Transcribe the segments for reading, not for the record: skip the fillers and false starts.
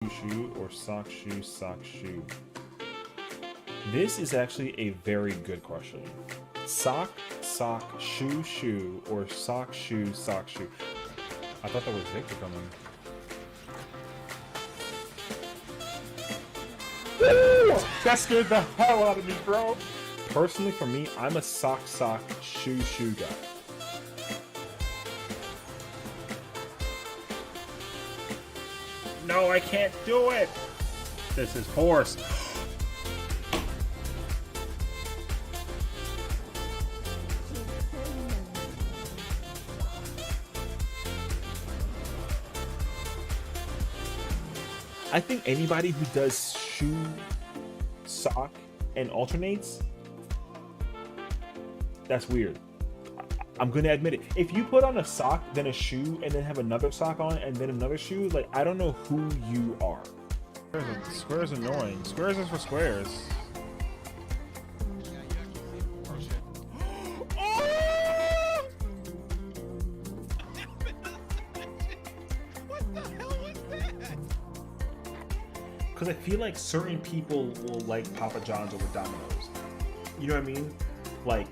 shoe, or sock, shoe, sock, shoe? This is actually a very good question. Sock, sock, shoe, shoe, or sock, shoe, sock, shoe. I thought that was Victor coming. That scared the hell out of me, bro. Personally, for me, I'm a sock, sock, shoe, shoe guy. No, I can't do it. This is horse. I think anybody who does shoe, sock, and alternates, that's weird. I'm gonna admit it. If you put on a sock, then a shoe, and then have another sock on, and then another shoe, like, I don't know who you are. Squares annoying. Squares is for squares. Because I feel like certain people will like Papa John's over Domino's. You know what I mean? Like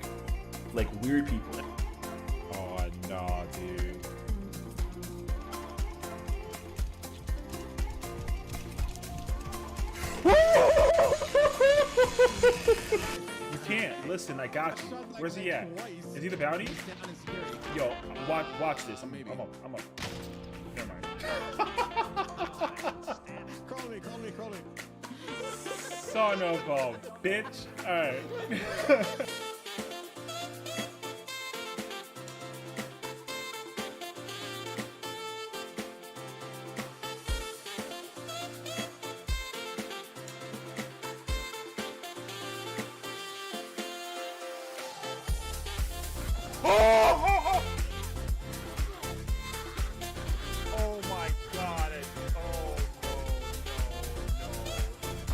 weird people. Oh, nah, dude. You can't. Listen, I got you. Where's he at? Is he the bounty? Yo, watch this. I'm up. Never mind. Call me. Son of a bitch. Alright.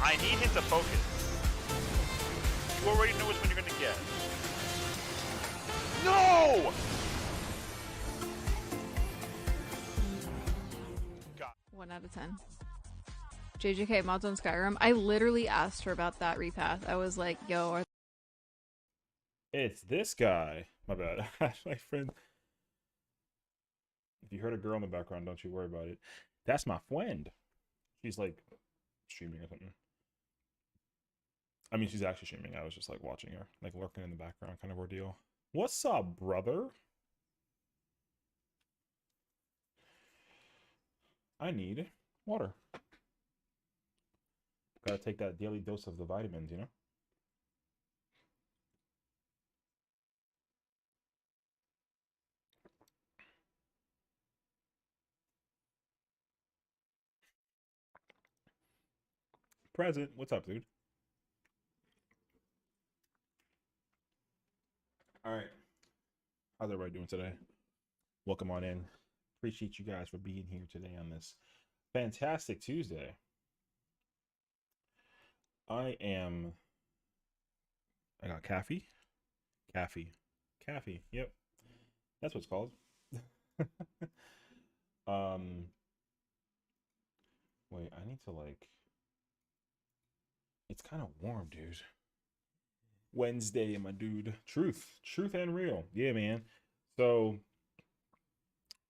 I need him to focus. You already know which one you're gonna get. No! God. 1 out of 10. JJK mods on Skyrim. I literally asked her about that repath. I was like, yo, are It's this guy. My bad. My friend. If you heard a girl in the background, don't you worry about it. That's my friend. She's like streaming or something. I mean, she's actually streaming. I was just like watching her, like lurking in the background kind of ordeal. What's up, brother? I need water. Gotta take that daily dose of the vitamins, you know? Present. What's up, dude? All right. How's everybody doing today? Welcome on in. Appreciate you guys for being here today on this fantastic Tuesday. I got Caffey. Yep. That's what it's called. Wait, I need to like, it's kind of warm, dude. Wednesday, my dude. Truth and real. Yeah, man. So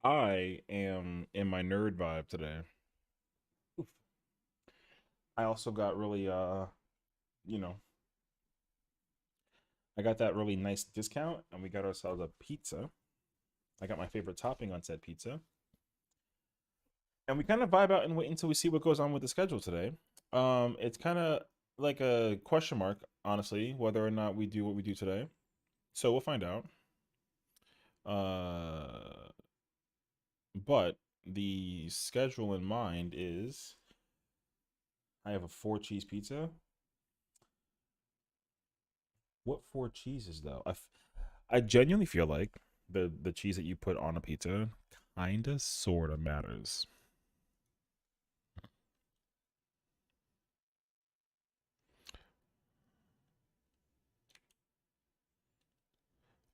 I am in my nerd vibe today. Oof. I also got really you know, I got that really nice discount and we got ourselves a pizza. I got my favorite topping on said pizza. And we kind of vibe out and wait until we see what goes on with the schedule today. It's kind of like a question mark, honestly, whether or not we do what we do today. So we'll find out. But the schedule in mind is I have a 4-cheese pizza. What 4 cheeses though? I genuinely feel like the cheese that you put on a pizza kinda sorta matters.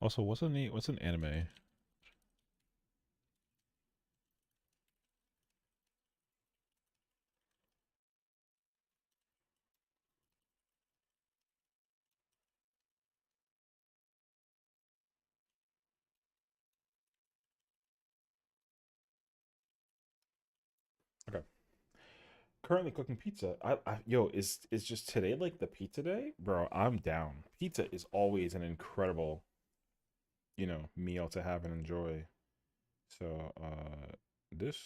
Also, what's an anime? currently cooking pizza. Yo, is just today like the pizza day, bro? I'm down. Pizza is always an incredible, meal to have and enjoy. So, this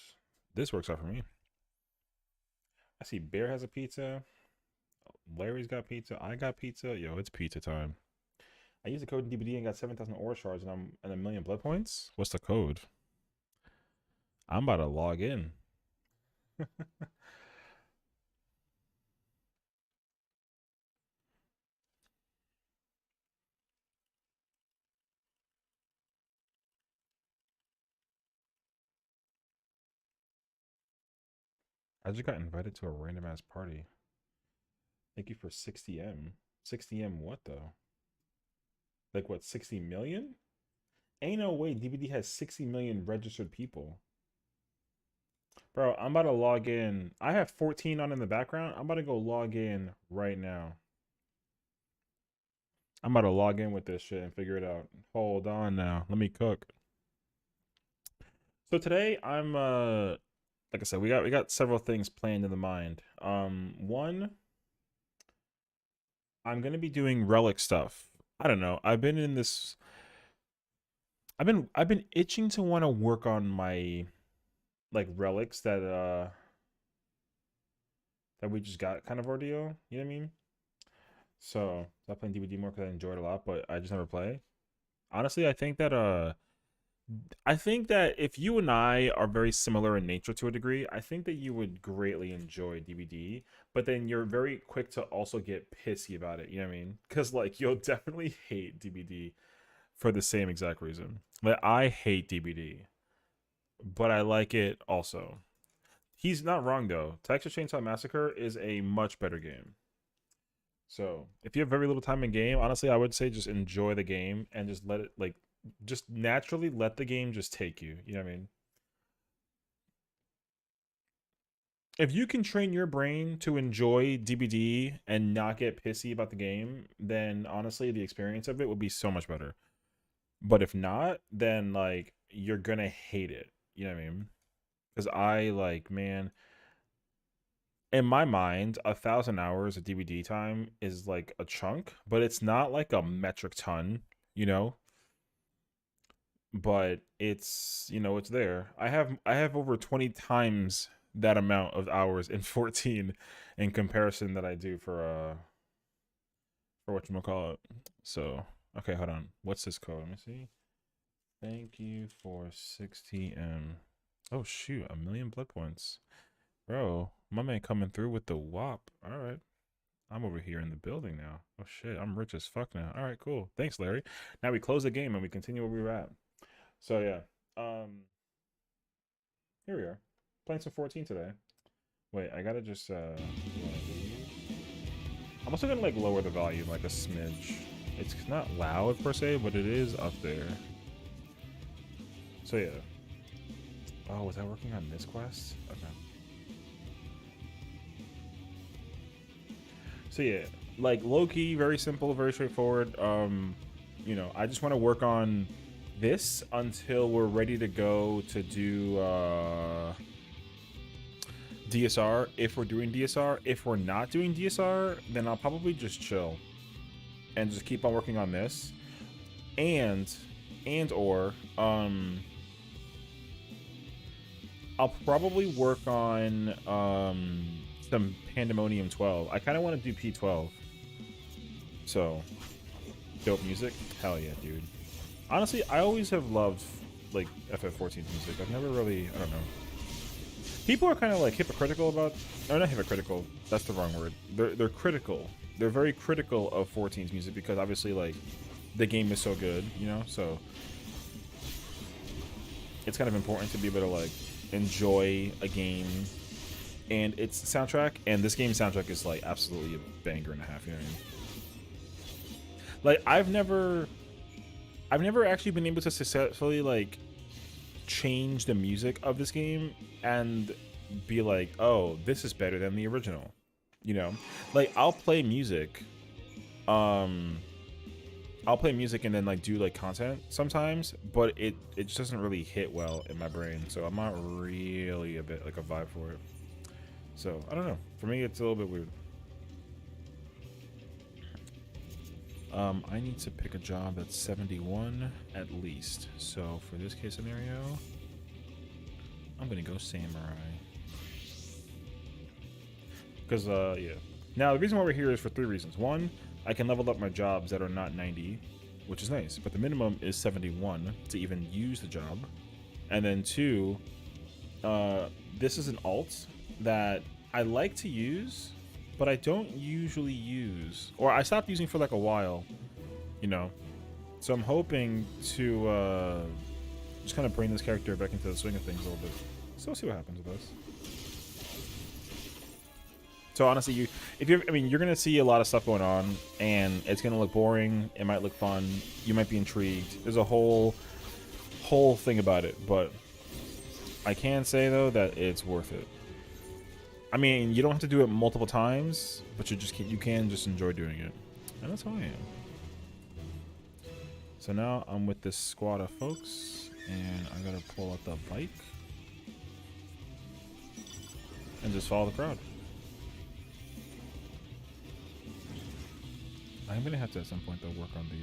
this works out for me. I see Bear has a pizza. Larry's got pizza. I got pizza. Yo, it's pizza time. I used the code in DBD and got 7,000 aura shards and I'm and 1,000,000 blood points. What's the code? I'm about to log in. I just got invited to a random ass party. Thank you for 60M. 60M what though? Like what, 60 million? Ain't no way DBD has 60 million registered people. Bro, I'm about to log in. I have 14 on in the background. I'm about to go log in right now. I'm about to log in with this shit and figure it out. Hold on now. Let me cook. So today I'm like I said, we got several things planned in the mind. One, I'm gonna be doing relic stuff. I don't know. I've been in this. I've been itching to want to work on my like relics that we just got kind of ordeal. You know what I mean? So I playing DVD more because I enjoy it a lot, but I just never play. Honestly, I think that if you and I are very similar in nature to a degree, I think that you would greatly enjoy DVD, but then you're very quick to also get pissy about it, you know what I mean? Because, like, you'll definitely hate DVD for the same exact reason. Like, I hate DVD, but I like it also. He's not wrong, though. Texas Chainsaw Massacre is a much better game. So, if you have very little time in game, honestly, I would say just enjoy the game and just let it, like, just naturally let the game just take you. You know what I mean? If you can train your brain to enjoy DBD and not get pissy about the game, then honestly, the experience of it would be so much better. But if not, then like you're gonna hate it. You know what I mean? Because I like, man, in my mind, 1,000 hours of DVD time is like a chunk, but it's not like a metric ton, you know? But it's, it's there. I have over 20 times that amount of hours in 14 in comparison that I do for whatchamacallit. So, okay, hold on. What's this code? Let me see. Thank you for 60M. Oh shoot, 1,000,000 blood points. Bro, my man coming through with the WAP. All right. I'm over here in the building now. Oh shit, I'm rich as fuck now. All right, cool. Thanks, Larry. Now we close the game and we continue where we were at. So yeah, here we are, playing some 14 today. Wait, I gotta just I'm also gonna like lower the volume like a smidge. It's not loud per se, but it is up there. So yeah. Oh, was I working on this quest? Okay. So yeah, like low key, very simple, very straightforward. I just want to work on this until we're ready to go to do DSR. If we're doing DSR, if we're not doing DSR, then I'll probably just chill and just keep on working on this, or I'll probably work on some Pandemonium 12. I kind of want to do P12. So dope music, hell yeah, dude. Honestly, I always have loved like FF14's music. I've never really, I don't know. People are kind of like hypocritical about, or not hypocritical, that's the wrong word. They're critical. They're very critical of 14's music because obviously like the game is so good, so it's kind of important to be able to like enjoy a game and its soundtrack, and this game's soundtrack is like absolutely a banger and a half, you know what I mean? Like I've never actually been able to successfully like change the music of this game and be like, oh, this is better than the original, like I'll play music and then like do like content sometimes, but it just doesn't really hit well in my brain, so I'm not really a bit like a vibe for it. So I don't know. For me, it's a little bit weird. I need to pick a job that's 71 at least. So for this case scenario, I'm gonna go samurai. Because yeah. Now the reason why we're here is for 3 reasons. 1, I can level up my jobs that are not 90, which is nice, but the minimum is 71 to even use the job. And then 2, this is an alt that I like to use, but I don't usually use, or I stopped using for like a while, you know. So I'm hoping to just kind of bring this character back into the swing of things a little bit. So we'll see what happens with us. So honestly, you're gonna see a lot of stuff going on, and it's gonna look boring. It might look fun. You might be intrigued. There's a whole thing about it, but I can say though that it's worth it. I mean, you don't have to do it multiple times, but you can just enjoy doing it, and that's how I am. So now I'm with this squad of folks, and I gotta pull out the bike and just follow the crowd. I'm gonna have to at some point though work on the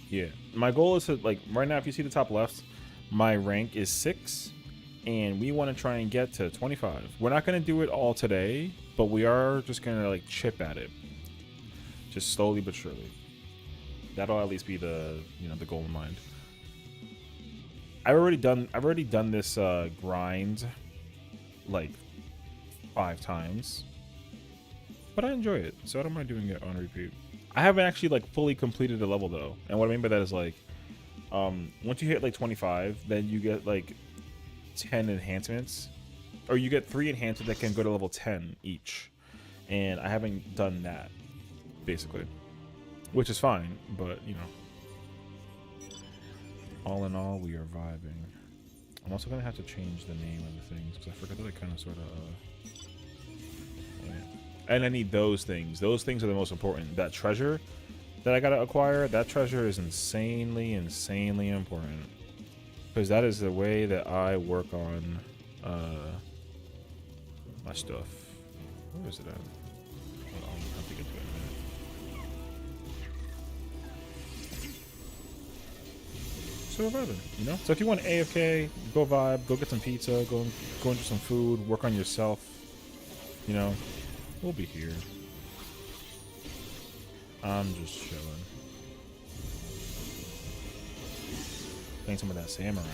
yeah. My goal is to, like, right now, if you see the top left, my rank is 6, and we want to try and get to 25. We're not gonna do it all today, but we are just gonna like chip at it, just slowly but surely. That'll at least be the the goal in mind. I've already done this grind like 5 times. But I enjoy it, so I don't mind doing it on repeat. I haven't actually like fully completed the level though, and what I mean by that is like, once you hit like 25, then you get like 10 enhancements, or you get 3 enhancements that can go to level 10 each, and I haven't done that, basically, which is fine. But you know, all in all, we are vibing. I'm also gonna have to change the name of the things because I forgot that I kind of sort of. And I need those things. Those things are the most important. That treasure that I gotta acquire, that treasure is insanely important. Because that is the way that I work on my stuff. Where is it at? Well, I'll have to get to it in a minute. So we're vibing, you know? So if you want AFK, go vibe, go get some pizza, go into some food, work on yourself, you know? We'll be here. I'm just chilling. Playing some of that samurai.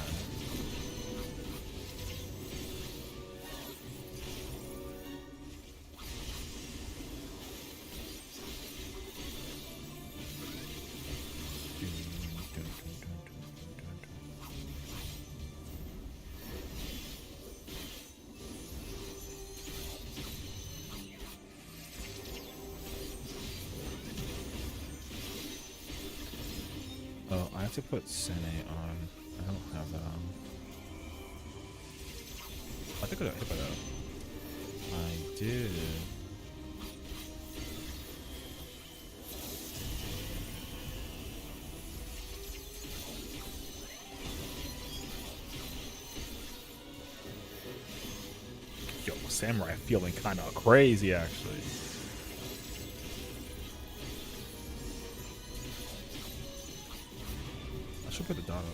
Oh, I have to put Sene on. I don't have that on. I think I got hit by that. I did. Yo, Samurai feeling kind of crazy, actually. I should put the dot up.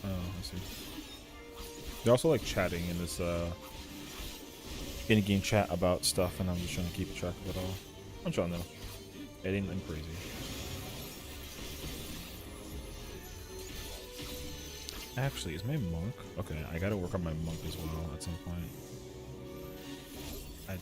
Oh, I see. They're also like chatting in this in-game chat about stuff, and I'm just trying to keep track of it all. I'm trying though. It ain't nothing crazy. Actually, is my monk? Okay, I gotta work on my monk as well at some point. Okay.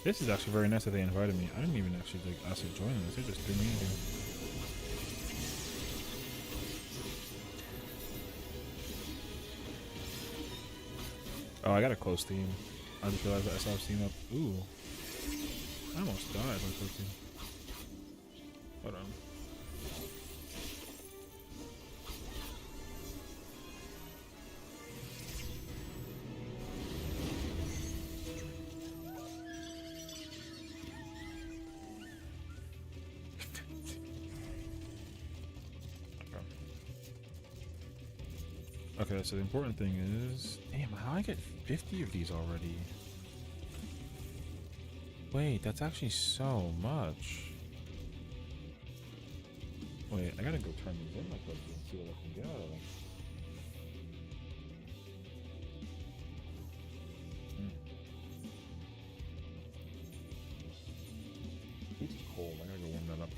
This is actually very nice that they invited me. I didn't even actually like ask to join this. They just threw me in here. Oh, I got a close team. I just realized that I saw Steam up. Ooh. I almost died on close team. Hold on. Okay, so the important thing is... Damn, how I get 50 of these already? Wait, that's actually so much. Wait, I gotta go turn these in like this and see what I can get out of them. It's cold, I gotta go warm that up.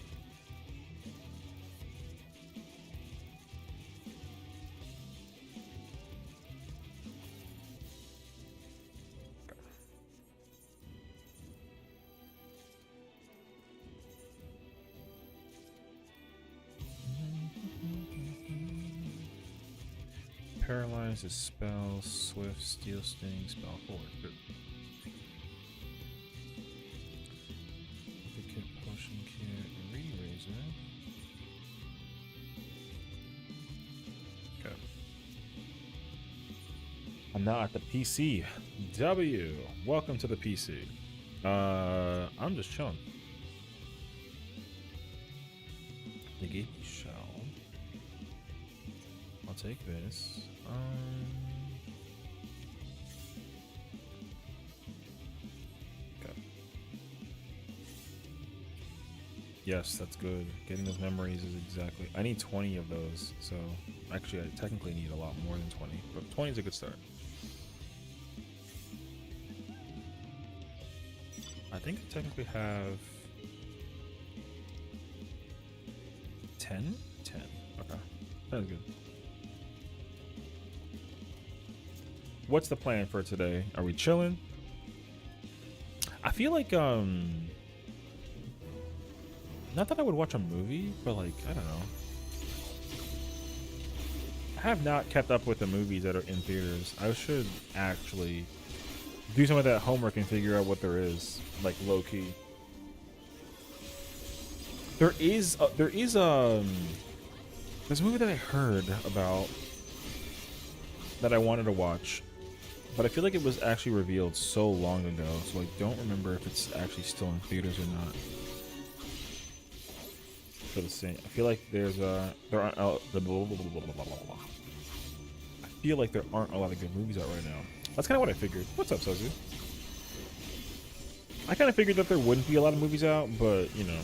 Paralyze is spell, swift, steel sting, spell forward. Good. The kit, potion kit, re-razor. Okay. I'm now at the PC. W. Welcome to the PC. I'm just chilling. They gave me shell. I'll take this. Okay. Yes, that's good. Getting those memories is exactly... I need 20 of those, so... Actually, I technically need a lot more than 20, but 20 is a good start. I think I technically have... 10? 10. Okay. That's good. What's the plan for today? Are we chilling? I feel like, not that I would watch a movie, but like, I don't know. I have not kept up with the movies that are in theaters. I should actually do some of that homework and figure out what there is, like low key. There's a movie that I heard about that I wanted to watch, but I feel like it was actually revealed so long ago, so I don't remember if it's actually still in theaters or not. For the same, I feel like I feel like there aren't a lot of good movies out right now. That's kind of what I figured. What's up, Sozu? I kind of figured that there wouldn't be a lot of movies out, but you know,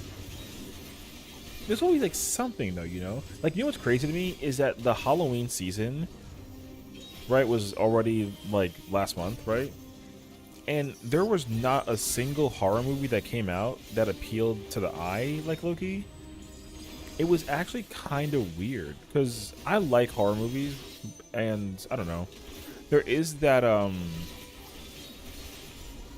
there's always like something though, you know? Like, you know what's crazy to me is that the Halloween season, right, was already like last month, right? And there was not a single horror movie that came out that appealed to the eye like Loki. It was actually kind of weird because I like horror movies, and I don't know, there is that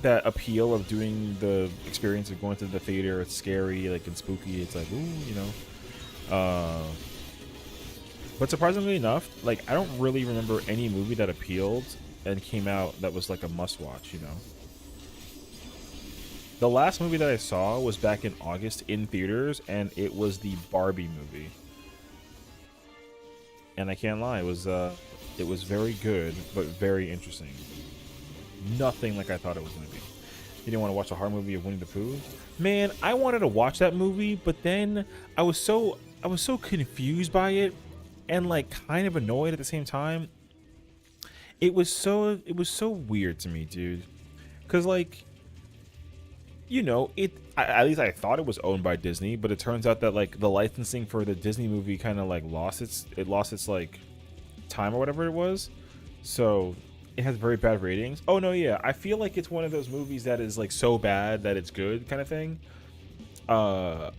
that appeal of doing the experience of going to the theater. It's scary, like, and spooky. It's like, ooh, you know. But surprisingly enough, like, I don't really remember any movie that appealed and came out that was like a must-watch, you know. The last movie that I saw was back in August in theaters, and it was the Barbie movie. And I can't lie, it was very good, but very interesting. Nothing like I thought it was going to be. You didn't want to watch a horror movie of Winnie the Pooh? Man, I wanted to watch that movie, but then I was so confused by it and like kind of annoyed at the same time. It was so weird to me, dude. Cuz like, you know, at least I thought it was owned by Disney, but it turns out that like the licensing for the Disney movie kind of like lost its like time or whatever it was. So it has very bad ratings. Oh no, yeah, I feel like it's one of those movies that is like so bad that it's good kind of thing. I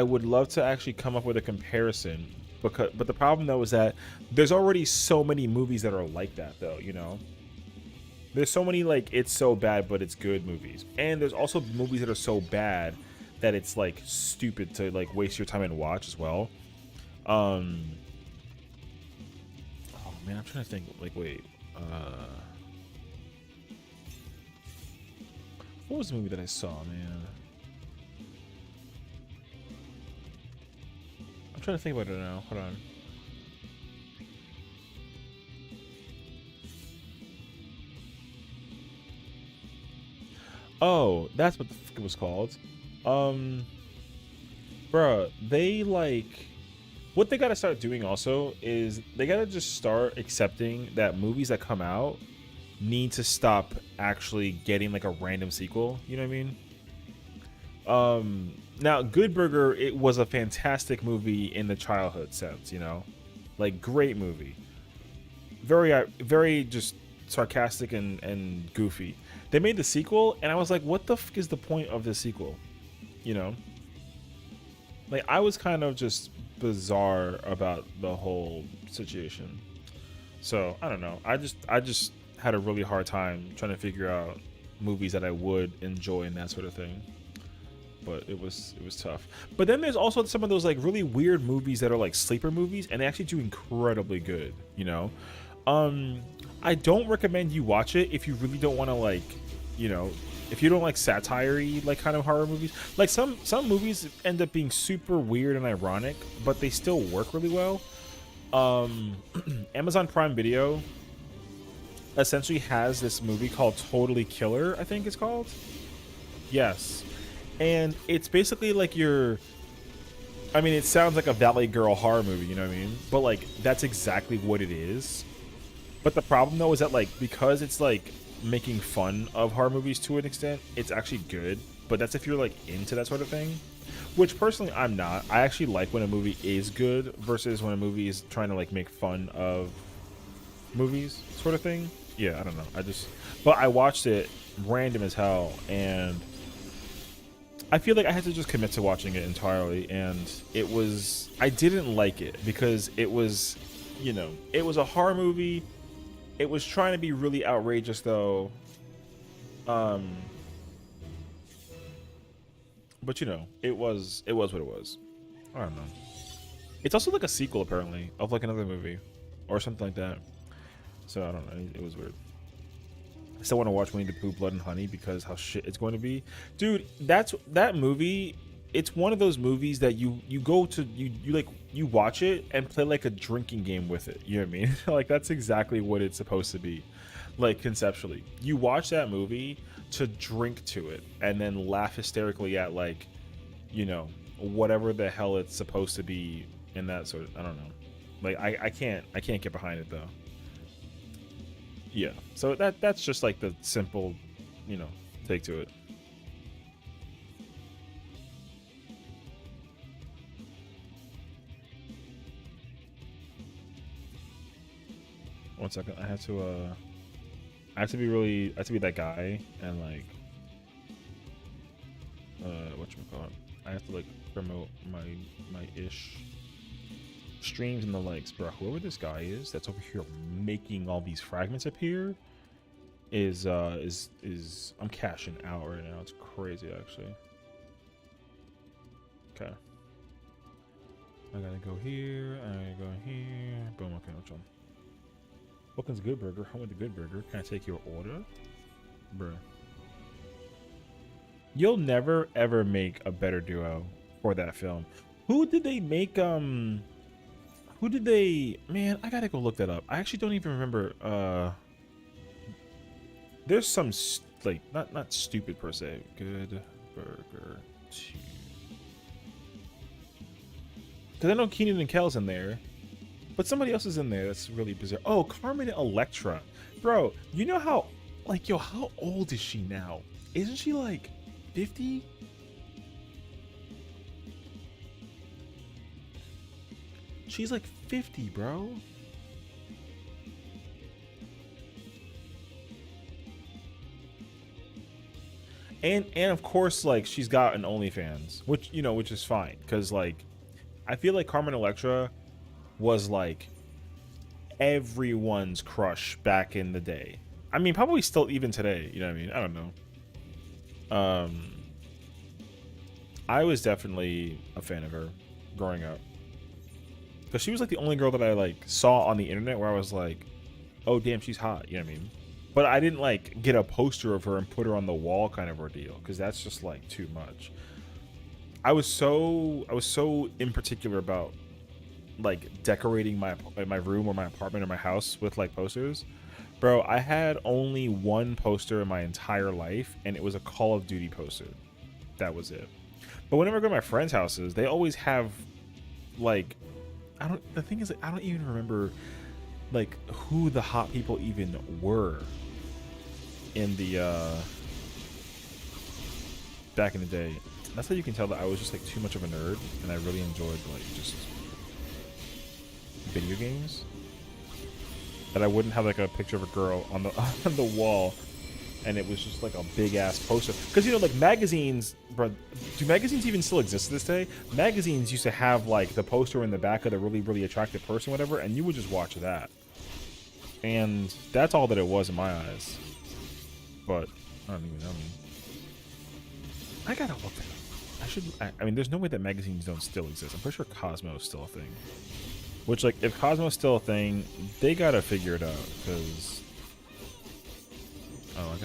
would love to actually come up with a comparison, but the problem though is that there's already so many movies that are like that though, you know. There's so many like it's so bad but it's good movies, and there's also movies that are so bad that it's like stupid to like waste your time and watch as well. Oh man, I'm trying to think. Like, wait, what was the movie that I saw, man? I'm trying to think about it now. Hold on. Oh, that's what the fuck it was called. Bruh, they like what they gotta start doing also is they gotta just start accepting that movies that come out need to stop actually getting like a random sequel. You know what I mean? Now Good Burger, it was a fantastic movie in the childhood sense, you know, like great movie, very just sarcastic and goofy. They made the sequel, and I was like, what the fuck is the point of this sequel? You know, like I was kind of just bizarre about the whole situation. So I don't know. I just had a really hard time trying to figure out movies that I would enjoy and that sort of thing. But it was tough. But then there's also some of those like really weird movies that are like sleeper movies, and they actually do incredibly good. You know, I don't recommend you watch it if you really don't want to like, you know, if you don't like satire-y like kind of horror movies. Like some movies end up being super weird and ironic, but they still work really well. Amazon Prime Video essentially has this movie called Totally Killer, I think it's called. Yes. And it's basically like I mean, it sounds like a Valley Girl horror movie, you know what I mean? But like that's exactly what it is. But the problem though is that like because it's like making fun of horror movies to an extent, it's actually good. But that's if you're like into that sort of thing, which personally I'm not. I actually like when a movie is good versus when a movie is trying to like make fun of movies sort of thing. Yeah, I don't know. But I watched it random as hell, and I feel like I had to just commit to watching it entirely, and I didn't like it because it was, you know, it was a horror movie. It was trying to be really outrageous though. But you know, it was what it was. I don't know. It's also like a sequel apparently of like another movie or something like that. So I don't know. It was weird. I still want to watch Winnie the Pooh Blood and Honey because how shit it's going to be. Dude, that movie, it's one of those movies that you go to you watch it and play like a drinking game with it. You know what I mean? Like that's exactly what it's supposed to be. Like conceptually. You watch that movie to drink to it and then laugh hysterically at like, you know, whatever the hell it's supposed to be in that sort of, I don't know. Like I can't get behind it though. Yeah, so that's just like the simple, you know, take to it. One second, I have to be that guy and like, whatchamacallit, I have to like promote my ish streams and the likes, bro. Whoever this guy is that's over here making all these fragments appear is I'm cashing out right now. It's crazy actually. Okay, I gotta go here, I gotta go here, boom. Okay, which one? Welcome to Good Burger. I went to Good Burger. Can I take your order, bro? You'll never ever make a better duo for that film. Who did they make? Who did they? Man, I gotta go look that up. I actually don't even remember. There's some like not stupid per se. Good Burger 2. Because I know Keenan and Kel's in there, but somebody else is in there. That's really bizarre. Oh, Carmen Electra, bro. You know how like how old is she now? Isn't she like 50? She's like 50, bro. And of course, like she's got an OnlyFans, which you know, which is fine, because like I feel like Carmen Electra was like everyone's crush back in the day. I mean, probably still even today. You know what I mean? I don't know. I was definitely a fan of her growing up, because she was like the only girl that I like saw on the internet where I was like, oh damn, she's hot. You know what I mean? But I didn't like get a poster of her and put her on the wall kind of ordeal, because that's just like too much. I was so in particular about like decorating my room or my apartment or my house with like posters. Bro, I had only one poster in my entire life, and it was a Call of Duty poster. That was it. But whenever I go to my friends' houses, they always have like, the thing is, like, I don't even remember like who the hot people even were in the back in the day. That's how you can tell that I was just like too much of a nerd, and I really enjoyed like just video games. That I wouldn't have like a picture of a girl on the on the wall, and it was just like a big ass poster. Because, you know, like magazines, bro, do magazines even still exist to this day? Magazines used to have like the poster in the back of the really attractive person, whatever, and you would just watch that. And that's all that it was in my eyes. But I don't even know. I gotta look that up. I mean, there's no way that magazines don't still exist. I'm pretty sure Cosmo is still a thing. Which, like, if Cosmo's still a thing, they gotta figure it out, because... Oh, I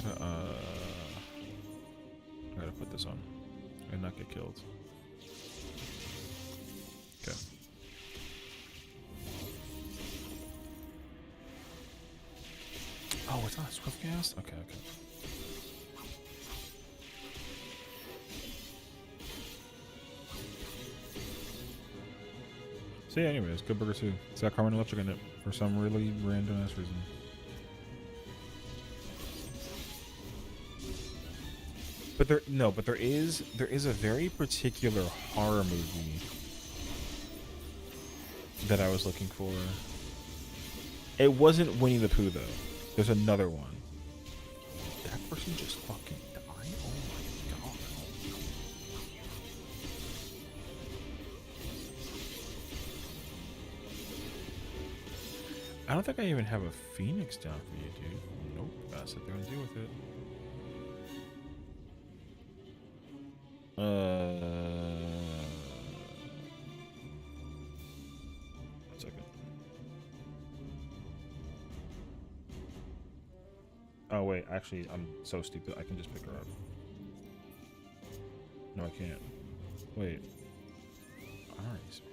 gotta put this on and not get killed. Okay. Oh, it's not a Swiftcast? Okay. So yeah, anyways, good burger too. It's got Carmen Electric in it for some really random ass reason. But there is a very particular horror movie that I was looking for. It wasn't Winnie the Pooh though. There's another one. That person just fucking died. Oh my god. I don't think I even have a Phoenix down for you, dude. Nope. Gotta sit there and deal with it. One second. Oh wait, actually, I'm so stupid. I can just pick her up. No, I can't. Wait. Alright, space.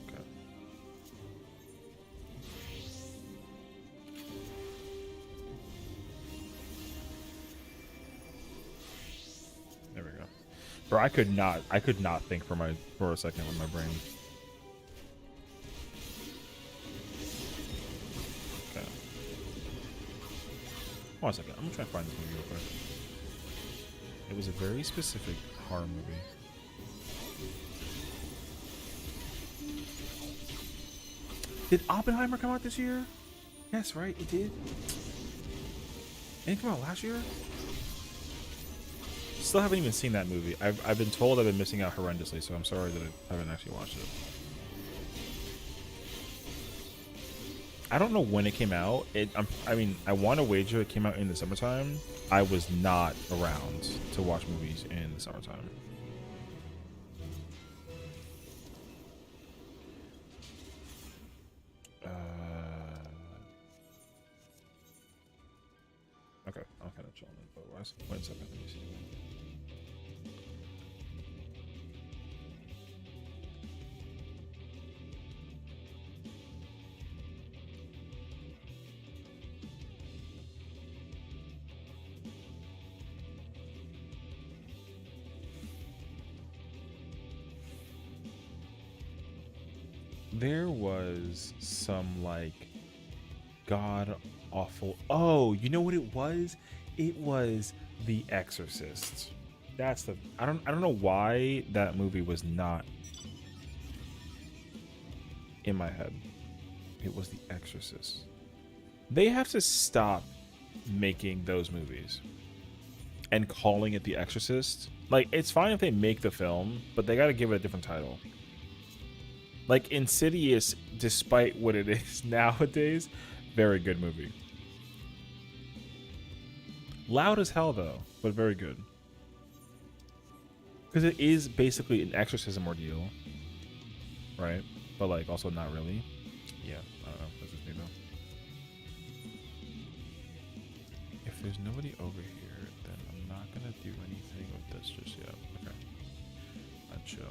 Okay. There we go. Bro, I could not think for a second with my brain. Okay. One second. I'm gonna try to find this movie real quick. It was a very specific horror movie. Did Oppenheimer come out this year? Yes, right? It did. Didn't it come out last year? Still haven't even seen that movie. I've been told I've been missing out horrendously, so I'm sorry that I haven't actually watched it. I don't know when it came out. I mean, I want to wager it came out in the summertime. I was not around to watch movies in the summertime. Okay, I'm kind of chilling otherwise. Wait a second, let me see. There was some like god awful. Oh, you know what it was? It was The Exorcist. That's the I don't know why that movie was not in my head. It was The Exorcist. They have to stop making those movies and calling it The Exorcist. Like, it's fine if they make the film, but they got to give it a different title. Like Insidious, despite what it is nowadays, very good movie. Loud as hell though, but very good. Because it is basically an exorcism ordeal, right? But like also not really. Yeah, I don't know. That's just me though. If there's nobody over here, then I'm not gonna do anything with this just yet. Okay. I'll chill.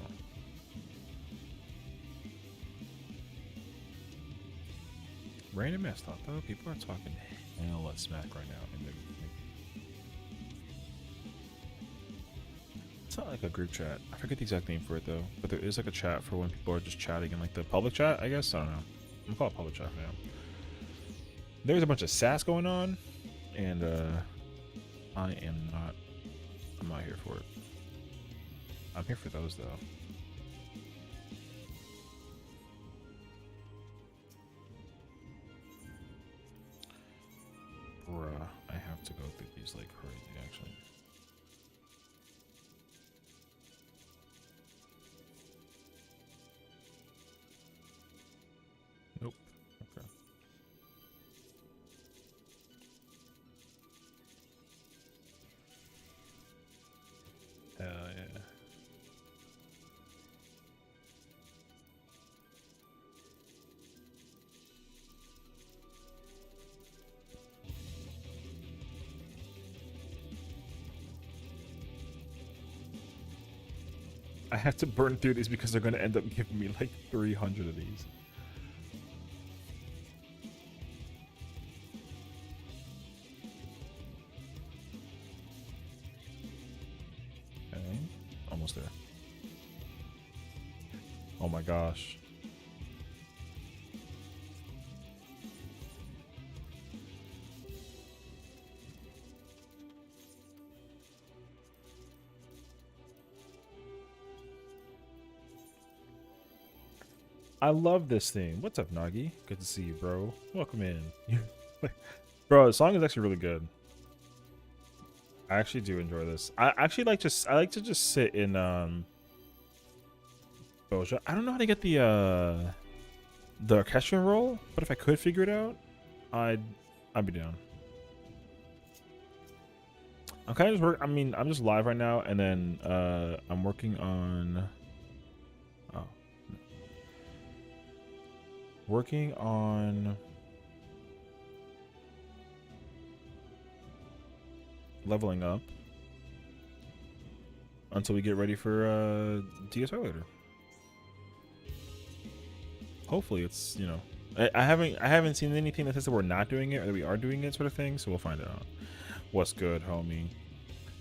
Random ass thought though, people are talking hella smack right now in the it's not like a group chat. I forget the exact name for it though, but there is like a chat for when people are just chatting in like the public chat, I guess. I don't know. I'm call it public chat now. There's a bunch of sass going on, and I'm not here for it. I'm here for those though. Bruh, I have to go through these like crazy actually. Nope. Okay. Hell yeah. I have to burn through these because they're going to end up giving me like 300 of these. Okay, almost there. Oh my gosh. I love this thing. What's up, Nagi? Good to see you, bro. Welcome in. Bro, the song is actually really good. I actually do enjoy this. I actually like I like to just sit in Boja. I don't know how to get the orchestral roll, but if I could figure it out, I'd be down. I'm kind of just I'm just live right now, and then I'm working on leveling up until we get ready for DSR later. Hopefully it's, you know, I haven't seen anything that says that we're not doing it or that we are doing it, sort of thing, so we'll find out. What's good, homie?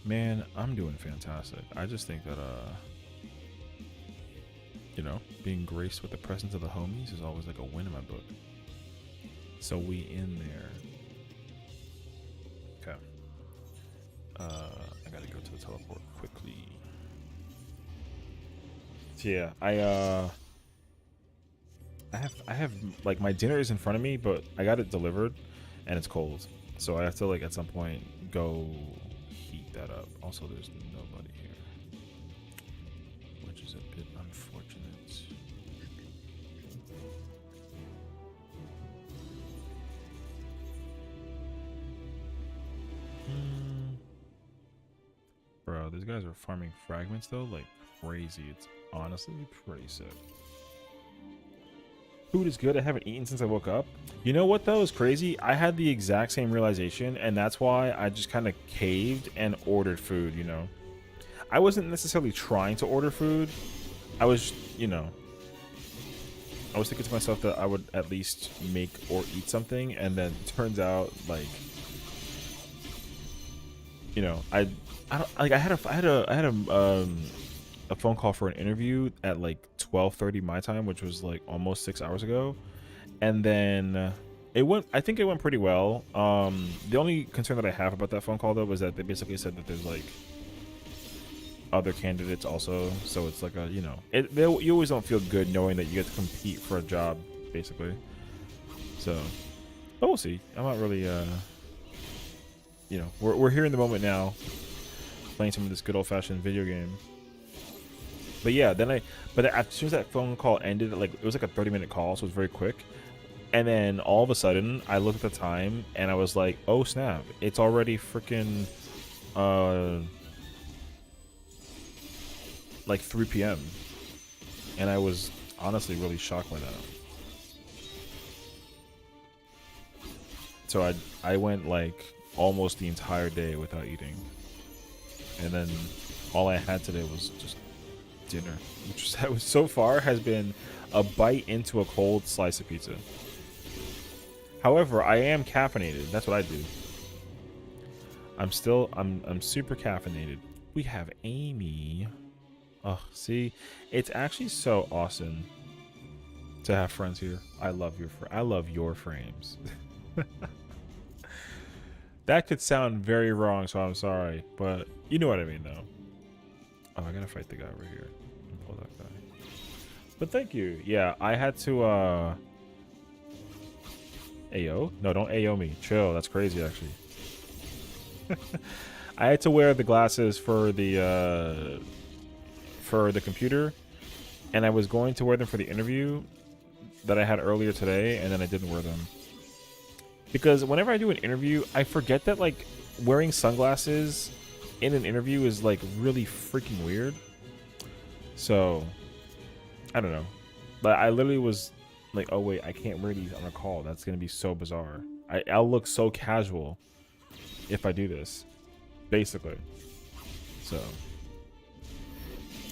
Man, I'm doing fantastic. I just think that you know, being graced with the presence of the homies is always like a win in my book. So we in there. Okay. I gotta go to the teleport quickly. So yeah, I have like my dinner is in front of me, but I got it delivered and it's cold. So I have to like at some point go heat that up. Also, there's nobody here, which is a bit unfortunate. Bro, these guys are farming fragments though, like crazy. It's honestly pretty sick. Food is good. I haven't eaten since I woke up. You know what though is crazy? I had the exact same realization, and that's why I just kind of caved and ordered food, you know. I wasn't necessarily trying to order food. I was, you know, I was thinking to myself that I would at least make or eat something, and then it turns out like, you know, I don't like I had a phone call for an interview at like 12:30 my time, which was like almost 6 hours ago, and then I think it went pretty well. The only concern that I have about that phone call though was that they basically said that there's like other candidates also, so it's like a, you know, you always don't feel good knowing that you get to compete for a job basically. So, but we'll see. I'm not really you know, we're here in the moment now, playing some of this good old-fashioned video game. But yeah, but as soon as that phone call ended, like it was like a 30-minute call, so it was very quick. And then all of a sudden, I looked at the time and I was like, "Oh snap! It's already freaking like 3 p.m." And I was honestly really shocked by that. So I went like almost the entire day without eating, and then all I had today was just dinner, which was, so far has been a bite into a cold slice of pizza. However, I am caffeinated. That's what I do. I'm super caffeinated. We have Amy. Oh, see, it's actually so awesome to have friends here. I love your frames. That could sound very wrong, so I'm sorry, but you know what I mean, though. Oh, I gotta fight the guy over here. Pull that guy. But thank you. Yeah, I had to AO? No, don't AO me. Chill. That's crazy, actually. I had to wear the glasses for the computer, and I was going to wear them for the interview that I had earlier today, and then I didn't wear them. Because whenever I do an interview, I forget that, like, wearing sunglasses in an interview is, like, really freaking weird. So, I don't know. But I literally was like, oh, wait, I can't wear these on a call. That's going to be so bizarre. I'll look so casual if I do this, basically. So,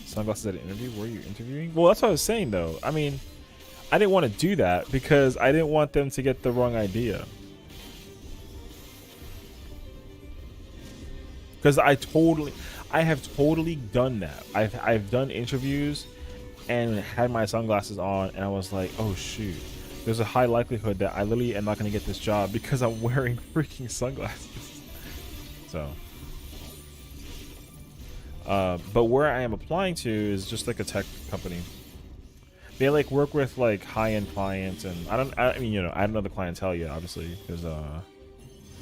sunglasses at an interview? Were you interviewing? Well, that's what I was saying, though. I mean, I didn't want to do that because I didn't want them to get the wrong idea. Because I have totally done that. I've done interviews and had my sunglasses on, and I was like, oh shoot, there's a high likelihood that I literally am not going to get this job because I'm wearing freaking sunglasses. So, but where I am applying to is just like a tech company. They like work with like high-end clients, and I mean, you know, I don't know the clientele yet, obviously, because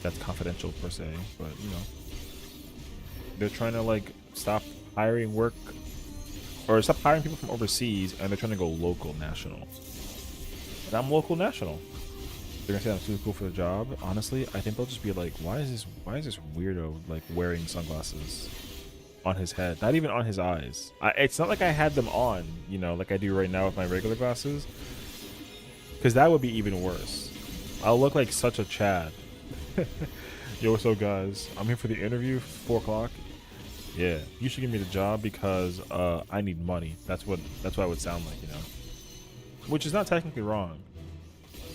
that's confidential per se, but you know, they're trying to like stop hiring people from overseas, and they're trying to go local national. And I'm local national. They're gonna say I'm too cool for the job. Honestly, I think they'll just be like, why is this weirdo like wearing sunglasses on his head, not even on his eyes? It's not like I had them on, you know, like I do right now with my regular glasses, because that would be even worse. I'll look like such a Chad. Yo, what's up, guys? I'm here for the interview, 4 o'clock. Yeah, you should give me the job because I need money. That's what I would sound like, you know. Which is not technically wrong,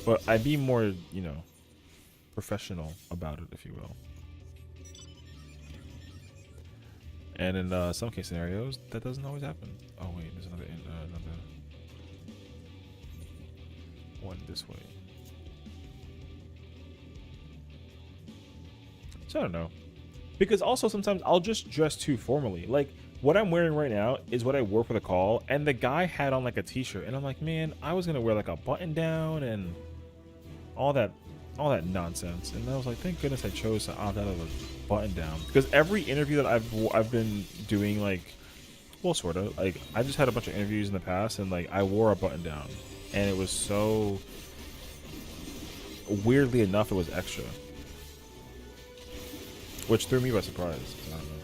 but I'd be more, you know, professional about it, if you will. And in some case scenarios, that doesn't always happen. Oh wait, there's another one this way. So I don't know. Because also sometimes I'll just dress too formally. Like what I'm wearing right now is what I wore for the call, and the guy had on like a t-shirt, and I'm like, man, I was gonna wear like a button down and all that nonsense. And I was like, thank goodness I chose to opt out of a button down. Because every interview that I've been doing, like, well, sort of, like I just had a bunch of interviews in the past, and like I wore a button down, and it was so weirdly enough it was extra. Which threw me by surprise. I don't know.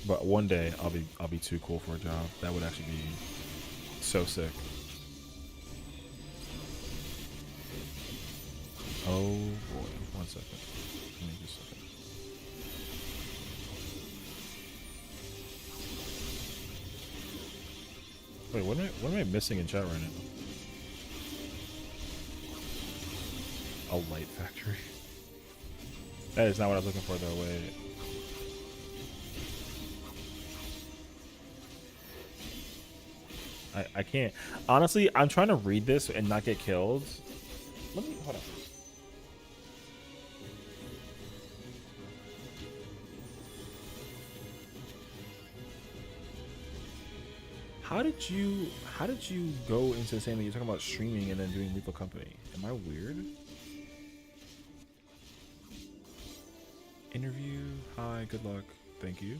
But one day I'll be too cool for a job. That would actually be so sick. Oh boy, 1 second. Let me just second. Wait, what am I missing in chat right now? A light factory. That is not what I was looking for, though. Wait. I can't. Honestly, I'm trying to read this and not get killed. Let me hold on. How did you go into saying that you're talking about streaming and then doing Lethal Company? Am I weird? Interview. Hi, good luck. Thank you.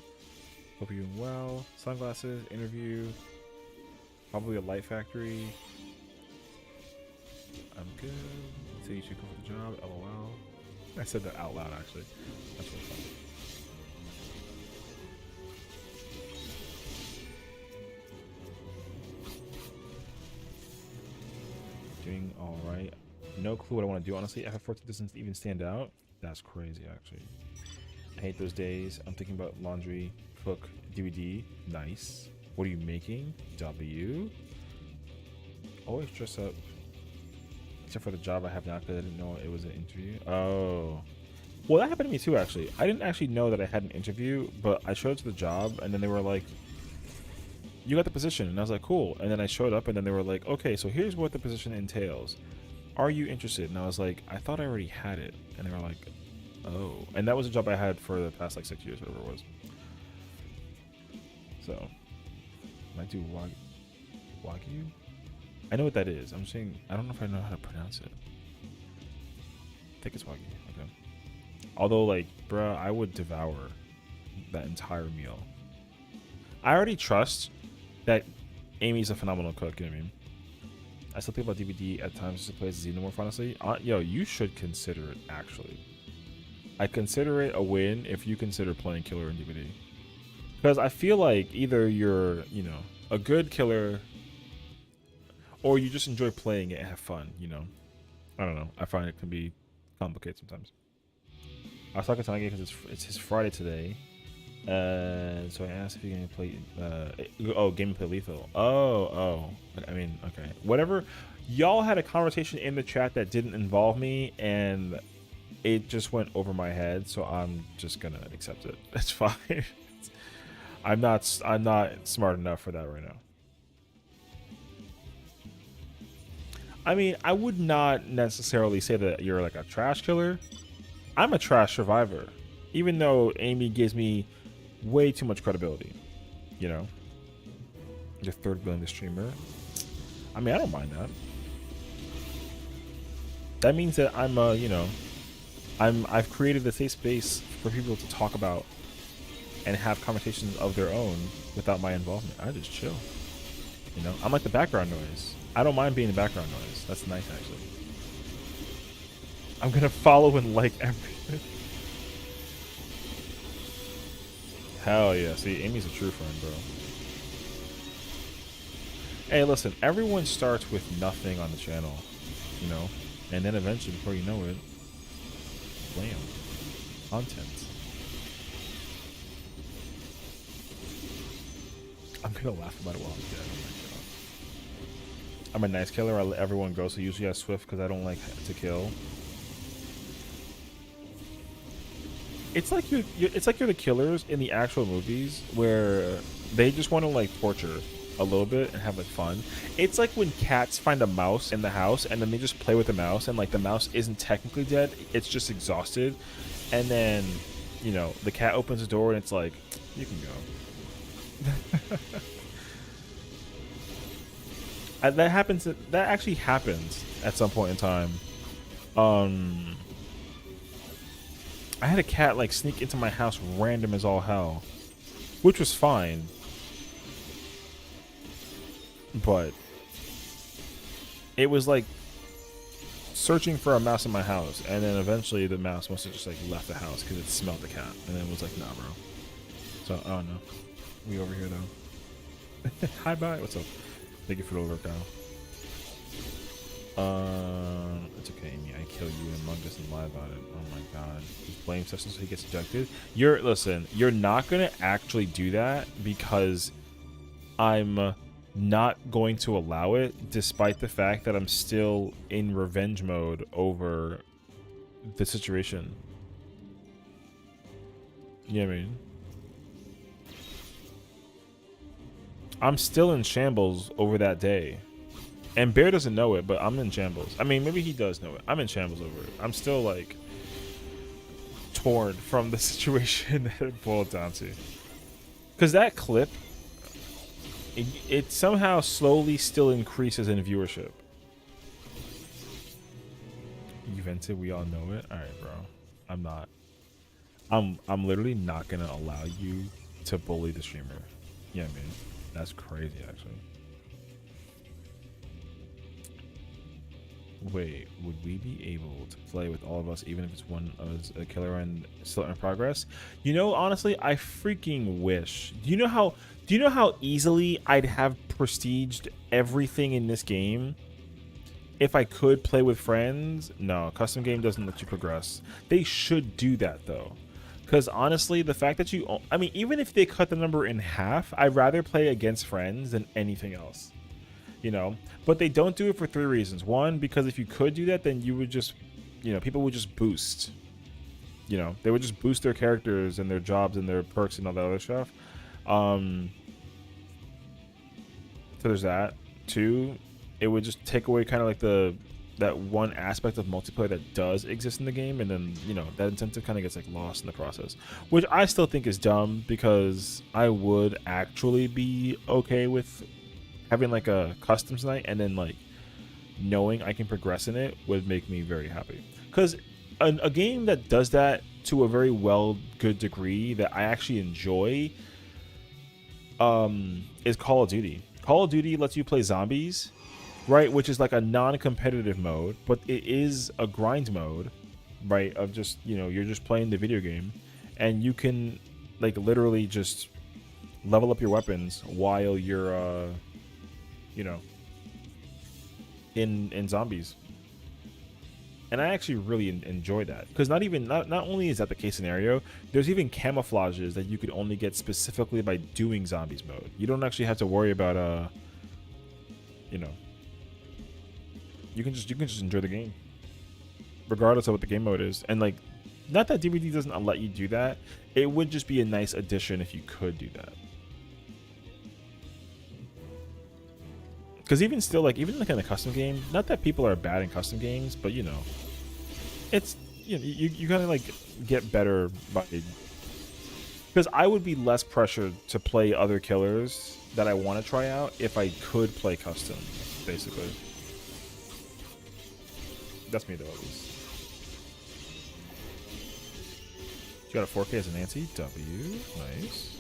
Hope you're doing well. Sunglasses, interview, probably a light factory. I'm good. So you should go for the job. LOL. I said that out loud actually. That's really fun. Doing all right. No clue what I want to do honestly. FF14 doesn't even stand out. That's crazy actually. I hate those days. I'm thinking about laundry, cook, DVD. Nice. What are you making? W. Always dress up. Except for the job I have now because I didn't know it was an interview. Oh. Well, that happened to me too actually. I didn't actually know that I had an interview, but I showed up to the job and then they were like, you got the position. And I was like, cool. And then I showed up and then they were like, okay, so here's what the position entails. Are you interested? And I was like, I thought I already had it. And they were like, oh. And that was a job I had for the past like 6 years, whatever it was. So, might do Wagyu? I know what that is. I'm saying, I don't know if I know how to pronounce it. I think it's Wagyu. Okay. Although, like, bruh, I would devour that entire meal. I already trust that Amy's a phenomenal cook, you know what I mean? I still think about DVD at times just to play as Xenomorph, honestly. Yo, you should consider it, actually. I consider it a win if you consider playing killer in DVD. Because I feel like either you're, you know, a good killer or you just enjoy playing it and have fun, you know? I don't know. I find it can be complicated sometimes. I was talking to Tange because it's his Friday today. So I asked if he can play game and play lethal. Oh, I mean, okay, whatever. Y'all had a conversation in the chat that didn't involve me and it just went over my head, so I'm just gonna accept it. That's fine. I'm not smart enough for that right now. I mean, I would not necessarily say that you're like a trash killer. I'm a trash survivor, even though Amy gives me way too much credibility, you know. Your third billion streamer. I mean, I don't mind that. That means that I'm you know, I've created a safe space for people to talk about and have conversations of their own without my involvement. I just chill, you know. I'm like the background noise. I don't mind being the background noise. That's nice actually. I'm gonna follow and like everything. Hell yeah. See, Amy's a true friend, bro. Hey, listen, everyone starts with nothing on the channel, you know? And then eventually, before you know it, blam. Content. I'm gonna laugh about it while I'm dead. Oh my god. I'm a nice killer. I let everyone go, so usually I swift because I don't like to kill. It's like you're the killers in the actual movies where they just want to like torture a little bit and have like fun. It's like when cats find a mouse in the house and then they just play with the mouse and like the mouse isn't technically dead, it's just exhausted, and then, you know, the cat opens the door and it's like, you can go. That happens. That actually happens at some point in time. I had a cat like sneak into my house random as all hell, which was fine, but it was like searching for a mouse in my house, and then eventually the mouse must have just like left the house because it smelled the cat, and then it was like, nah, bro. So I don't know. We over here though. Hi, bye. What's up? Thank you for the alert, Kyle. It's okay, Amy. I kill you and Mug doesn't lie about it. Oh my god. He's blame session so he gets ejected. Listen, you're not gonna actually do that because I'm not going to allow it, despite the fact that I'm still in revenge mode over the situation. You know what I mean? I'm still in shambles over that day. And Bear doesn't know it, but I'm in shambles. I mean, maybe he does know it. I'm in shambles over it. I'm still, like, torn from the situation that it boiled down to. Because that clip, it somehow slowly still increases in viewership. You vented, we all know it. Alright, bro. I'm not. I'm literally not gonna allow you to bully the streamer. Yeah, man, that's crazy actually. Wait, would we be able to play with all of us even if it's one of us a killer and still in progress? You know, honestly, I freaking wish. Do you know how easily I'd have prestiged everything in this game if I could play with friends? No, custom game doesn't let you progress. They should do that though. Because honestly, the fact that I mean, even if they cut the number in half, I'd rather play against friends than anything else. You know, but they don't do it for 3 reasons. One, because if you could do that, then you would just, you know, people would just boost. You know, they would just boost their characters and their jobs and their perks and all that other stuff. So there's that. 2, it would just take away kind of like that one aspect of multiplayer that does exist in the game, and then, you know, that incentive kind of gets like lost in the process, which I still think is dumb, because I would actually be okay with having like a customs night, and then like knowing I can progress in it would make me very happy. Because a game that does that to a very good degree that I actually enjoy is Call of Duty. Call of Duty lets you play zombies, right, which is like a non-competitive mode, but it is a grind mode, right, of just, you know, you're just playing the video game, and you can like literally just level up your weapons while you're you know, in zombies. And I actually really enjoy that, because not only is that the case scenario, there's even camouflages that you could only get specifically by doing zombies mode. You don't actually have to worry about you know, you can just enjoy the game regardless of what the game mode is. And like, not that DVD doesn't let you do that, it would just be a nice addition if you could do that. Because even still, like, even like in a custom game, not that people are bad in custom games, but you know, it's, you know, you gotta like get better by, because I would be less pressured to play other killers that I want to try out if I could play custom, basically. That's me though, at least. You got a 4K as a Nancy? W. Nice.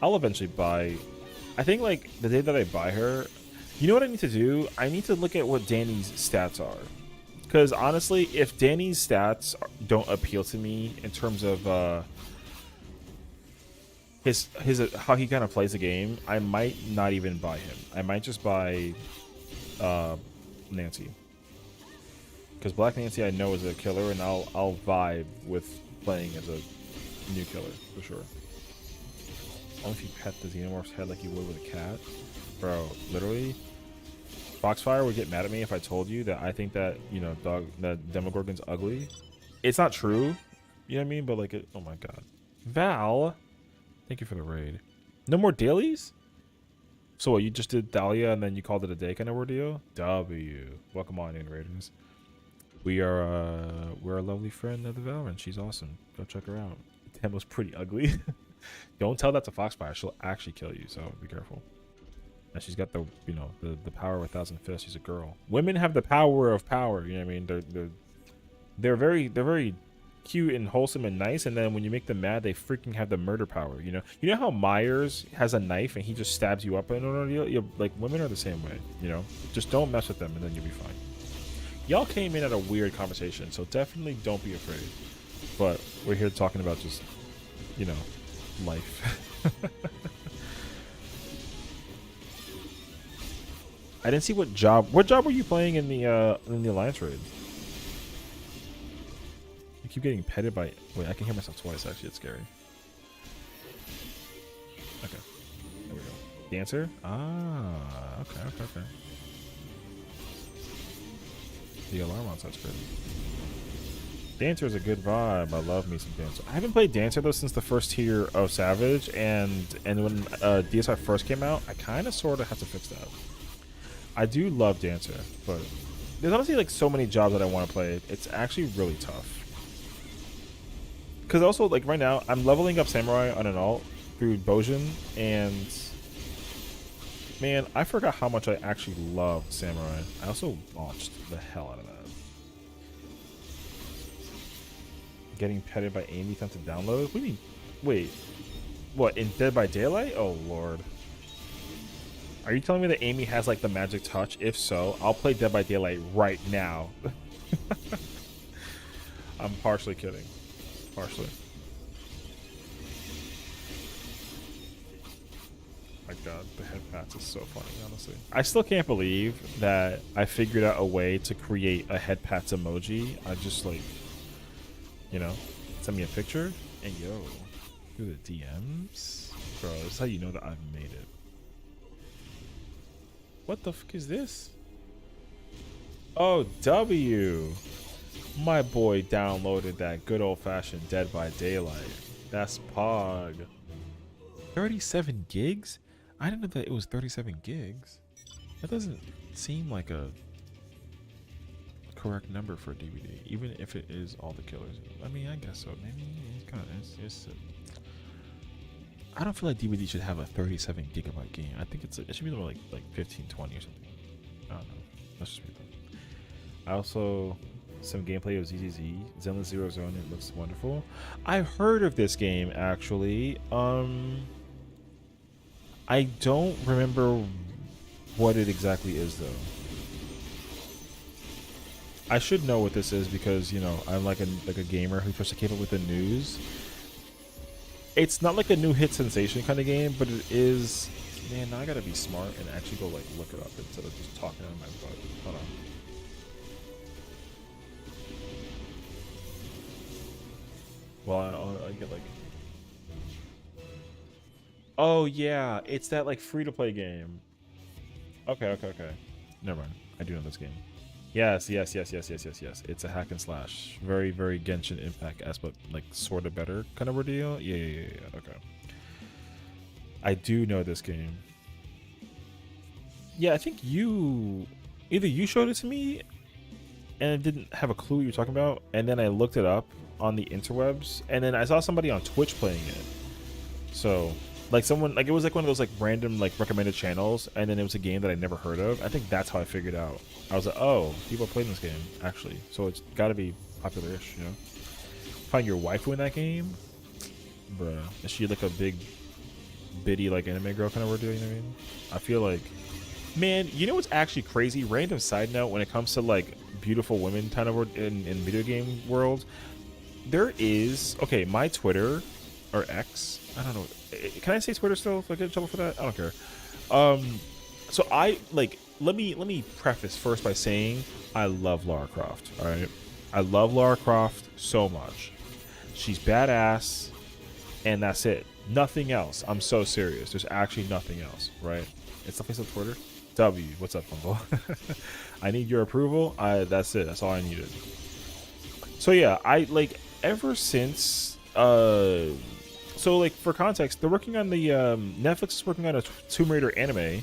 I'll eventually buy, I think like the day that I buy her, you know what I need to do? I need to look at what Danny's stats are. Because honestly, if Danny's stats don't appeal to me in terms of his how he kind of plays the game, I might not even buy him. I might just buy Nancy. Because Black Nancy I know is a killer, and I'll vibe with playing as a new killer for sure. Only if you pet the xenomorph's head like you would with a cat. Bro, literally, Foxfire would get mad at me if I told you that I think that, you know, that Demogorgon's ugly. It's not true, you know what I mean? But like, oh my god. Val, thank you for the raid. No more dailies? So what, you just did Dahlia and then you called it a day kind of ordeal? W. Welcome on in, Raiders. We're a lovely friend of the Valorant. She's awesome. Go check her out. Demo's pretty ugly. Don't tell that to Foxfire. She'll actually kill you, so be careful. And she's got the, you know, the power of 1,000 fists. She's a girl. Women have the power of power. You know what I mean? They're very cute and wholesome and nice. And then when you make them mad, they freaking have the murder power. You know how Myers has a knife and he just stabs you up in an ordeal? Like, women are the same way. You know, just don't mess with them and then you'll be fine. Y'all came in at a weird conversation, so definitely don't be afraid. But we're here talking about just, you know, life. I didn't see what job were you playing in the Alliance raid? You keep getting petted by, wait, I can hear myself twice actually, it's scary. Okay. There we go. Dancer? Ah, okay. The alarm on such good. Dancer is a good vibe. I love me some Dancer. I haven't played Dancer though since the first tier of Savage, and when DSI first came out, I kind of sort of had to fix that. I do love Dancer, but there's honestly like so many jobs that I want to play. It's actually really tough. Because also, like right now, I'm leveling up Samurai on an alt through Bojin, and man, I forgot how much I actually love Samurai. I also launched the hell out of that. Getting petted by Amy time to download? What do you mean Wait, what, in Dead by Daylight? Oh lord. Are you telling me that Amy has like the magic touch? If so, I'll play Dead by Daylight right now. I'm partially kidding. Partially. My god, the head pats is so funny, honestly. I still can't believe that I figured out a way to create a head pats emoji. I just like, you know, send me a picture and yo, through the DMs? Bro, this is how you know that I've made it. What the fuck is this? Oh, W. My boy downloaded that good old-fashioned Dead by Daylight. That's Pog. 37 gigs? I didn't know that it was 37 gigs. That doesn't seem like a correct number for a DVD, even if it is all the killers. I mean, I guess so. Maybe it's kind of. I don't feel like DVD should have a 37 gigabyte game. I think it should be like 15, 20 or something. I don't know. That's just me though. I also some gameplay of ZZZ Zenless Zero Zone. It looks wonderful. I've heard of this game actually. I don't remember what it exactly is though. I should know what this is because, you know, I'm like a gamer who tries to keep up with the news. It's not like a new hit sensation kind of game, but it is. Man, now I gotta be smart and actually go like look it up instead of just talking out of my butt. Hold on. Well, I get like. Oh yeah, it's that like free to play game. Okay. Never mind. I do know this game. Yes. It's a hack and slash. Very, very Genshin Impact-esque, but like sort of better kind of ordeal. Yeah. Okay. I do know this game. Yeah, I think either you showed it to me and I didn't have a clue what you were talking about, and then I looked it up on the interwebs, and then I saw somebody on Twitch playing it. So, like someone, like it was like one of those like random like recommended channels, and then it was a game that I never heard of. I think that's how I figured out. I was like, oh, people are playing this game actually, so it's got to be popular-ish, you know. Find your waifu in that game, bruh. Is she like a big, bitty like anime girl kind of ordeal? You know what I mean? I feel like, man, you know what's actually crazy? Random side note: when it comes to like beautiful women kind of in video game world, there is my Twitter or X. I don't know. Can I say Twitter still? If I get in trouble for that, I don't care. So I like. Let me preface first by saying I love Lara Croft. All right, I love Lara Croft so much. She's badass, and that's it. Nothing else. I'm so serious. There's actually nothing else. Right? It's the place on Twitter. W. What's up, Fumble? I need your approval. That's it. That's all I needed. So yeah, I like ever since. So like for context, they're working on the Netflix is working on a Tomb Raider anime,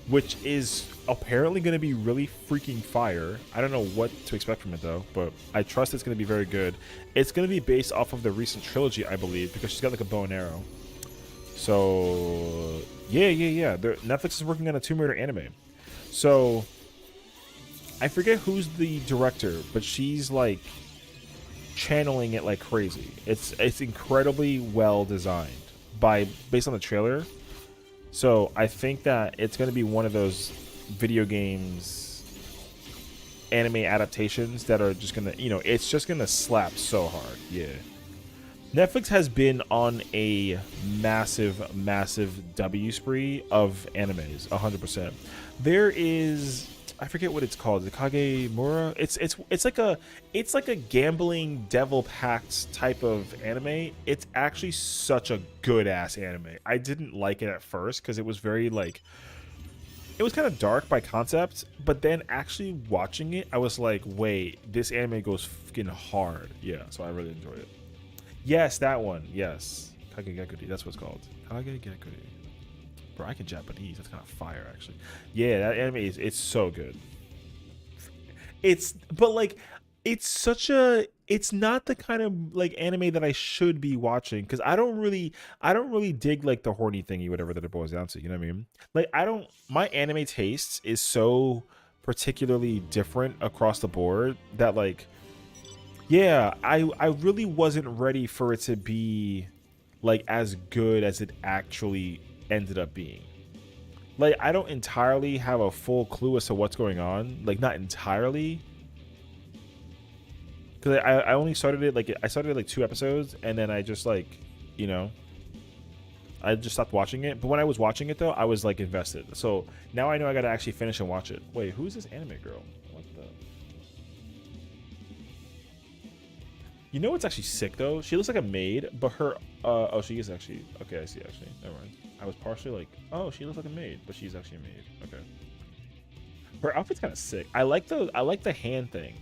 which is apparently going to be really freaking fire. I don't know what to expect from it though, but I trust it's going to be very good. It's going to be based off of the recent trilogy, I believe, because she's got like a bow and arrow. So yeah. Netflix is working on a Tomb Raider anime. So I forget who's the director, but she's like channeling it like crazy. It's incredibly well designed based on the trailer. So I think that it's going to be one of those video games anime adaptations that are just going to, you know, it's just going to slap so hard. Yeah. Netflix has been on a massive W spree of animes, 100%. There is, I forget what it's called. The Kagemura. It's like a gambling devil pact type of anime. It's actually such a good ass anime. I didn't like it at first because it was very like, it was kind of dark by concept, but then actually watching it, I was like, wait, this anime goes fucking hard. Yeah, so I really enjoyed it. Yes, that one. Yes, Kagegekuri. That's what it's called. Kagegekuri. Bro, I can Japanese. That's kind of fire, actually. Yeah, that anime it's so good. It's not the kind of like anime that I should be watching because I don't really dig like the horny thingy, whatever that it boils down to. You know what I mean? Like my anime taste is so particularly different across the board that like, yeah, I really wasn't ready for it to be like as good as it actually ended up being. Like, I don't entirely have a full clue as to what's going on. Like, not entirely. Because I only started it, like, I started like 2 episodes, and then I just, like, you know, I just stopped watching it. But when I was watching it, though, I was, like, invested. So now I know I got to actually finish and watch it. Wait, who's this anime girl? What the? You know what's actually sick, though? She looks like a maid, but her... oh, she is actually... Okay, I see, actually. Never mind. I was partially like, oh, she looks like a maid, but she's actually a maid. Okay. Her outfit's kind of sick. I like the hand thing.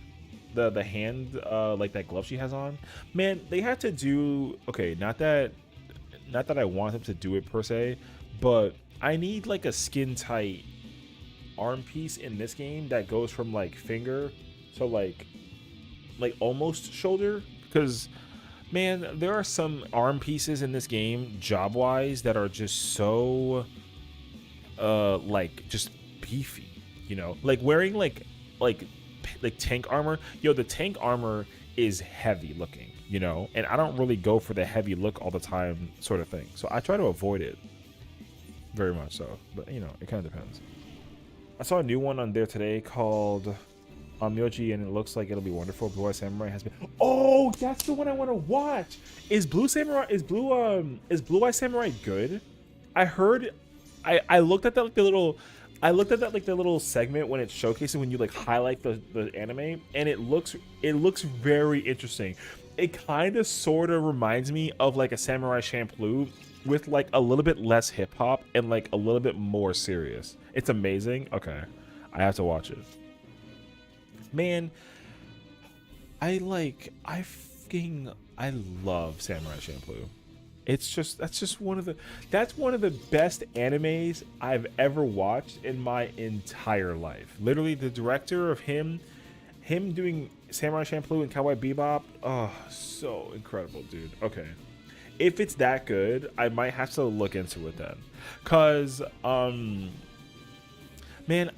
The hand, like that glove she has on. Man, they had to do... Okay, not that I want them to do it, per se, but I need, like, a skin-tight arm piece in this game that goes from, like, finger to, like almost shoulder, because... Man, there are some arm pieces in this game, job-wise, that are just so, like, just beefy, you know? Like, wearing, like tank armor. Yo, the tank armor is heavy looking, you know? And I don't really go for the heavy look all the time sort of thing. So I try to avoid it. Very much so. But, you know, it kind of depends. I saw a new one on there today called... Myoji, and it looks like it'll be wonderful. Blue Eye Samurai has been... Oh, that's the one I want to watch. Is Blue Eye Samurai good? I heard... I looked at that, like, the little segment when it's showcasing, when you, like, highlight the anime, and it looks very interesting. It kind of sort of reminds me of, like, a Samurai Champloo with, like, a little bit less hip hop and, like, a little bit more serious. It's amazing. Okay, I have to watch it. Man, I love Samurai Champloo. That's one of the best animes I've ever watched in my entire life. Literally, the director of him doing Samurai Champloo and Cowboy Bebop, oh, so incredible, dude. Okay, if it's that good, I might have to look into it then, cause man,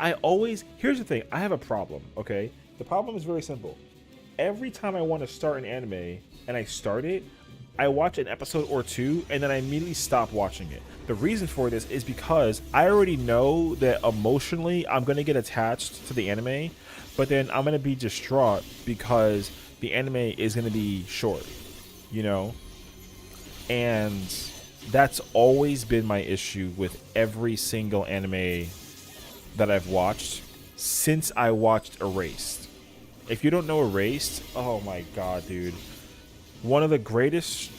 here's the thing. I have a problem, okay? The problem is very simple. Every time I want to start an anime and I start it, I watch an episode or 2 and then I immediately stop watching it. The reason for this is because I already know that emotionally I'm going to get attached to the anime, but then I'm going to be distraught because the anime is going to be short, you know? And that's always been my issue with every single anime that I've watched since I watched Erased. If you don't know Erased, oh my god, dude. One of the greatest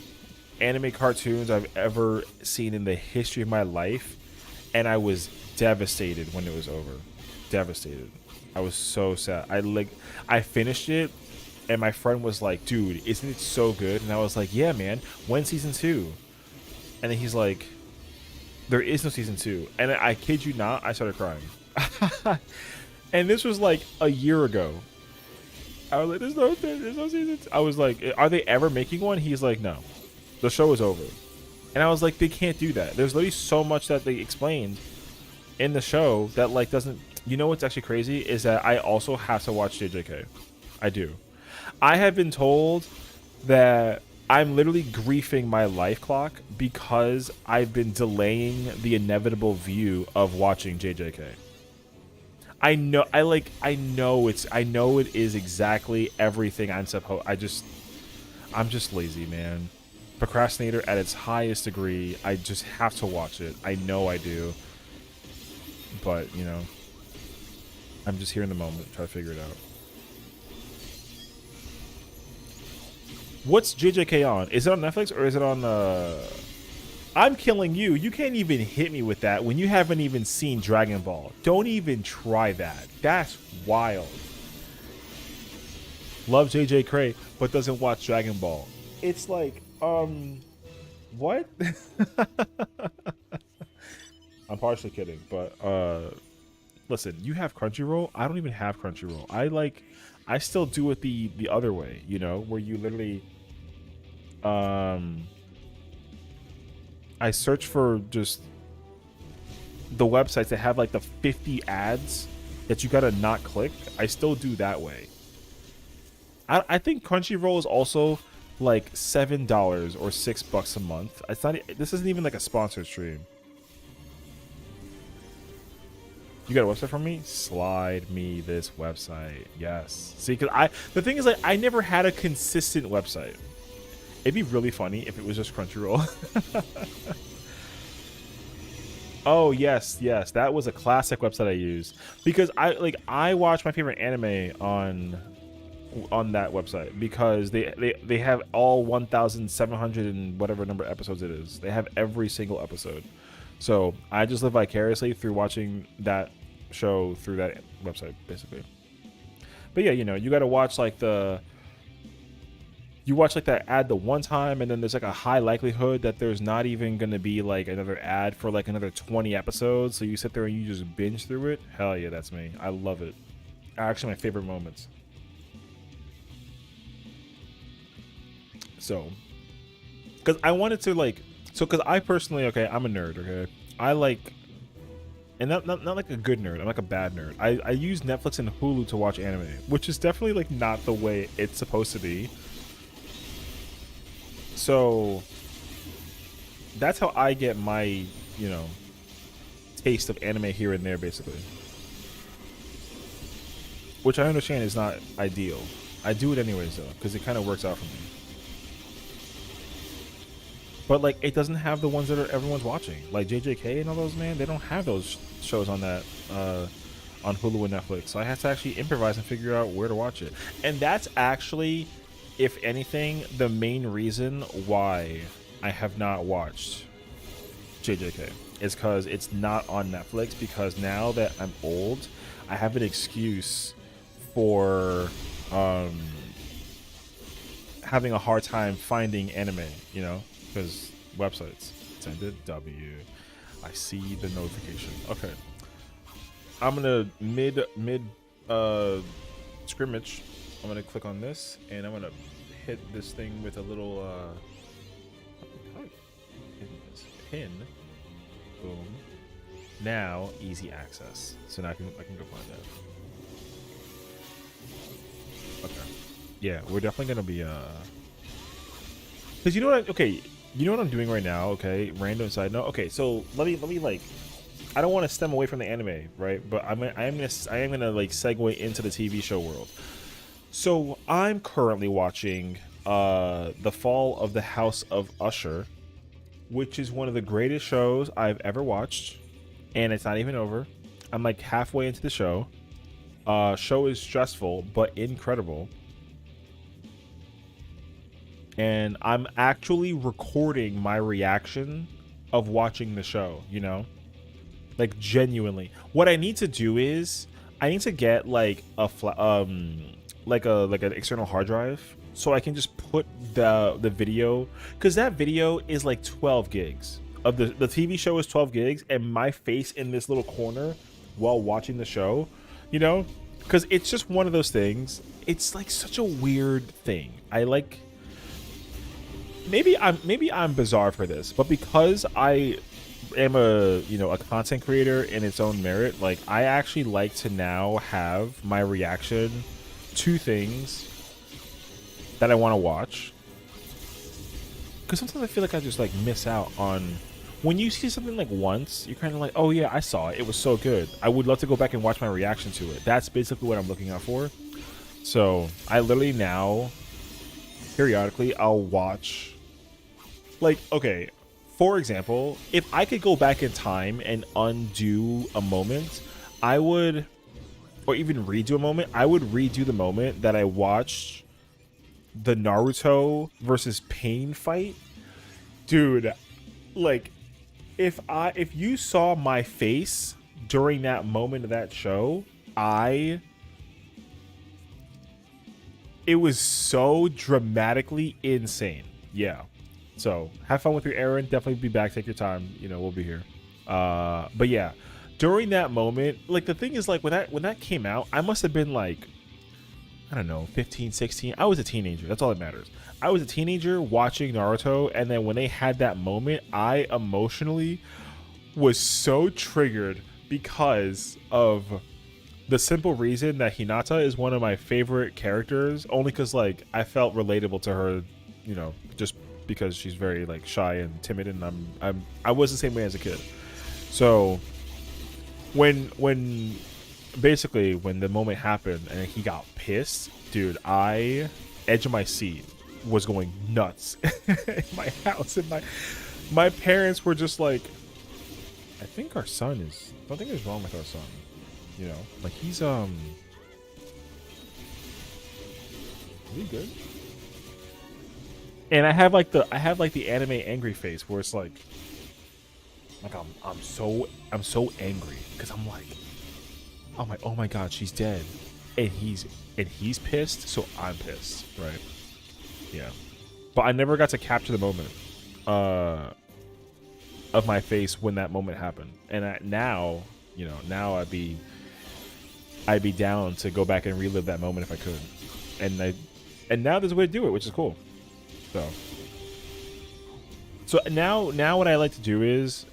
anime cartoons I've ever seen in the history of my life, and I was devastated when it was over. Devastated. I was so sad. I finished it, and my friend was like, dude, isn't it so good? And I was like, yeah, man, when's season 2? And then he's like, there is no season 2. And I kid you not, I started crying. And this was like a year ago. I was like, there's no season 2. I was like, are they ever making one? He's like, no. The show is over. And I was like, they can't do that. There's literally so much that they explained in the show that, like, doesn't... You know what's actually crazy? Is that I also have to watch JJK. I do. I have been told that I'm literally griefing my life clock because I've been delaying the inevitable view of watching JJK. I know it is exactly everything I'm just lazy, man. Procrastinator at its highest degree. I just have to watch it. I know I do. But, you know, I'm just here in the moment, try to figure it out. What's JJK on? Is it on Netflix or is it on I'm killing you. You can't even hit me with that when you haven't even seen Dragon Ball. Don't even try that. That's wild. Love JJ Cray, but doesn't watch Dragon Ball. It's like, what? I'm partially kidding, but listen, you have Crunchyroll. I don't even have Crunchyroll. I still do it the other way, you know, where you literally I search for just the websites that have like the 50 ads that you gotta not click. I still do that way. I think Crunchyroll is also like $7 or $6 a month. It's not. This isn't even like a sponsored stream. You got a website from me? Slide me this website. Yes. See, because the thing is, like, I never had a consistent website. It'd be really funny if it was just Crunchyroll. Oh yes, that was a classic website I used because I watch my favorite anime on that website because they have all 1,700 and whatever number episodes it is. They have every single episode. So I just live vicariously through watching that show through that website, basically. But yeah, you got to watch like that ad the one time, and then there's like a high likelihood that there's not even going to be like another ad for like another 20 episodes. So you sit there and you just binge through it. Hell yeah, that's me. I love it. Actually, my favorite moments. So, because I wanted to because I personally, okay, I'm a nerd, okay? I like, and not like a good nerd, I'm like a bad nerd. I use Netflix and Hulu to watch anime, which is definitely like not the way it's supposed to be. So, that's how I get my, taste of anime here and there, basically. Which I understand is not ideal. I do it anyways, though, because it kind of works out for me. But like, it doesn't have the ones that everyone's watching, like JJK and all those. Man, they don't have those shows on that on Hulu and Netflix. So I have to actually improvise and figure out where to watch it. And that's actually, if anything, the main reason why I have not watched JJK is because it's not on Netflix. Because now that I'm old, I have an excuse for having a hard time finding anime, because websites. Send it W. I see the notification. Okay. I'm gonna mid scrimmage. I'm gonna click on this and I'm gonna hit this thing with a little pin. Boom. Now easy access. So now I can go find that. Okay. Yeah, we're definitely gonna be because you know what? Okay, you know what I'm doing right now. Okay, random side note. Okay, so let me like, I don't want to stem away from the anime, right? But I am gonna like segue into the TV show world. So I'm currently watching The Fall of the House of Usher, which is one of the greatest shows I've ever watched, and it's not even over. I'm like halfway into the show. Show is stressful but incredible. And I'm actually recording my reaction of watching the show, like genuinely. What I need to do is I need to get like an external hard drive so I can just put the video, because that video is like 12 gigs of the TV show is 12 gigs, and my face in this little corner while watching the show, because it's just one of those things. It's like such a weird thing. I like. Maybe I'm bizarre for this, but because I am a content creator in its own merit, like I actually like to now have my reaction to things that I want to watch, because sometimes I feel like I just like miss out on when you see something like once. You're kind of like, oh yeah, I saw it, it was so good, I would love to go back and watch my reaction to it. That's basically what I'm looking out for. So I literally now periodically I'll watch, like, okay, for example, if I could go back in time and undo a moment, I would, or even redo a moment, I would redo the moment that I watched the Naruto versus Pain fight. Dude, like, if you saw my face during that moment of that show, it was so dramatically insane. Yeah. So have fun with your errand. Definitely be back. Take your time. We'll be here. But yeah, during that moment, like the thing is, like when that came out, I must have been like, I don't know, 15, 16. I was a teenager. That's all that matters. I was a teenager watching Naruto, and then when they had that moment, I emotionally was so triggered because of the simple reason that Hinata is one of my favorite characters, only because like I felt relatable to her you know, just because she's very like shy and timid, and I was the same way as a kid. So when basically when the moment happened and he got pissed, dude, I edge of my seat was going nuts in my house, and my parents were just like, I think our son is, something is wrong with our son, you know, like he's is he good? And I have like the anime angry face where it's like I'm so angry because I'm like oh my god, she's dead, and he's pissed, so I'm pissed, right? Yeah, but I never got to capture the moment of my face when that moment happened, and now, you know, now I'd be down to go back and relive that moment if I could, and now there's a way to do it, which is cool. So now what I like to do is,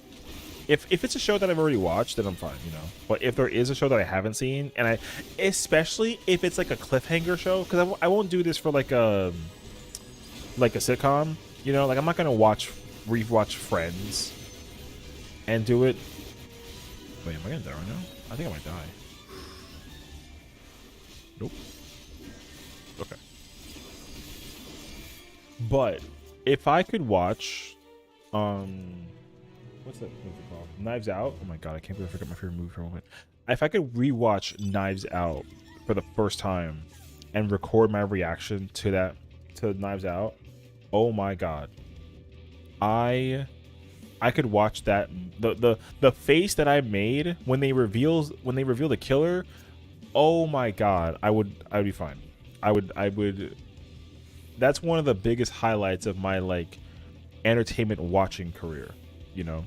if it's a show that I've already watched, then I'm fine, you know. But if there is a show that I haven't seen, and especially if it's like a cliffhanger show, because I won't do this for like a sitcom, you know. Like I'm not gonna rewatch Friends and do it. Wait, am I gonna die right now? I think I might die. Nope. Okay. But if I could watch, what's that movie called? Knives Out. Oh my god, I can't believe I forgot my favorite movie for a moment. If I could rewatch Knives Out for the first time and record my reaction to Knives Out, oh my god, I could watch that. The face that I made when they reveal the killer, oh my god, I would be fine. I would. That's one of the biggest highlights of my like entertainment watching career, you know.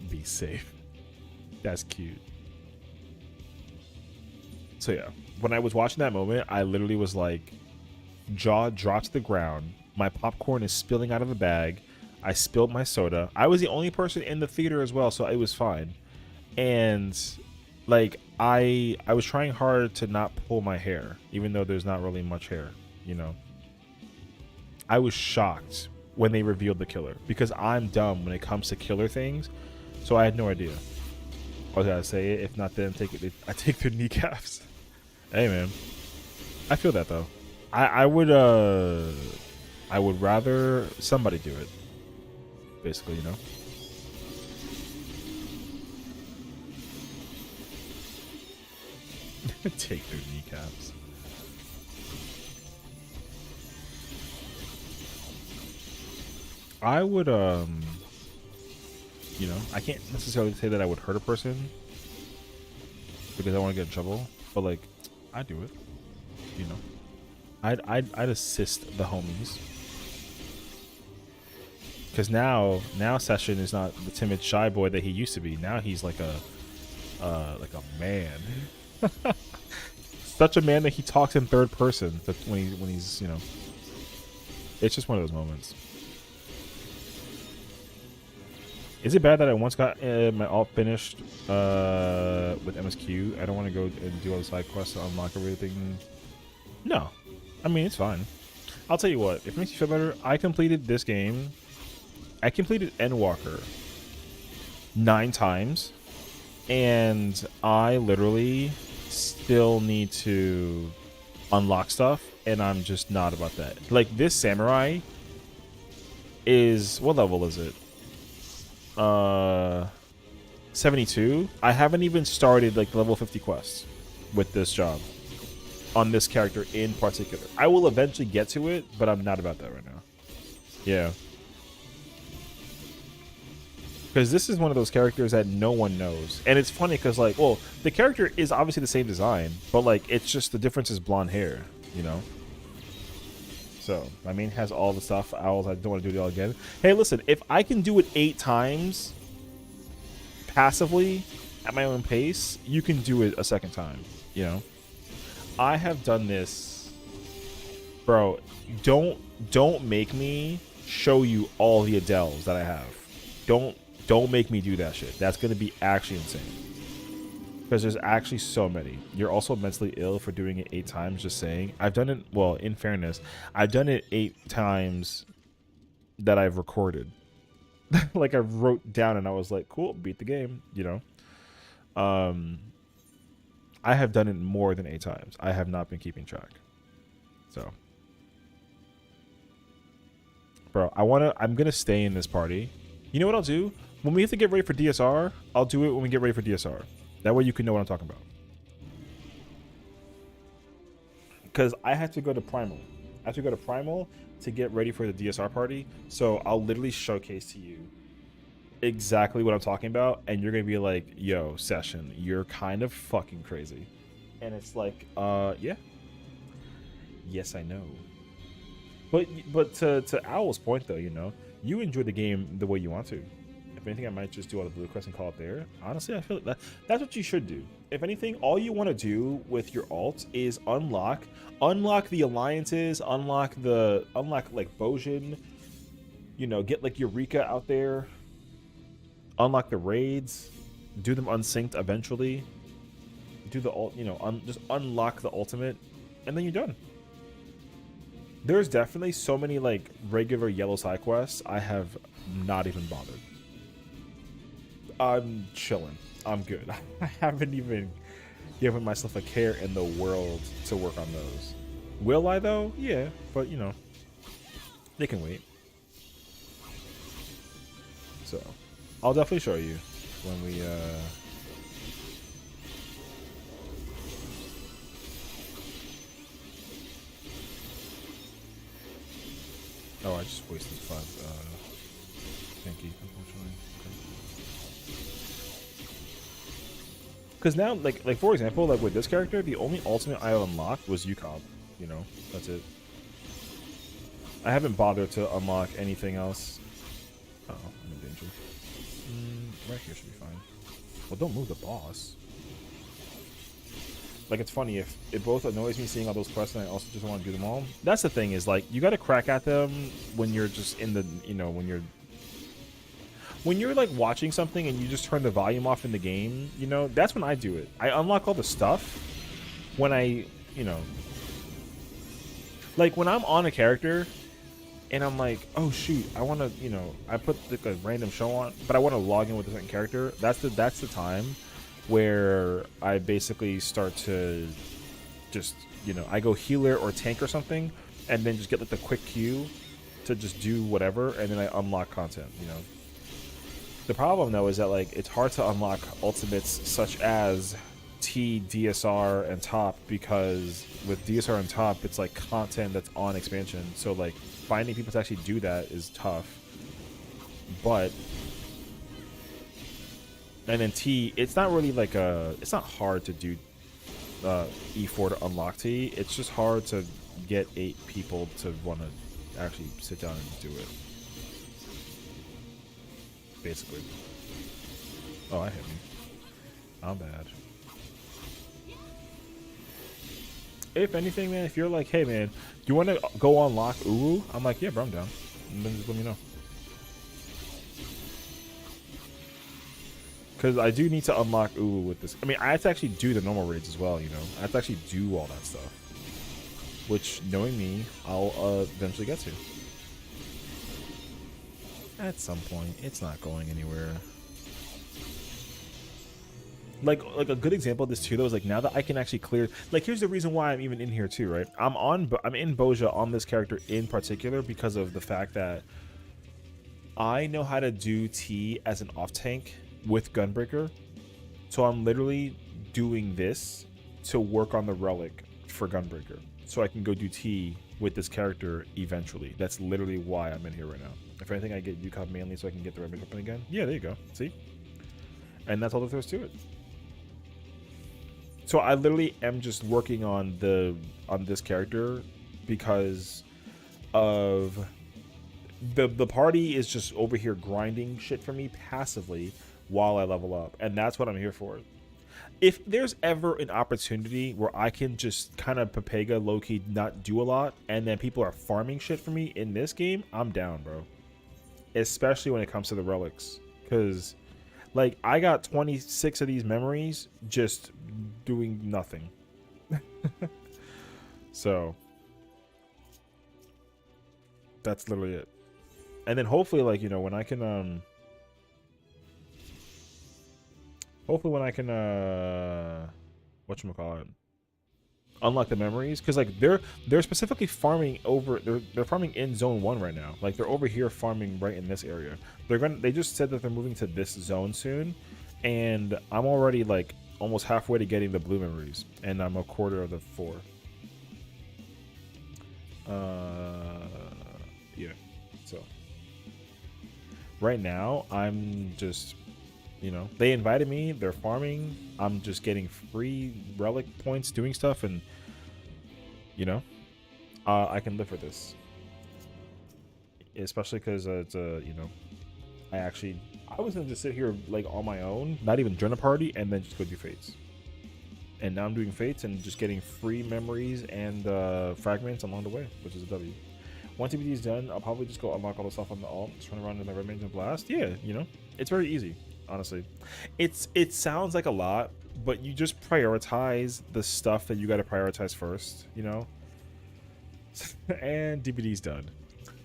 Be safe. That's cute. So yeah, when I was watching that moment, I literally was like, jaw dropped to the ground. My popcorn is spilling out of the bag. I spilled my soda. I was the only person in the theater as well, so it was fine. And like I was trying hard to not pull my hair, even though there's not really much hair, you know. I was shocked when they revealed the killer, because I'm dumb when it comes to killer things, so I had no idea. I was gonna say it, if not then I take their kneecaps. Hey man, I feel that though. I would rather somebody do it, basically, you know. Take their kneecaps. I would, you know, I can't necessarily say that I would hurt a person because I want to get in trouble, but like, I'd do it, you know. I'd assist the homies, because now Session is not the timid shy boy that he used to be. Now he's like a man, such a man that he talks in third person. But when he's, you know, it's just one of those moments. Is it bad that I once got my alt finished with MSQ? I don't want to go and do all the side quests to unlock everything. No. I mean, it's fine. I'll tell you what. If it makes you feel better, I completed this game. I completed Endwalker 9 times. And I literally still need to unlock stuff. And I'm just not about that. Like, this samurai is... What level is it? 72. I haven't even started like level 50 quests with this job on this character in particular. I will eventually get to it, but I'm not about that right now. Yeah, because this is one of those characters that no one knows, and it's funny because like, well, the character is obviously the same design, but like, it's just the difference is blonde hair, you know. So my main has all the stuff. I don't want to do it all again. Hey, listen, if I can do it 8 times passively at my own pace, you can do it a second time, you know. I have done this, bro. Don't make me show you all the Adeles that I have. Don't make me do that shit. That's gonna be actually insane. because there's actually so many. You're also mentally ill for doing it 8 times. Just saying. I've done it. Well, in fairness, I've done it 8 times that I've recorded. Like I wrote down and I was like, cool, beat the game. You know. I have done it more than 8 times. I have not been keeping track. So, bro, I'm gonna stay in this party. You know what I'll do? When we have to get ready for DSR, I'll do it when we get ready for DSR. That way you can know what I'm talking about. Because I have to go to Primal. I have to go to Primal to get ready for the DSR party. So I'll literally showcase to you exactly what I'm talking about. And you're going to be like, yo, Session, you're kind of fucking crazy. And it's like, yeah. Yes, I know. But to Owl's point, though, you know, you enjoy the game the way you want to. If anything, I might just do all the blue quests and call it there. Honestly, I feel that's what you should do. If anything, all you want to do with your alt is unlock the alliances, unlock like Bojin, you know, get like Eureka out there, unlock the raids, do them unsynced eventually, do the ult, you know, just unlock the ultimate, and then you're done. There's definitely so many like regular yellow side quests I have not even bothered. I'm chilling. I'm good. I haven't even given myself a care in the world to work on those. Will I though? Yeah, but you know, they can wait. So, I'll definitely show you when we Oh, I just wasted 5 Pinky, unfortunately. Because now, like for example, like with this character, the only ultimate I unlocked was UCOB. You know, that's it. I haven't bothered to unlock anything else. Uh oh, I'm in danger. Right here should be fine. Well, don't move the boss. Like, it's funny, if it both annoys me seeing all those quests and I also just want to do them all. That's the thing, is like, you got to crack at them when you're just in the, you know, when you're like watching something and you just turn the volume off in the game, you know, that's when I do it. I unlock all the stuff when I, you know, like when I'm on a character and I'm like, oh shoot, I want to, you know, I put like a random show on, but I want to log in with a certain character. That's the time where I basically start to just, you know, I go healer or tank or something, and then just get like the quick queue to just do whatever, and then I unlock content, you know. The problem though is that like it's hard to unlock ultimates such as T, DSR, and top, because with DSR and top it's like content that's on expansion, so like finding people to actually do that is tough. But and then T, it's not really like it's not hard to do E4 to unlock T. It's just hard to get 8 people to want to actually sit down and do it. Basically. Oh, I hit me. I'm bad. If anything, man, if you're like, hey, man, do you want to go unlock Uru? I'm like, yeah, bro, I'm down. And then just let me know. Because I do need to unlock Uru with this. I mean, I have to actually do the normal raids as well, you know. I have to actually do all that stuff. Which, knowing me, I'll eventually get to. At some point. It's not going anywhere. Like a good example of this too, though, is like now that I can actually clear. Like, here's the reason why I'm even in here too, right? I'm in Boja on this character in particular because of the fact that I know how to do T as an off tank with Gunbreaker, so I'm literally doing this to work on the relic for Gunbreaker, so I can go do T with this character eventually. That's literally why I'm in here right now. If anything, I get UCOB mainly so I can get the remedy open again. Yeah, there you go. See? And that's all there is to it. So I literally am just working on this character because of the party is just over here grinding shit for me passively while I level up, and that's what I'm here for. If there's ever an opportunity where I can just kind of Pepega low-key not do a lot, and then people are farming shit for me in this game, I'm down, bro. Especially when it comes to the relics, because Like, I got 26 of these memories just doing nothing. So that's literally it. And then hopefully, like, you know, when I can hopefully when I can whatchamacallit, unlock the memories, because like they're specifically farming over, they're farming in zone 1 right now. Like, they're over here farming right in this area. They just said that they're moving to this zone soon, and I'm already like almost halfway to getting the blue memories, and I'm a quarter of the 4. Yeah, so right now I'm just, you know, they invited me, they're farming, I'm just getting free relic points doing stuff, and you know, I can live for this, especially because it's you know, I was gonna just sit here like on my own, not even join a party, and then just go do fates. And now I'm doing fates and just getting free memories and fragments along the way, which is a W. Once TBD is done, I'll probably just go unlock all the stuff on the alt, just run around in the red mage and blast. Yeah, you know, it's very easy, honestly. It sounds like a lot, but you just prioritize the stuff that you got to prioritize first, you know. And DBD's done.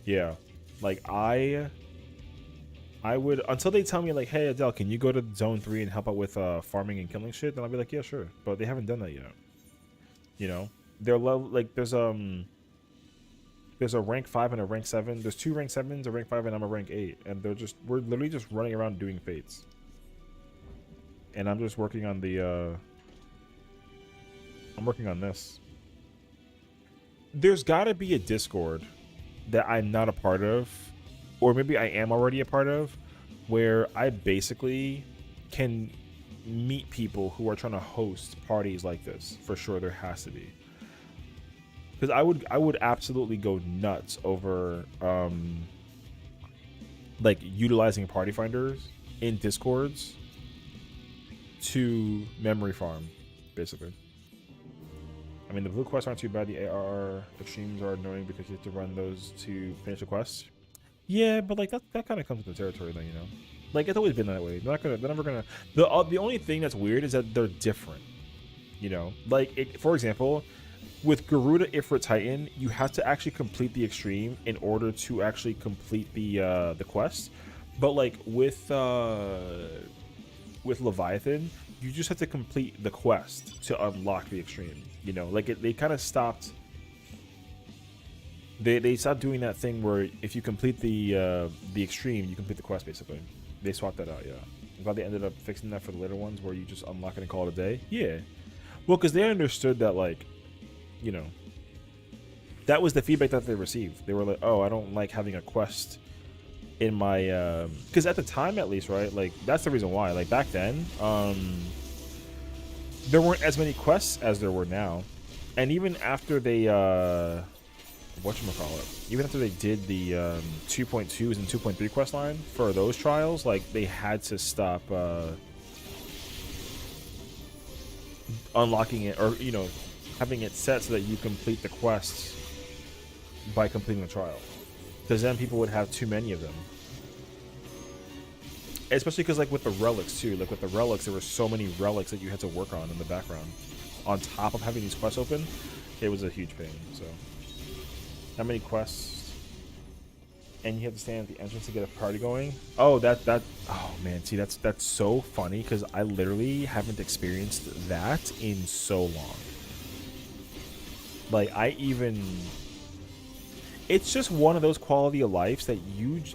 Yeah, like I would, until they tell me like, hey Adele, can you go to zone 3 and help out with farming and killing shit, then I'll be like, yeah, sure. But they haven't done that yet. You know, they're low. Like, there's a rank 5 and a rank 7. There's 2 rank 7s, a rank 5, and I'm a rank 8, and we're literally just running around doing fates. And I'm just working on the I'm working on this. There's got to be a Discord that I'm not a part of, or maybe I am already a part of, where I basically can meet people who are trying to host parties like this. For sure, there has to be. Because I would absolutely go nuts over like utilizing party finders in Discords to memory farm, basically. I mean, the blue quests aren't too bad. The ARR extremes are annoying because you have to run those to finish the quest. Yeah, but like that kind of comes with the territory, though, you know. Like, it's always been that way. They're never gonna. The only thing that's weird is that they're different. You know, like for example, with Garuda Ifrit Titan, you have to actually complete the extreme in order to actually complete the quest. But like with Leviathan, you just have to complete the quest to unlock the extreme. You know, like they kind of stopped. They stopped doing that thing where if you complete the extreme, you complete the quest, basically. They swapped that out, yeah. I'm glad they ended up fixing that for the later ones where you just unlock it and call it a day. Yeah. Well, because they understood that, like, you know, that was the feedback that they received. They were like, oh, I don't like having a quest in my... Because at the time, at least, right? Like, that's the reason why. Like, back then, there weren't as many quests as there were now. And even after they... whatchamacallit, even after they did the 2.2s and 2.3 quest line for those trials, like, they had to stop unlocking it, or, you know, having it set so that you complete the quests by completing the trial, because then people would have too many of them. Especially because, like, with the relics too, like with the relics, there were so many relics that you had to work on in the background on top of having these quests open. It was a huge pain. So how many quests? And you have to stand at the entrance to get a party going. Oh, oh man, see, that's so funny because I literally haven't experienced that in so long. Like, it's just one of those quality of lives that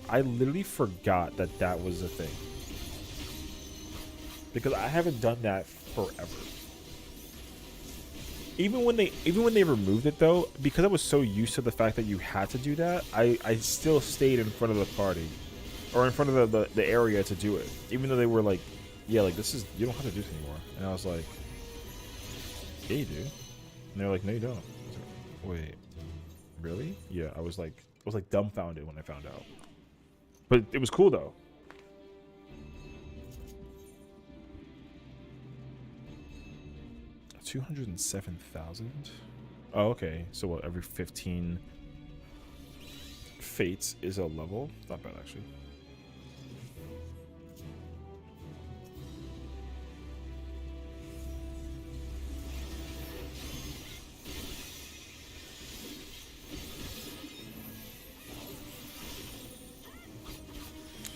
I literally forgot that was a thing, because I haven't done that forever. Even when they removed it, though, because I was so used to the fact that you had to do that, I still stayed in front of the party, or in front of the area to do it, even though they were like, yeah, like, this is, you don't have to do this anymore. And I was like, yeah, you do. And they're like, no, you don't. I was like, wait, really? Yeah, I was like dumbfounded when I found out. But it was cool, though. $207,000. Oh, okay. So what? Every 15 fates is a level. Not bad, actually.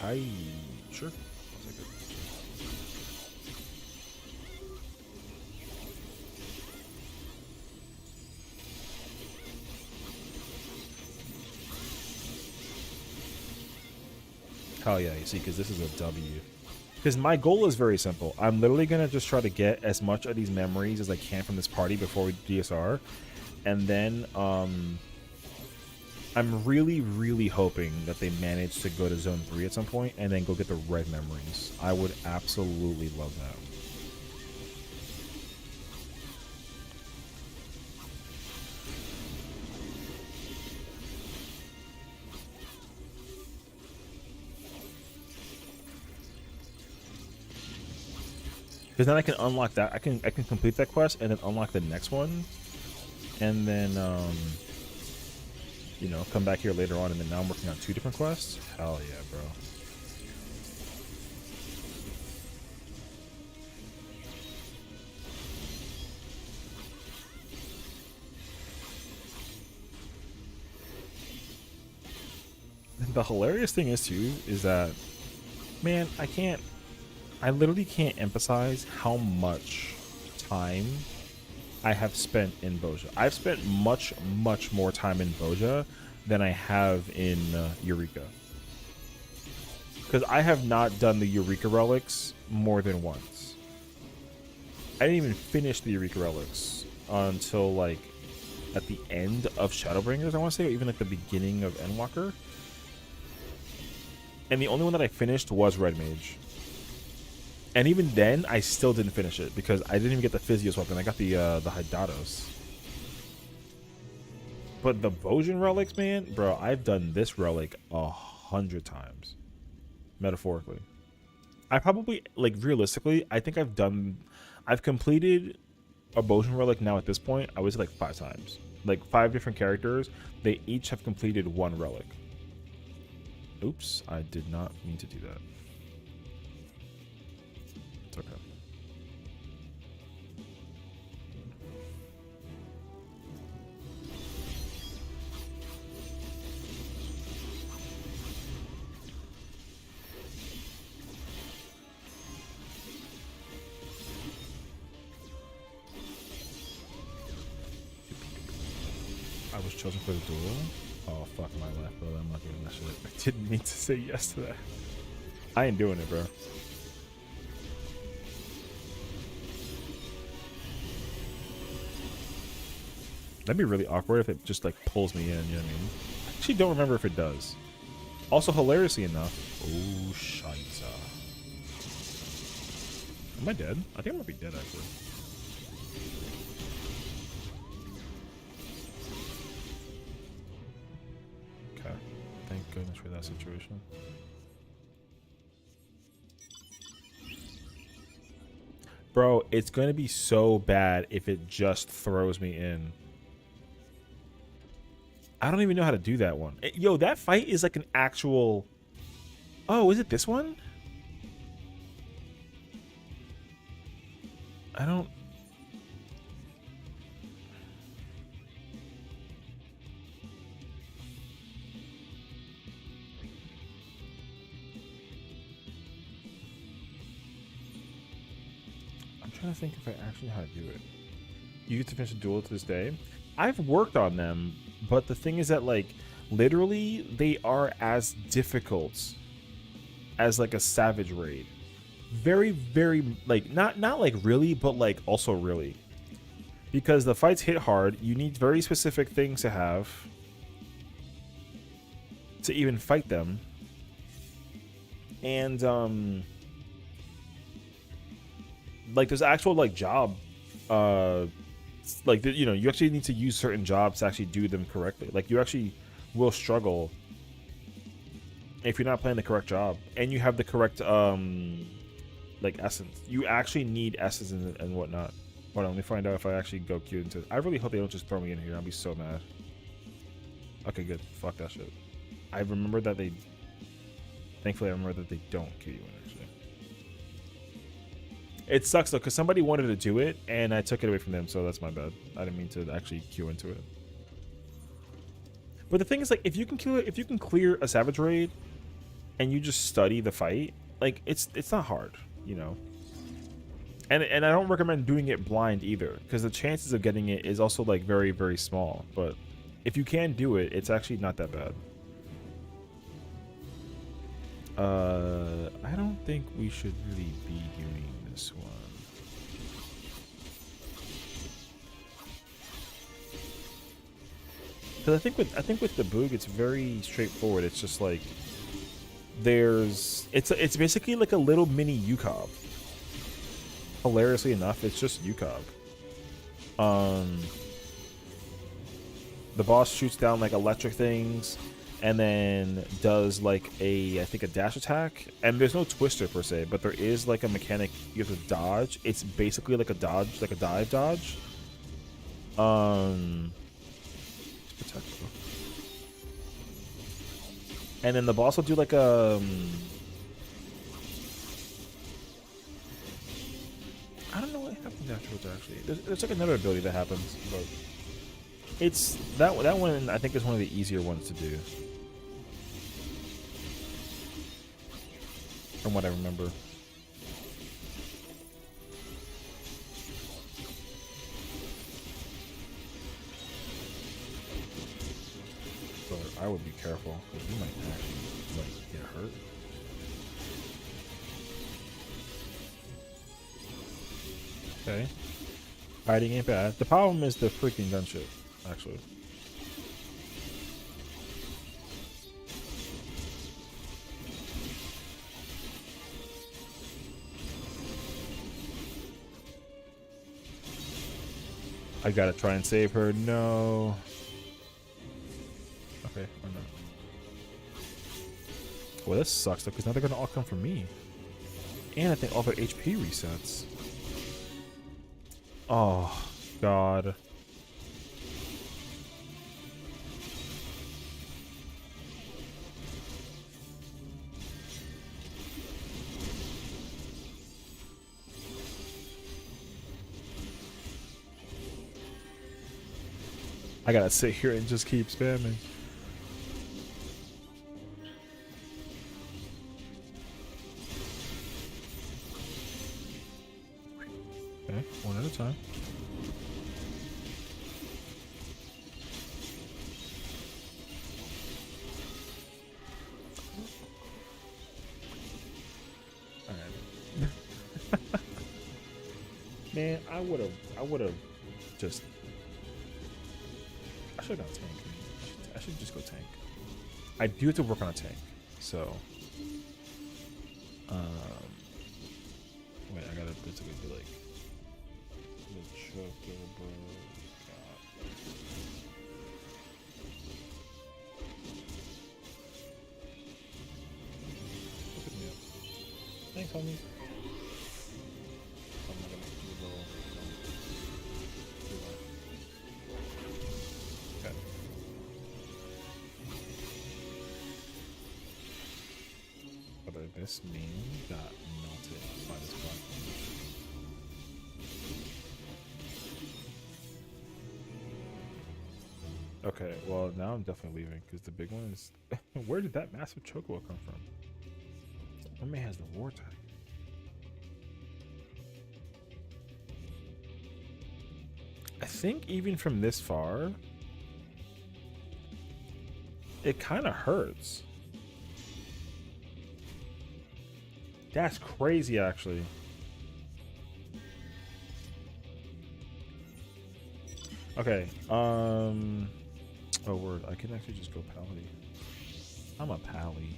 Hi. Sure. I'll take it. Hell yeah, you see, because this is a W. Because my goal is very simple. I'm literally going to just try to get as much of these memories as I can from this party before we DSR. And then I'm really, really hoping that they manage to go to Zone 3 at some point and then go get the red memories. I would absolutely love that. Because then I can unlock that. I can complete that quest and then unlock the next one, and then you know, come back here later on. And then now I'm working on 2 different quests. Hell yeah, bro. And the hilarious thing is too is that, man, I literally can't emphasize how much time I have spent in Boja. I've spent much, much more time in Boja than I have in Eureka. Because I have not done the Eureka relics more than once. I didn't even finish the Eureka relics until like at the end of Shadowbringers, I want to say, or even like the beginning of Endwalker. And the only one that I finished was Red Mage. And even then, I still didn't finish it because I didn't even get the Physios weapon. I got the Hydatos. But the Bojan relics, man, bro, I've done this relic 100 times, metaphorically. I probably, like, realistically, I think I've completed a Bojan relic now at this point. I was like 5 times, like 5 different characters. They each have completed 1 relic. Oops, I did not mean to do that. It's okay. I was chosen for the duel. Oh, fuck my life, bro. I'm not doing that shit. I didn't mean to say yes to that. I ain't doing it, bro. That'd be really awkward if it just, like, pulls me in, you know what I mean? I actually don't remember if it does. Also, hilariously enough... Oh, Shiza. Am I dead? I think I might be dead, actually. Okay. Thank goodness for that situation. Bro, it's going to be so bad if it just throws me in. I don't even know how to do that one. Yo, that fight is like an actual... Oh, is it this one? I don't... I'm trying to think if I actually know how to do it. You get to finish a duel to this day. I've worked on them, but the thing is that, like, literally they are as difficult as like a Savage raid. Very, very, like, not like really, but like also really, because the fights hit hard. You need very specific things to have to even fight them, and like there's actual like job like, you know, you actually need to use certain jobs to actually do them correctly. Like, you actually will struggle if you're not playing the correct job and you have the correct like essence. You actually need essence and whatnot. Hold on, let me find out if I actually go queue into it. I really hope they don't just throw me in here. I'll be so mad. Okay, good. Fuck that shit. I remember that they... Thankfully, I remember that they don't queue you in, actually. It sucks, though, because somebody wanted to do it, and I took it away from them, so that's my bad. I didn't mean to actually queue into it. But the thing is, like, if you can clear a Savage raid, and you just study the fight, like it's not hard, you know. And I don't recommend doing it blind either, because the chances of getting it is also like very, very small. But if you can do it, it's actually not that bad. I don't think we should really be doing this one. Because I think with the Boog, it's very straightforward. It's just like it's basically like a little mini UCOB. Hilariously enough, it's just UCOB. The boss shoots down like electric things, and then does like I think a dash attack. And there's no twister per se, but there is like a mechanic you have to dodge. It's basically like a dodge, like a dive dodge. And then the boss will do like a I don't know what happens afterwards actually. There's like another ability that happens, but it's that one I think is one of the easier ones to do. From what I remember. But I would be careful, because you might actually like get hurt. Okay. Hiding ain't bad. The problem is the freaking gunship, actually. I gotta try and save her. No. Okay, or not. Well, this sucks though, because now they're gonna all come from me. And I think all their HP resets. Oh, God. I gotta sit here and just keep spamming. Okay, one at a time. Alright. Man, I would've just I should have gone tank. I should just go tank. I do have to work on a tank, so wait, I gotta basically be like the choco bro. God. Look at me up. Thanks, homies. I'm not gonna do the little okay. But this meme got melted by this platform. Okay, well now I'm definitely leaving because the big one is. Where did that massive chocobo come from? That man has the war tag. I think even from this far, it kind of hurts. That's crazy, actually. Okay. Oh, word. I can actually just go pally. I'm a pally.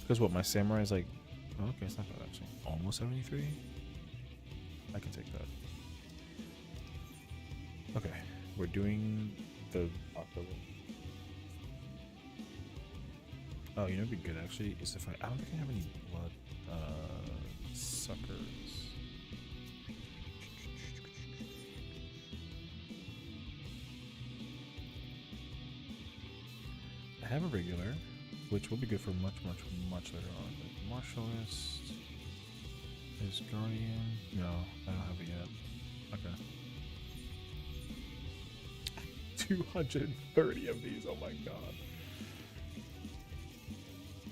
Because what, my samurai is like... Oh, okay, it's not bad, actually. Almost 73? I can take that. Okay. We're doing the October. Oh, you know what'd be good, actually, is if I don't think I have any blood suckers. I have a regular, which will be good for much later on. Like Martialist is Guardian. No, I don't have it yet. Okay. 230 of these. Oh my god.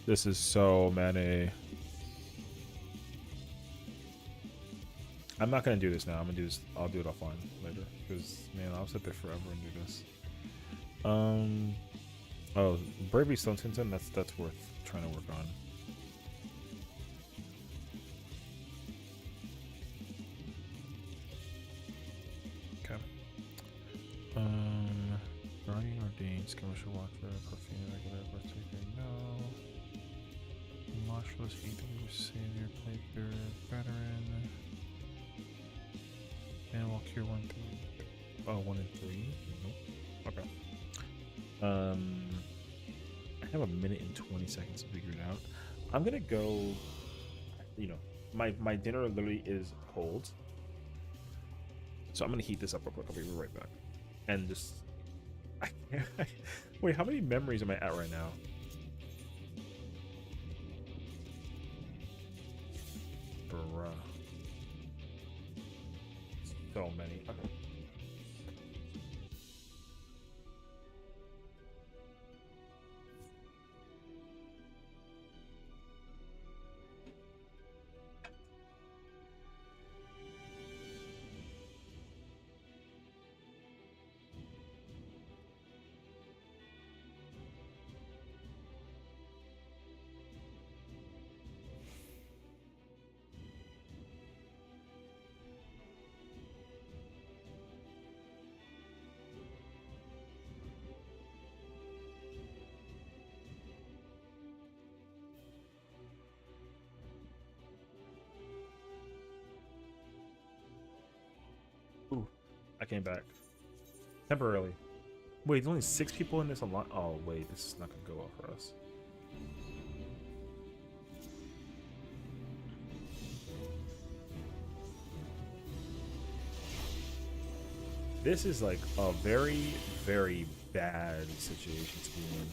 This is so many. I'm not gonna do this now. I'm gonna do this. I'll do it offline later because man, I'll sit there forever and do this. Oh, Bravery Stone Tintin. That's worth trying to work on. Okay. Guardian Ordained, Skirmisher Watcher, Perfume, Regular, Breathtaker, no. Marshall's Ether, Savior, Plague Veteran. Animal Cure 1 3. Oh, 1 and 3. Nope. Okay. I have a minute and 20 seconds to figure it out. I'm gonna go. You know, my dinner literally is cold, so I'm gonna heat this up real quick. I'll be right back. And just, I can't. Wait, how many memories am I at right now? Bruh. So many. Okay. Ooh, I came back temporarily. Wait, there's only 6 people in this online. Oh wait, this is not gonna go well for us. This is like a very, very bad situation to be in.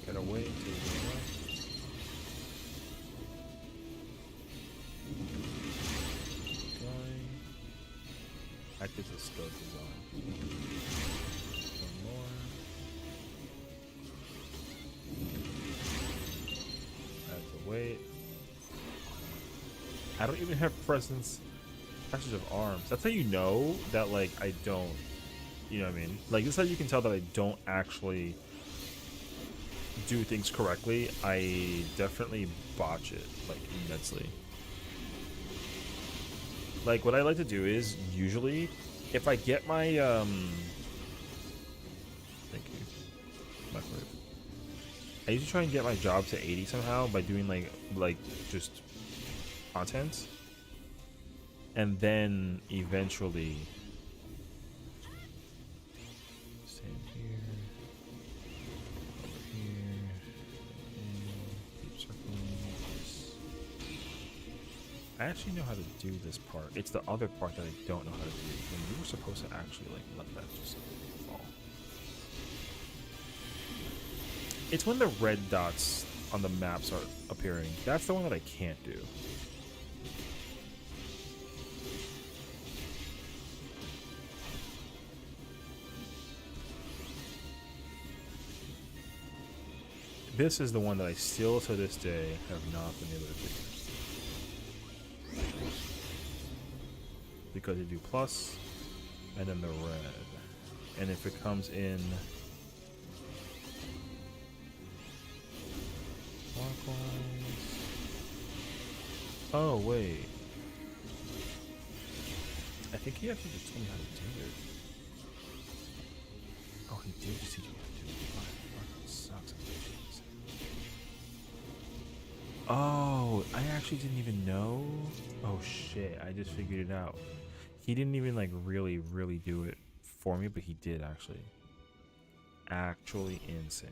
Gotta wait until you going. Active is still design. One more. I have to wait. I don't even have presence. Passage of arms. That's how you know that like I don't. You know what I mean? Like this is how you can tell that I don't actually do things correctly. I definitely botch it like immensely. Like what I like to do is usually if I get my thank you, my flip. I usually try and get my job to 80 somehow by doing like just content, and then eventually same here. I actually know how to do this part. It's the other part that I don't know how to do. When you were supposed to actually like let that just fall. It's when the red dots on the maps are appearing. That's the one that I can't do. This is the one that I still to this day have not been able to do. Because you do plus and then the red, and if it comes in clockwise, oh wait, I think he actually just told me how to do it. Oh, he did just teach me how to do it. Fuck, sucks. Oh, I actually didn't even know. Oh shit, I just figured it out. He didn't even like really do it for me, but he did actually. Actually insane.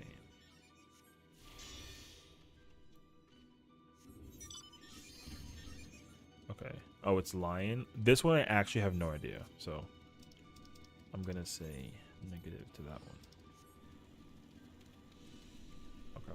Okay. Oh, it's lion. This one I actually have no idea, so I'm gonna say negative to that one. Okay.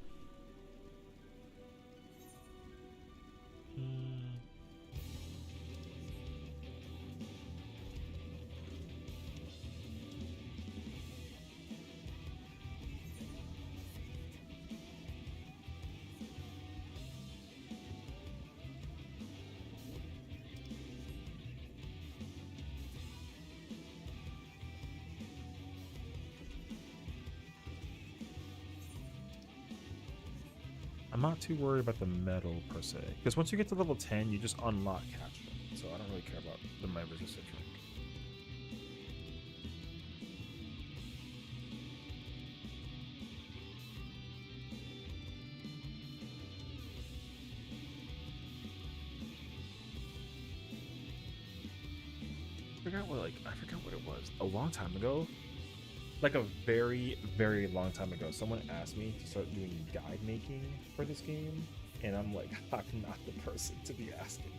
I'm not too worried about the metal per se, because once you get to level 10, you just unlock capture. So I don't really care about the my resistant drink. I forgot what it was. A long time ago, like a very, very long time ago, someone asked me to start doing guide making for this game, and I'm like, I'm not the person to be asking.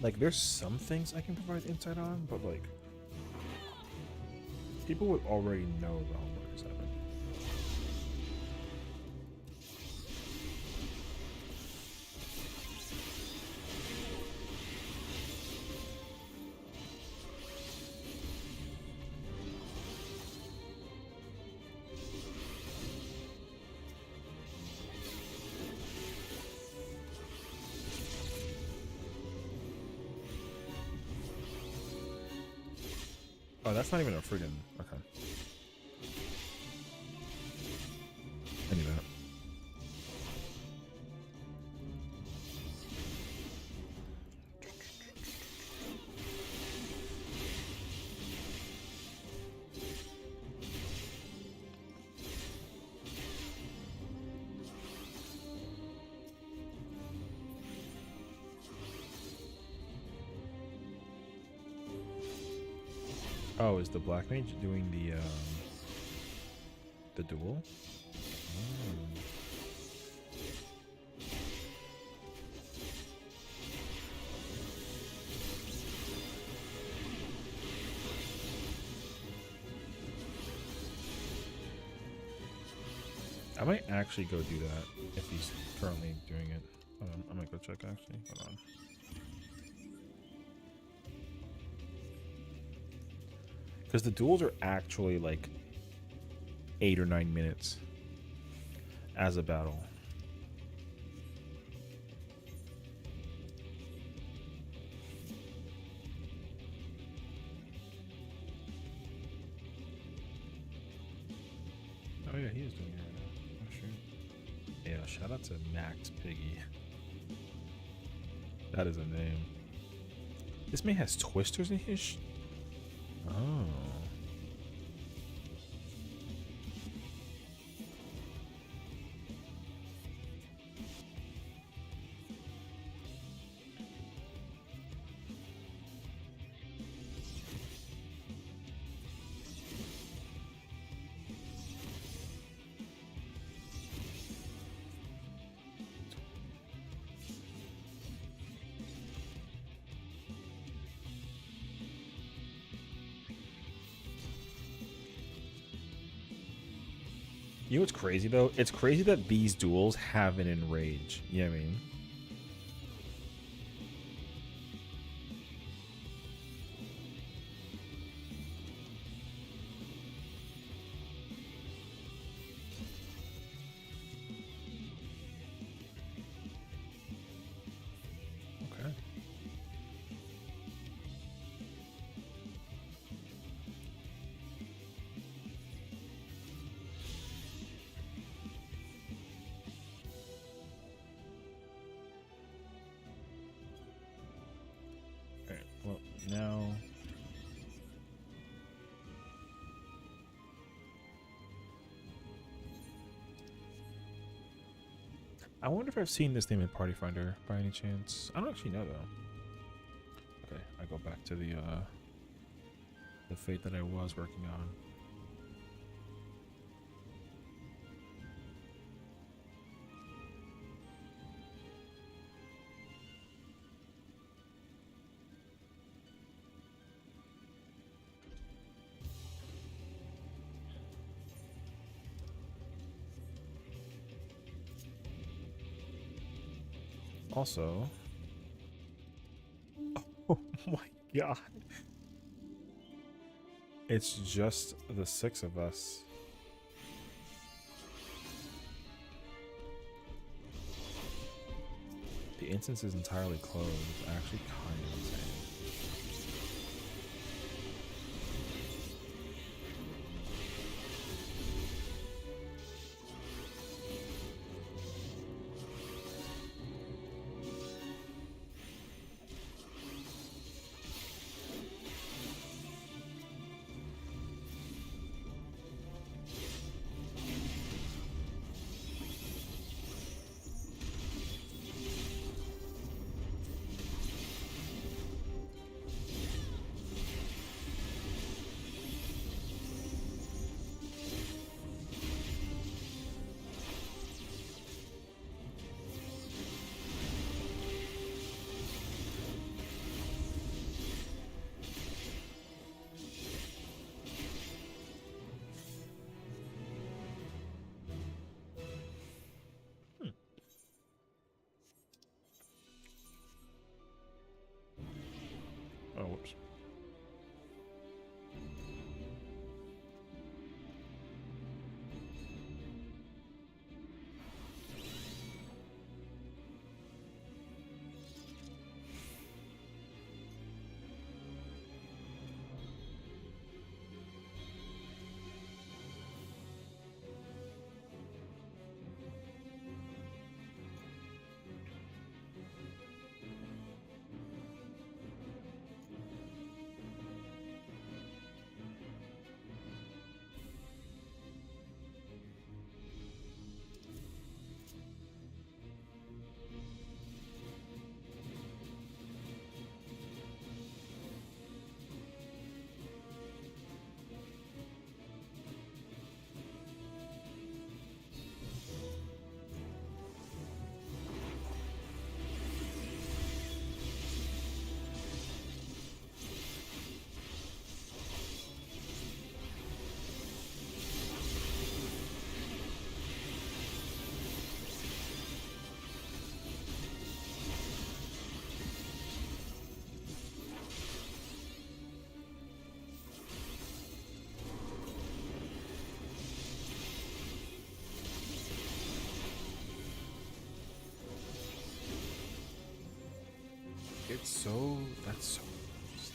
Like, there's some things I can provide insight on, but like, people would already know the homework is happening. Oh, that's not even a friggin'. Okay. I knew that. Oh, is the black mage doing the duel? Oh. I might actually go do that if he's currently doing it. Hold on, I might go check actually. Hold on. Because the duels are actually like 8 or 9 minutes as a battle. Oh yeah, he is doing it right now. Oh shoot. Yeah, shout out to Max Piggy. That is a name. This man has twisters in his oh. You know what's crazy though? It's crazy that these duels have an enrage. You know what I mean? Okay. Alright, well, now... I wonder if I've seen this name in Party Finder by any chance. I don't actually know though. Okay, I go back to the fate that I was working on. Also, oh my god, it's just the 6 of us. The instance is entirely closed. Actually, kind of insane. Oh, whoops. It's so, that's so nice.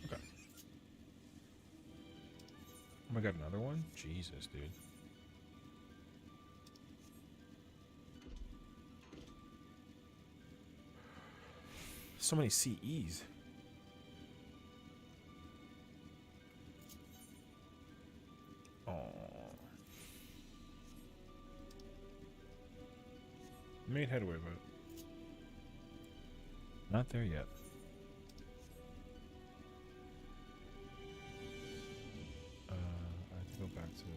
Okay. Oh my god, another one? Jesus, dude. So many CEs. Oh. made headway, but not there yet. I have to go back to the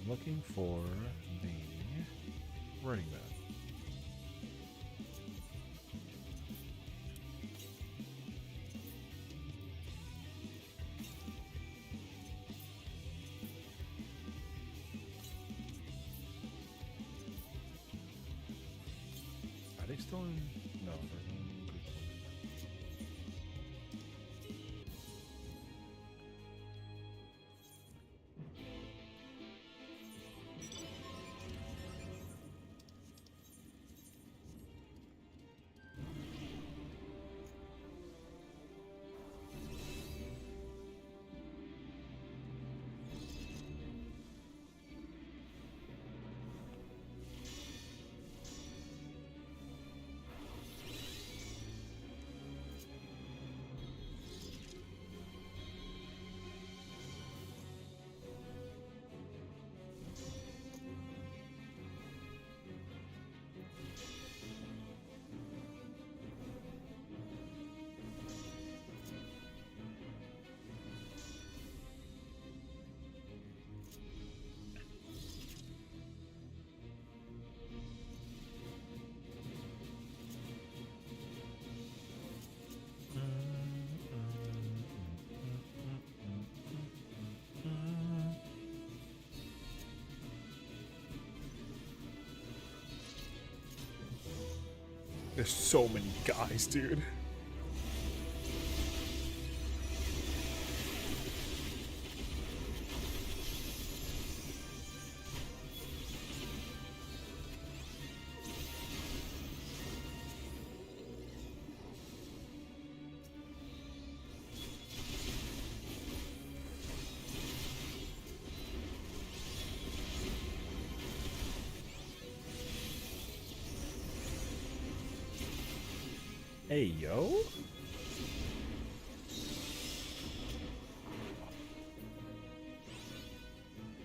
looking for the running man. Are they still in? No, they're in. There's so many guys, dude. Hey, yo.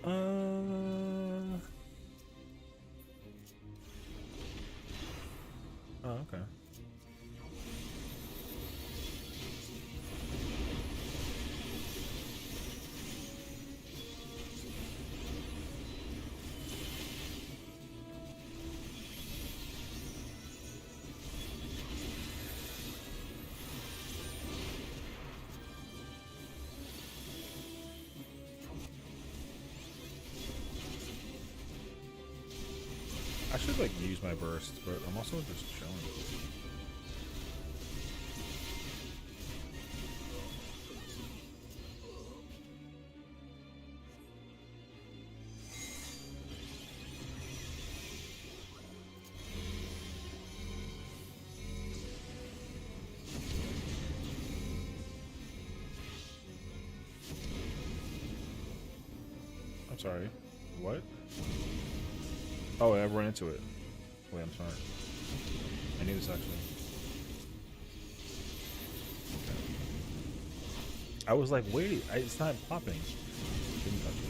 Oh, okay. I should like use my burst, but I'm also just chilling. I'm sorry. What? Oh, I ran into it. Wait, I'm sorry. I knew this actually. Okay. I was like, wait, it's not popping. Didn't touch it.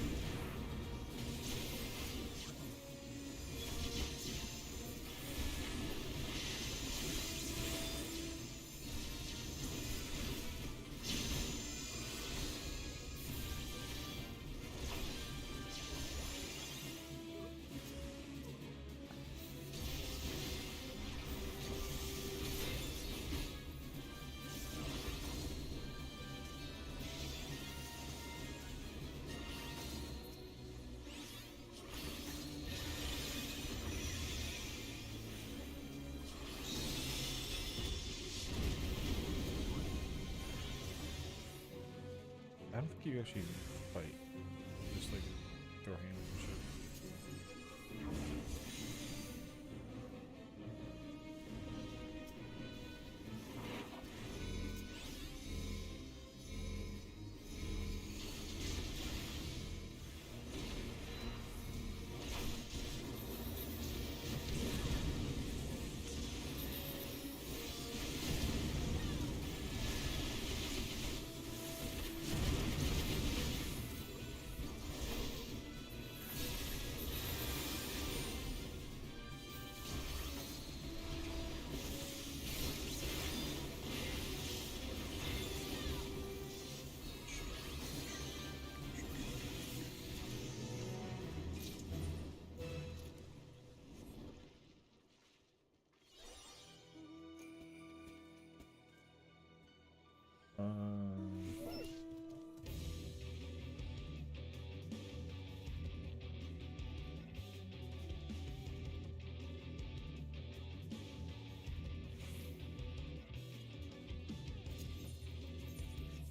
don't think you actually fight. You just like throw hands and shit.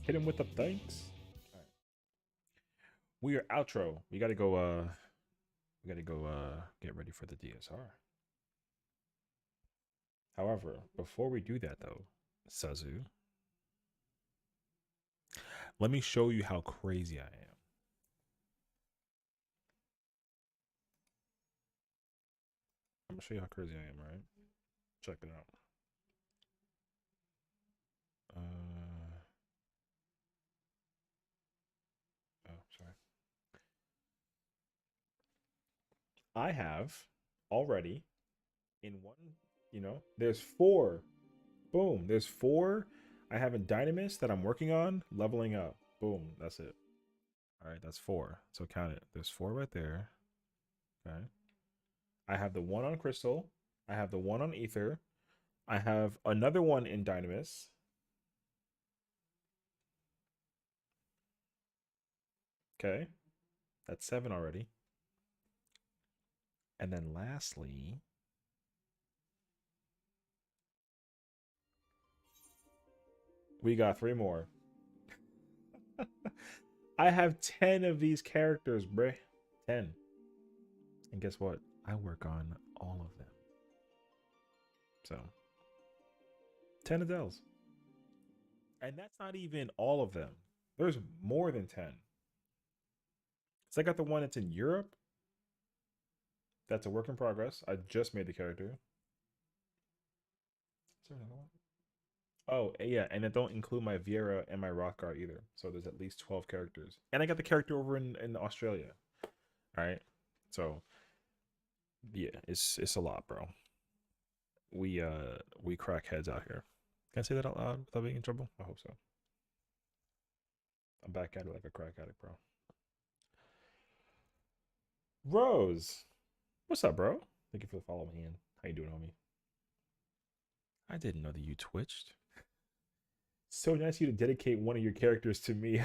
Hit him with the thanks. All right. We are outro. We gotta go get ready for the DSR. However, before we do that though, Sazu, let me show you how crazy I am. I'm gonna show you how crazy I am, right? Check it out. Oh, sorry. I have already in one, there's 4. Boom. There's 4. I have a Dynamis that I'm working on leveling up. Boom. That's it. All right. That's 4. So count it. There's 4 right there. Okay. I have the 1 on Crystal. I have the 1 on Ether. I have another one in Dynamis. Okay. That's 7 already. And then lastly, we got 3 more. I have 10 of these characters, bruh. 10. And guess what? I work on all of them. So, 10 Adels. And that's not even all of them. There's more than 10. So I got the one that's in Europe. That's a work in progress. I just made the character. Is there another one? Oh, yeah, and it don't include my Viera and my Rothgar either. So there's at least 12 characters. And I got the character over in Australia. All right. So yeah, it's a lot, bro. We crack heads out here. Can I say that out loud without being in trouble? I hope so. I'm back at it like a crack addict, bro. Rose. What's up, bro? Thank you for the follow, man. How you doing, homie? I didn't know that you twitched. So nice of you to dedicate one of your characters to me.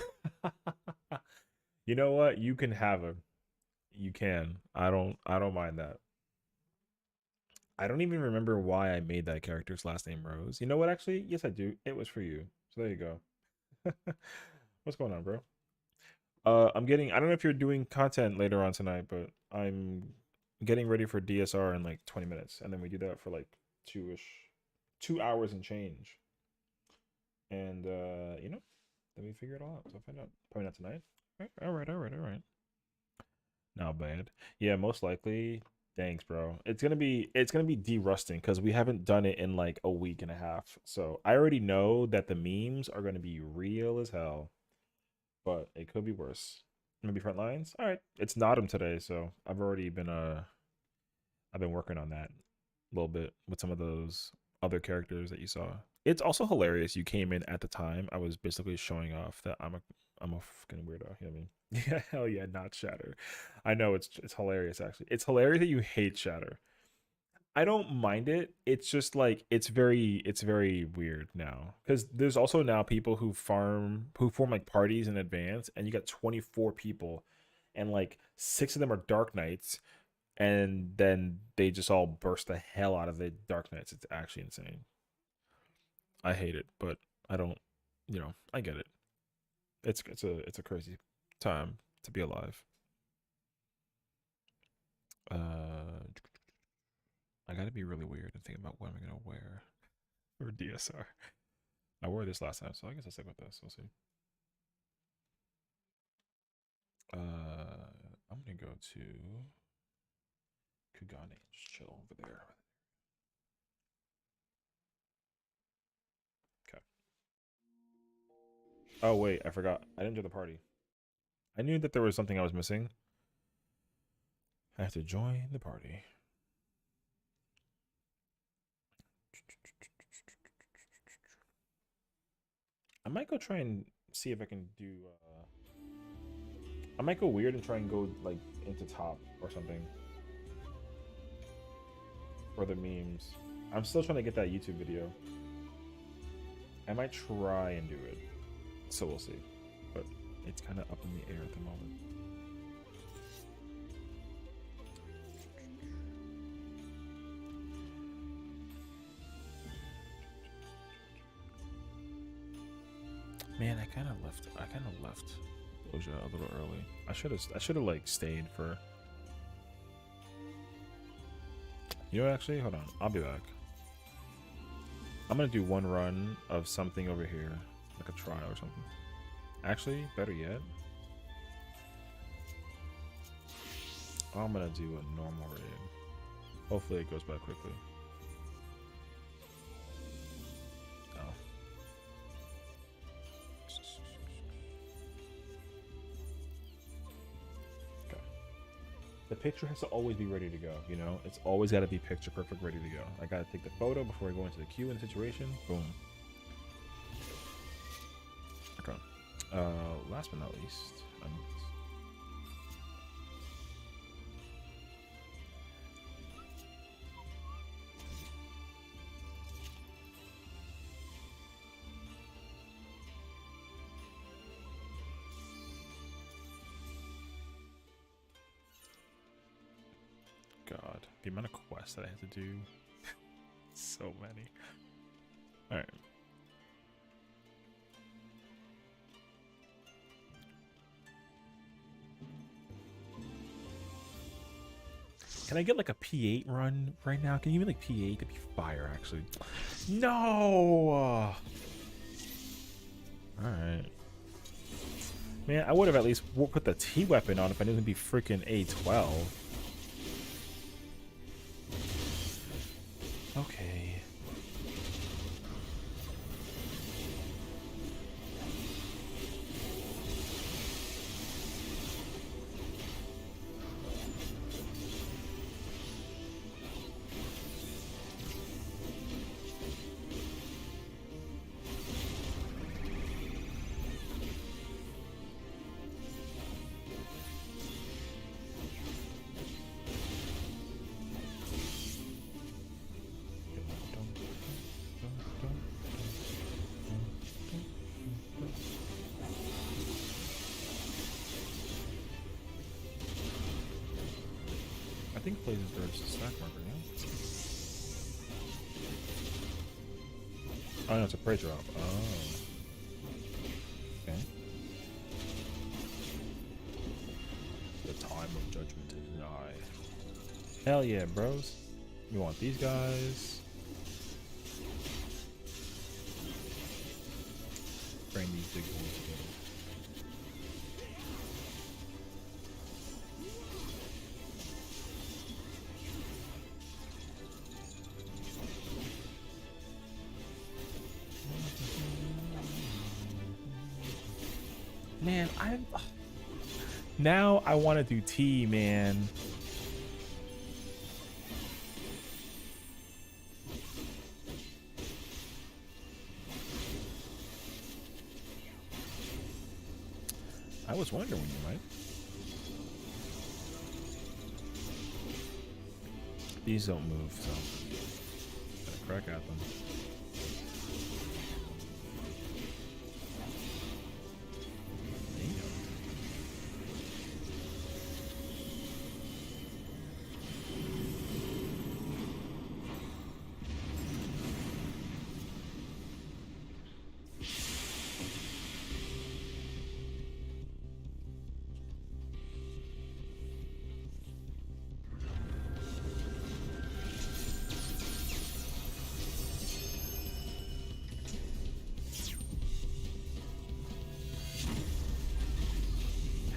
You know what? You can have her. You can. I don't mind that. I don't even remember why I made that character's last name Rose. You know what? Actually, yes, I do. It was for you. So there you go. What's going on, bro? I don't know if you're doing content later on tonight, but I'm getting ready for DSR in like 20 minutes, and then we do that for like 2 hours and change. And then we figure it all out. So I'll find out. Probably not tonight. All right. Not bad. Yeah, most likely. Thanks, bro. It's gonna be de-rusting because we haven't done it in like a week and a half. So I already know that the memes are gonna be real as hell, but it could be worse. Maybe front lines. All right, it's Nottum today, so I've been working on that a little bit with some of those other characters that you saw. It's also hilarious. You came in at the time I was basically showing off that I'm a fucking weirdo. You know what I mean? Yeah, hell yeah, not Shatter. I know it's hilarious actually. It's hilarious that you hate Shatter. I don't mind it. It's just like it's very weird now because there's also now people who form like parties in advance, and you got 24 people, and like 6 of them are Dark Knights, and then they just all burst the hell out of the Dark Knights. It's actually insane. I hate it, but I don't, I get it. It's a crazy time to be alive. I gotta be really weird and think about what I'm gonna wear for DSR. I wore this last time, so I guess I'll stick with this. We'll see. I'm gonna go to Kugane and just chill over there. Okay. Oh wait, I forgot. I didn't do the party. I knew that there was something I was missing. I have to join the party. I might go try and see if I can do. I might go weird and try and go like into top or something for the memes. I'm still trying to get that YouTube video. I might try and do it, so we'll see. But it's kind of up in the air at the moment. Man, I kind of left Doja a little early. I should have like stayed for. You know what, actually, hold on. I'll be back. I'm gonna do one run of something over here, like a trial or something. Actually, better yet, I'm gonna do a normal raid. Hopefully it goes by quickly. Oh. Okay. The picture has to always be ready to go, you know? It's always got to be picture perfect, ready to go. I got to take the photo before I go into the queue and situation. Boom. Okay. Last but not least, God, the amount of quests that I have to do. So many. Alright. Can I get like a P8 run right now? Can you give me like P8? That'd be fire, actually. No! Alright. Man, I would have at least put the T weapon on if I knew it would be freaking A12. Okay. I think plays is just a stack marker, yeah? Oh no, it's a prey drop. Oh. Okay. The time of judgment is nigh. Hell yeah, bros. You want these guys. Bring these big boys together. Man, now I want to do T, man. I was wondering when you might. These don't move, so gotta crack at them.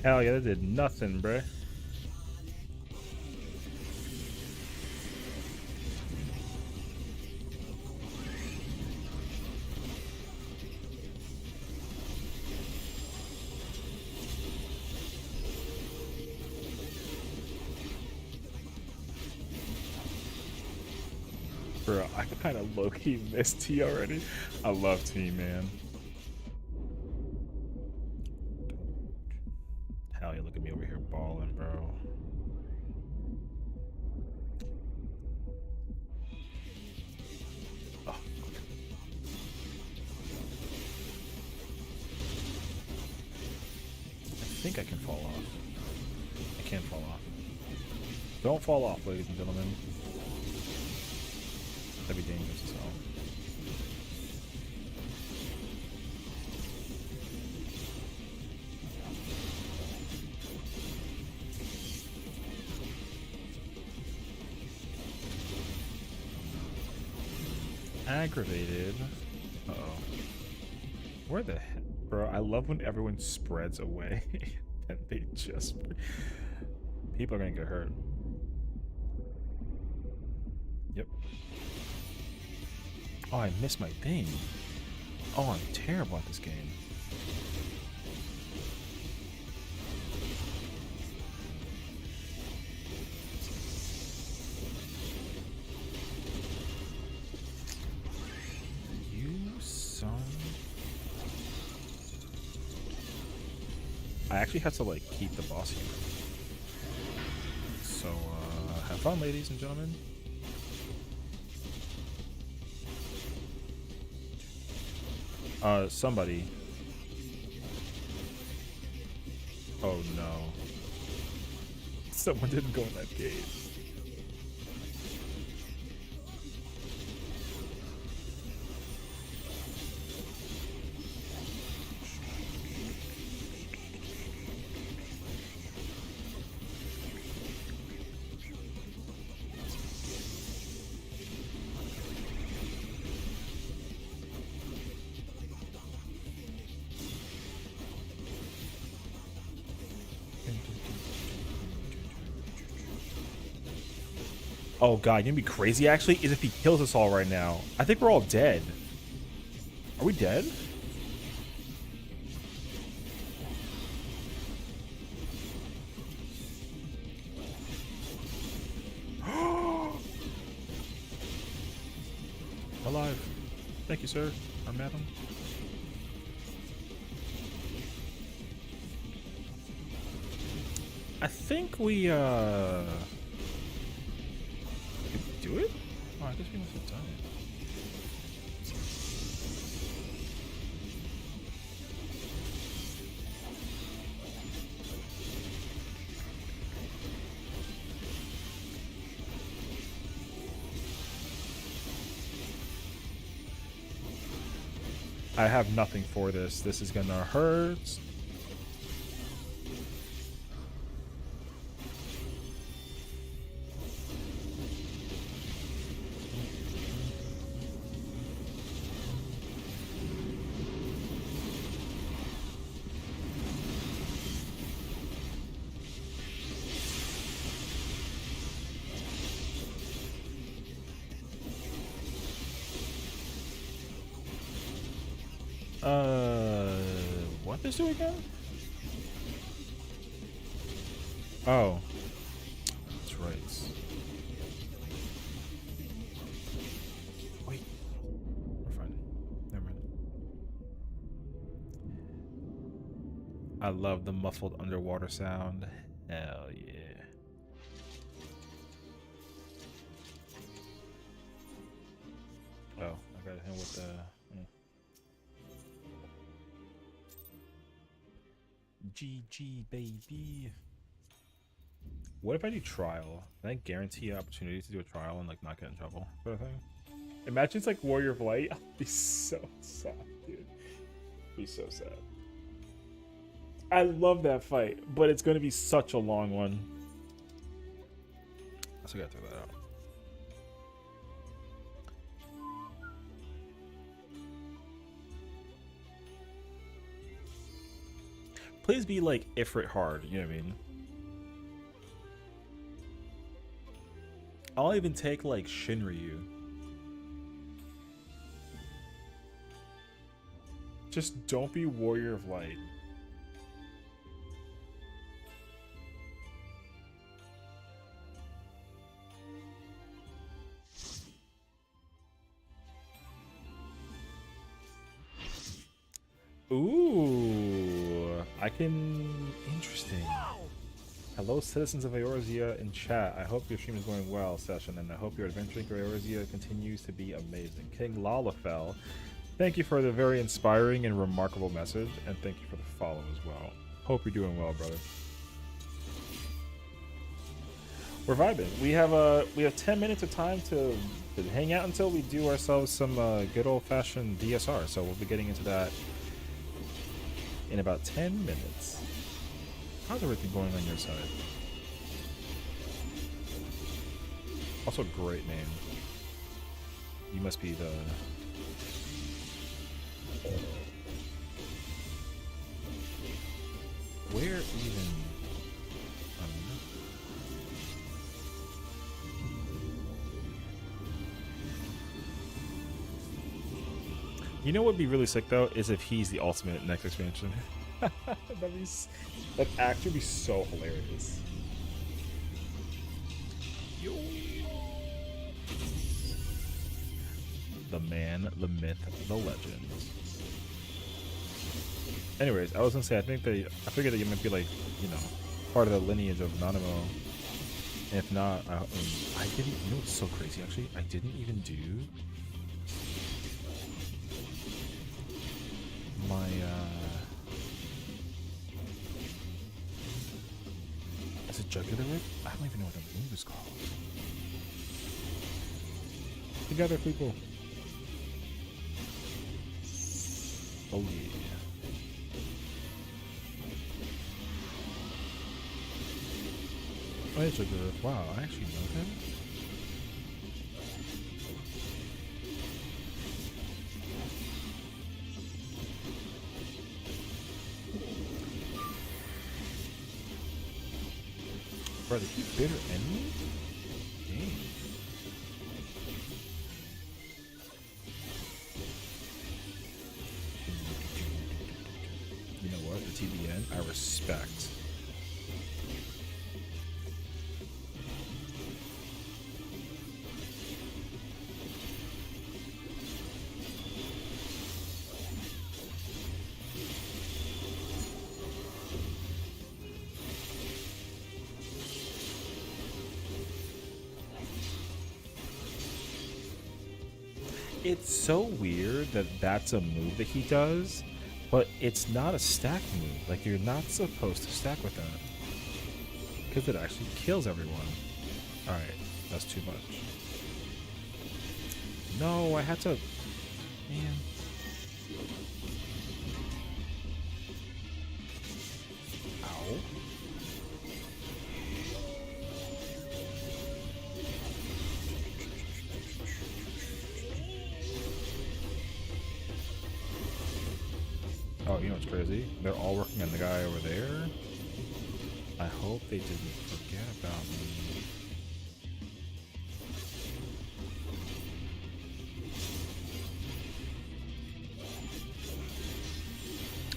Hell yeah, that did nothing, bruh. Bro, I kind of low-key missed T already. I love T, man. Hell yeah, look at me over here balling, bro. Oh. I think I can fall off. I can't fall off. Don't fall off, ladies and gentlemen. That'd be dangerous as hell. Aggravated. Uh-oh. Where the heck? Bro, I love when everyone spreads away and they just... People are gonna get hurt. Yep. Oh, I missed my thing. Oh, I'm terrible at this game. I actually have to like keep the boss here. So have fun, ladies and gentlemen. Somebody. Oh no. Someone didn't go in that gate. Oh god, you know what'd be crazy actually is if he kills us all right now. I think we're all dead. Are we dead? Alive. Thank you, sir. Or madam. I think we do it? Oh, I guess we must have done it. I have nothing for this. This is gonna hurt. What does do again? Oh. That's right. Wait. We're fine. Never mind. I love the muffled underwater sound. Hell yeah. Oh, I got him with the... GG, baby. What if I do trial? Can I guarantee an opportunity to do a trial and like not get in trouble sort of thing? Imagine it's like Warrior of Light. I'd be so sad, dude. Be so sad. I love that fight, but it's gonna be such a long one. So I gotta throw that out. Please be like Ifrit hard, you know what I mean? I'll even take like Shinryu. Just don't be Warrior of Light. Ooh, I can. Interesting. Hello, citizens of Eorzea in chat. I hope your stream is going well, Session, and I hope your adventuring through Eorzea continues to be amazing. King Lalafell, thank you for the very inspiring and remarkable message, and thank you for the follow as well. Hope you're doing well, brother. We're vibing. We have 10 minutes of time to hang out until we do ourselves some good old-fashioned DSR. So we'll be getting into that in about 10 minutes. How's everything going on your side? Also, great name. You must be the... Where even... You know what would be really sick though is if he's the ultimate next expansion. That'd actually be so hilarious. Yo. The man, the myth, the legend. Anyways, I was gonna say I figured that you might be like, you know, part of the lineage of Nanamo. And if not, I didn't. You know what's so crazy? Actually, I didn't even do my is it jugular whip? I don't even know what the move is called. Together, people. Oh yeah. Oh, it's jugular whip. Wow, I actually know him. Bro, they keep bitter enemies? Dang. You know what? The TBN, I respect. It's so weird that that's a move that he does, but it's not a stack move. Like, you're not supposed to stack with that. Because it actually kills everyone. Alright, that's too much. No, I had to... Man. Ow. Oh, you know what's crazy? They're all working on the guy over there. I hope they didn't forget about me.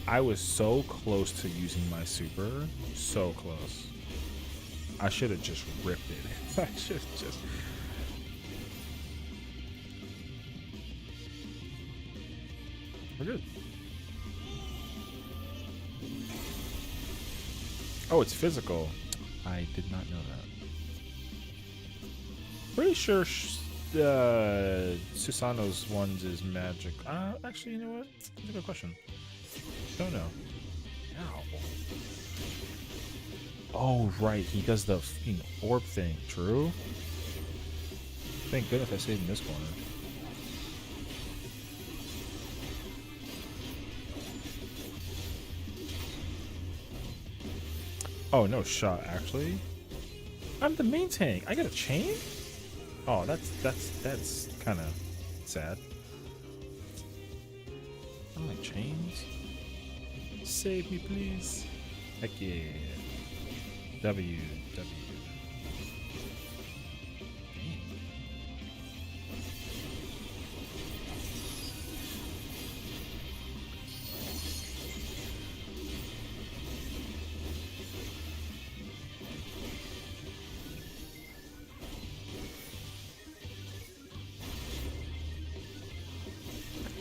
I was so close to using my super. So close. I should have just ripped it. I should have just... We're good. Oh, it's physical. I did not know that. Pretty sure Susano's ones is magic. Actually, you know what? That's a good question. Don't know. Ow. Oh, right. He does the fucking orb thing. True. Thank goodness I stayed in this corner. Oh, no shot, actually. I'm the main tank. I got a chain? Oh, that's kind of sad. I don't like chains. Save me, please. Heck yeah. W.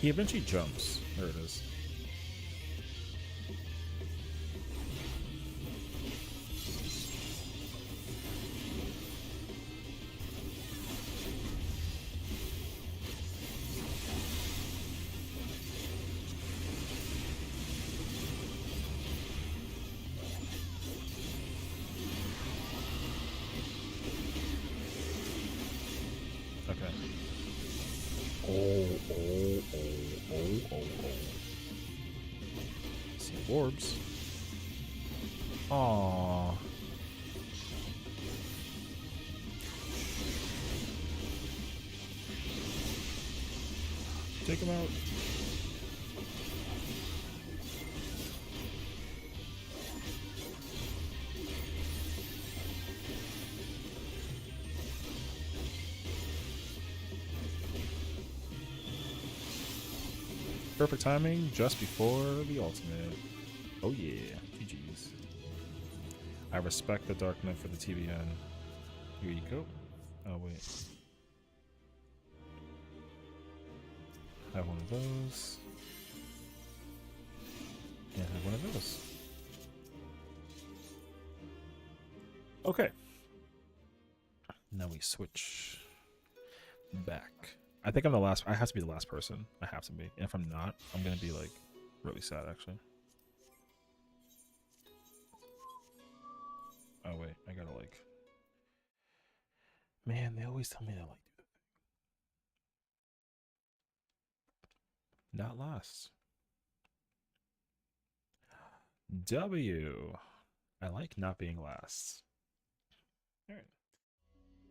He eventually jumps. There it is. Okay. Oh. See orbs. Aww. Take him out. Perfect timing just before the ultimate. Oh yeah, GG's. I respect the Dark Knight for the TBN. Here you go. Oh wait. Have one of those. And have one of those. Okay. Now we switch back. I think I'm the last. I have to be the last person. I have to be. And if I'm not, I'm gonna be like really sad actually. Oh wait, I gotta like. Man, they always tell me to like do the thing. Not last. W. I like not being last. All right.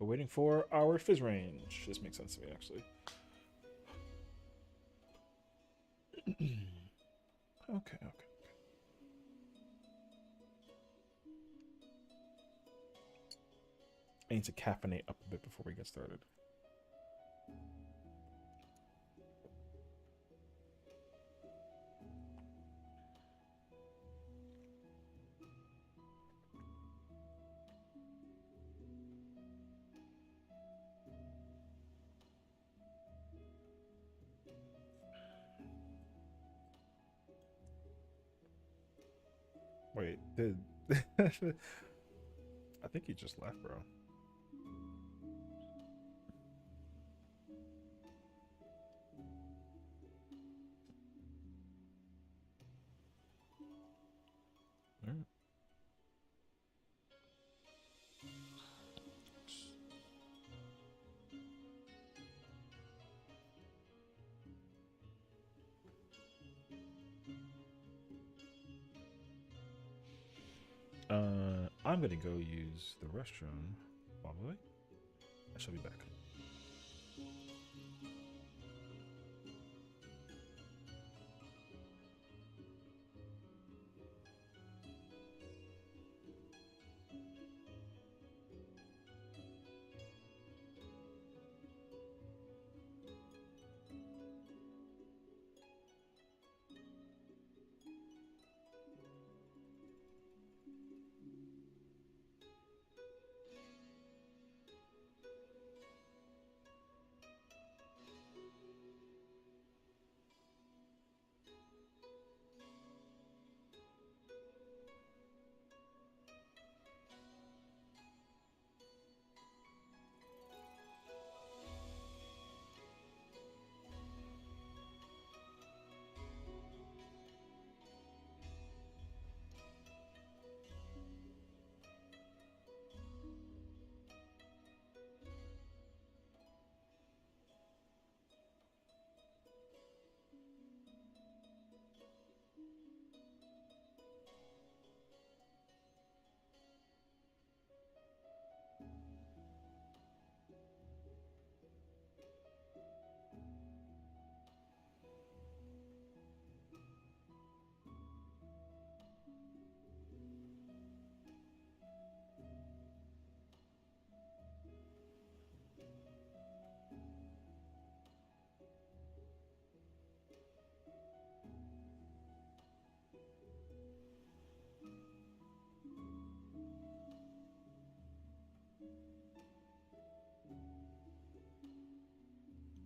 We're waiting for our fizz range. This makes sense to me actually. Okay. I need to caffeinate up a bit before we get started. Wait, did I think he just left, bro. All right. I'm gonna go use the restroom. Probably. I shall be back.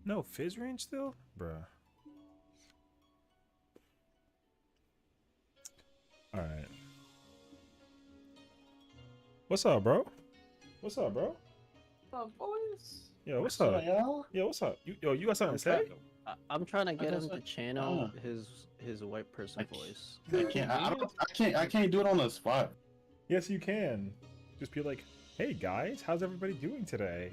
No fizz range still, bruh. All right. What's up, bro? What's up, bro? What's up, boys? Yo, what's What's up? y'all? Yo, what's up? You got something I'm to say? I'm trying to get That's him to what- channel his white person I voice. I can't. I can't do it on the spot. Yes, you can. Just be like, hey guys, how's everybody doing today?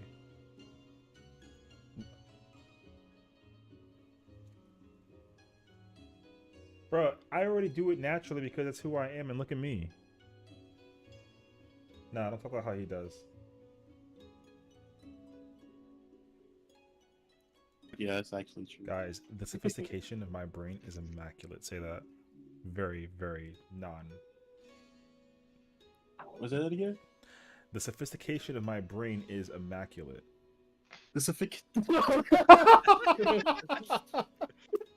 Bro, I already do it naturally because that's who I am, and look at me. Nah, don't talk about how he does. Yeah, that's actually true. Guys, the sophistication of my brain is immaculate. Say that. Very, very non. Was that again? The sophistication of my brain is immaculate.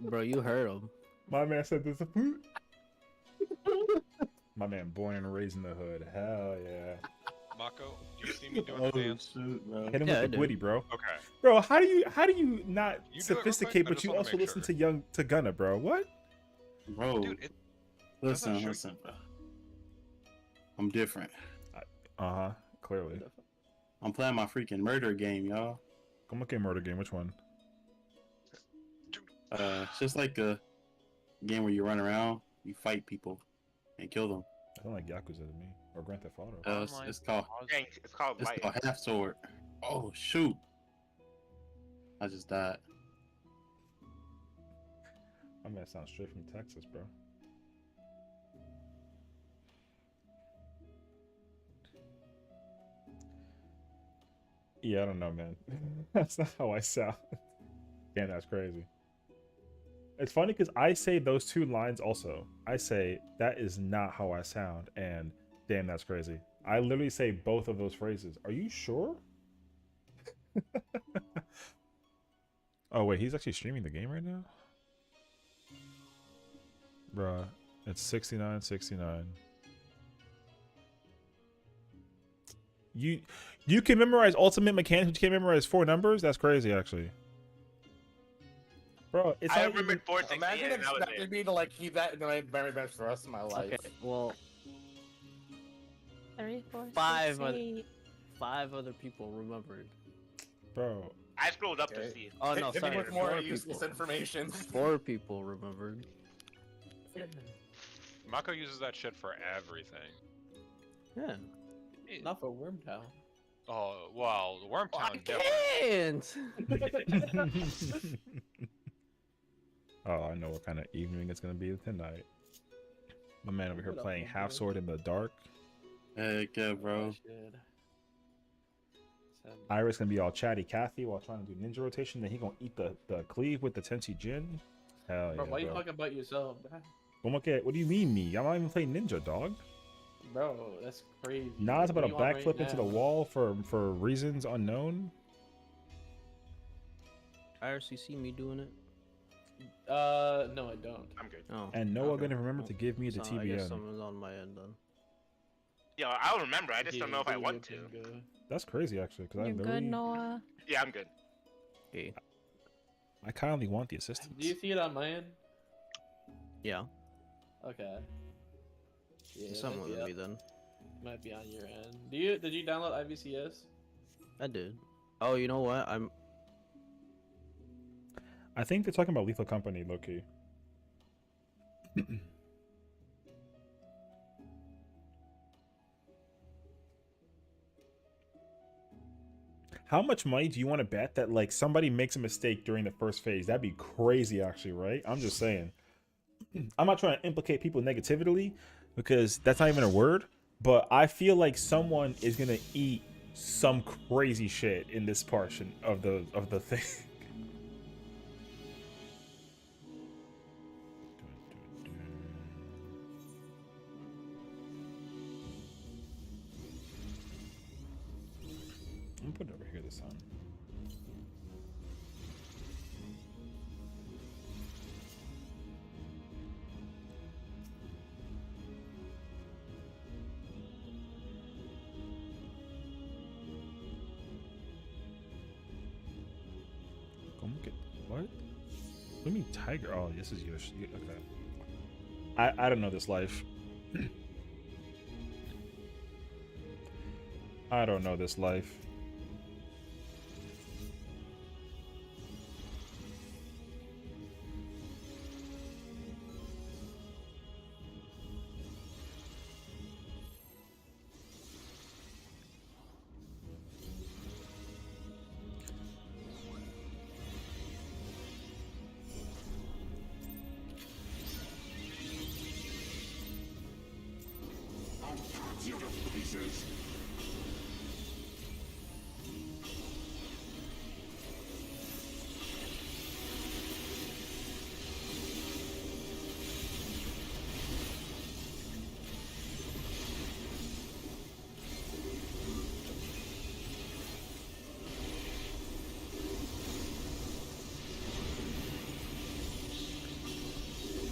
Bro, you heard him. My man said this. My man, born and raised in the hood. Hell yeah. Mako, do you see me doing Oh the dance? shoot, bro. Hit him Yeah, I with the do. gwitty, bro. Okay. Bro, how do you not You do it real quick? sophisticate, I but just you wanna also make listen sure. to Gunna, bro? What? Bro, Dude, it, listen, doesn't show- listen, bro. I'm different. Uh-huh. Clearly. I'm playing my freaking murder game, y'all. Come look at murder game. Which one? It's just like a game where you run around, you fight people, and kill them. I don't like Yakuza to me. Or Grand Theft Auto. Online It's called Dang, it's called Light. Half Sword. Oh shoot! I just died. My man sounds straight from Texas, bro. Yeah, I don't know, man. That's not how I sound. Damn, that's crazy. It's funny because I say those two lines also. I say, that is not how I sound, and damn, that's crazy. I literally say both of those phrases. Are you sure? Oh, wait, he's actually streaming the game right now? Bruh, it's 69.69. You can memorize ultimate mechanics, but you can't memorize 4 numbers? That's crazy, actually. Bro, it's I not even... remembered 416 Imagine and that was expecting it. me to like keep that in my memory banks for the rest of my life. Okay, well, 3, 4, 6, Five other- 8. 5 other people remembered. Bro, I scrolled up to Okay. see. Oh no, Hit me sorry. with more 4 useless people. information. 4 people remembered. Mako uses that shit for everything. Yeah. Not for Wormtown. Oh, well, Wormtown I different. can't. oh, I know what kind of evening it's gonna be tonight. My man over here What up, playing man? Half Sword in the dark. Heck yeah, bro. Iris gonna be all chatty Cathy while trying to do ninja rotation. Then he gonna eat the cleave with the Tenchi Jin. Hell Bro, yeah, why you bro. talking about yourself? What do you mean me? I'm not even playing ninja, dog. Bro, that's crazy. Nah, it's about a What do you want backflip right into the now? wall for reasons unknown. Iris, you see me doing it? No, I don't. I'm good. Oh. And Noah okay. gonna remember to give me the So I guess TBN. someone's on my end then. Yeah, I'll remember. I just don't know if I Yeah, want to. you can go. That's crazy, actually, because I You're good, literally, Noah. Yeah, I'm good. Okay. I kindly want the assistance. Do you see it on my end? Yeah. Okay. Yeah, Someone with me then. might be on your end. Did you download IVCS? I did. Oh, you know what? I think they're talking about Lethal Company, low-key. How much money do you want to bet that like somebody makes a mistake during the first phase? That'd be crazy, actually, right? I'm just saying. I'm not trying to implicate people negatively because that's not even a word. But I feel like someone is gonna eat some crazy shit in this portion of the thing. I'm gonna put it over here this time. do you mean tiger? Oh, this is Yoshi. Okay. I don't know this life. I don't know this life.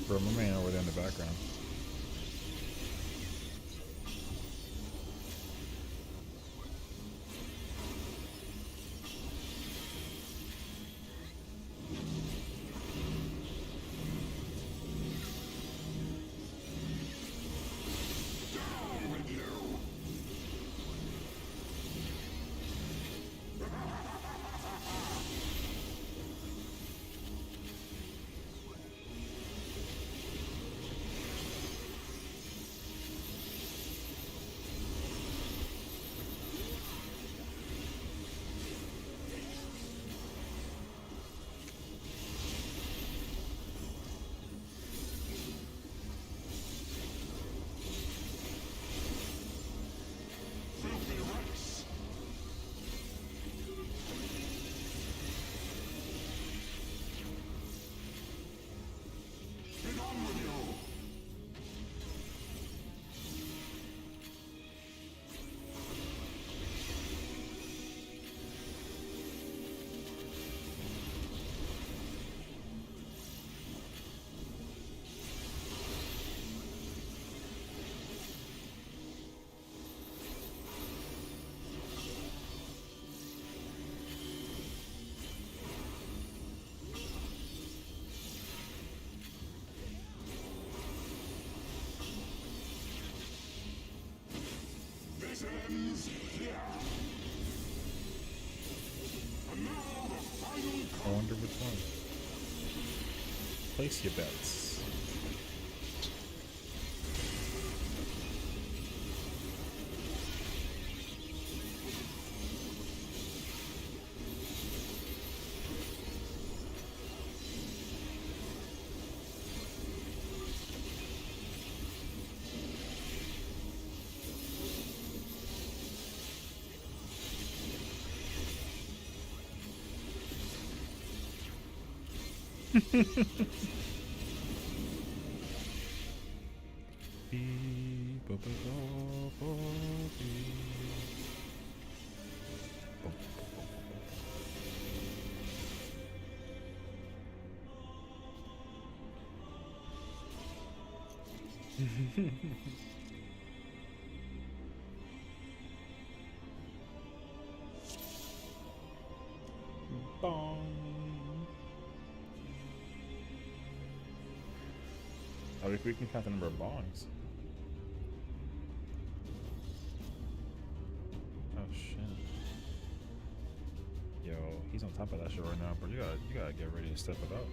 Bro, my man over there in the background. I wonder which one. Place your bets. Bong. Oh, if we can count the number of bongs. Oh shit. Yo, he's on top of that shit right now, bro. You gotta get ready to step it up.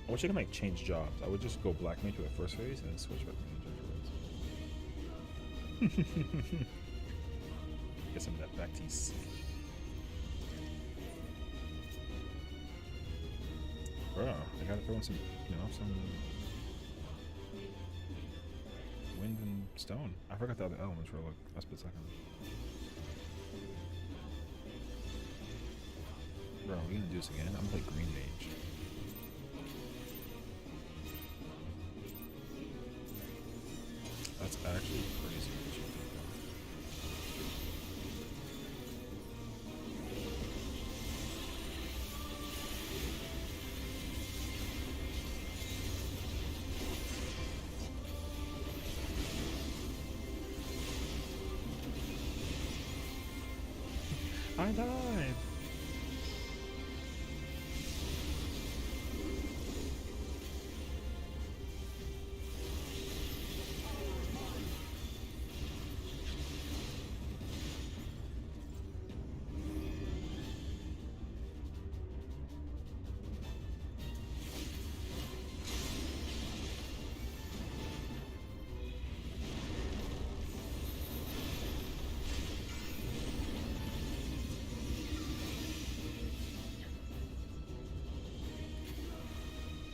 I wish I could like change jobs. I would just go black mage for the first phase and then switch back to ninja afterwards. Get some of that back teeth. Bro, I gotta throw in some, some wind and stone. I forgot the other elements for a split second. Bro, we gonna do this again? I'm gonna play green mage. That's actually crazy. died.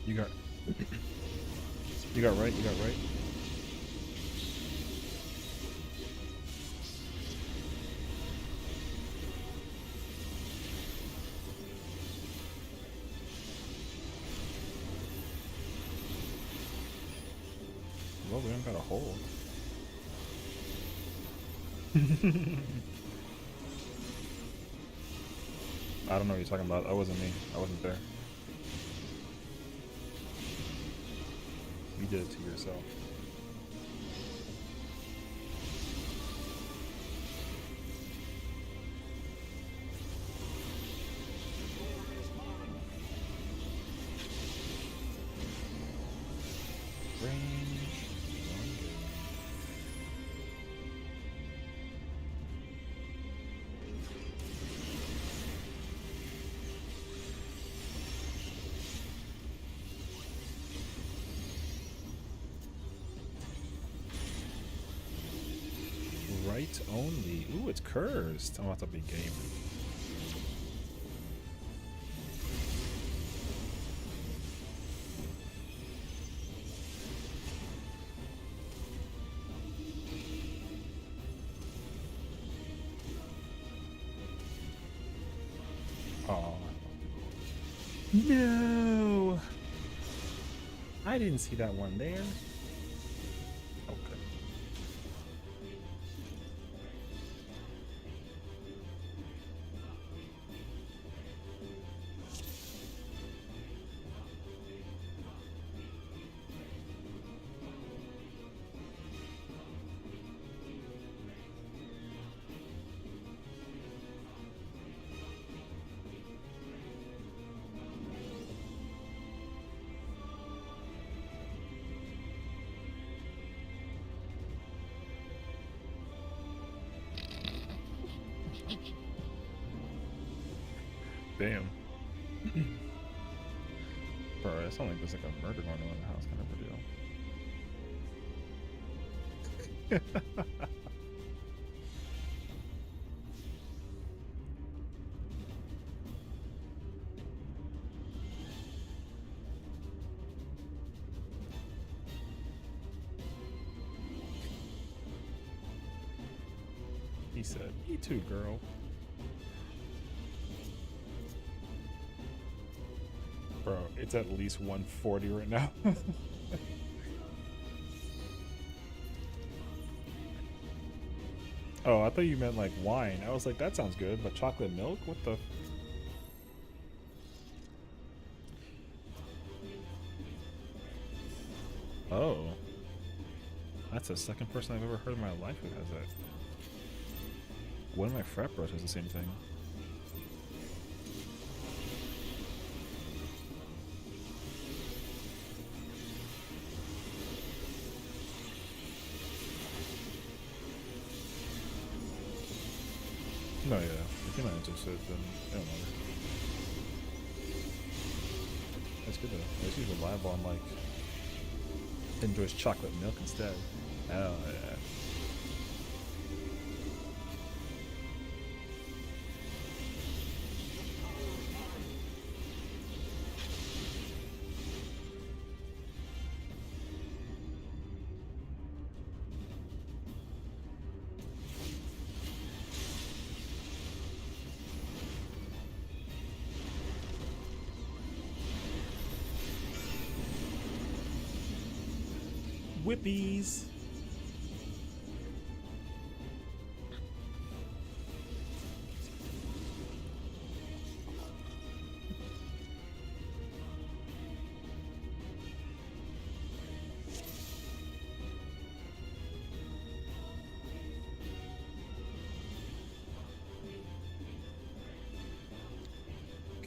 You got you got right, you got right. Well, we don't got a hold. I don't know what you're talking about. That wasn't me. I wasn't there. You did it to yourself. Range. Right only. Ooh, it's cursed. I'm about to be game. Oh. No. I didn't see that one there. Okay. Damn. Bro, it sounds like there's like a murder going on in the house kind of video. He said, "Me too, girl." Bro, it's at least 140 right now. Oh, I thought you meant like wine. I was like, that sounds good, but chocolate milk? What the? Oh. That's the second person I've ever heard in my life who has that. One of my frat bros has the same thing. No, yeah. If you're not interested, then it don't matter. That's good though. At least he's reliable on like enjoys chocolate milk instead. Hell yeah. Whippies.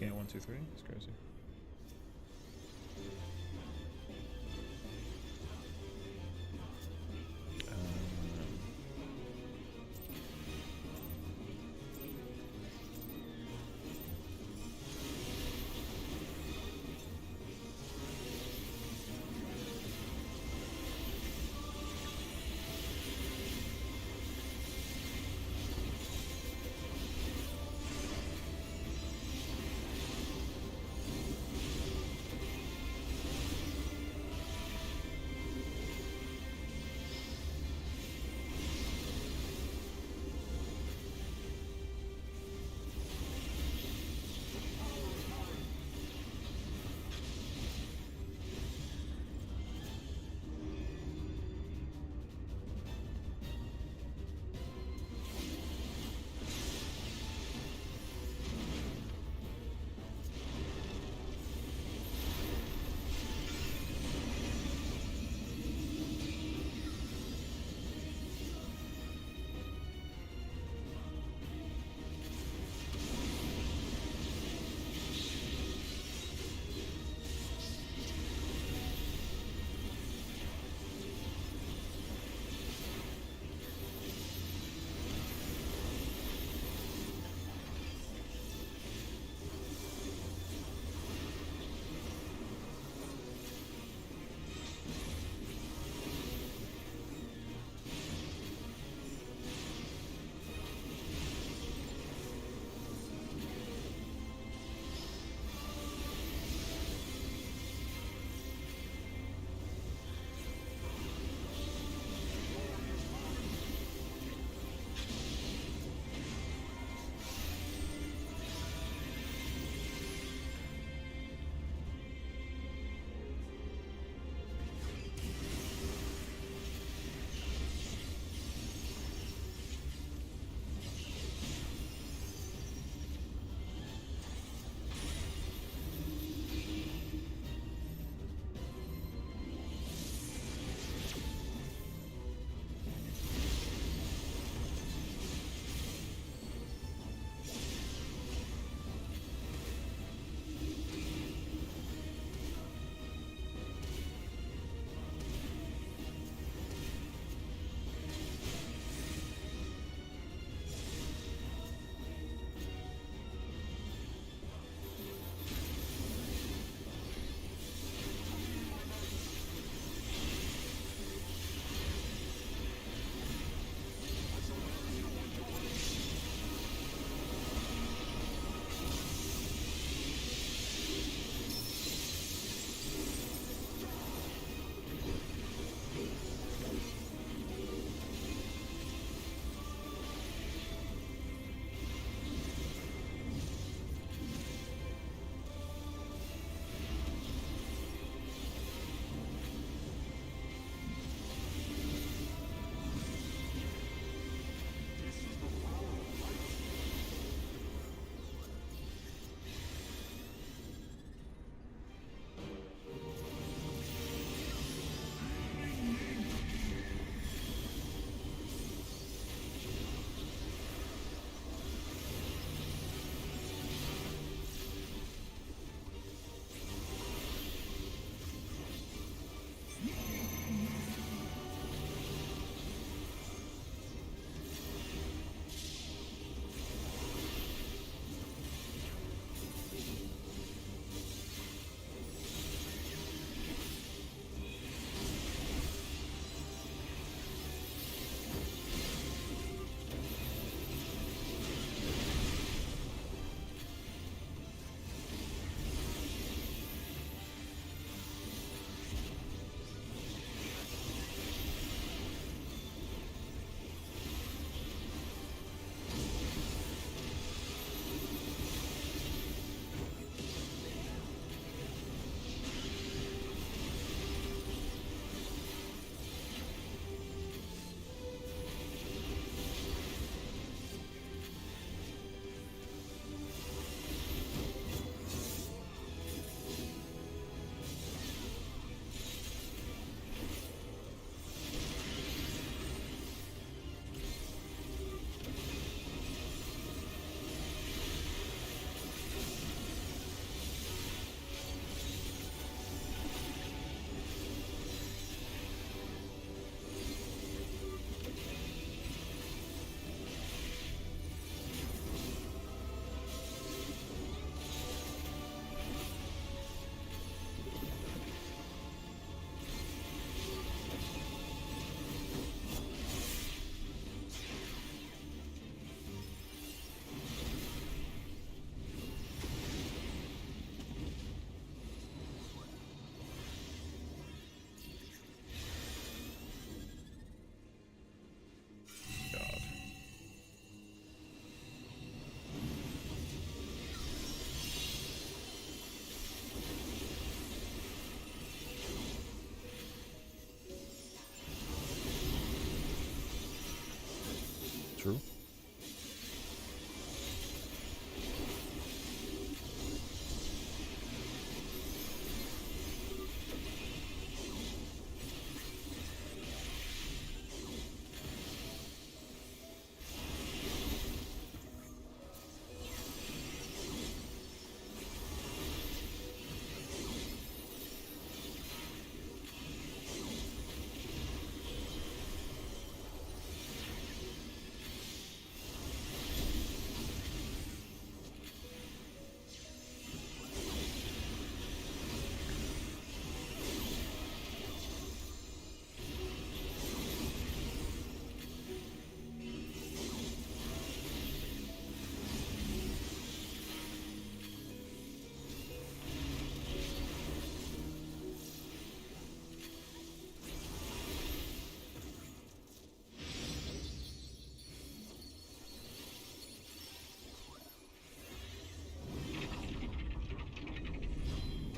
JK 123. It's crazy.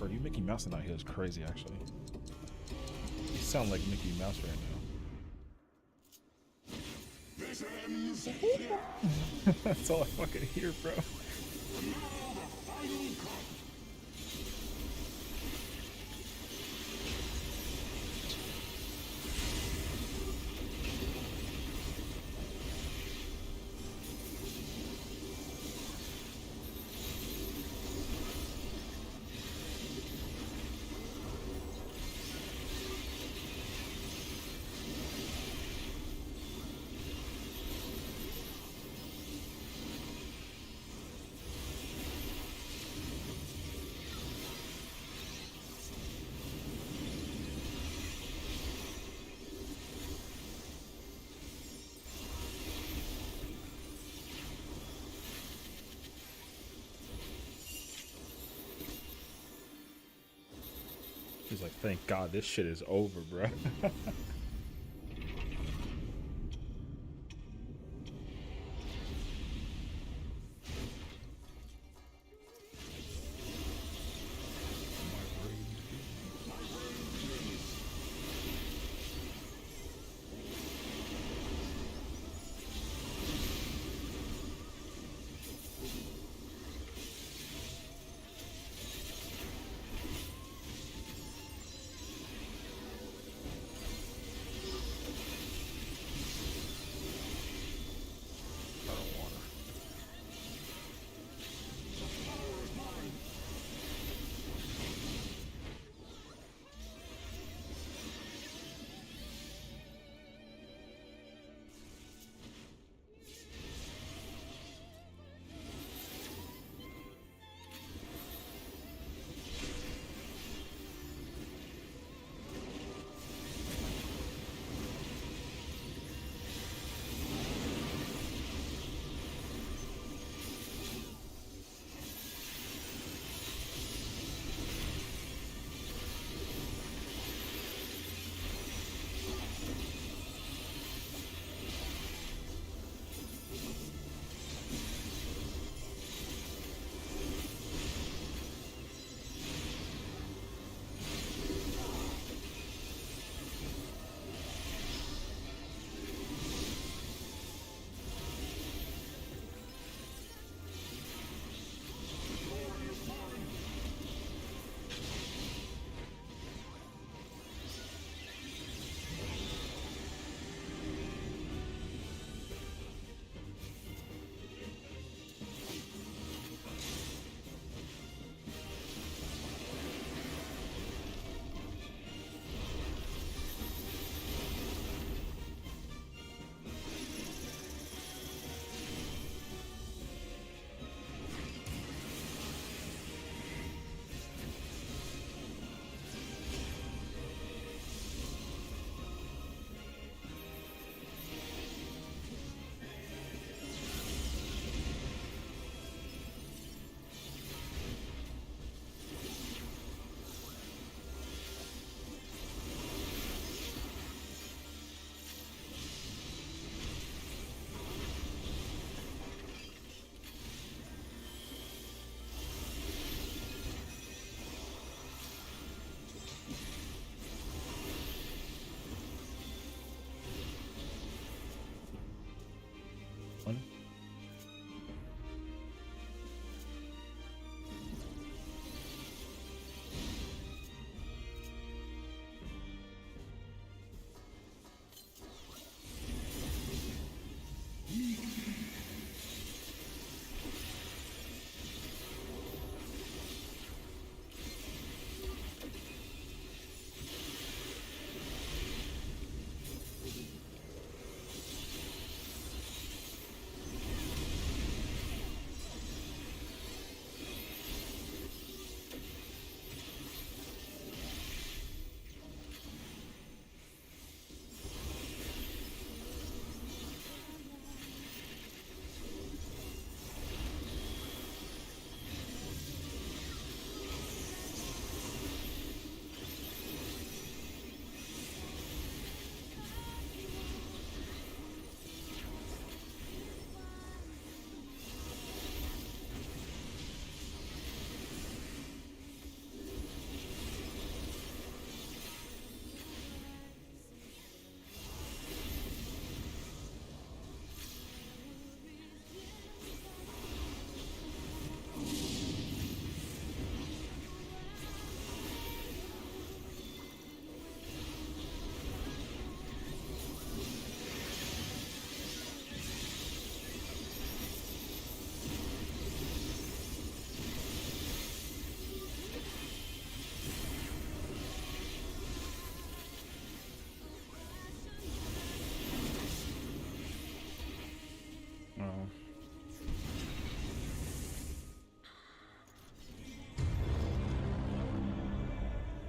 For you, Mickey Mouse out here is crazy, actually. You sound like Mickey Mouse right now. That's all I fucking hear, bro. He's like, thank God this shit is over, bro.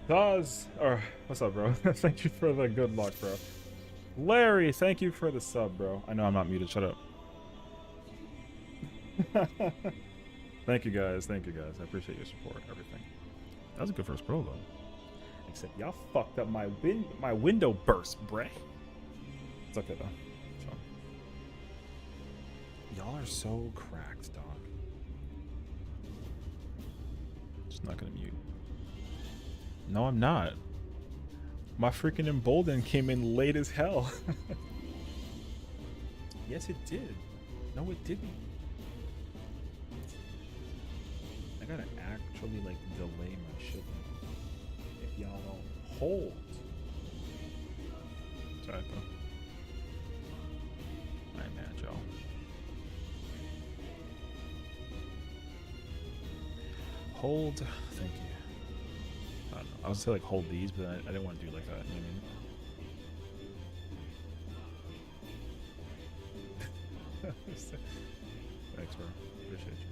Daz, or what's up, bro? Thank you for the good luck, bro. Larry, thank you for the sub, bro. I know I'm not muted. Shut up. Thank you guys. Thank you guys. I appreciate your support. Everything. That was a good first pro though. Except y'all fucked up my window burst, bruh. It's okay though. So. Y'all are so cracked, dog. Just not gonna mute. No, I'm not. My freaking embolden came in late as hell. Yes, it did. No, it didn't. I gotta actually like delay my shipment if y'all don't hold. Sorry, bro. I ain't mad, y'all. Hold. Thank you. I don't know. I was gonna say like hold these, but I didn't want to do it like that. You know what I mean? Thanks, bro. Appreciate you.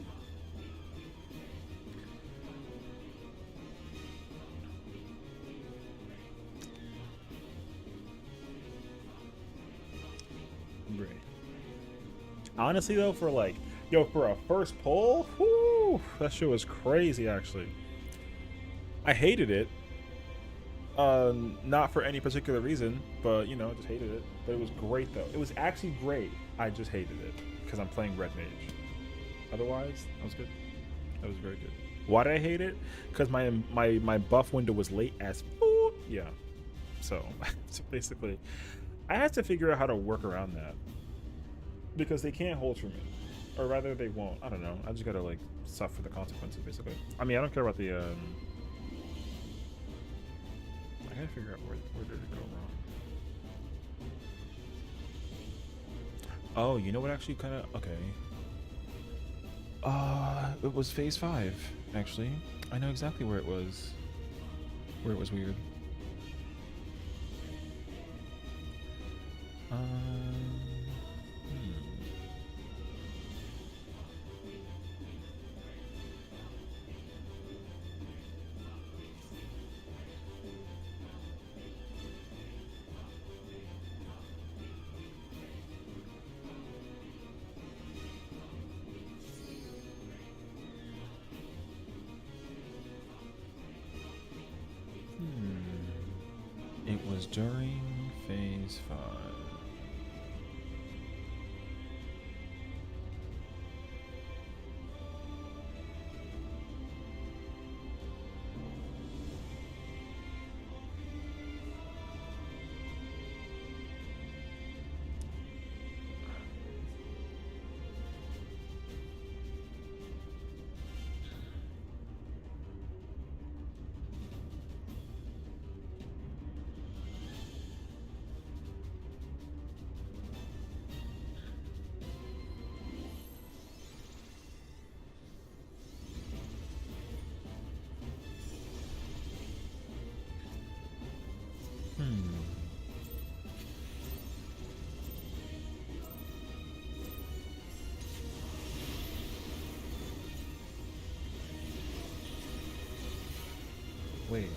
Great. Honestly, though, for like, yo, for a first pull, whoo, that shit was crazy. Actually, I hated it. Not for any particular reason, but you know, I just hated it. But it was great though. It was actually great. I just hated it because I'm playing red mage. Otherwise, that was good. That was very good. Why did I hate it? Because my buff window was late as fuck. Yeah. So basically, I had to figure out how to work around that because they can't hold for me, or rather they won't. I don't know. I just gotta like suffer the consequences basically. I mean, I don't care about the. I gotta figure out where did it go wrong. Oh, you know what? Actually, kind of okay. It was phase 5. Actually, I know exactly where it was. Where it was weird. It was during phase 5. Wait,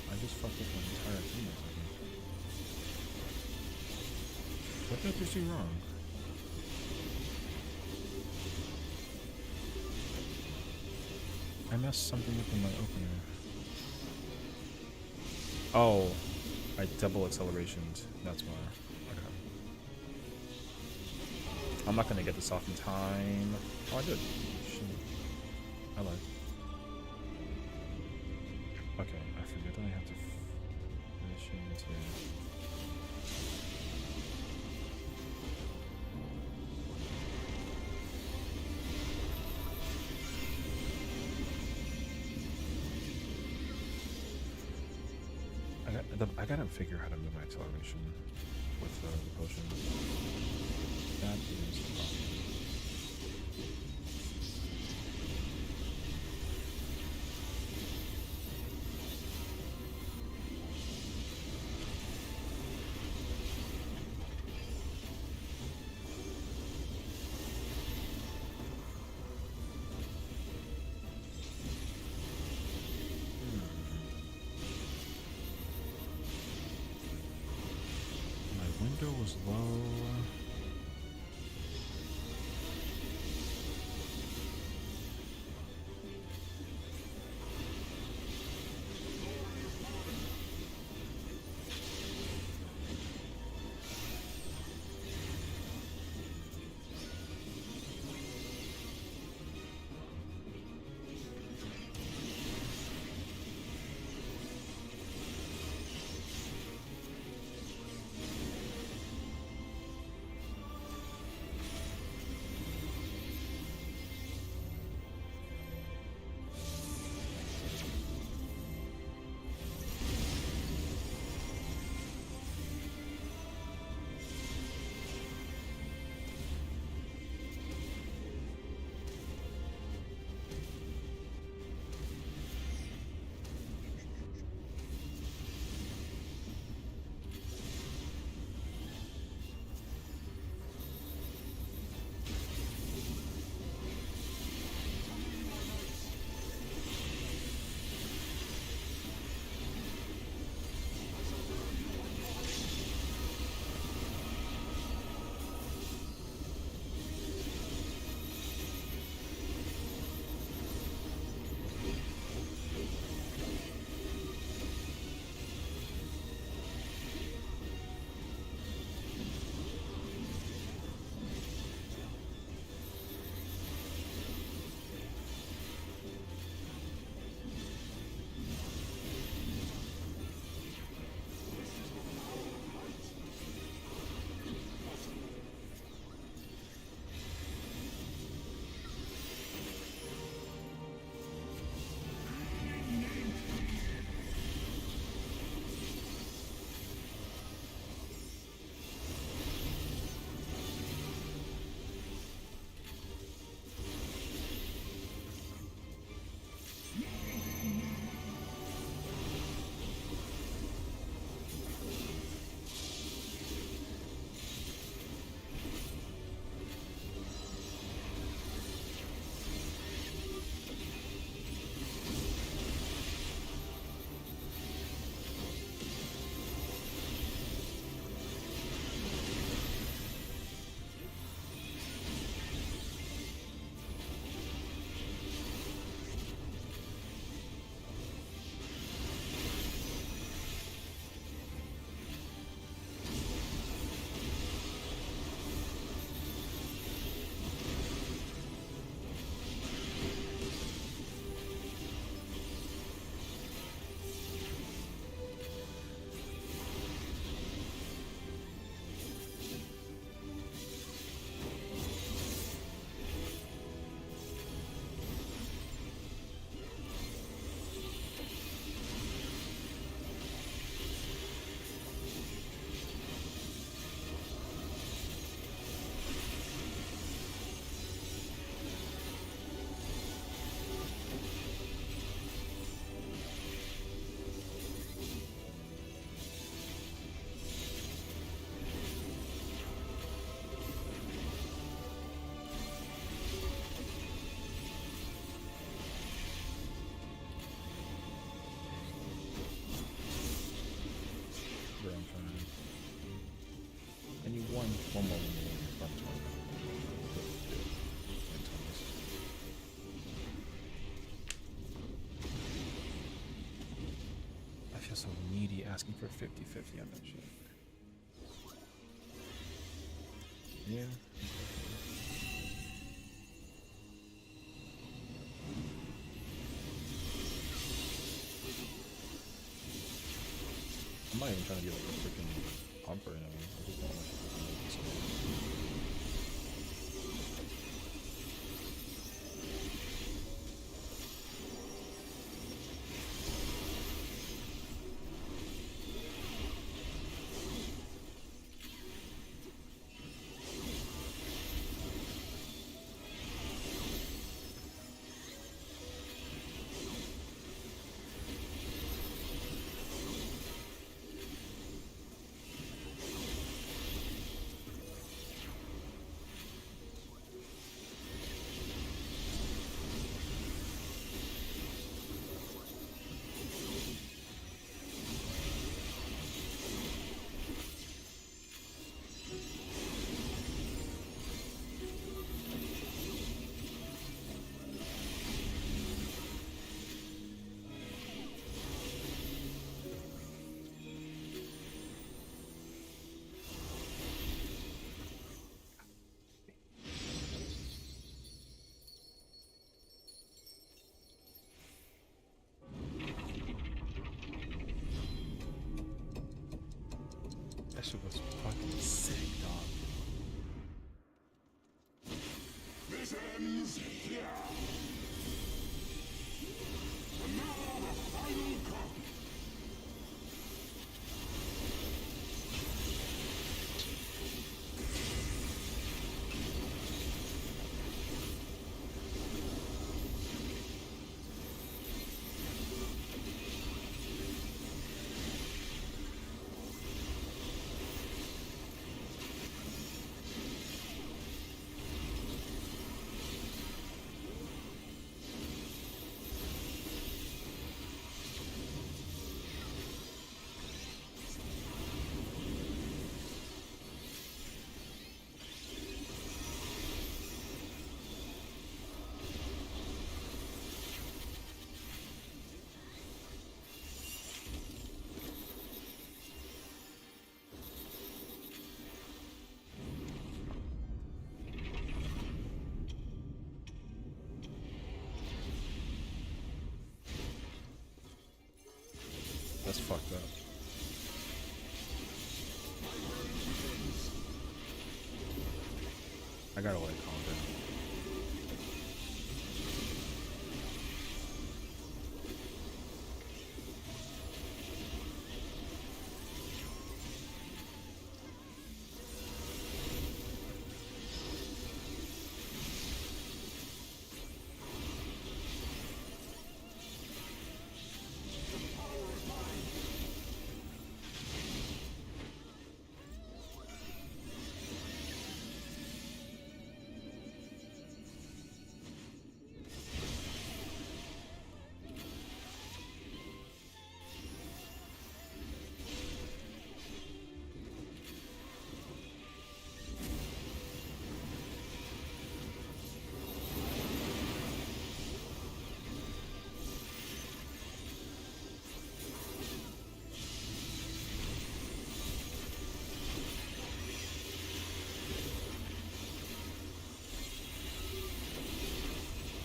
I just fucked up my entire thing. What did I just do wrong? I messed something up in my opener. Oh, I double accelerationed. That's why. Okay. I'm not gonna get this off in time. Oh, I did. Shit. I lied. Okay, I forget that I have to finish into. I gotta figure out how to move my acceleration with the potion. That is a problem. goes low. One more. I feel so needy asking for 50-50 on that shit. Yeah. I'm not even trying to be like a freaking pumper, you know. I just want to shit was fucking sick, dog. That's fucked up. I gotta let it calm down.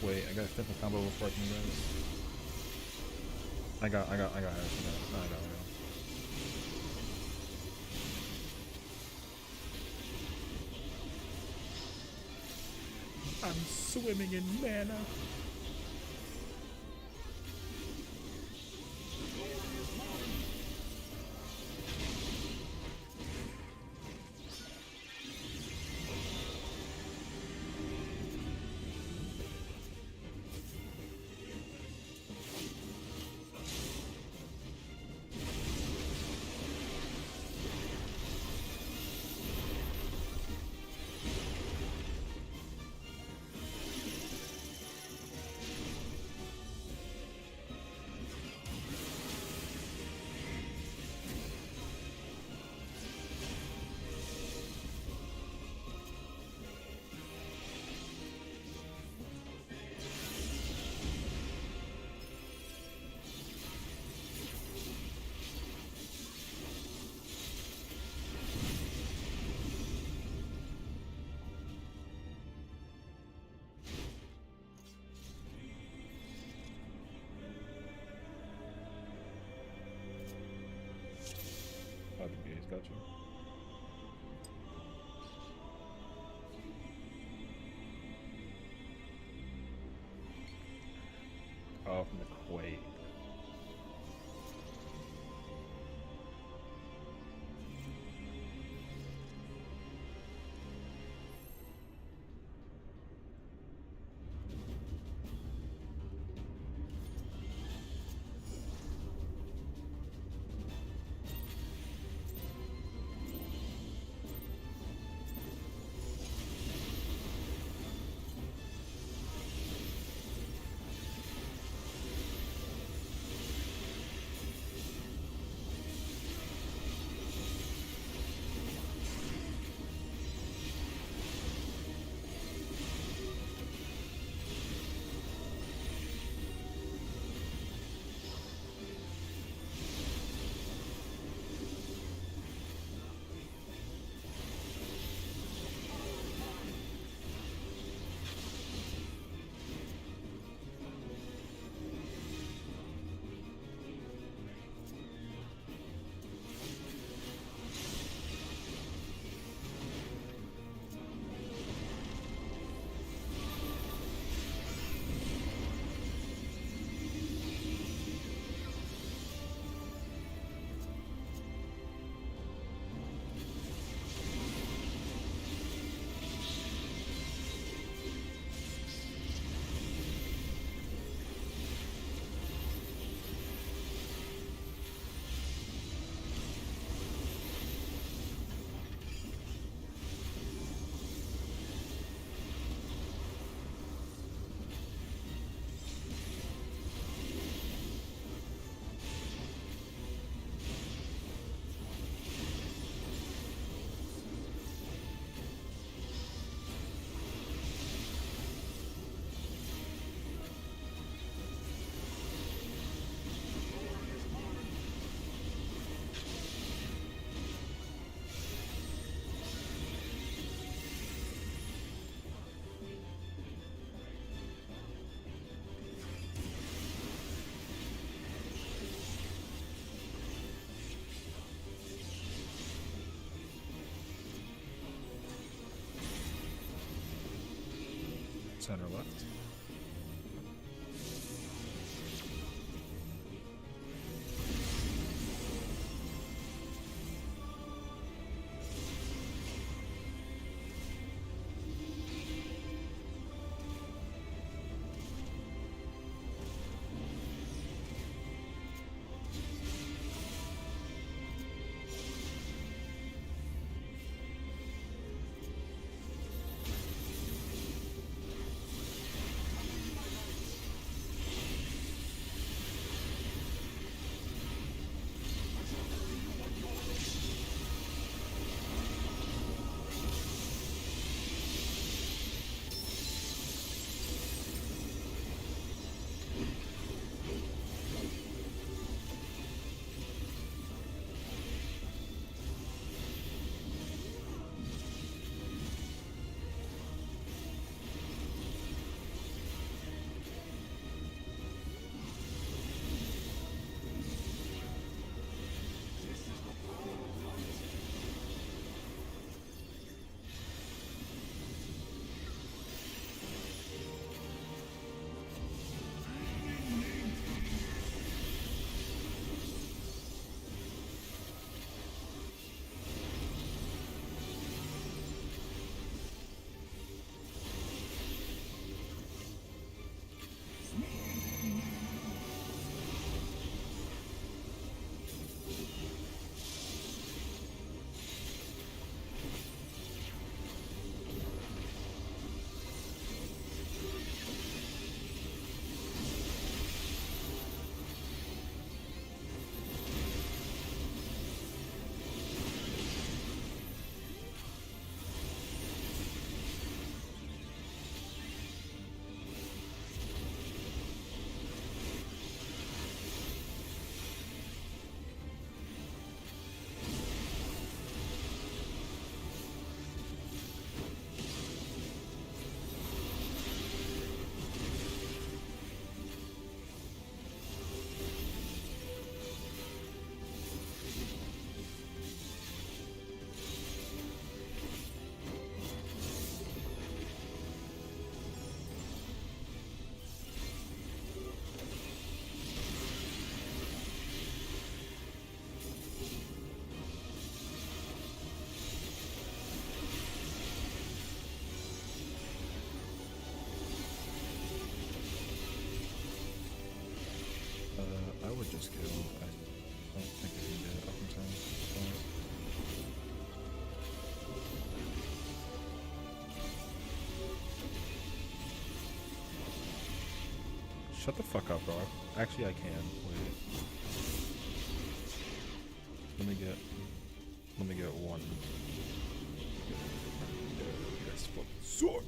Wait, I gotta step a combo before I can res. I got Harris. I got. I'm swimming in mana. Got you. Oh, from the Quake. Center left. I would just kill. I don't think I can get it up in time. Shut the fuck up, bro. Actually, I can. Wait. Let me get one. Yes, fucking sword.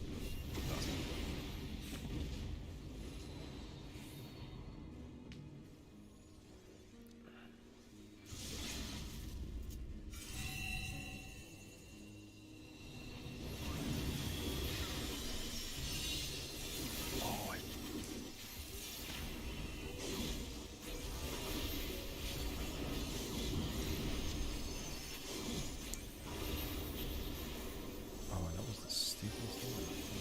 Oh, that was the stupidest thing.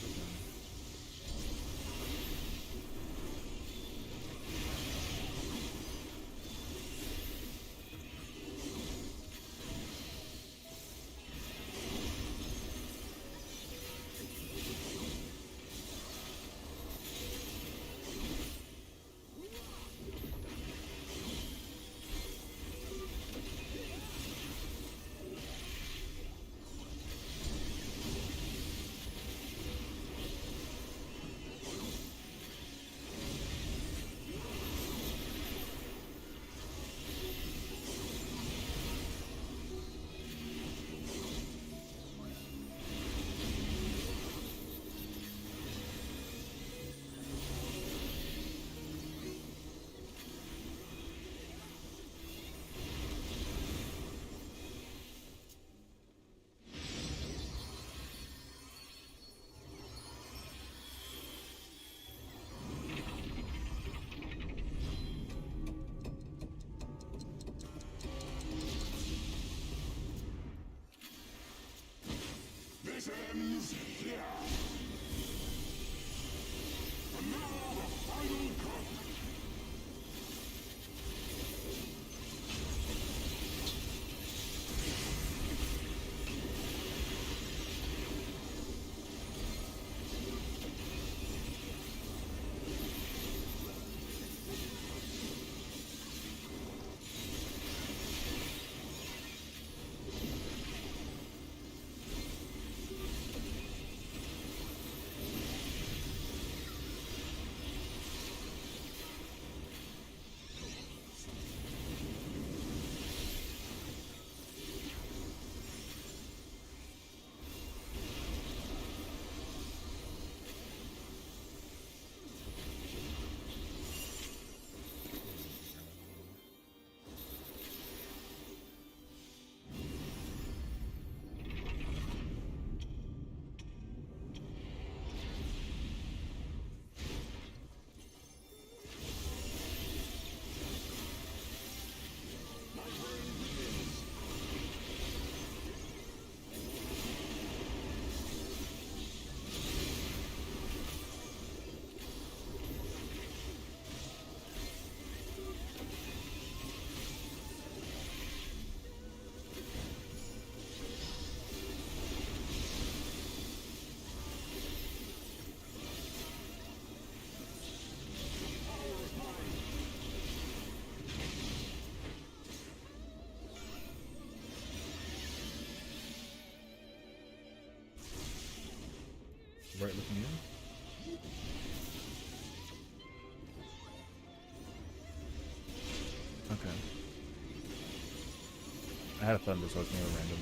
had a thunder, so it's never random.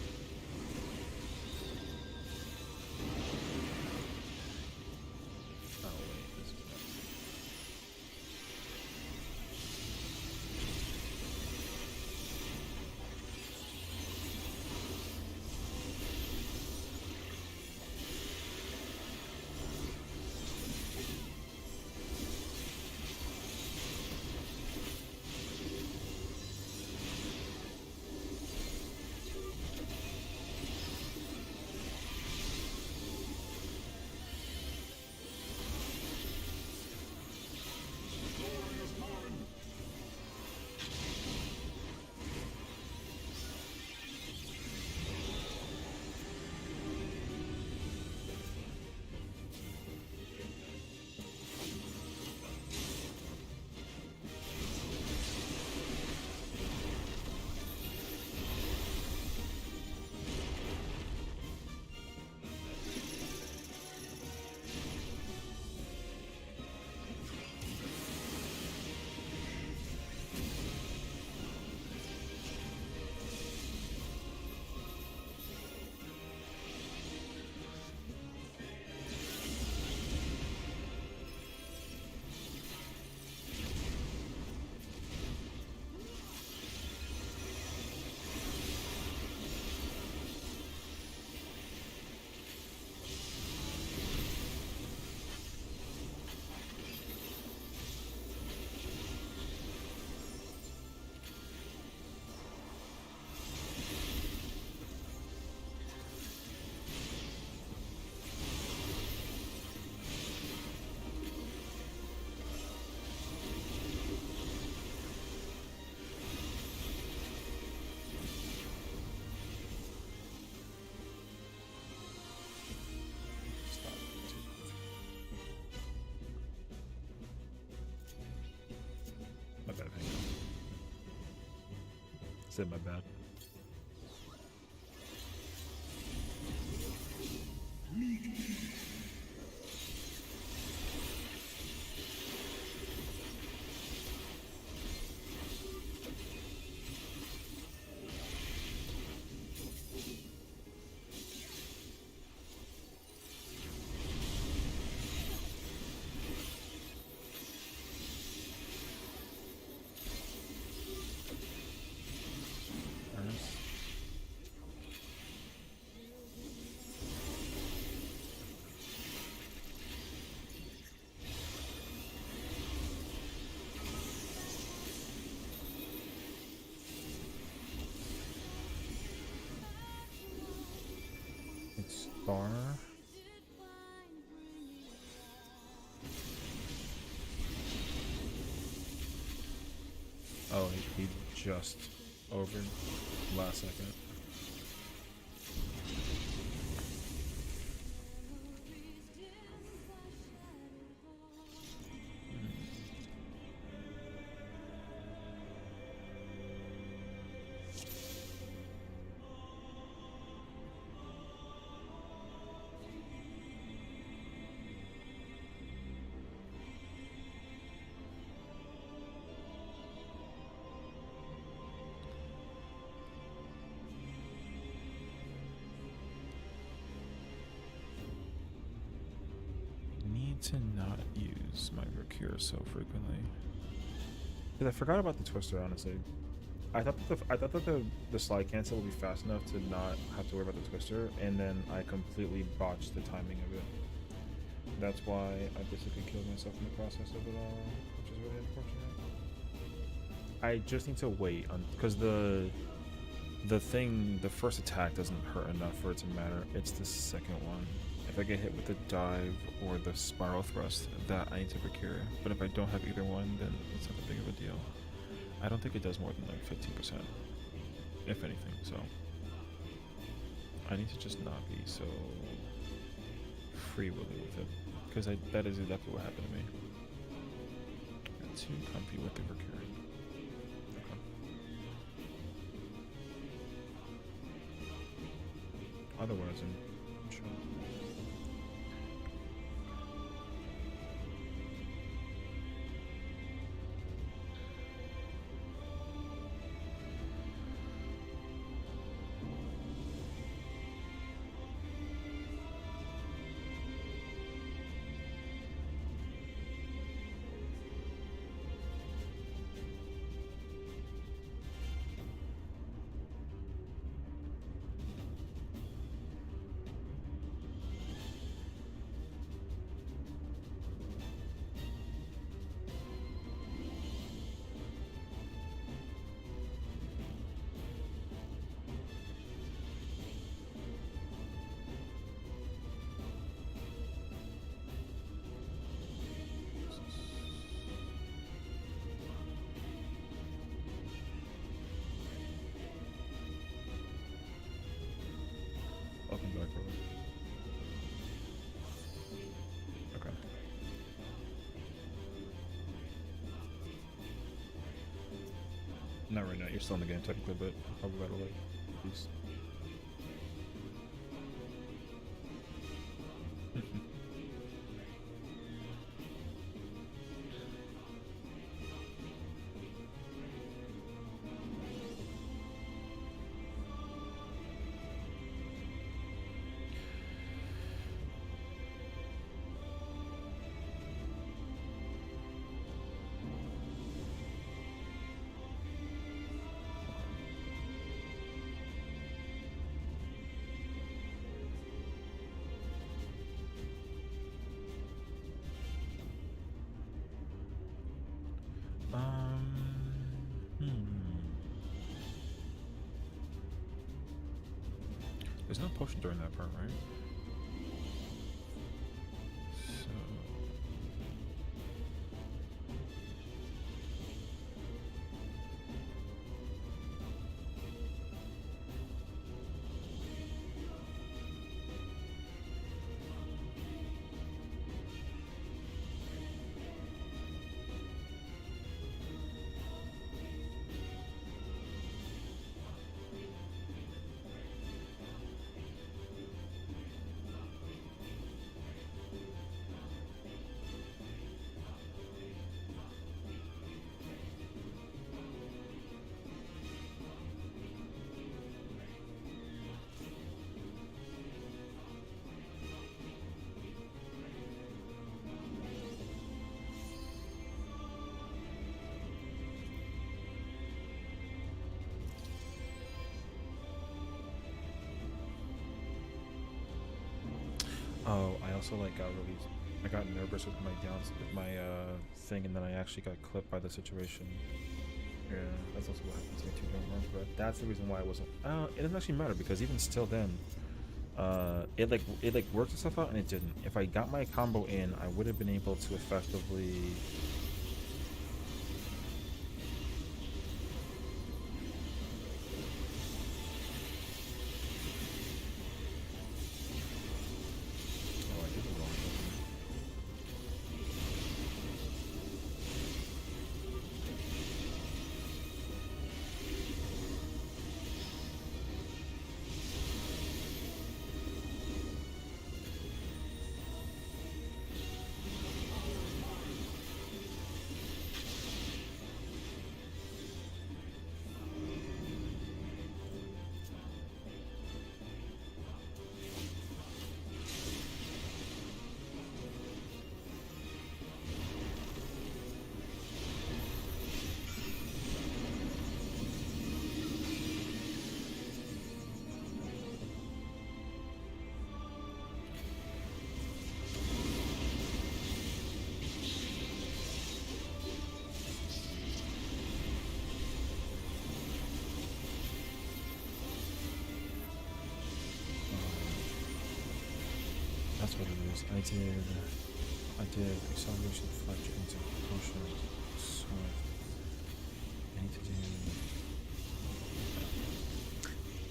Oh wait, this is nuts. Stop. My bad. Hang on. Said my bad. It's Star. Oh, he just over last second. To not use my Recure so frequently. Because I forgot about the Twister, honestly. I thought that the slide cancel would be fast enough to not have to worry about the Twister, and then I completely botched the timing of it. That's why I basically killed myself in the process of it all, which is really unfortunate. I just need to wait on, because the first attack doesn't hurt enough for it to matter. It's the second one. If I get hit with the dive or the spiral thrust, that I need to Procure. But if I don't have either one, then it's not that big of a deal. I don't think it does more than like 15%, if anything, so I need to just not be so free-willy with it, because that is exactly what happened to me. Got too comfy with the Procure. Okay. Otherwise, I'm sure. Not right now. You're still in the game technically, but probably better like these. There's no potion during that part, right? So... Oh, I also like got really, I got nervous with my thing, and then I actually got clipped by the situation. Yeah, that's also what happened to me too during runs, but that's the reason why I wasn't. It doesn't actually matter because even still then, it worked itself out and it didn't. If I got my combo in, I would have been able to effectively. That's what it is. I did acceleration fletch into potion. So I need to do.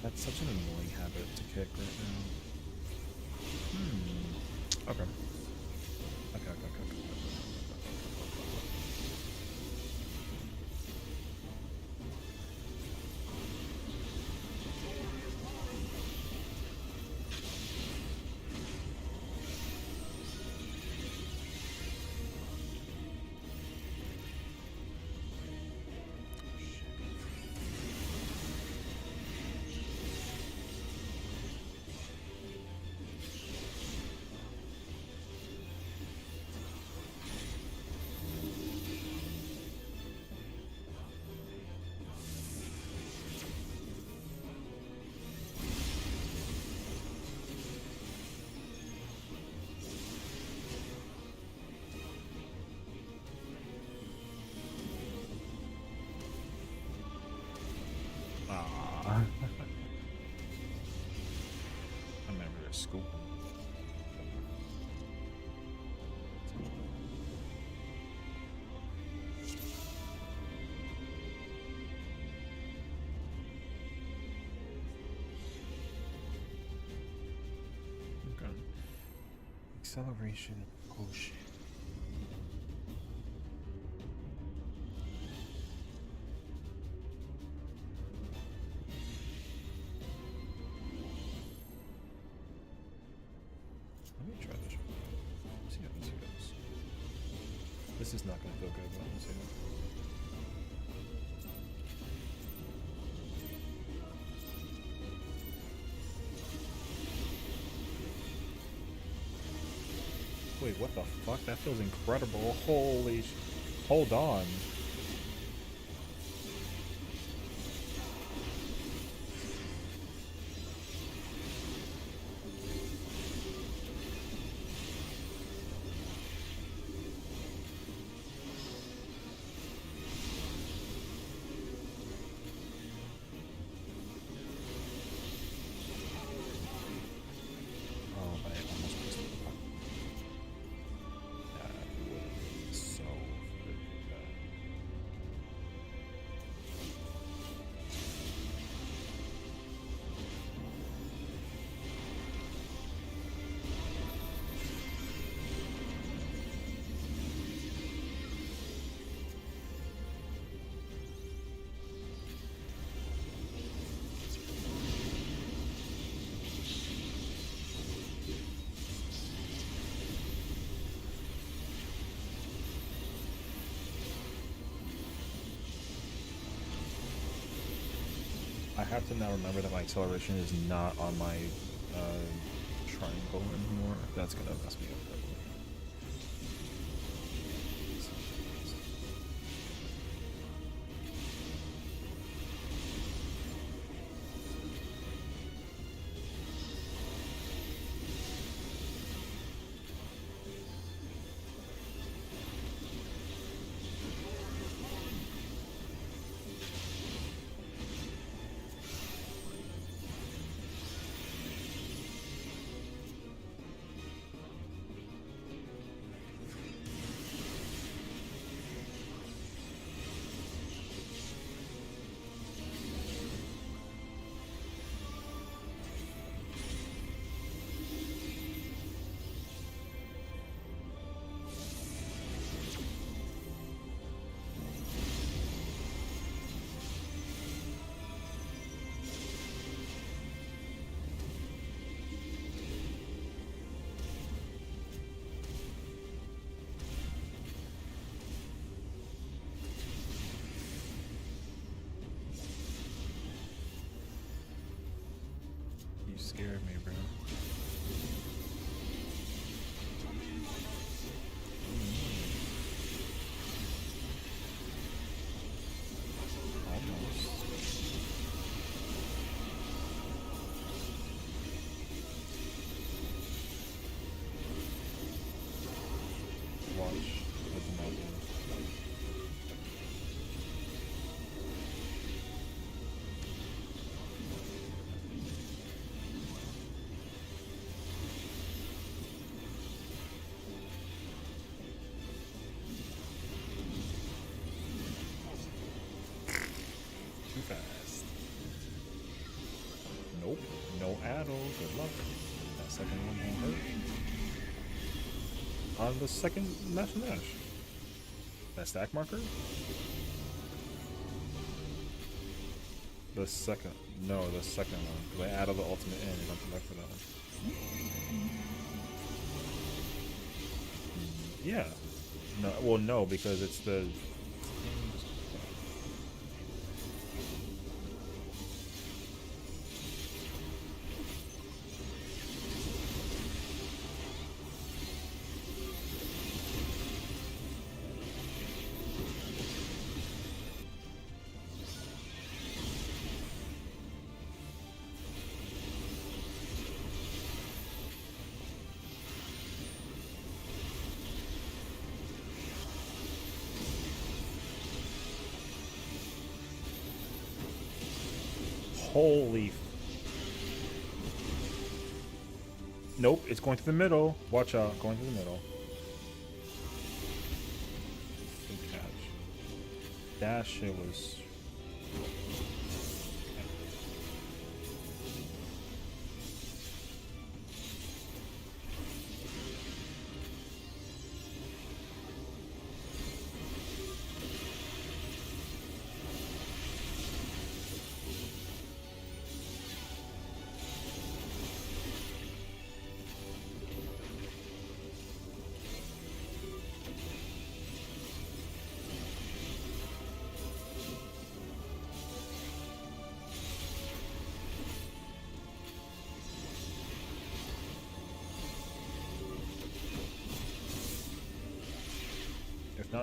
That's such an annoying habit to kick right now. Okay. Okay. I'm never at school. Okay. Acceleration potion. This is not gonna feel good. Let me say that. Wait, what the fuck? That feels incredible. Holy hold on. Oh, I almost pressed the button. That would have been so freaking bad. I have to now remember that my acceleration is not on my triangle anymore. That's gonna mess me up. You scared me, bro. Almost. Watch with the mountain. Too fast. Nope. No addle. Good luck. That second one won't hurt. On the second Nash. That stack marker? The second. No, the second one. Because I added the ultimate in and I'm come back for that one. Yeah. No, well, no, because it's the. Holy. Nope, it's going to the middle. Watch out, going to the middle. Good catch. That shit was.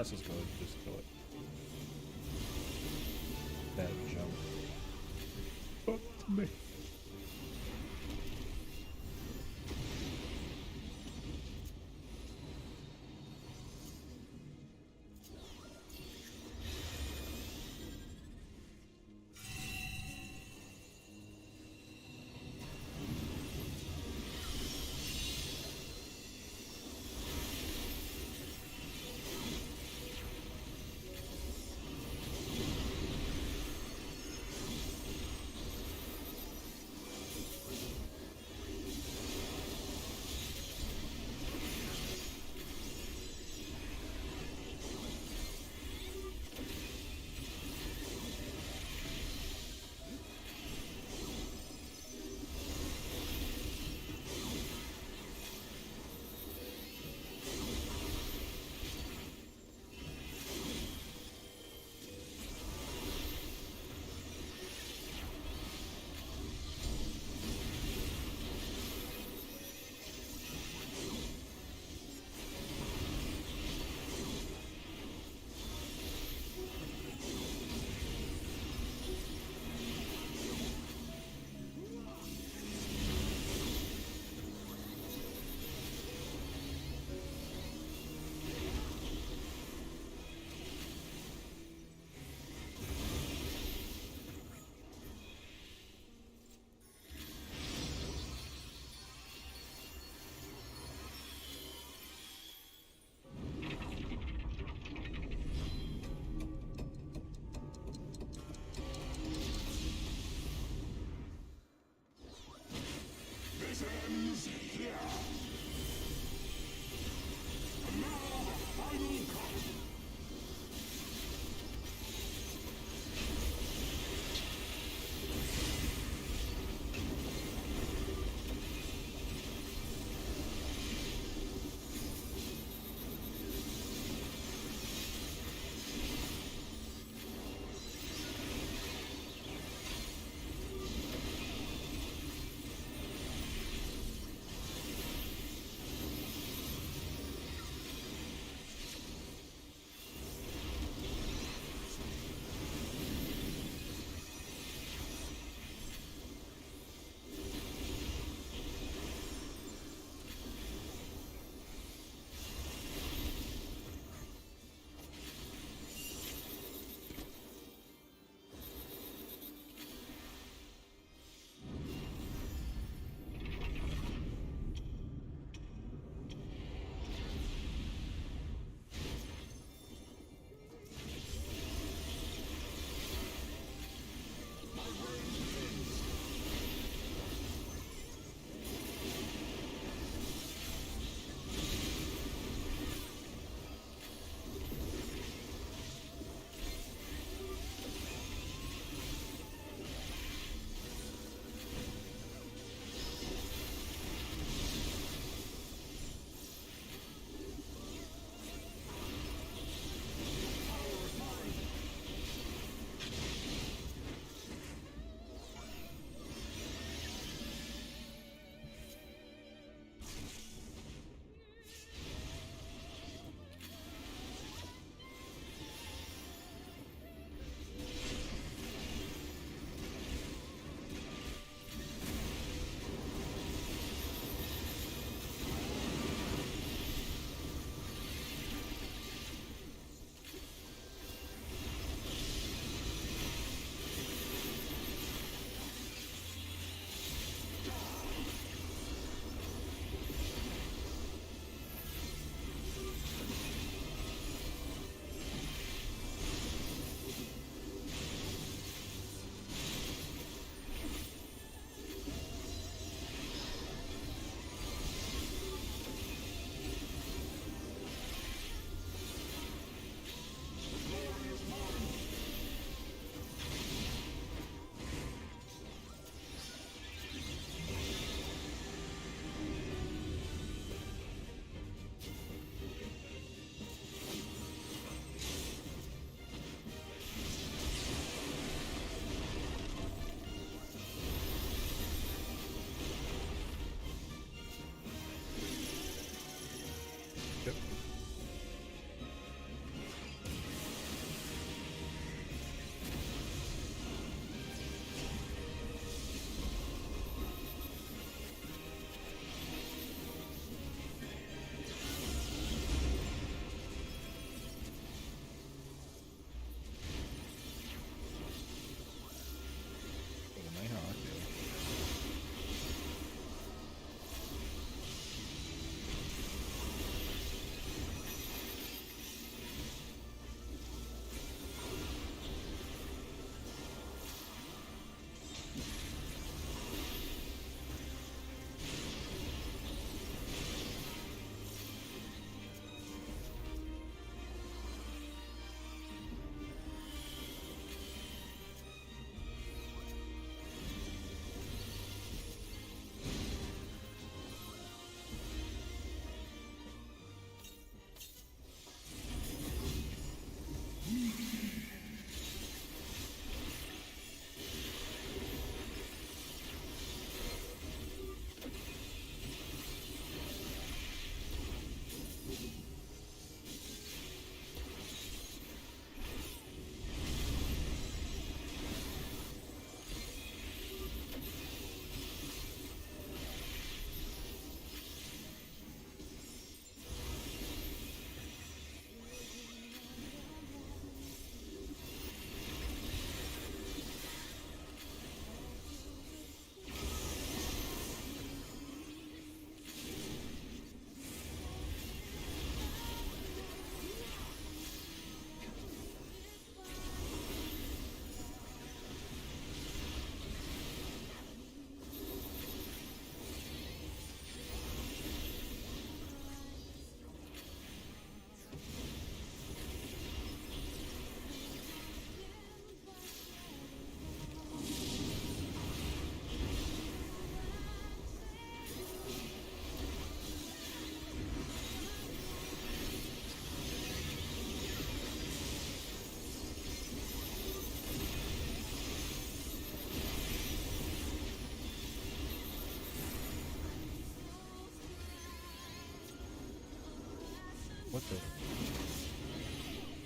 Harness is good. Just kill it. That jump. Fuck me.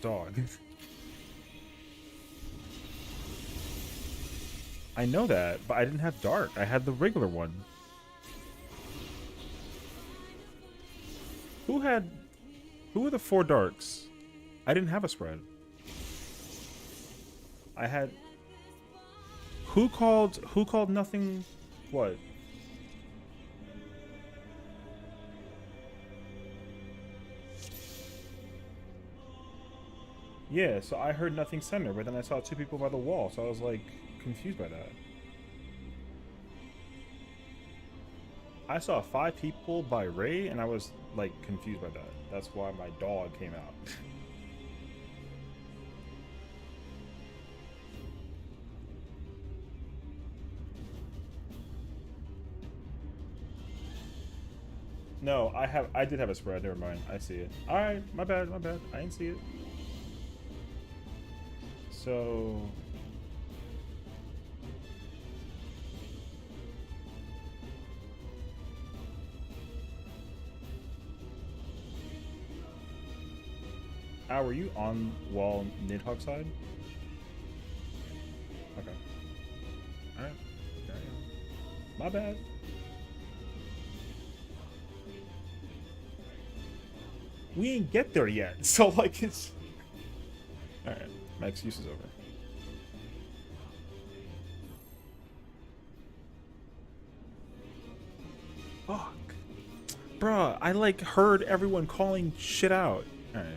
dog. I know that, but I didn't have dark. I had the regular one. Who were the 4 darks? I didn't have a spread. I had... Who called nothing... What? Yeah, so I heard nothing center, but then I saw 2 people by the wall, so I was like confused by that. I saw 5 people by Ray, and I was like confused by that. That's why my dog came out. No, I did have a spread. Never mind. I see it. All right, my bad. I didn't see it. So were you on wall Nidhogg side? Okay. All right. Carry on. My bad. We ain't get there yet, so like it's... Alright, my excuse is over. Fuck. Bruh, I like heard everyone calling shit out. Alright.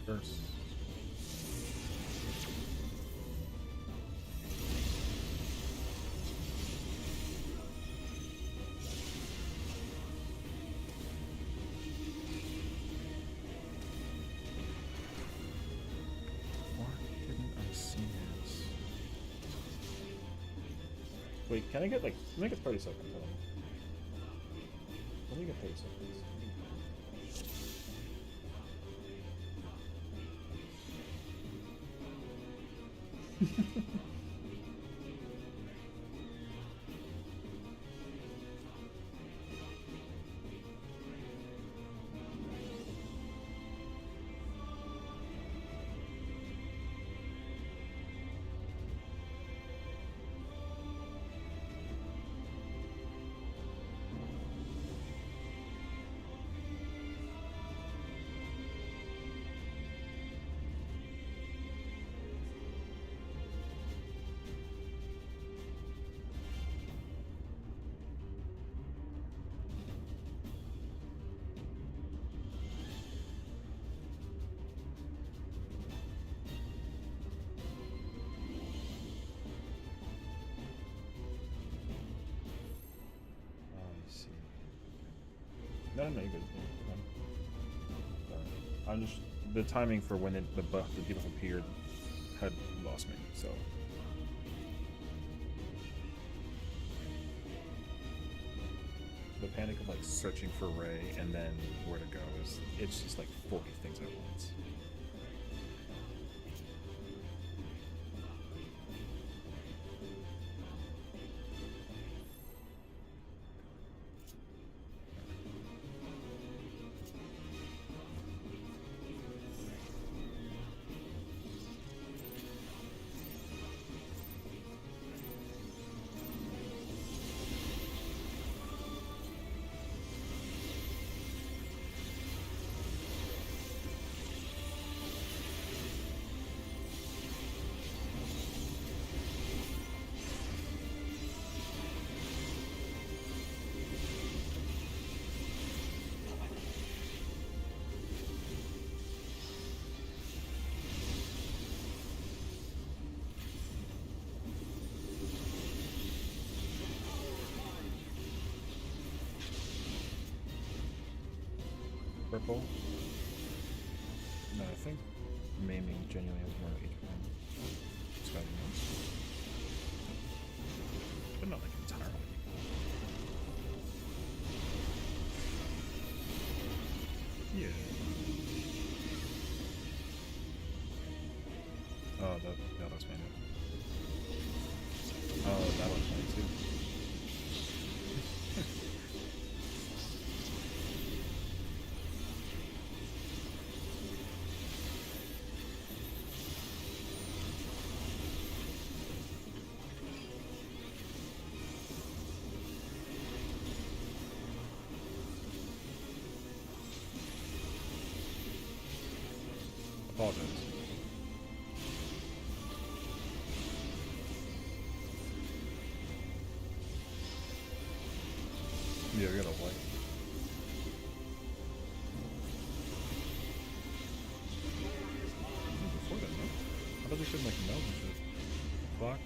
First. Why didn't I see this? Wait, can I get like, let me get 30 seconds. Hold on. Let me get 30 seconds. No, you're good. Sorry. I'm just the timing for when the people appeared had lost me. So the panic of like searching for Ray and then where to go it's just like 40 things at once. Purple. No, I think maiming genuinely has more HP. Sky knows. But not like entirely. Yeah. Oh, that was made. Oh, that was made too. Apologize. Yeah, we got a white. Before that, no? I thought we couldn't like meld and shit. Clock.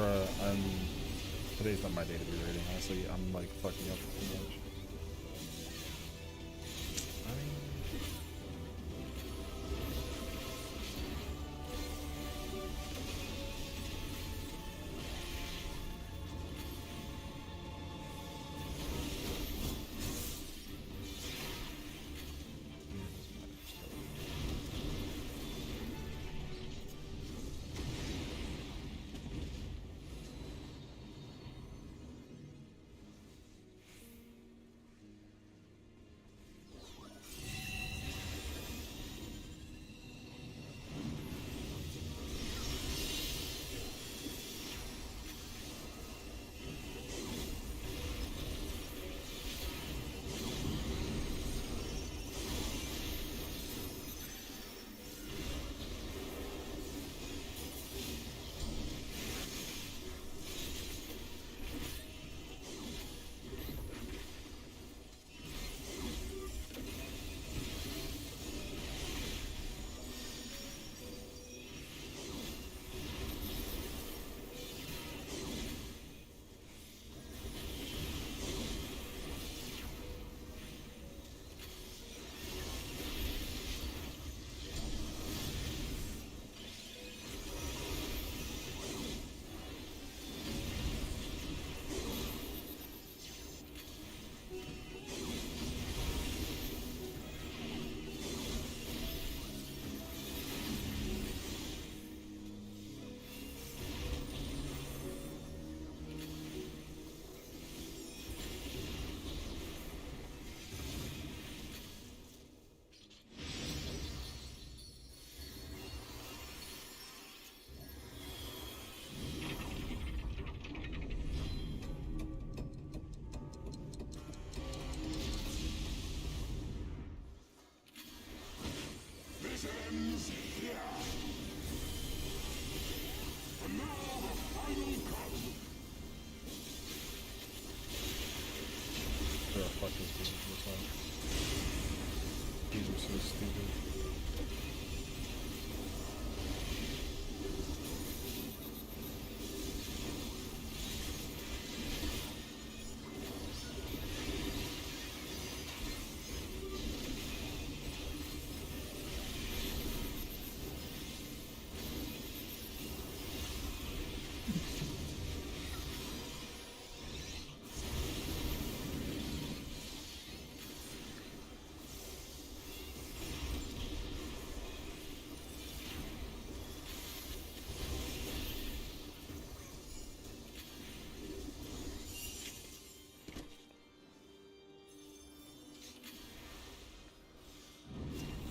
Bruh, today's not my day to be raiding, honestly. I'm like fucking up too much. I mean, bro, fuck this dude, this one. These are so stupid.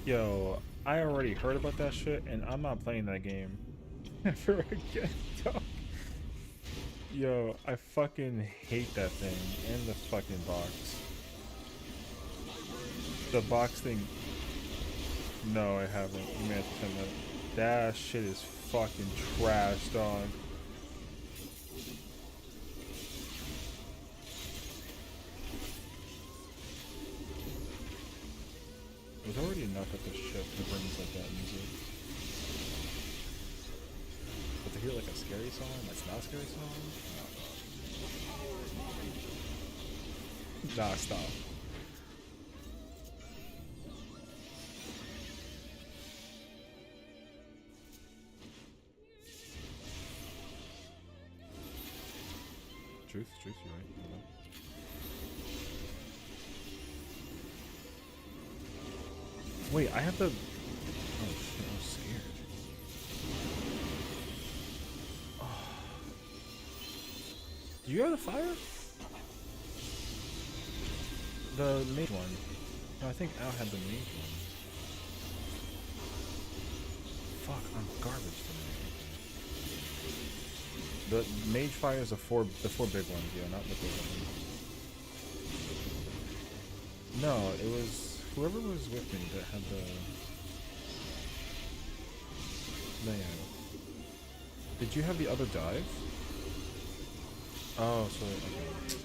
Yo, I already heard about that shit, and I'm not playing that game ever again, dog. Yo, I fucking hate that thing and the fucking box. The box thing. No, I haven't. You may have to send that. That shit is fucking trash, dog. There's already enough at the ship to bring us like that music. But to hear like a scary song that's not a scary song? Nah, stop. Truth, you're right. You know. Wait, I have the... Oh shit, I'm scared. Oh. Do you have the fire? The mage one. No, I think Al had the mage one. Fuck, I'm garbage tonight. The mage fire is the four big ones, yeah, not the big ones. No, it was whoever was with me that had the. No, yeah. Did you have the other dive? Oh, so okay.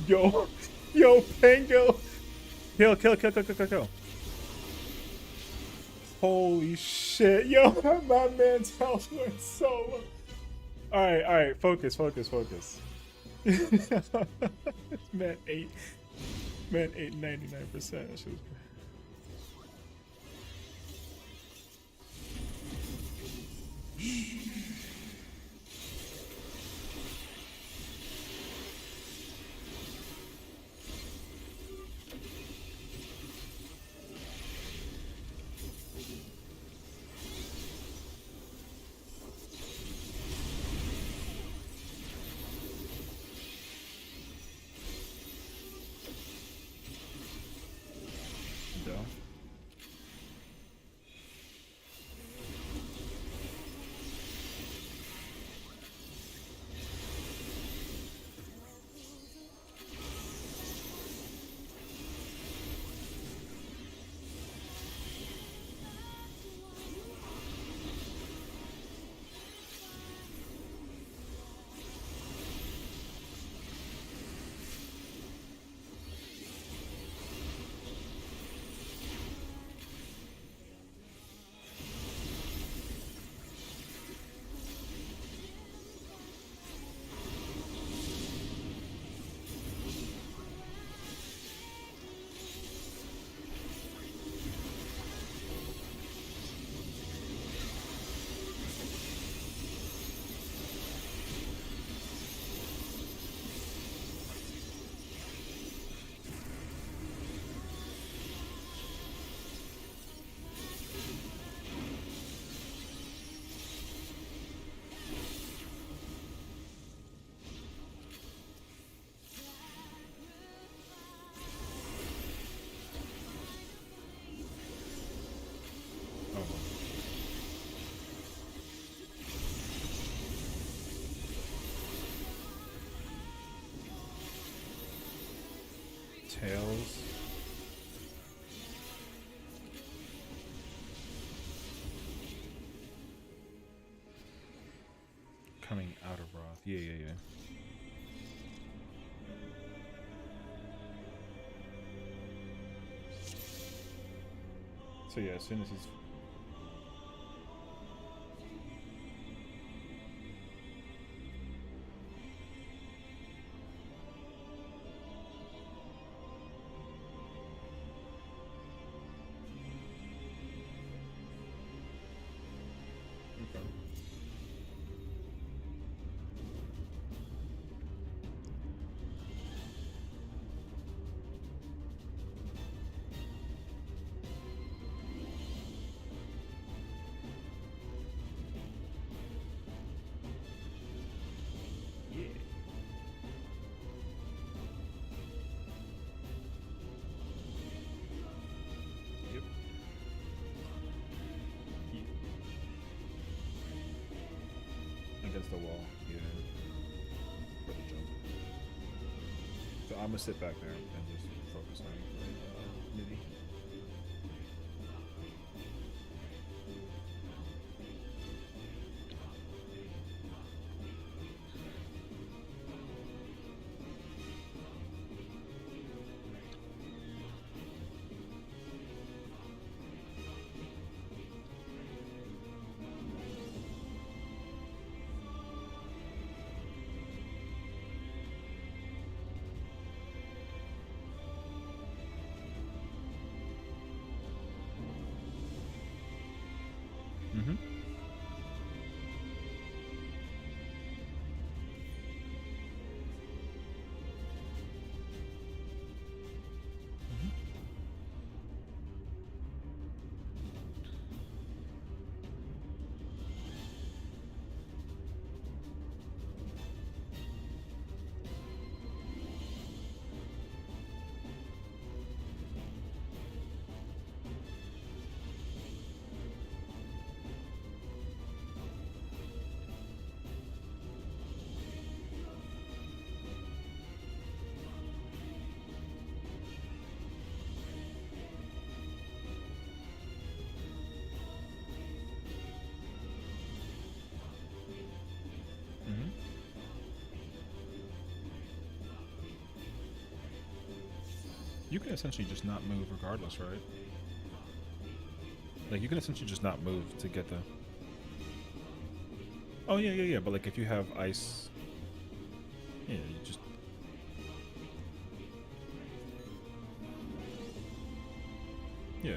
Yo, yo, Pango. Kill, kill, kill, kill, kill, kill, kill. Holy shit. Yo, my man's health went so low. All right, focus, focus, focus. Man, 99%. That shit was great. Go. Tails. Coming out of Roth. Yeah, yeah, yeah. So yeah, as soon as he's against the wall, yeah, for the jump. So I'm gonna sit back there and just focus on MIDI. Mm-hmm. You can essentially just not move regardless, right? Like, you can essentially just not move to get the... Oh, yeah. But, like, if you have ice... Yeah, you just... Yeah.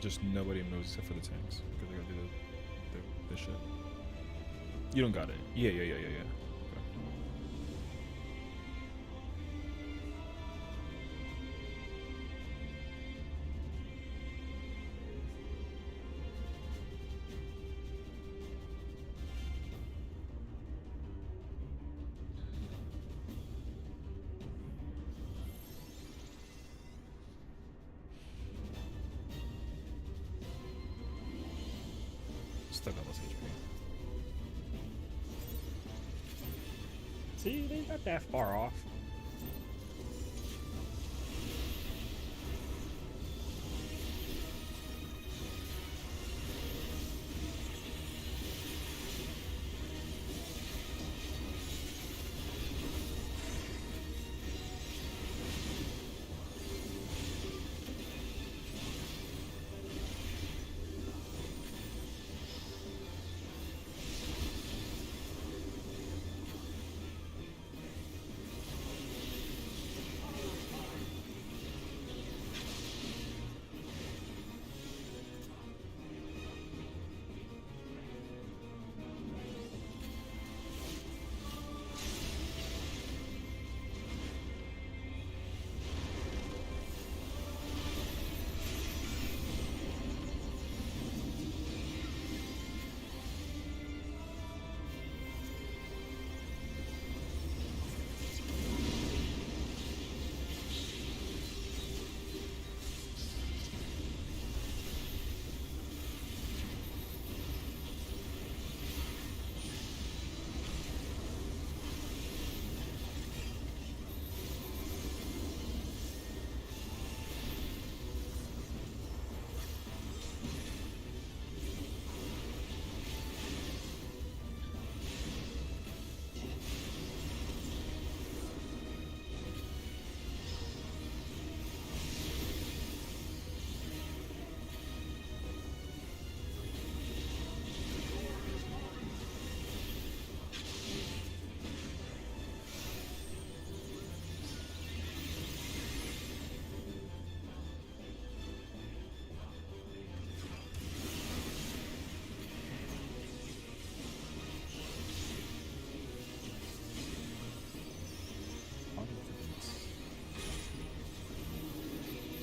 Just nobody moves except for the tanks. Because they gotta do the shit. You don't got it. Yeah. Okay. Still got less HP. See, they not that far off.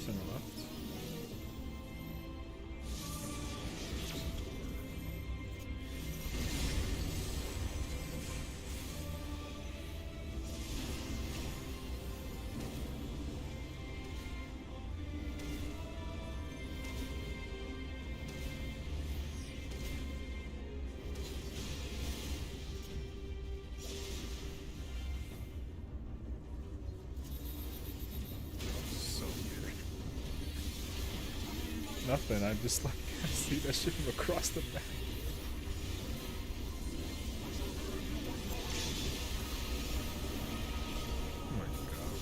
Center left. So weird. Nothing. I just like I see that shit from across the map. Oh my god.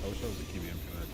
I wish I was a KBM for that.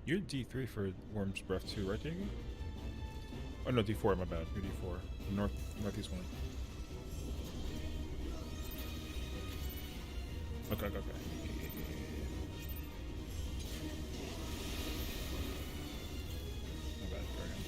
You're D3 for Worm's Breath too, right, Diego? Oh no, D4. My bad. You're D4. Northeast one. Okay. My bad. Carry on.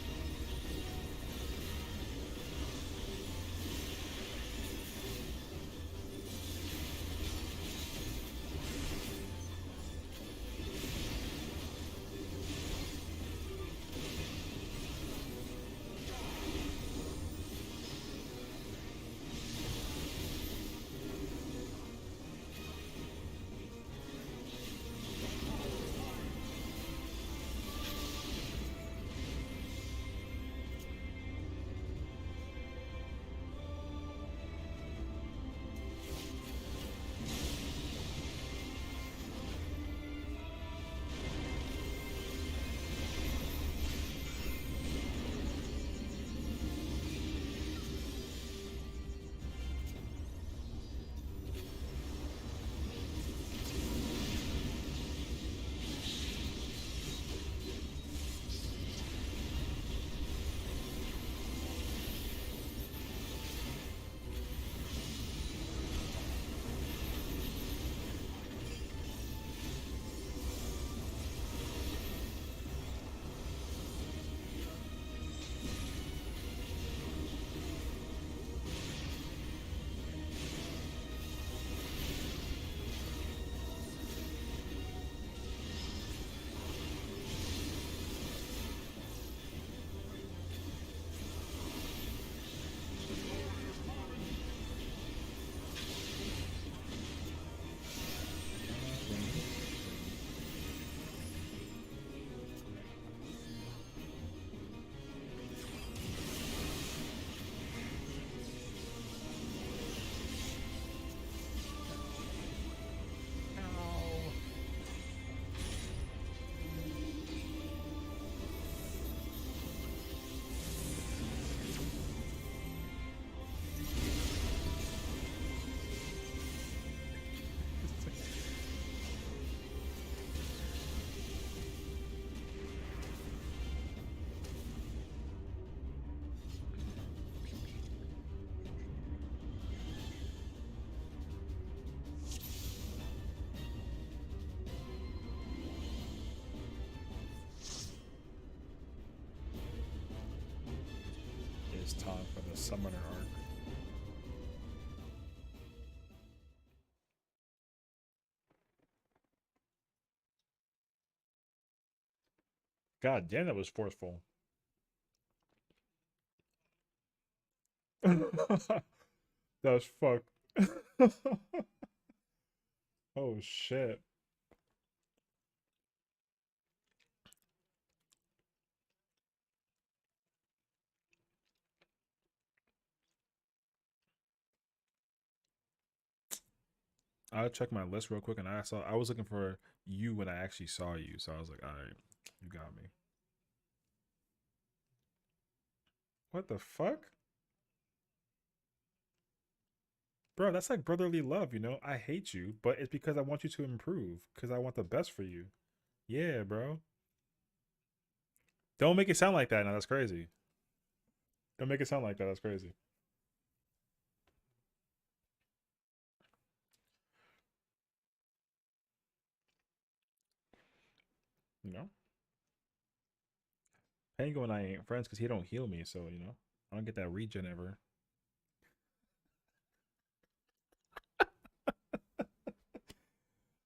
It's time for the Summoner arc. God damn, that was forceful. That was fucked. Oh shit. I'll check my list real quick, and I was looking for you when I actually saw you, so I was like, all right, you got me. What the fuck? Bro, that's like brotherly love, you know? I hate you, but it's because I want you to improve, because I want the best for you. Yeah, bro. Don't make it sound like that now. That's crazy. Don't make it sound like that. That's crazy. You know? Pango and I ain't friends because he don't heal me, so, you know? I don't get that regen ever.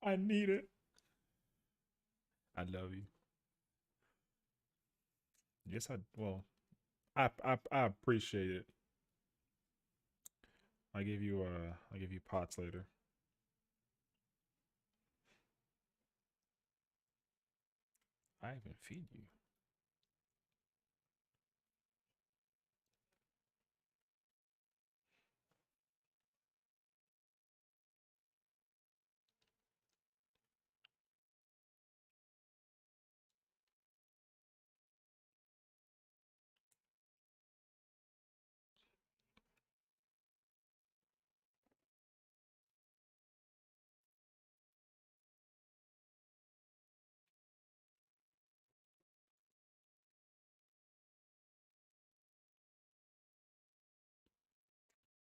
I need it. I love you. Yes, I appreciate it. I give you pots later. I even feed you.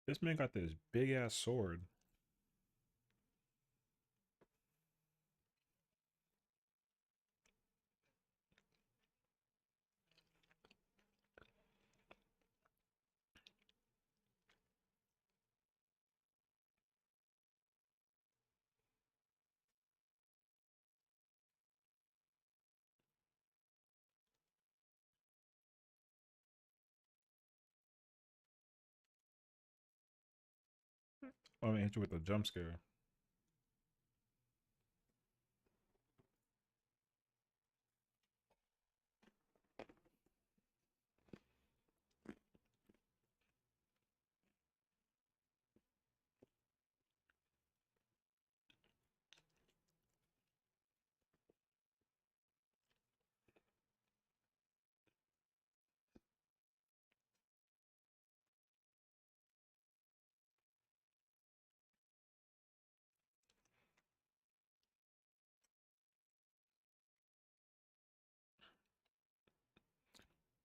This man got this big ass sword. I'm gonna hit you with a jump scare.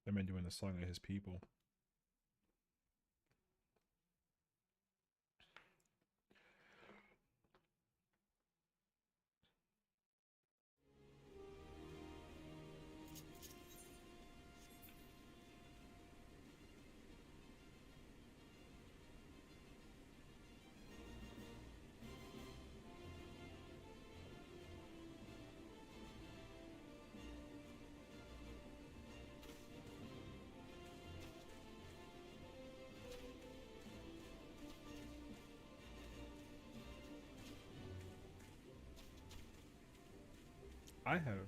That man doing the song of his people. I have.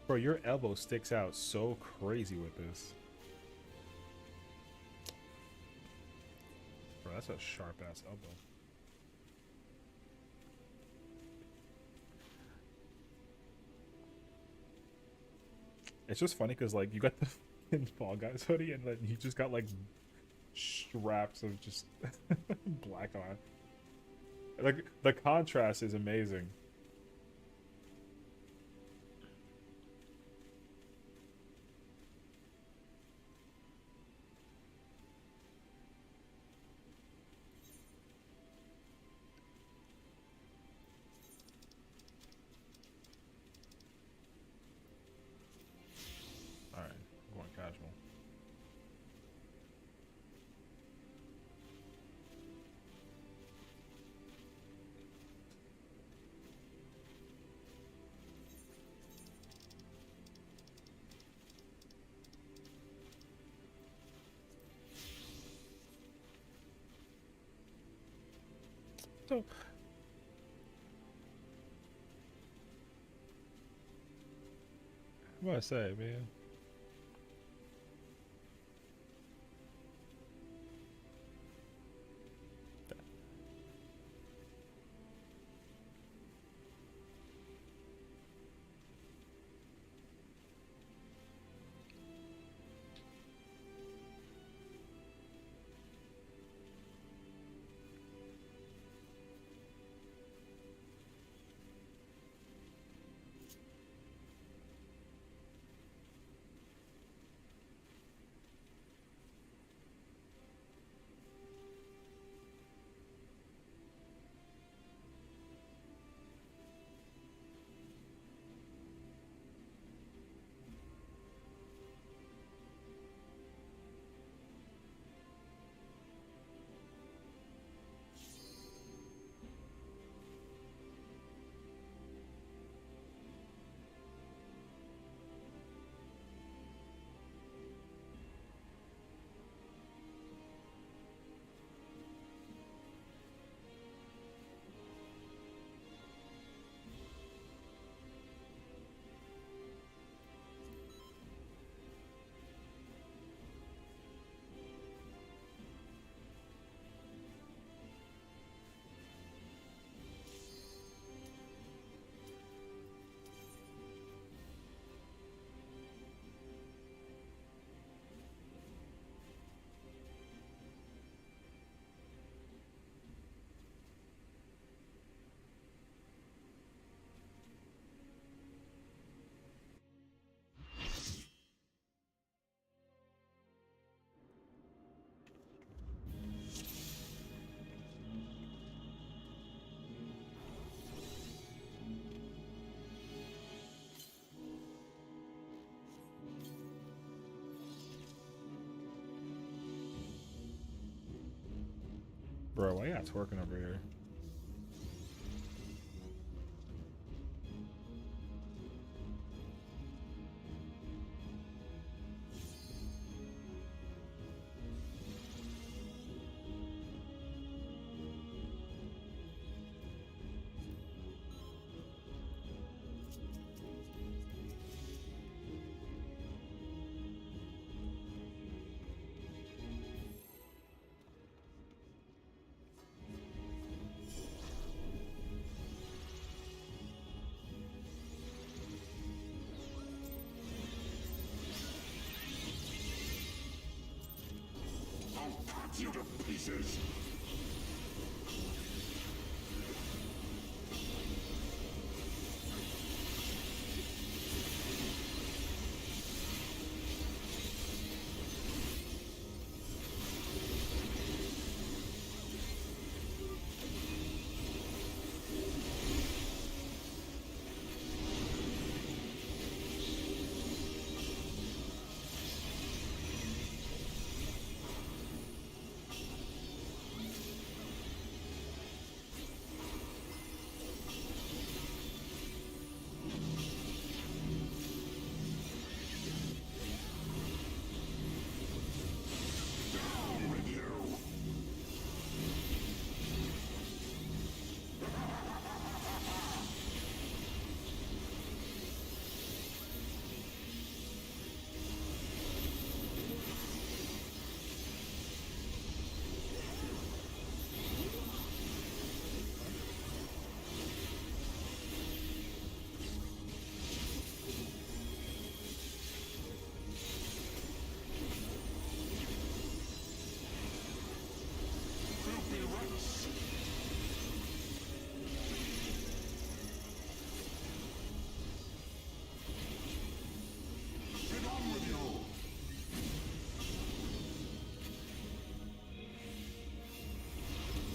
Bro, your elbow sticks out so crazy with this. Bro, that's a sharp ass elbow. It's just funny because like you got the Fall Guys hoodie and then you just got like straps of just black on. Like the contrast is amazing. All right, I'm going casual. So, what I say, man? Bro, why you not twerking over here? You to pieces!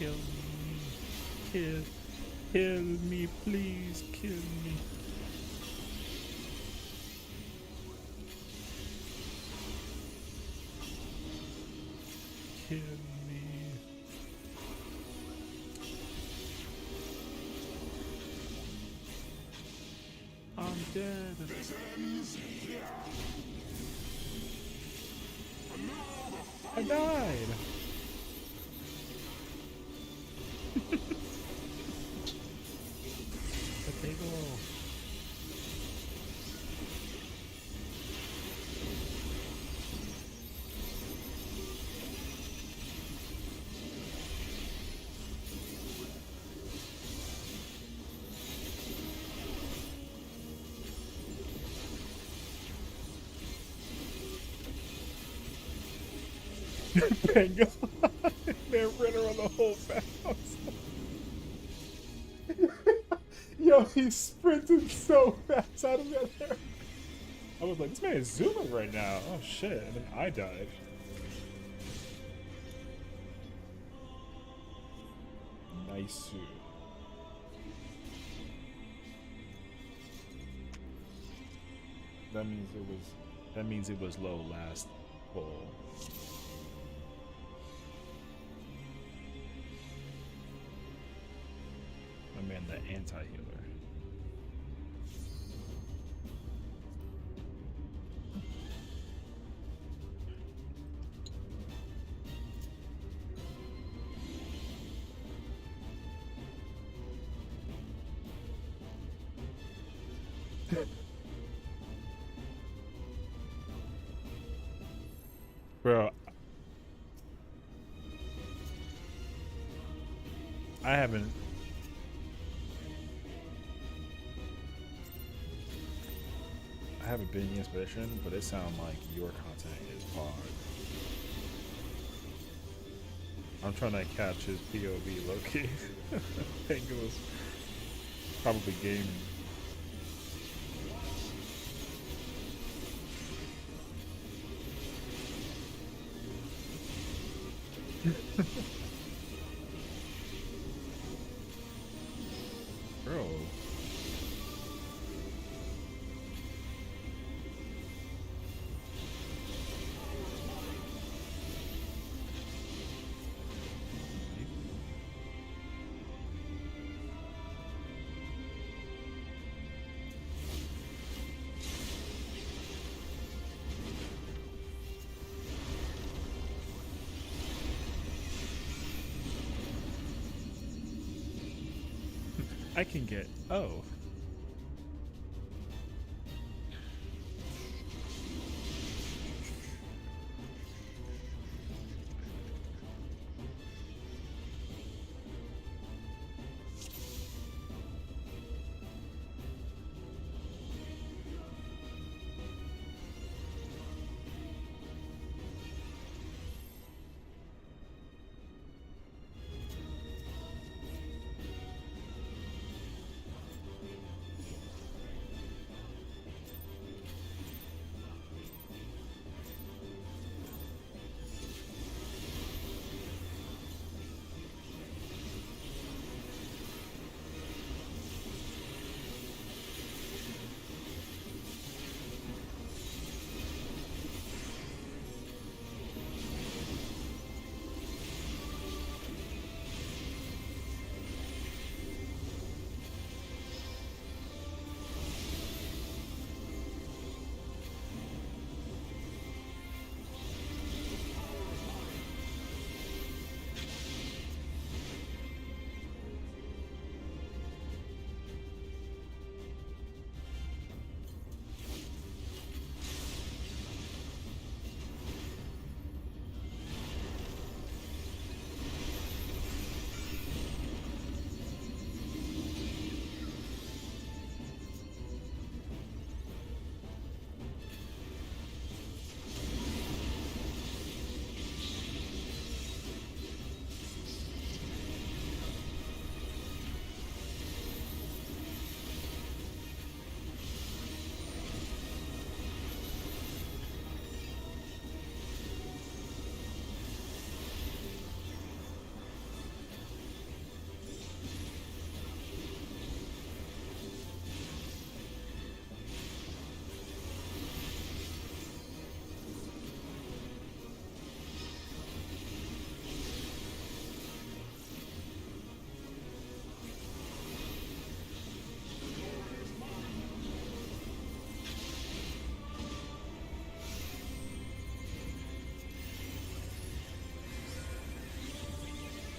Kill me. Kill me, please kill me. Kill me. I'm dead. I died. Potato. Bingo. They're ritter on the whole house. Yo, he's sprinting so fast out of there. I was like, this man is zooming right now. Oh shit, and then I died. Nice. That means it was low last pull. My man, the anti-healer. Bro, I haven't. I haven't been in the expedition, but it sounds like your content is hard. I'm trying to catch his POV low-key. I think it was probably gaming. Bro. I can get. Oh.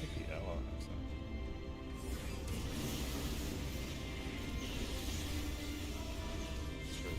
Take the L out next time. Sure.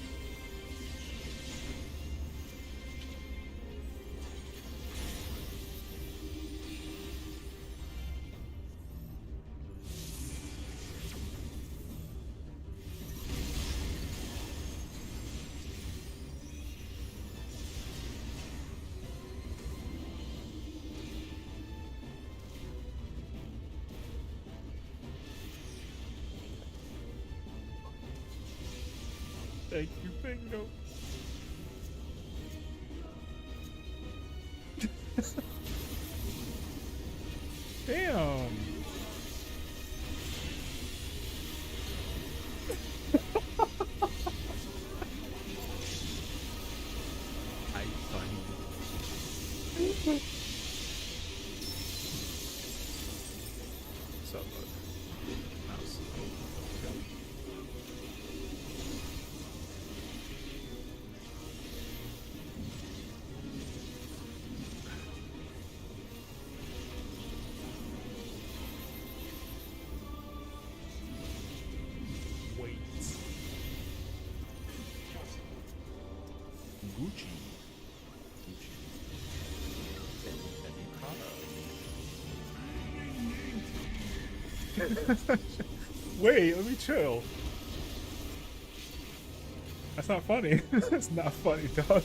Thank you, Bingo. Damn. I funny. So good. Mouse. Wait. Gucci. Wait, let me chill. That's not funny. That's not funny, dog.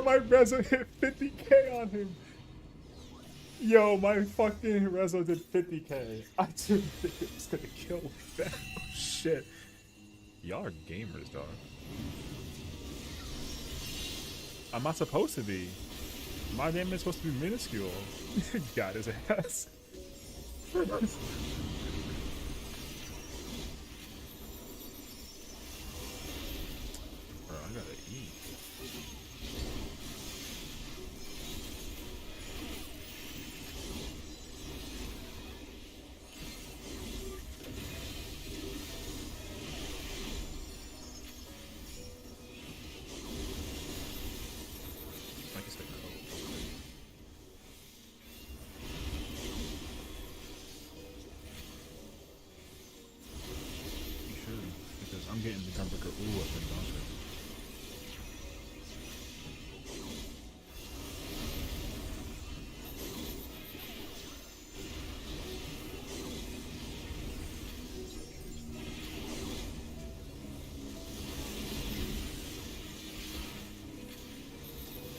my Rezo hit 50k on him. Yo, my fucking Rezo did 50k. I didn't think it was gonna kill like that. Oh, shit. Y'all are gamers, dog. I'm not supposed to be. My damage is supposed to be minuscule. Got his ass. Bro, I gotta eat. I guess I could. You should, because I'm getting the Gunbreaker ooh up in Donster.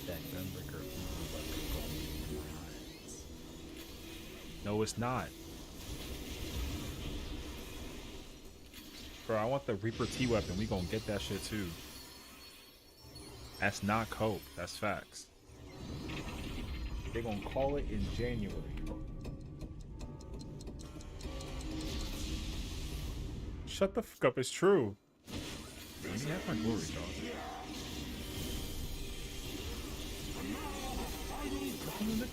That Gunbreaker ooh up in Golden Mines. No, it's not. Bro, I want the Reaper T weapon. We gonna get that shit too. That's not cope. That's facts. They gonna call it in January. Shut the fuck up. It's true. Let me have my glory, dog.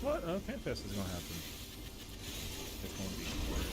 What? FanFest is gonna happen. It's gonna be great.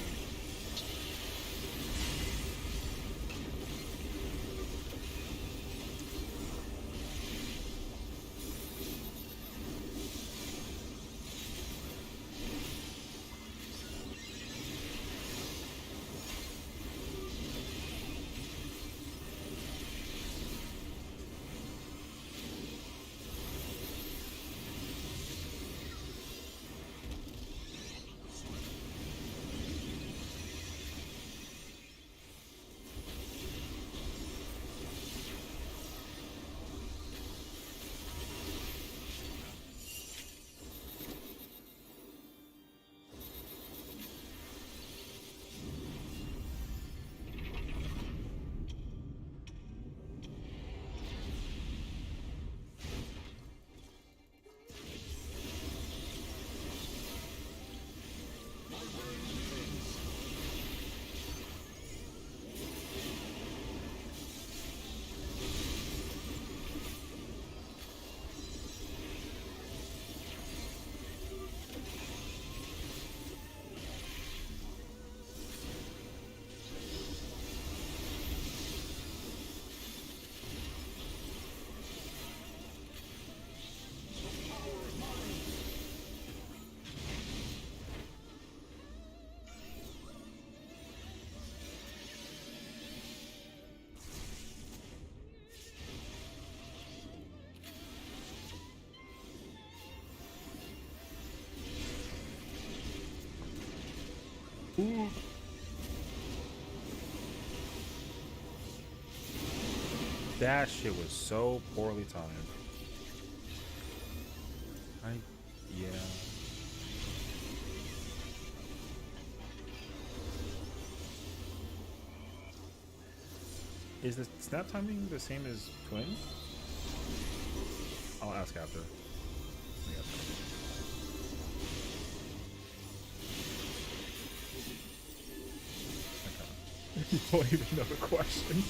Ooh. That shit was so poorly timed. Yeah. Is the snap timing the same as Twin? I'll ask after. You don't even know the question.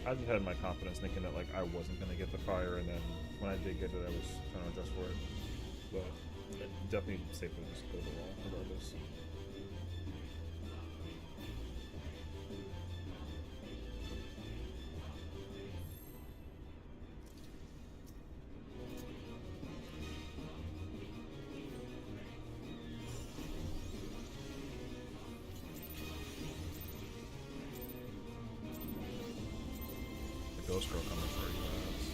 I just had my confidence thinking that like I wasn't gonna get the fire, and then when I did get it, I was trying to adjust for it. But definitely safer to just go the wall regardless. The ghost girl coming for you guys.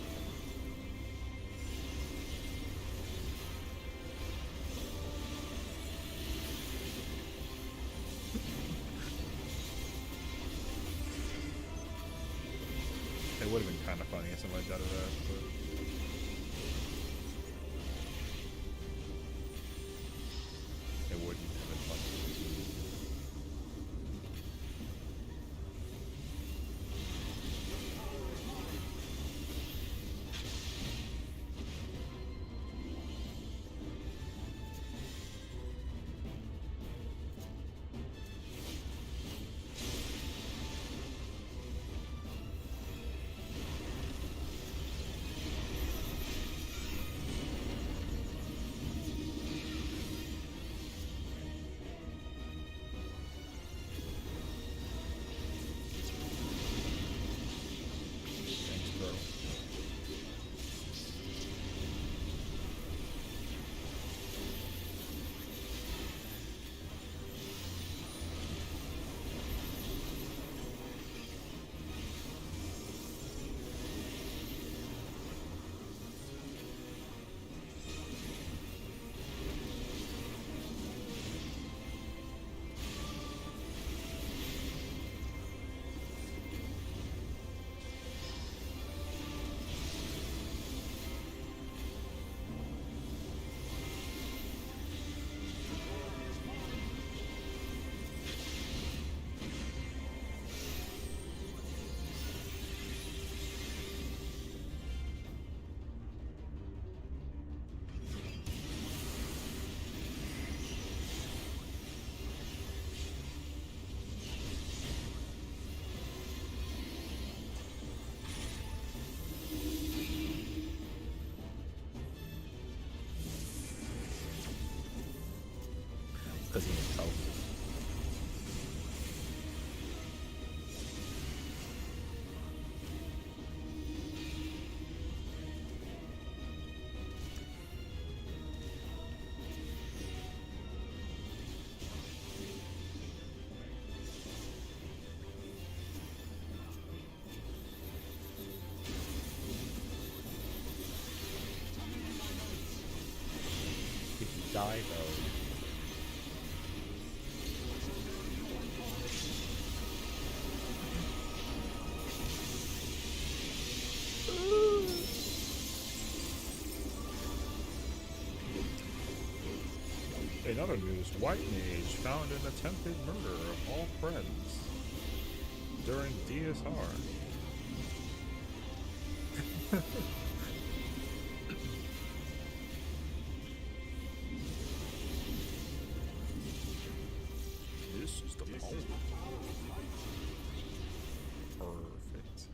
It would have been kind of funny if somebody got it that, but it wouldn't have been funny. Thanks, bro. Because he needs help. If you die though. In other news, White Mage found an attempted murder of all friends during DSR. This is the moment. Perfect.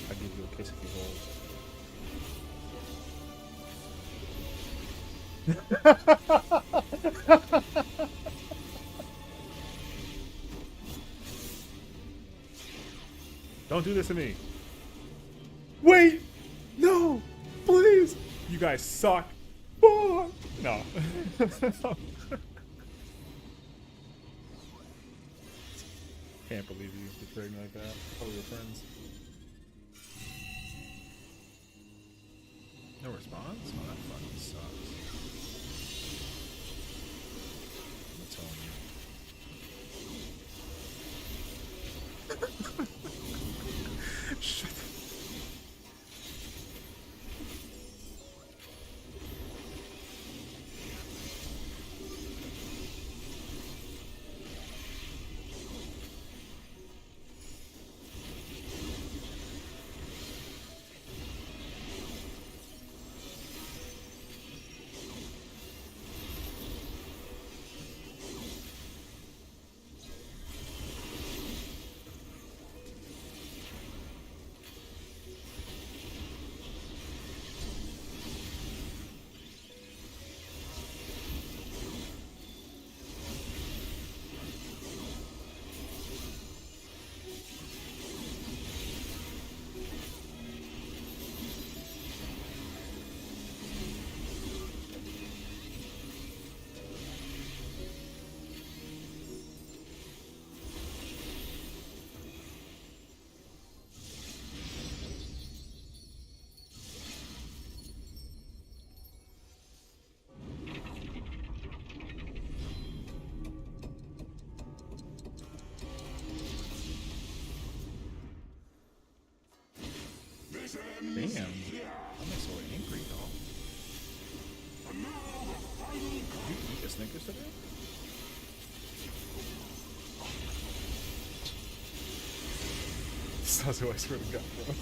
I'll give you a kiss if you hold. Don't do this to me. Wait! No! Please! You guys suck. Oh, no. Can't believe you betrayed me like that. All your friends. No response? Oh, that fucking sucks. I'm telling you. Shut the Damn. I'm so angry, though. Did you eat a Snickers today? Sazu, I swear to God, bro.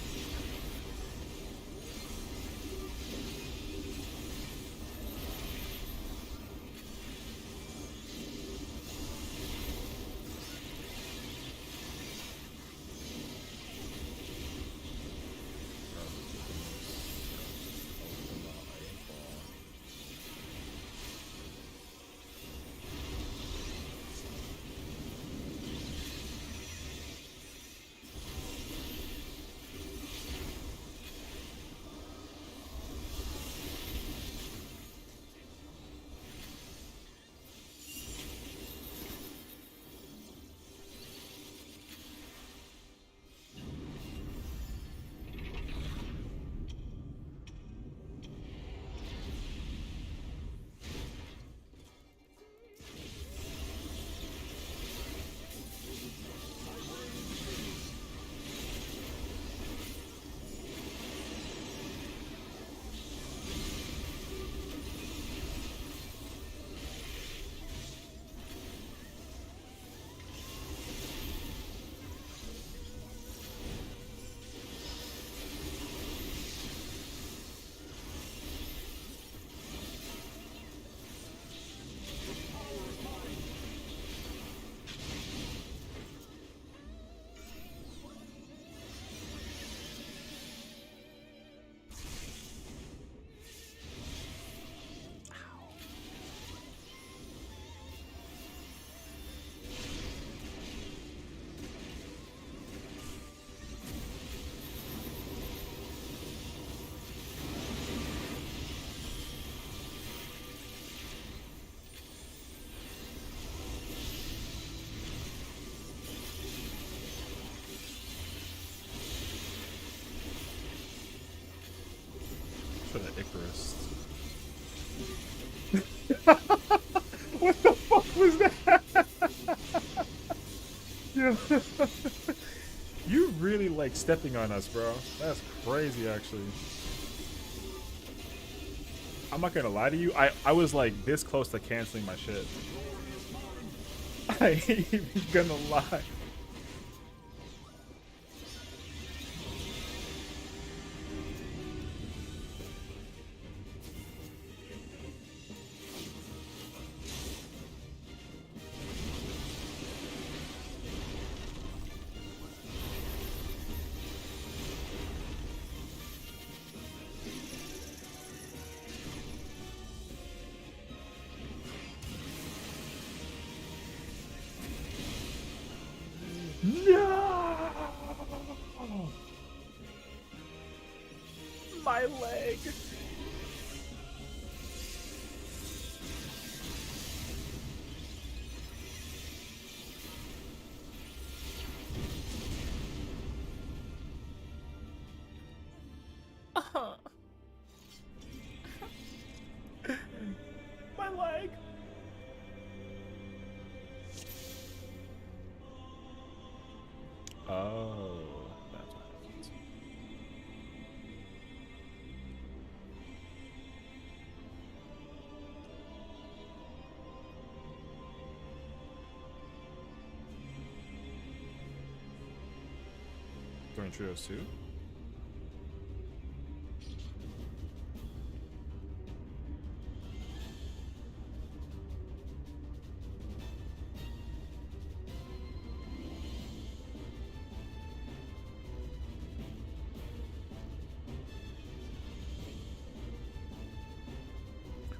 For the Icarus. What the fuck was that? Yeah. You really like stepping on us, bro. That's crazy, actually. I'm not gonna lie to you. I was like this close to canceling my shit. I ain't even gonna lie. My leg. My leg. Oh, that's what happens. Doing trios too?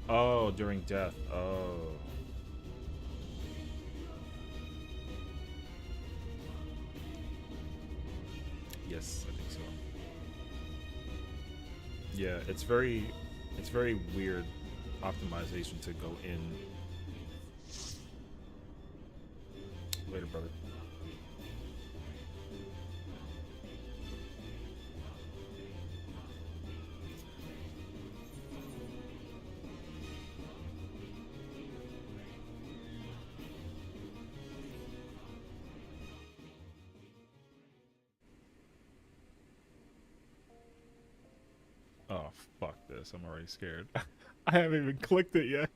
Oh, during death. Oh. Yes, I think so. Yeah, it's very weird optimization to go in. Later, brother. Oh, fuck this. I'm already scared. I haven't even clicked it yet.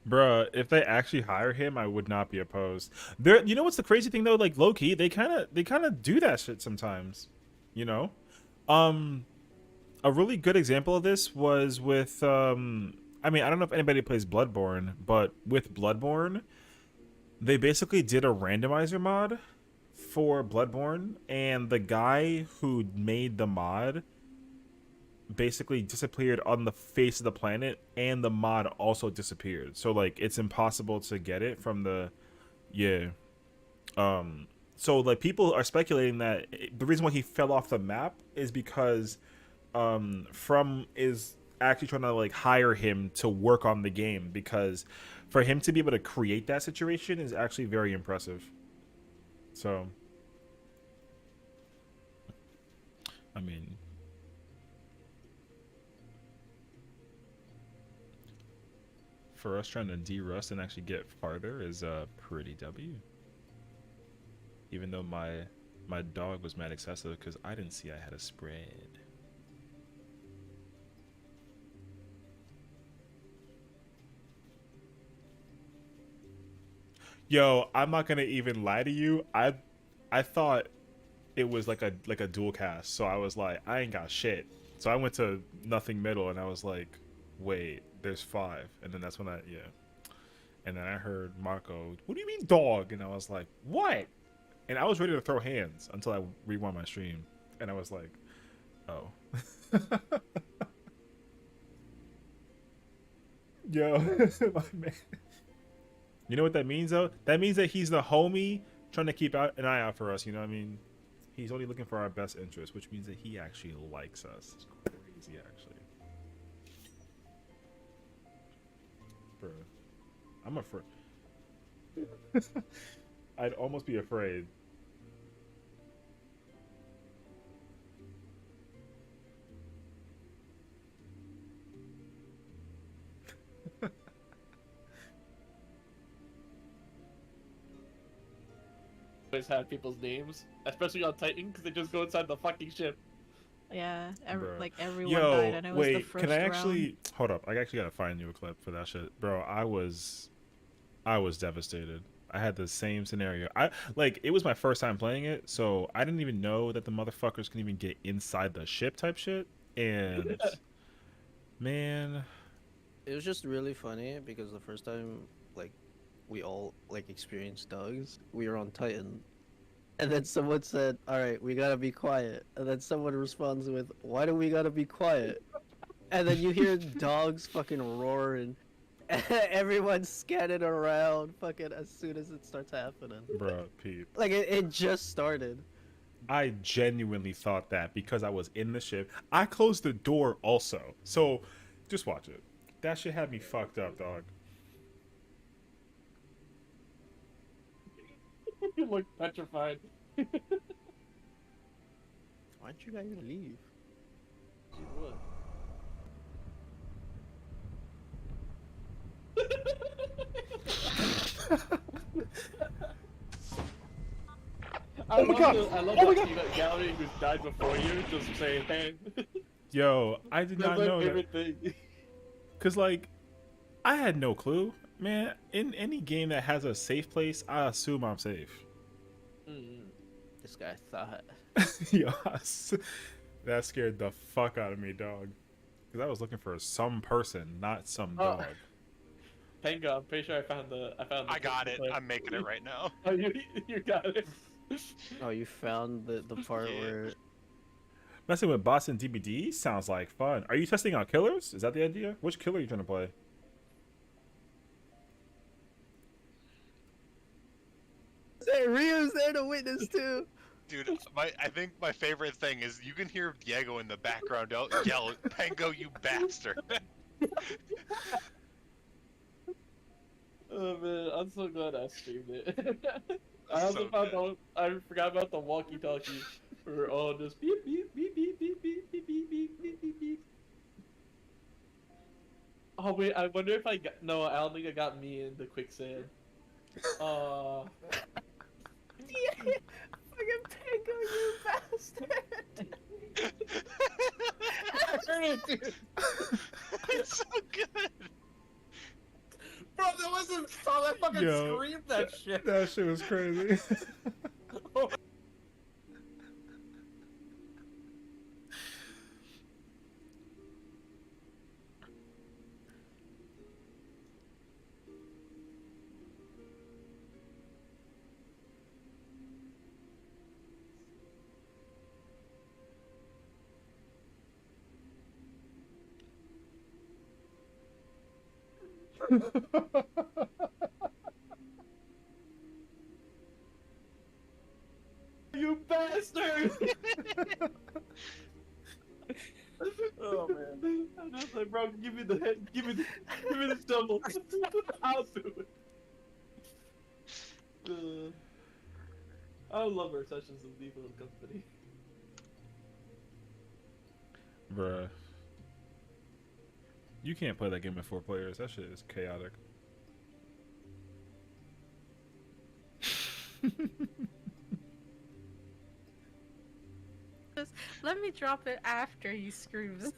Bruh, if they actually hire him, I would not be opposed. There, you know what's the crazy thing though? Like low key, they kind of do that shit sometimes. You know, um, a really good example of this was with I mean, I don't know if anybody plays Bloodborne, but with Bloodborne, they basically did a randomizer mod for Bloodborne, and the guy who made the mod basically disappeared on the face of the planet, and the mod also disappeared. So like it's impossible to get it from the so like people are speculating that the reason why he fell off the map is because From is actually trying to like hire him to work on the game, because for him to be able to create that situation is actually very impressive. So I mean, for us trying to de-rust and actually get farther is a pretty W. Even though my dog was mad excessive because I didn't see I had a spread. Yo, I'm not gonna even lie to you. I thought it was like a dual cast, so I was like, I ain't got shit. So I went to nothing middle, and I was like, wait, there's 5, and then that's when and then I heard Marco, what do you mean dog? And I was like, what? And I was ready to throw hands until I rewound my stream, and I was like, oh. Yo, my man. You know what that means though? That means that he's the homie trying to keep an eye out for us. You know what I mean? He's only looking for our best interest, which means that he actually likes us. It's crazy, actually. Bro, I'm afraid. I'd almost be afraid. Always have people's names, especially on Titan, because they just go inside the fucking ship. Yeah, Bruh. like everyone Yo, died, and it was the wait, first can I round. actually hold up? I actually gotta find you a clip for that shit, bro. I was devastated. I had the same scenario. I like it was my first time playing it, so I didn't even know that the motherfuckers can even get inside the ship type shit. And man, It was just really funny because the first time like we all like experienced dogs, we were on Titan. And then someone said, "Alright, we gotta be quiet." And then someone responds with, "Why do we gotta be quiet?" And then you hear dogs fucking roaring. Everyone's scanning around fucking as soon as it starts happening. bro, Pete. Like it just started. I genuinely thought that because I was in the ship. I closed the door also. So just watch it. That shit had me fucked up, dog. You look petrified. Why'd you guys leave? What? Oh my God. I love Oh my the God. gallery who died before you just saying, hey. Yo, I did not That's my know that. favorite thing. Cause like, I had no clue, man. In any game that has a safe place, I assume I'm safe. This guy thought. Yes, that scared the fuck out of me, dog. Cause I was looking for some person, not some Oh. dog. Thank God, I'm pretty sure I found the. I got it. I'm making it right now. Oh, you got it. Oh, you found the part Yeah. where Messing with bots and DBD sounds like fun. Are you testing out killers? Is that the idea? Which killer are you trying to play? Rio's there to witness too. Dude, I think my favorite thing is you can hear Diego in the background yell, "Pango, you bastard!" Oh man, I'm so glad I streamed it. I also found out I forgot about the walkie-talkie. We're all just beep beep beep beep beep beep beep beep beep beep beep beep. Oh wait, I wonder if I got no. I don't think I got me in the quicksand. Fucking Pango, you bastard! I heard it, dude. It's so good. Bro, that wasn't so. I fucking Yo, screamed that shit. That shit was crazy. You bastard! Oh man. I'm just like, bro, give me the head, give me the shovel. I'll do it. I love our sessions of Lethal Company. Bruh. You can't play that game with 4 players. That shit is chaotic. Let me drop it after he screams.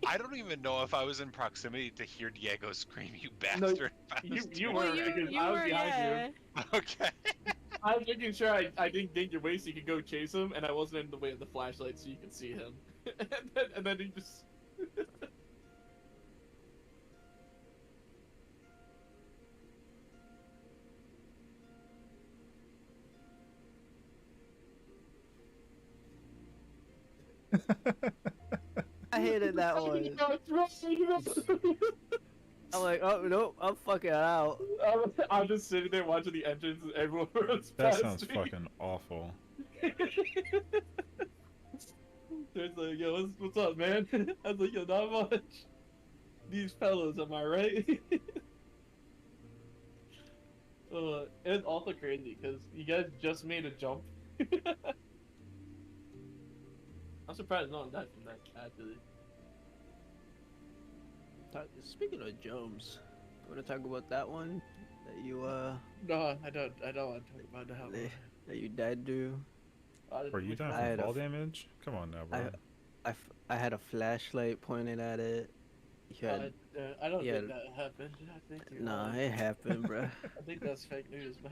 I don't even know if I was in proximity to hear Diego scream, "You bastard!" You Well, were, because you I was were, behind yeah. you. Okay. I was making sure I didn't dig your way so you could go chase him, and I wasn't in the way of the flashlight so you could see him. and then he just. I hated that one. I'm like, oh no, I'm fucking out. I'm just sitting there watching the entrance and everyone runs That past sounds me. fucking awful. There's like, yo, what's up, man? I was like, yo, not much. These fellas, am I right? It's also crazy because you guys just made a jump. I'm surprised no one died from that, actually. Speaking of jumps, you want to talk about that one that you No, I don't want to talk about that. that you died to? Bro, you dying I from had a fall f- damage? Come on now, bro. I had a flashlight pointed at it. Yeah, I don't yeah. think that happened. I think you're Nah, lying. it happened, bruh. I think that's fake news, man.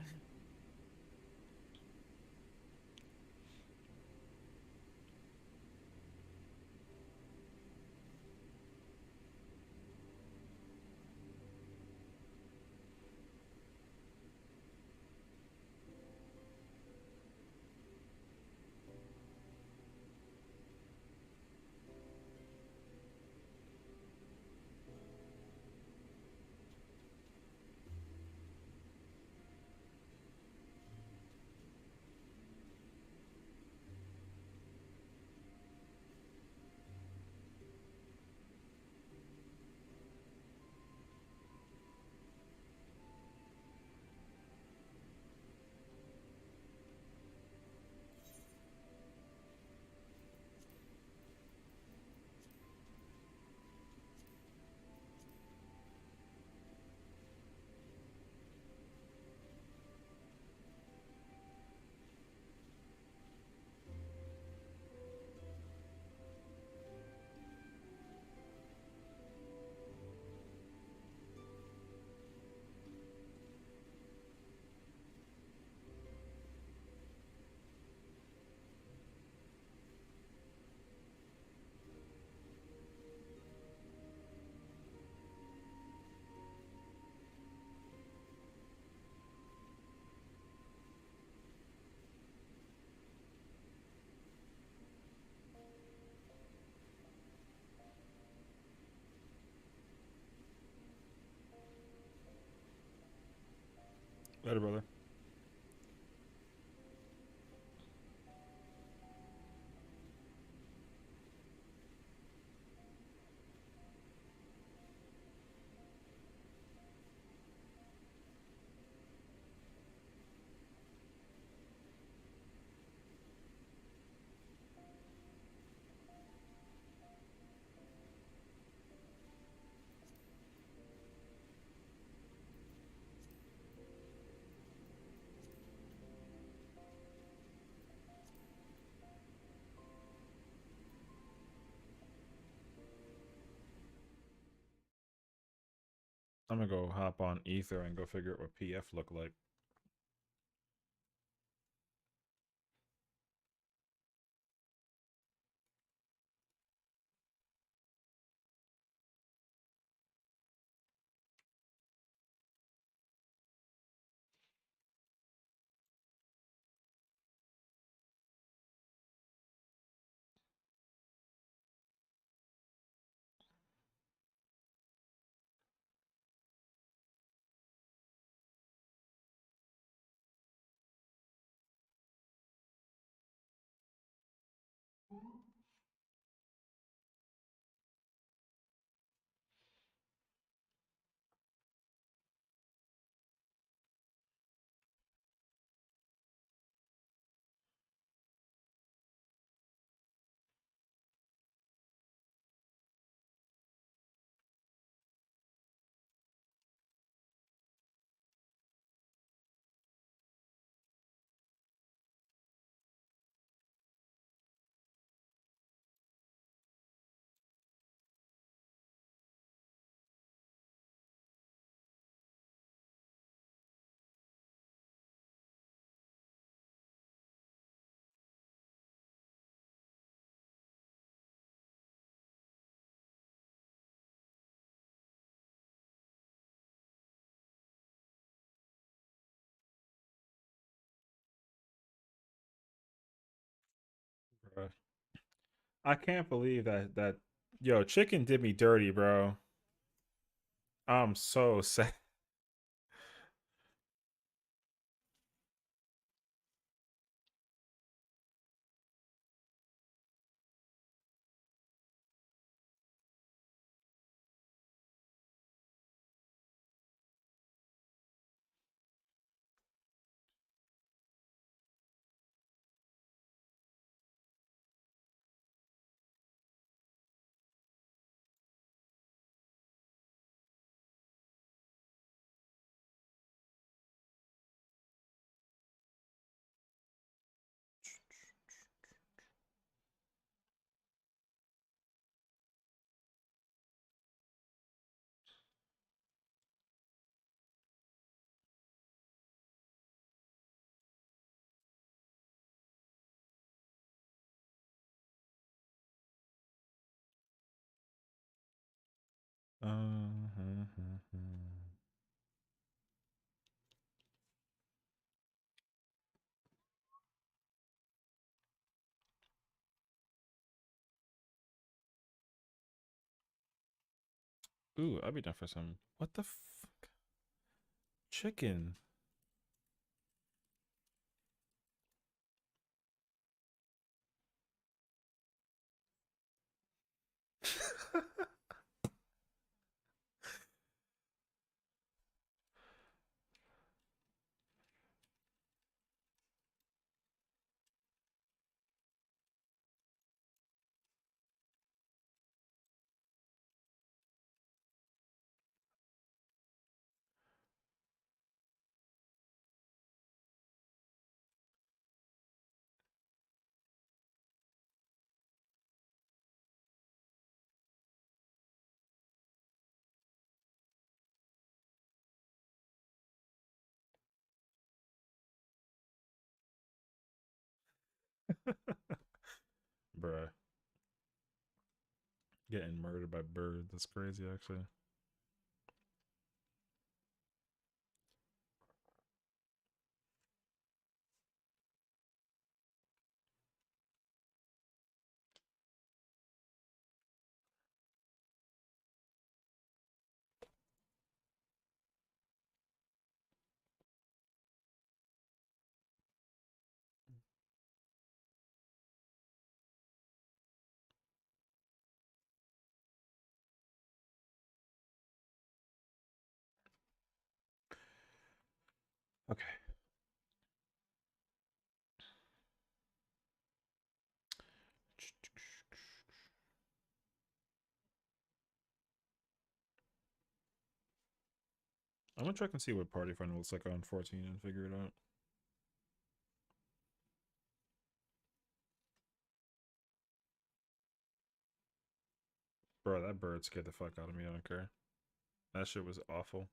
Later, brother. I'm gonna go hop on Ether and go figure out what PF look like. Bruh. I can't believe that yo, chicken did me dirty, bro. I'm so sad. Ooh, I'd be down for some. What the fuck? Chicken. Bruh. Getting murdered by birds. That's crazy, actually. Okay. I'm gonna check and see what party finder looks like on 14 and figure it out. Bro, that bird scared the fuck out of me. I don't care. That shit was awful.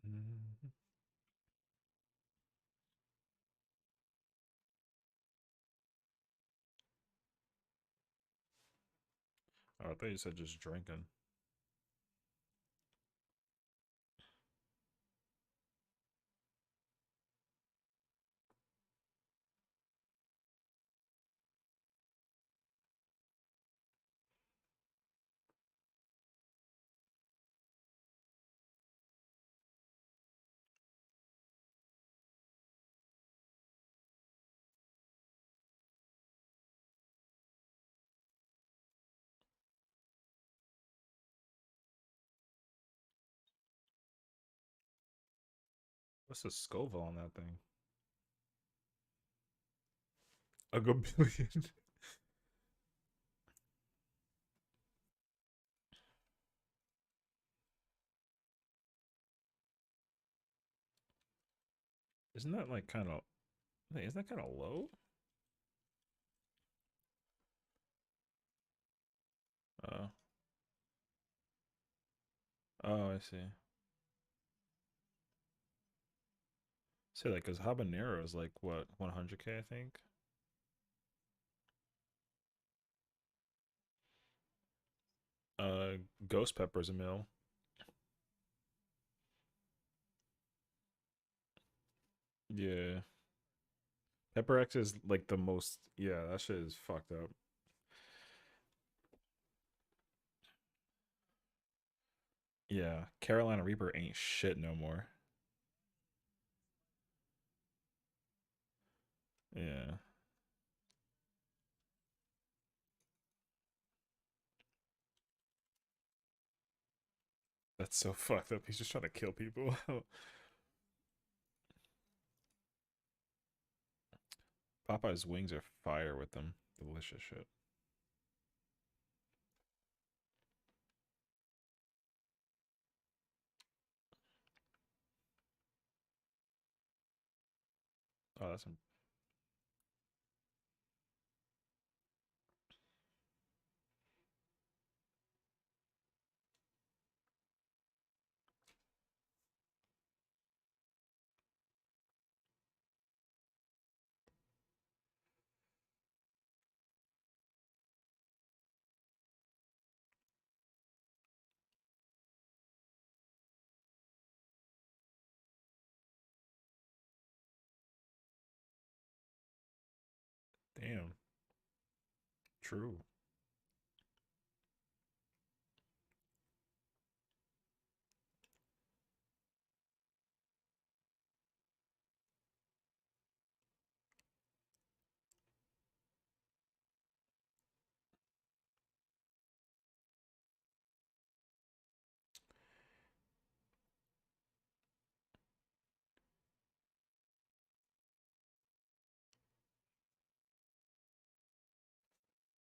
Mhm. Oh, I thought you said just drinking. What's the Scoville on that thing? A gobillion. Isn't that like kind of? Isn't that kind of low? Oh. Oh, I see. Say like, cause habanero is like what 100K, I think. Ghost pepper's a mil. Yeah. Pepper X is like the most. Yeah, that shit is fucked up. Yeah, Carolina Reaper ain't shit no more. Yeah. That's so fucked up. He's just trying to kill people. Popeye's wings are fire with them. Delicious shit. Oh, that's damn true.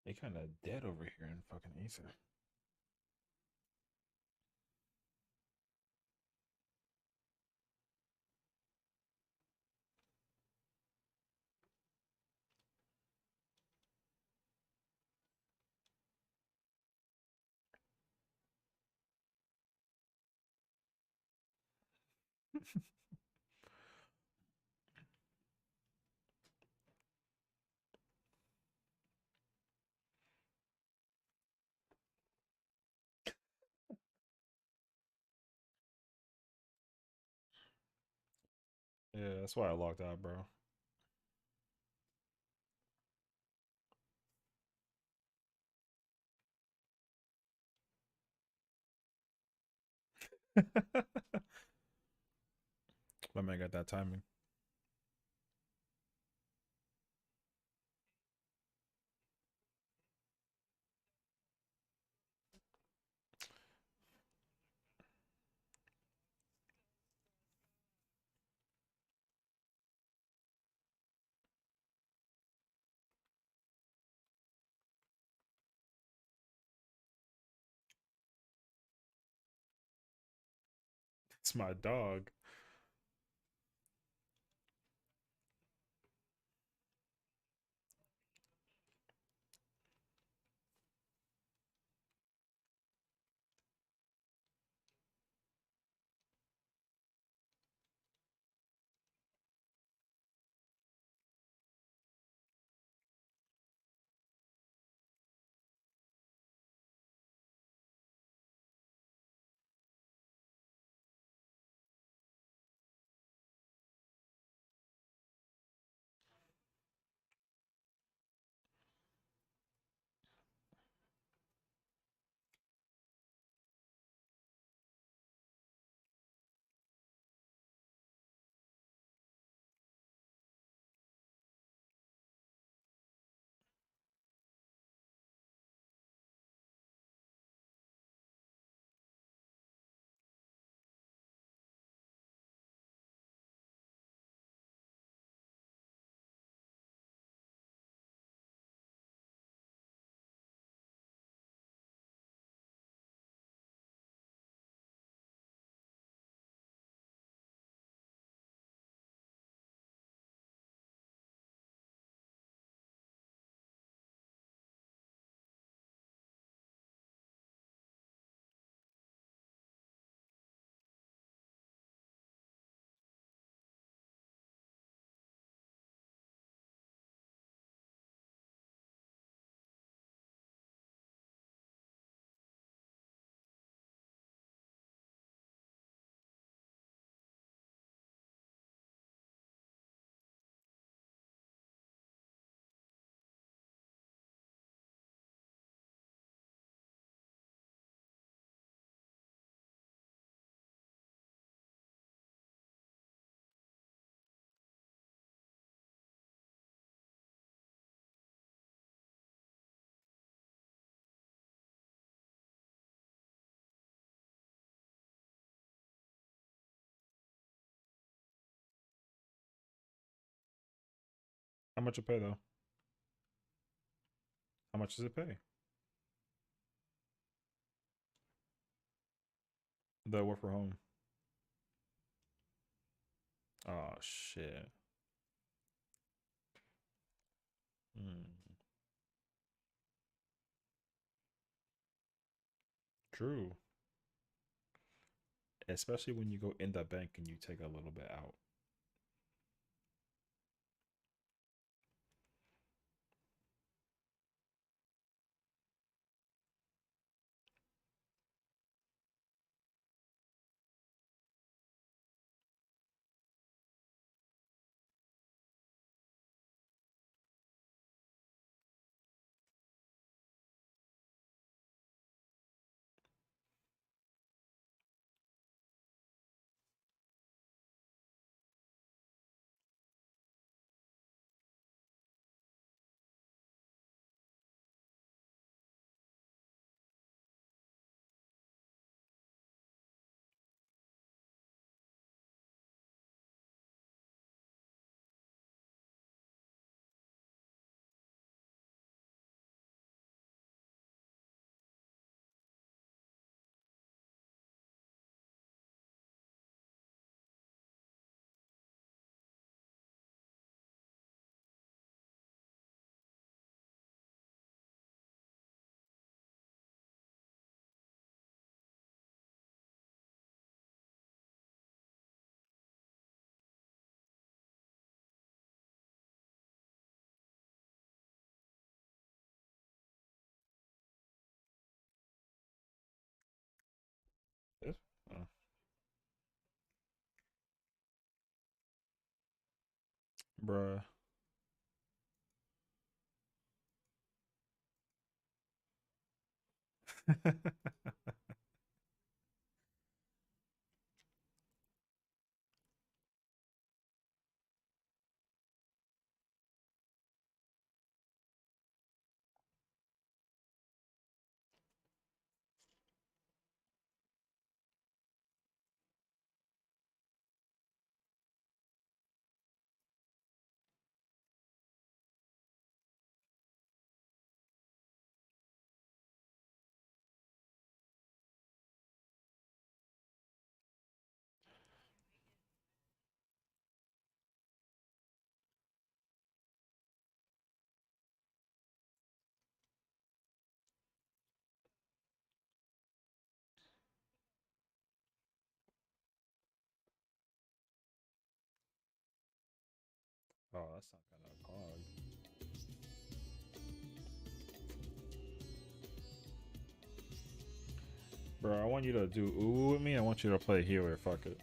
They kind of dead over here in fucking Acer. Yeah, that's why I logged out, bro. My man got that timing. It's my dog. How much it pay though? How much does it pay? The work from home. Oh shit. True. Especially when you go in the bank and you take a little bit out. Yes. Oh. Bruh. Oh, that's not gonna pog. Bro, I want you to do ooh with me. I want you to play healer. Fuck it.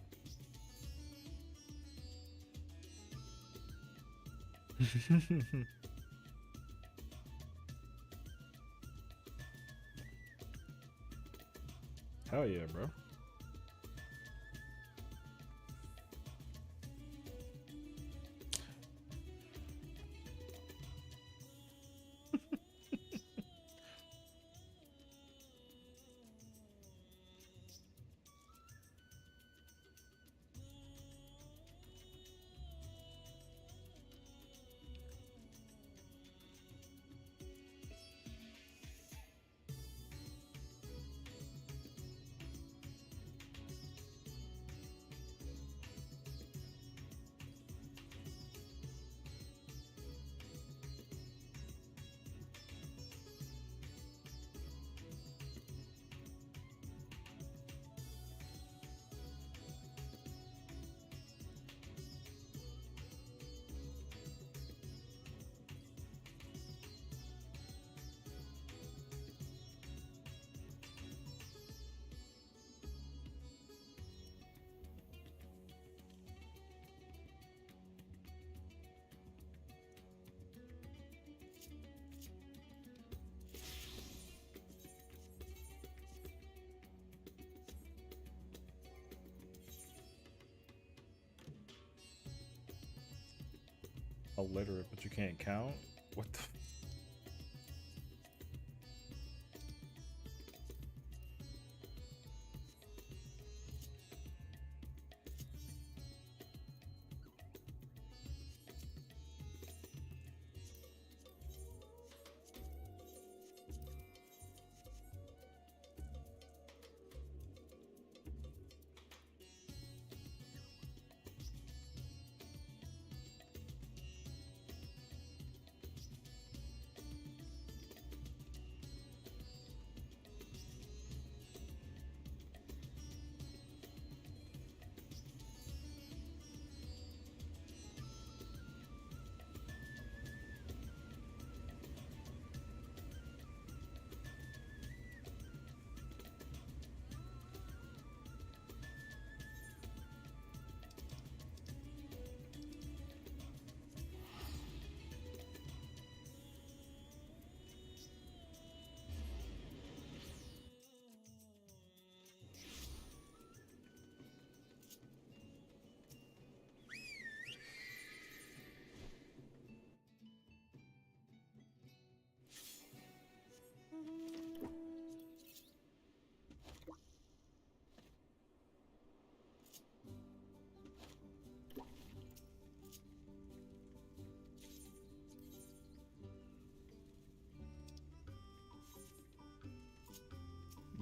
Hell yeah, bro. Illiterate, but you can't count? What the?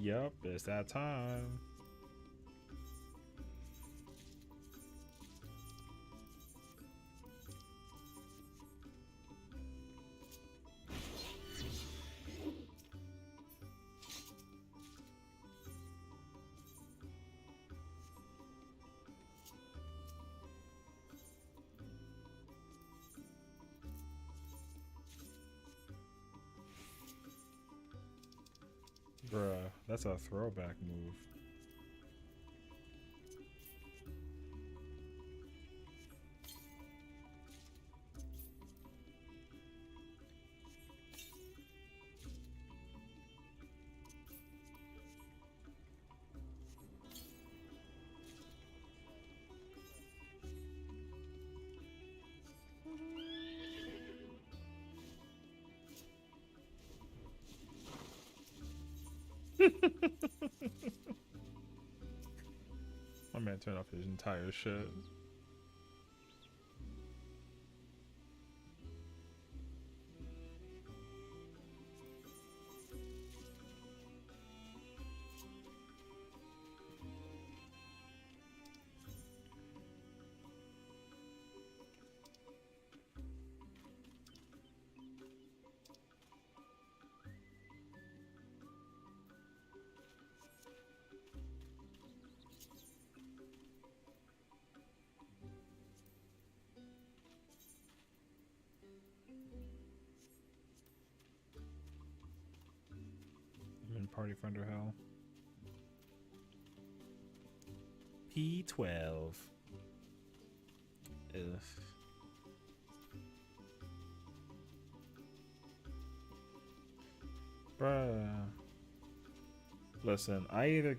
Yep, it's that time. Bruh, that's a throwback move. My man turned off his entire shit. I'm in Party Finder hell. P12. Ugh. Bruh. Listen, I either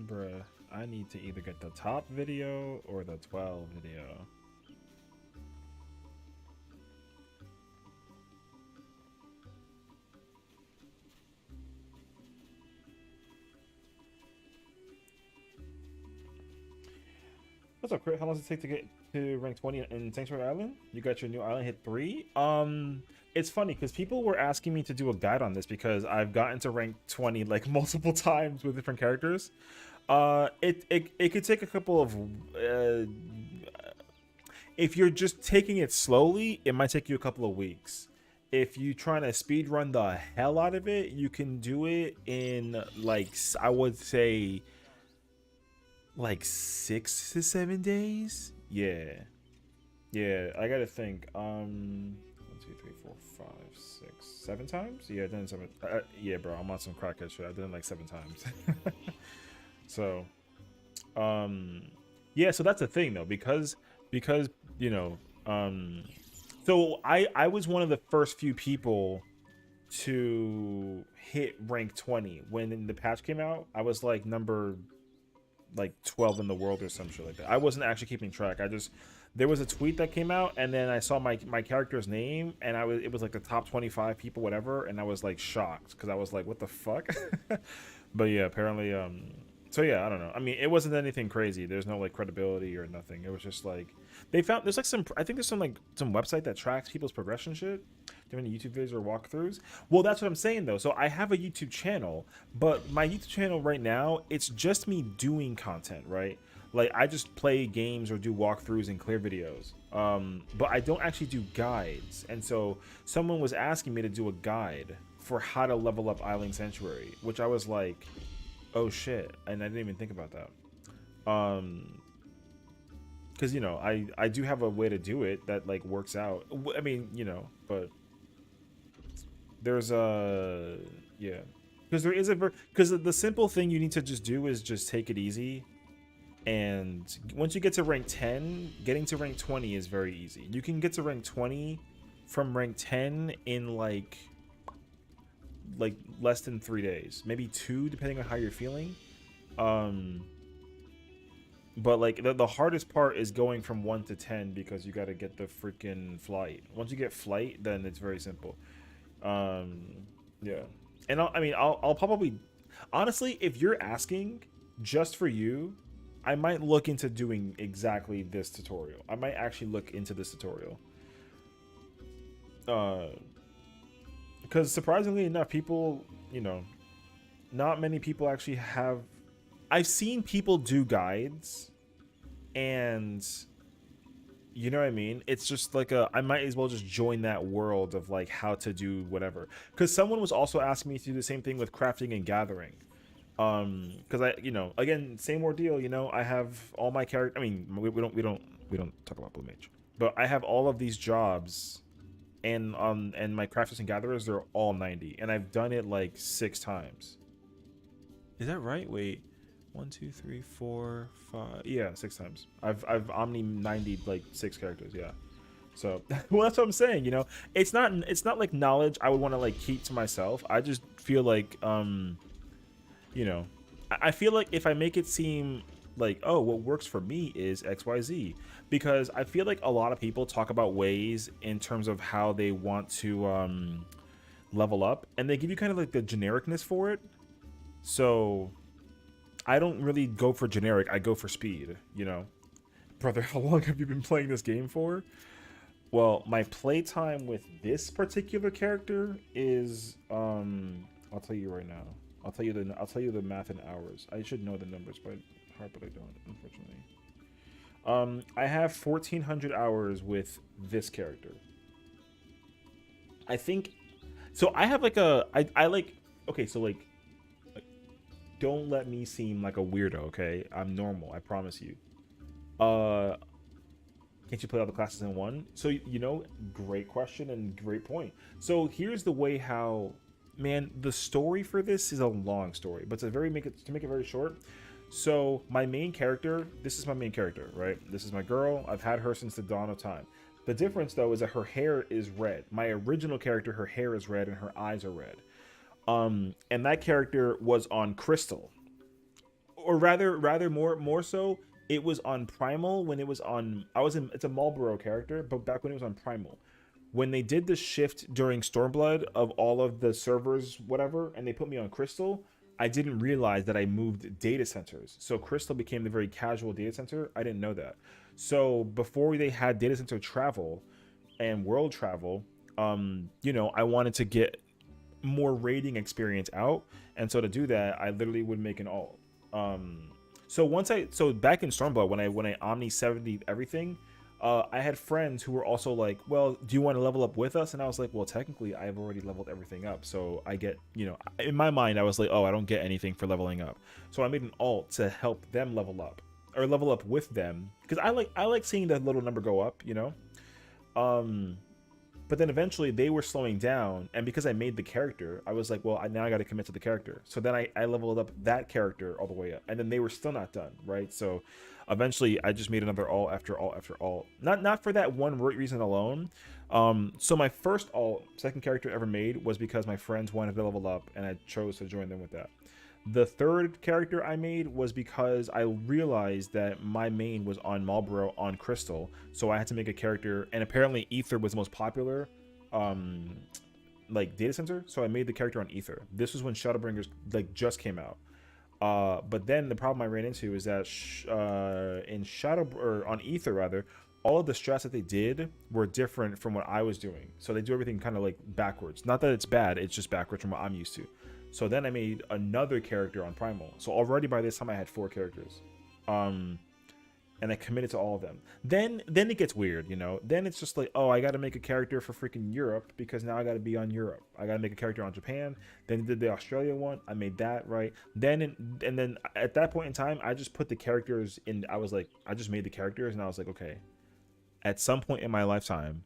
bruh, I need to either get the top video or the 12 video. What's up, Crit? How long does it take to get to rank 20 in Sanctuary Island? You got your new island hit 3? It's funny because people were asking me to do a guide on this because I've gotten to rank 20 like multiple times with different characters. It could take a couple of if you're just taking it slowly, it might take you a couple of weeks. If you're trying to speed run the hell out of it, you can do it in like, I would say, like 6 to 7 days. Yeah, I gotta think. 1, 2, 3, 4, 5, 6, 7 times. Yeah, I did it 7. Yeah, bro, I'm on some crackhead shit. I did it like 7 times. So, yeah. So that's the thing though, because you know, so I was one of the first few people to hit rank 20 when the patch came out. I was like number 12 in the world or some shit like that. I wasn't actually keeping track. There was a tweet that came out, and then I saw my character's name, and it was like the top 25 people, whatever, and I was like shocked because I was like, what the fuck? But yeah, apparently, so yeah, I don't know. I mean, it wasn't anything crazy. There's no like credibility or nothing. It was just like they found there's like I think there's some website that tracks people's progression shit, different YouTube videos or walkthroughs. Well, that's what I'm saying though. So I have a YouTube channel, but my YouTube channel right now, it's just me doing content, right? Like I just play games or do walkthroughs and clear videos. But I don't actually do guides. And so someone was asking me to do a guide for how to level up Island Sanctuary, which I was like, oh shit, and I didn't even think about that. Because you know, I do have a way to do it that like works out. I mean, you know, but there's a yeah, because there is because the simple thing you need to just do is just take it easy, and once you get to rank 10, getting to rank 20 is very easy. You can get to rank 20 from rank 10 in like less than 3 days, maybe 2 depending on how you're feeling. But like the hardest part is going from 1 to 10 because you got to get the freaking flight. Once you get flight, then it's very simple. Yeah, and I'll probably, honestly, if you're asking just for you, I might look into doing exactly this tutorial. I might actually look into this tutorial. Because surprisingly enough, people, you know, not many people actually have. I've seen people do guides, and you know what I mean? It's just like I might as well just join that world of like how to do whatever. Because someone was also asking me to do the same thing with crafting and gathering. Because I, you know, again, same ordeal. You know, I have all my character. I mean, we don't talk about Blue Mage, but I have all of these jobs, and my crafters and gatherers, they're all 90, and I've done it like 6 times. Is that right? Wait, 1, 2, 3, 4, 5. Yeah, 6 times. I've Omni 90 like 6 characters. Yeah. So well, that's what I'm saying. You know, it's not like knowledge I would want to like keep to myself. I just feel like you know, I feel like if I make it seem like, oh, what works for me is XYZ, because I feel like a lot of people talk about ways in terms of how they want to level up, and they give you kind of like the genericness for it. So I don't really go for generic, I go for speed, you know. Brother, how long have you been playing this game for? Well, my playtime with this particular character is I'll tell you right now. I'll tell you the math in hours. I should know the numbers by heart, but I don't, unfortunately. I have 1,400 hours with this character. I think so. I have like I like, okay, so like don't let me seem like a weirdo, okay? I'm normal, I promise you. Can't you play all the classes in one? So, you know, great question and great point. So here's the way how, man, the story for this is a long story, but to make it very short. So my main character, this is my main character, right? This is my girl. I've had her since the dawn of time. The difference though is that her hair is red. My original character, her hair is red and her eyes are red. And that character was on Crystal, or rather more so, it was on Primal when it was on. It's a Marlboro character, but back when it was on Primal, when they did the shift during Stormblood of all of the servers, whatever, and they put me on Crystal, I didn't realize that I moved data centers. So Crystal became the very casual data center. I didn't know that. So before they had data center travel and world travel, you know, I wanted to get more raiding experience out, and so to do that, I literally would make an alt. So back in Stormblood, when I Omni 70 everything, I had friends who were also like, well, do you want to level up with us? And I was like, well, technically I've already leveled everything up, so I get, you know, in my mind I was like, oh, I don't get anything for leveling up. So I made an alt to help them level up, or level up with them, because I like seeing that little number go up, you know. But then eventually they were slowing down, and because I made the character, I was like, well, now I got to commit to the character. So then I leveled up that character all the way up, and then they were still not done, right? So eventually I just made another alt after alt after alt. Not for that one reason alone. So my first alt, second character ever made, was because my friends wanted to level up, and I chose to join them with that. The third character I made was because I realized that my main was on Marlboro on Crystal, so I had to make a character, and apparently Ether was the most popular like data center, so I made the character on Ether. This was when Shadowbringers like just came out. But then the problem I ran into is that on Ether rather, all of the strats that they did were different from what I was doing. So they do everything kind of like backwards. Not that it's bad, it's just backwards from what I'm used to. So then I made another character on Primal. So already by this time I had 4 characters. And I committed to all of them. Then it gets weird, you know. Then it's just like, oh, I got to make a character for freaking Europe, because now I got to be on Europe. I got to make a character on Japan. Then did the Australia one. I made that, right? Then at that point in time, I just put the characters in. I was like, I just made the characters, and I was like, okay, at some point in my lifetime,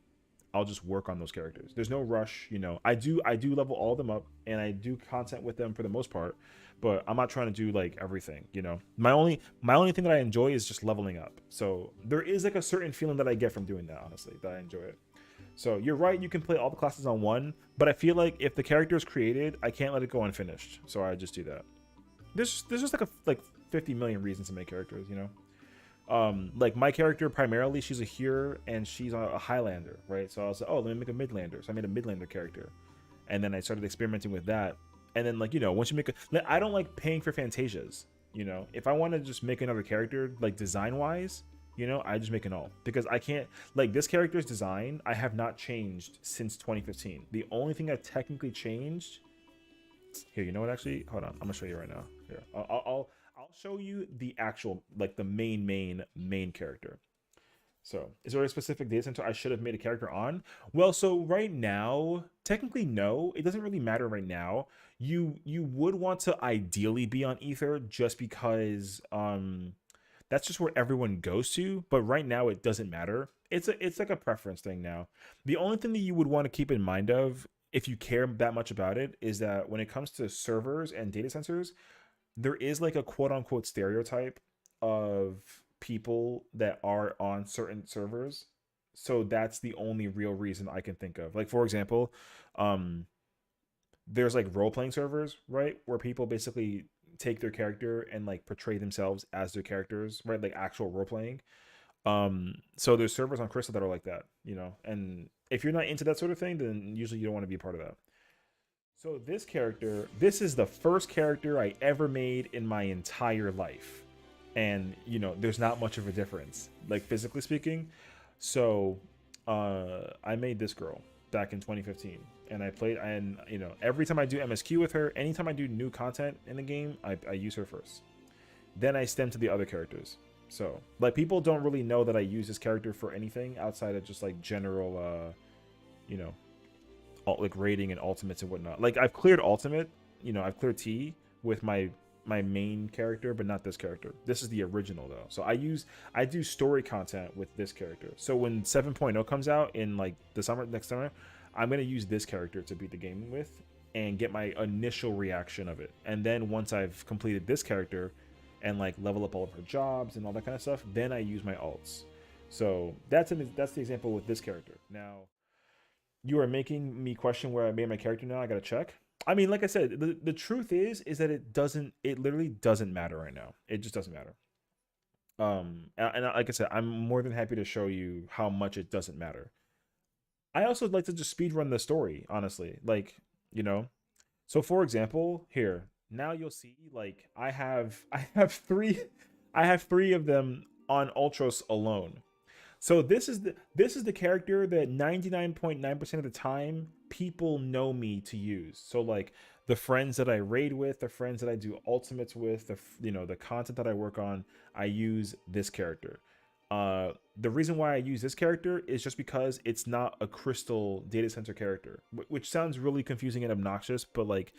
I'll just work on those characters. There's no rush, you know. I do level all of them up, and I do content with them for the most part, but I'm not trying to do like everything, you know. My only thing that I enjoy is just leveling up. So there is like a certain feeling that I get from doing that, honestly, that I enjoy it. So you're right, you can play all the classes on one, but I feel like if the character is created, I can't let it go unfinished. So I just do that. There's just like 50 million reasons to make characters, you know. Like my character primarily, she's a Healer and she's a Highlander, right? So I was like, oh, let me make a Midlander. So I made a Midlander character, and then I started experimenting with that. And then, like, you know, once you make I don't like paying for Fantasias. You know, if I want to just make another character, like design wise, you know, I just make an alt, because I can't, like, this character's design I have not changed since 2015. The only thing I've technically changed here, you know what, actually, hold on, I'm gonna show you right now. Here, I'll show you the actual, like, the main character. So is there a specific data center I should have made a character on? Well, so right now, technically no, it doesn't really matter right now. You would want to ideally be on Ether, just because that's just where everyone goes to, but right now it doesn't matter. It's like a preference thing now. The only thing that you would want to keep in mind of, if you care that much about it, is that when it comes to servers and data centers, there is like a quote unquote stereotype of people that are on certain servers. So that's the only real reason I can think of. Like, for example, there's like role-playing servers, right, where people basically take their character and like portray themselves as their characters, right, like actual role-playing. So there's servers on Crystal that are like that, you know, and if you're not into that sort of thing, then usually you don't want to be a part of that. So this character, this is the first character I ever made in my entire life. And, you know, there's not much of a difference, like, physically speaking. So I made this girl back in 2015, and I played, and, you know, every time I do MSQ with her, anytime I do new content in the game, I use her first. Then I stem to the other characters. So, like, people don't really know that I use this character for anything outside of just, like, general, you know, like raiding and ultimates and whatnot. Like, I've cleared ultimate, you know, I've cleared T with my main character, but not this character. This is the original though. So I do story content with this character. So when 7.0 comes out in like the summer, next summer, I'm going to use this character to beat the game with and get my initial reaction of it. And then once I've completed this character and like level up all of her jobs and all that kind of stuff, then I use my alts. So that's the example with this character. Now, you are making me question where I made my character now. I got to check. I mean, like I said, the truth is that it literally doesn't matter right now. It just doesn't matter. And like I said, I'm more than happy to show you how much it doesn't matter. I also like to just speed run the story, honestly. Like, you know, so for example, here, now you'll see, like, I have three of them on Ultros alone. So this is the character that 99.9% of the time people know me to use. So like the friends that I raid with, the friends that I do ultimates with, the content that I work on, I use this character. The reason why I use this character is just because it's not a Crystal data center character, which sounds really confusing and obnoxious, but like,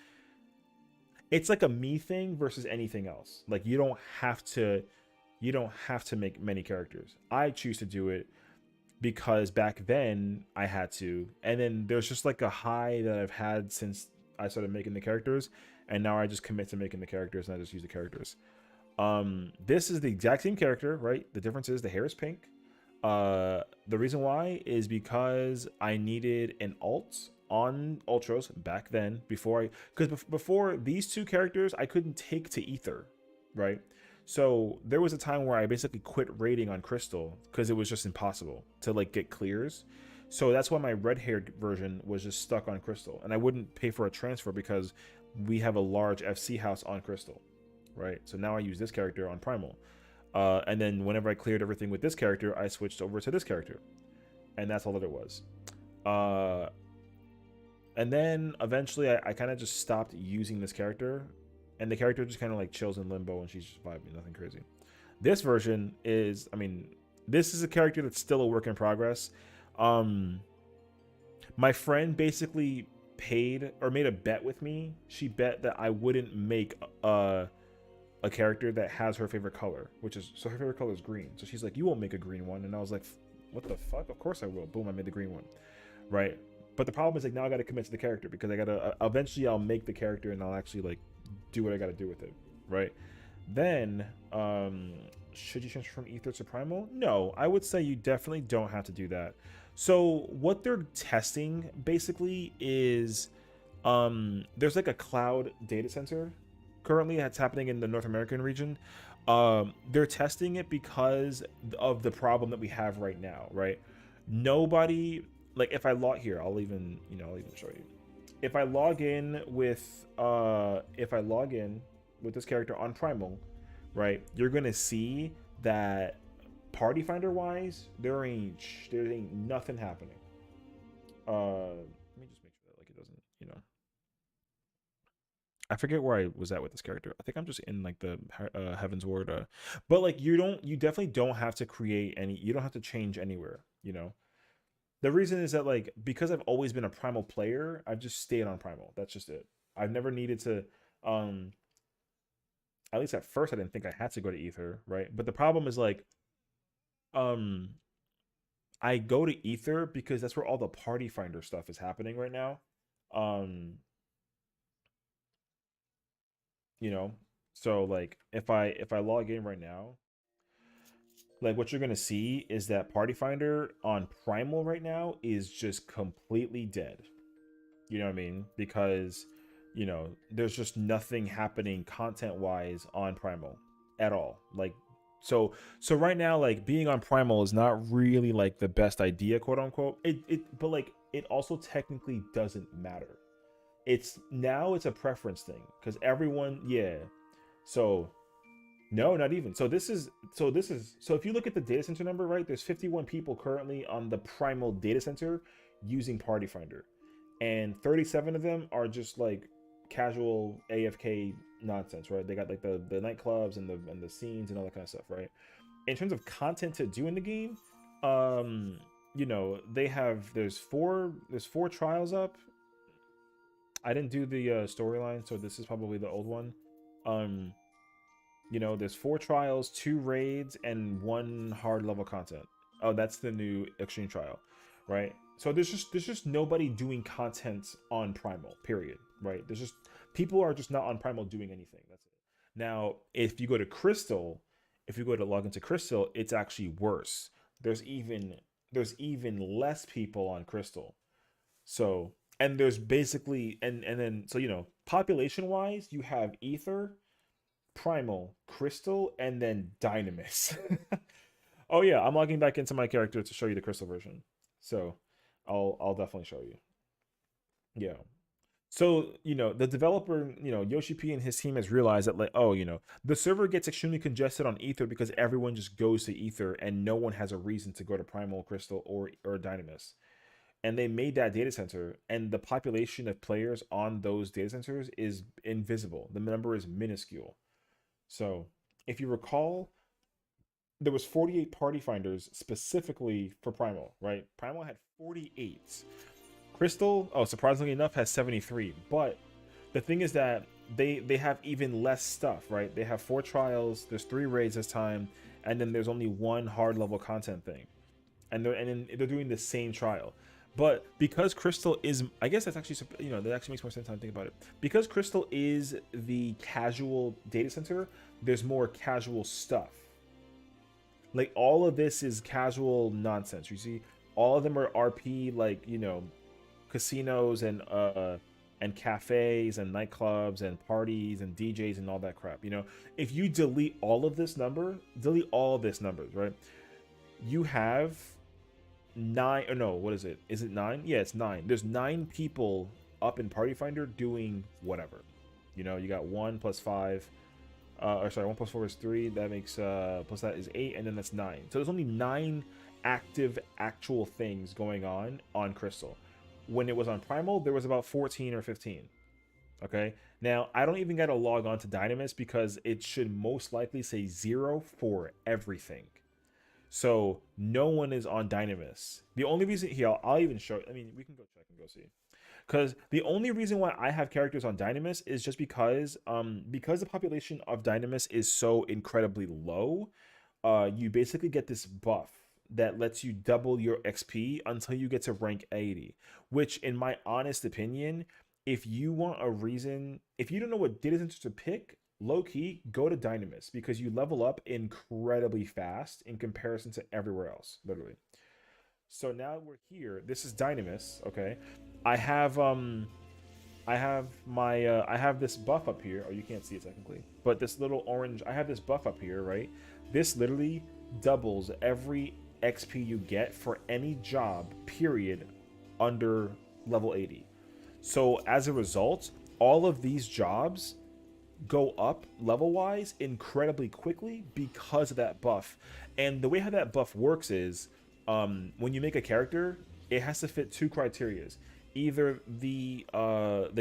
it's like a me thing versus anything else. Like, you don't have to make many characters. I choose to do it because back then I had to, and then there's just like a high that I've had since I started making the characters, and now I just commit to making the characters and I just use the characters. This is the exact same character, right? The difference is the hair is pink. The reason why is because I needed an alt on Ultros back then, because before these two characters I couldn't take to Ether, right? So there was a time where I basically quit raiding on Crystal because it was just impossible to like get clears. So that's why my red-haired version was just stuck on Crystal, and I wouldn't pay for a transfer because we have a large FC house on Crystal, right? So now I use this character on Primal, and then whenever I cleared everything with this character, I switched over to this character, and that's all that it was. And then eventually I kind of just stopped using this character. And the character just kind of like chills in limbo and she's just vibing, nothing crazy. This version is, I mean, this is a character that's still a work in progress. My friend basically paid or made a bet with me. She bet that I wouldn't make a character that has her favorite color, so her favorite color is green. So she's like, you won't make a green one. And I was like, what the fuck? Of course I will. Boom, I made the green one. Right. But the problem is like now I got to commit to the character because I got to, eventually I'll make the character and I'll actually like do what I got to do with it, right? Then should you transfer from Ether to Primal? No, I would say you definitely don't have to do that. So what they're testing basically is there's like a cloud data center currently that's happening in the North American region. They're testing it because of the problem that we have right now, right? Nobody, like, if I log here, I'll even show you. If I log in with this character on Primal, right, you're gonna see that party finder wise, there ain't nothing happening. Let me just make sure that like it doesn't, I forget where I was at with this character. I think I'm just in like the Heaven's Ward. But like you definitely don't have to create any. You don't have to change anywhere. The reason is that like because I've always been a primal player, I've just stayed on primal. That's just it. I've never needed to. At least at first, I didn't think I had to go to Ether, right? But the problem is like, I go to Ether because that's where all the party finder stuff is happening right now. So like if I log in right now, like what you're gonna see is that party finder on primal right now is just completely dead. You know what I mean? Because there's just nothing happening content wise on primal at all. Like so right now, like being on primal is not really like the best idea, quote unquote. But like it also technically doesn't matter. It's a preference thing because everyone, yeah. So no, not even. So if you look at the data center number, right, there's 51 people currently on the primal data center using party finder, and 37 of them are just like casual AFK nonsense, right? They got like the nightclubs and the scenes and all that kind of stuff, right? In terms of content to do in the game, there's four trials up. I didn't do the storyline, so this is probably the old one. There's 4 trials, 2 raids, and 1 hard level content. Oh, that's the new extreme trial, right? So there's just nobody doing content on primal, period, right? There's just people are just not on primal doing anything. That's it. Now, if you go to Crystal, if you go to log into Crystal, it's actually worse. There's even less people on Crystal. So, and there's basically and then so population wise, you have Ether, Primal, Crystal, and then Dynamis. Oh yeah, I'm logging back into my character to show you the Crystal version. So I'll definitely show you. Yeah. So, the developer, Yoshi P and his team has realized that, like, the server gets extremely congested on Ether because everyone just goes to Ether and no one has a reason to go to Primal, Crystal, or Dynamis. And they made that data center, and the population of players on those data centers is invisible. The number is minuscule. So, if you recall, there was 48 party finders specifically for Primal, right? Primal had 48. Crystal, surprisingly enough, has 73. But the thing is that they have even less stuff, right? They have 4 trials, there's 3 raids this time, and then there's only 1 hard level content thing. And they're doing the same trial. But because Crystal is, I guess that's actually, that actually makes more sense when I think about it. Because Crystal is the casual data center, there's more casual stuff. Like all of this is casual nonsense. You see, all of them are RP, like, casinos and cafes and nightclubs and parties and DJs and all that crap. If you delete all this numbers, right? You have 9, or no, what is it? Is it 9? Yeah, it's 9. There's 9 people up in Party Finder doing whatever. You got 1 plus 5. 1 plus 4 is 3. That makes plus that is 8, and then that's 9. So there's only 9 active actual things going on Crystal. When it was on Primal, there was about 14 or 15. Okay? Now, I don't even got to log on to Dynamis because it should most likely say 0 for everything. So no one is on Dynamis. The only reason here, I'll even show. I mean, we can go check and go see. Because the only reason why I have characters on Dynamis is just because the population of Dynamis is so incredibly low. You basically get this buff that lets you double your XP until you get to rank 80. Which, in my honest opinion, if you want a reason, if you don't know what data center to pick, low-key, go to Dynamis because you level up incredibly fast in comparison to everywhere else, literally. So now we're here. This is Dynamis, okay? I have this buff up here. Oh, you can't see it technically. But this little orange, I have this buff up here, right? This literally doubles every XP you get for any job, period, under level 80. So as a result, all of these jobs, go up level wise incredibly quickly because of that buff. And the way how that buff works is, when you make a character, it has to fit two criterias. Either the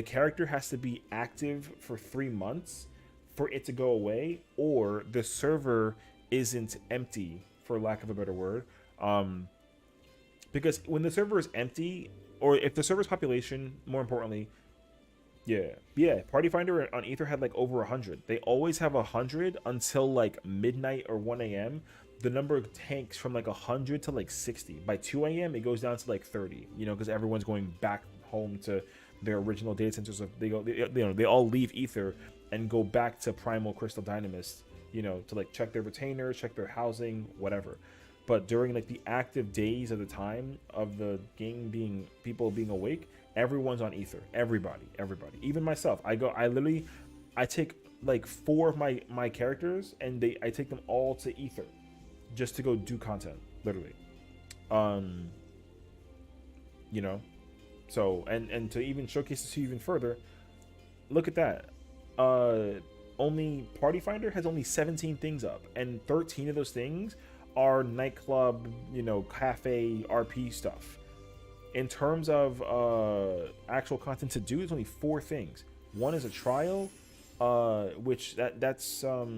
character has to be active for 3 months for it to go away, or the server isn't empty, for lack of a better word. Because when the server is empty, or if the server's population, more importantly, Party Finder on Ether had like over 100. They always have 100 until like midnight or 1 a.m. The number tanks from like 100 to like 60. By 2 a.m. it goes down to like 30. You know, because everyone's going back home to their original data centers. They all leave Ether and go back to Primal Crystal Dynamis. You know, to like check their retainers, check their housing, whatever. But during like the active days of the time of the game being people being awake, everyone's on Ether. Everybody. Even myself. I take like 4 of my characters and I take them all to Ether just to go do content, literally. You know, so and to even showcase this to you even further, look at that. Only Party Finder has only 17 things up, and 13 of those things are nightclub, you know, cafe, RP stuff. In terms of actual content to do, there's only 4 things. One is a trial, which that's not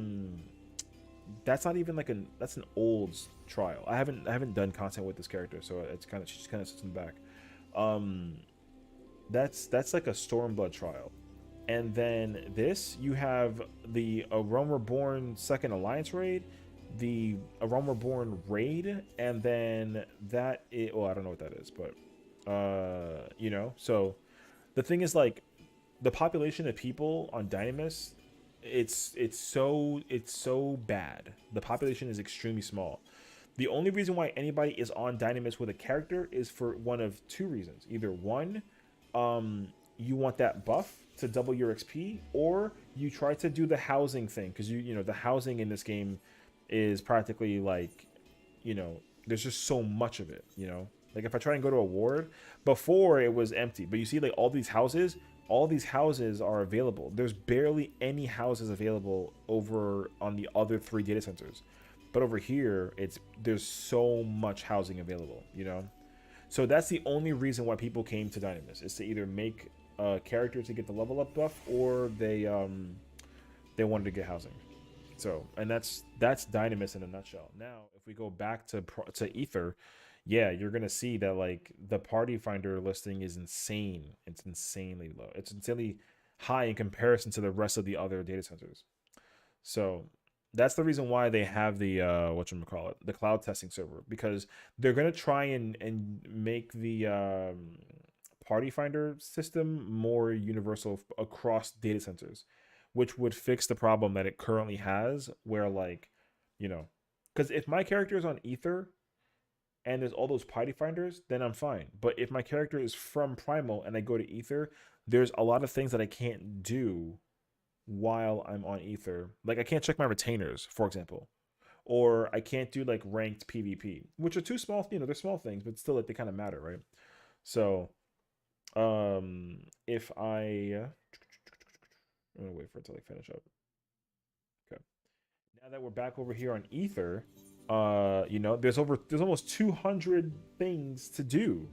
even like that's an old trial. I haven't done content with this character, so it's she just kind of sits in the back. That's like a Stormblood trial. And then this, you have the A Realm Reborn Second Alliance raid, the A Realm Reborn raid, and then I don't know what that is, but you know. So the thing is, like, the population of people on Dynamis, it's so bad. The population is extremely small. The only reason why anybody is on Dynamis with a character is for one of 2 reasons. Either one, you want that buff to double your XP, or you try to do the housing thing, because you know the housing in this game is practically like, you know, there's just so much of it, you know. Like if I try and go to a ward, before it was empty, but you see like all these houses are available. There's barely any houses available over on the other 3 data centers, but over here there's so much housing available, you know. So that's the only reason why people came to Dynamis, is to either make a character to get the level up buff, or they wanted to get housing. So, and that's Dynamis in a nutshell. Now, if we go back to Ether, yeah, you're gonna see that like the Party Finder listing is insane. It's insanely low. It's insanely high in comparison to the rest of the other data centers. So that's the reason why they have the the cloud testing server, because they're gonna try and make the Party Finder system more universal across data centers, which would fix the problem that it currently has, where, like, you know, because if my character is on Ether and there's all those Party Finders, then I'm fine. But if my character is from Primal and I go to Ether, there's a lot of things that I can't do while I'm on Ether. Like I can't check my retainers, for example, or I can't do like ranked PvP, which are too small. You know, they're small things, but still, like, they kind of matter, right? So if I'm gonna wait for it to like finish up. Okay. Now that we're back over here on Ether, you know, there's almost 200 things to do.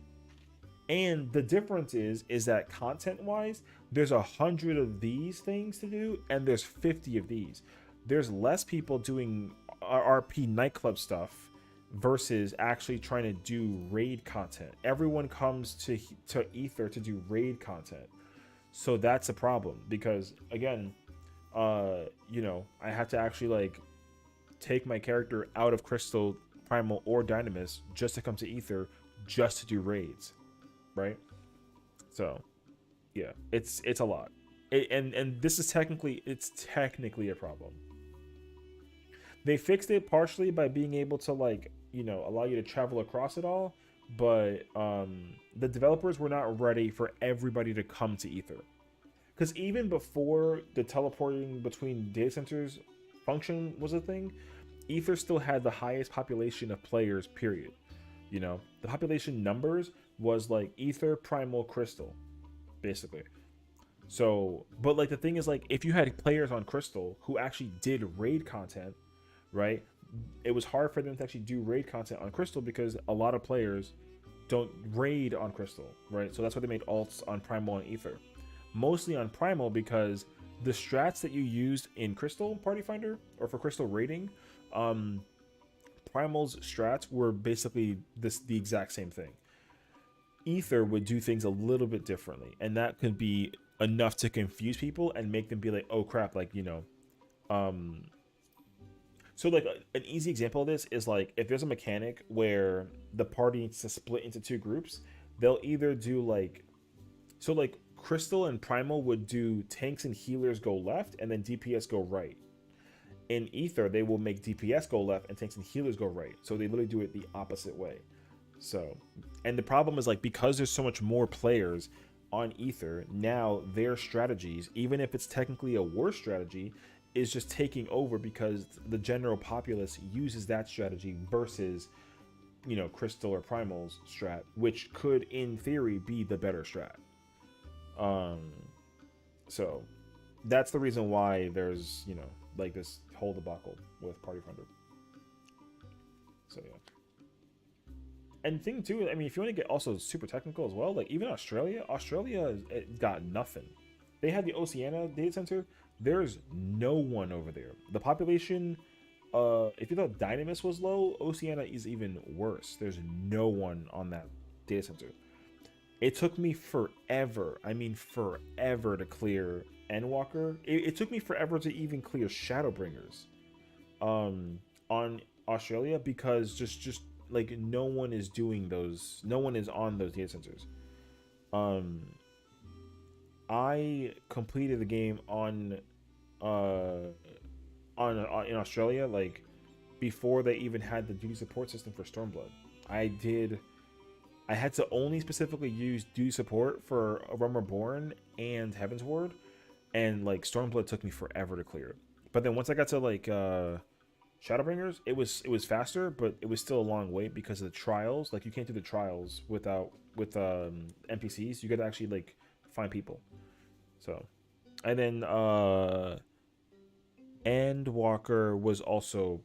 And the difference is that content-wise, there's 100 of these things to do, and there's 50 of these. There's less people doing RP nightclub stuff versus actually trying to do raid content. Everyone comes to Ether to do raid content. So that's a problem, because again, you know, I have to actually like take my character out of Crystal, Primal, or Dynamis just to come to Ether just to do raids, right? So yeah, it's a lot. And this is technically a problem. They fixed it partially by being able to, like, you know, allow you to travel across it all, but the developers were not ready for everybody to come to Ether. Because even before the teleporting between data centers function was a thing, Ether still had the highest population of players, period. You know, the population numbers was like Ether, Primal, Crystal, basically. So, but like the thing is, like if you had players on Crystal who actually did raid content, right? It was hard for them to actually do raid content on Crystal because a lot of players don't raid on Crystal, right? So that's why they made alts on Primal and Ether. Mostly on Primal because the strats that you used in Crystal Party Finder or for Crystal raiding, Primal's strats were basically the exact same thing. Ether would do things a little bit differently, and that could be enough to confuse people and make them be like, oh crap, like, you know, so like an easy example of this is like if there's a mechanic where the party needs to split into two groups, they'll either do like, so like Crystal and Primal would do tanks and healers go left and then DPS go right. In Ether, they will make DPS go left and tanks and healers go right. So they literally do it the opposite way. So, and the problem is like because there's so much more players on Ether, now their strategies, even if it's technically a worse strategy, is just taking over because the general populace uses that strategy versus, you know, Crystal or Primal's strat, which could in theory be the better strat. So that's the reason why there's, you know, like this whole debacle with Party Finder. So yeah. And thing too, I mean, if you want to get also super technical as well, like even Australia it got nothing. They had the Oceania data center. There's no one over there. The population, if you thought Dynamis was low, Oceania is even worse. There's no one on that data center. It took me forever, I mean forever, to clear Endwalker. It took me forever to even clear Shadowbringers on Australia because just like no one is doing those, no one is on those data centers. I completed the game on in Australia like before they even had the duty support system for Stormblood. I had to only specifically use duty support for Realm Reborn and Heaven's Ward, and like Stormblood took me forever to clear. But then once I got to like Shadowbringers, it was faster, but it was still a long wait because of the trials. Like you can't do the trials with NPCs. You got to actually like find people. So, and then Endwalker was also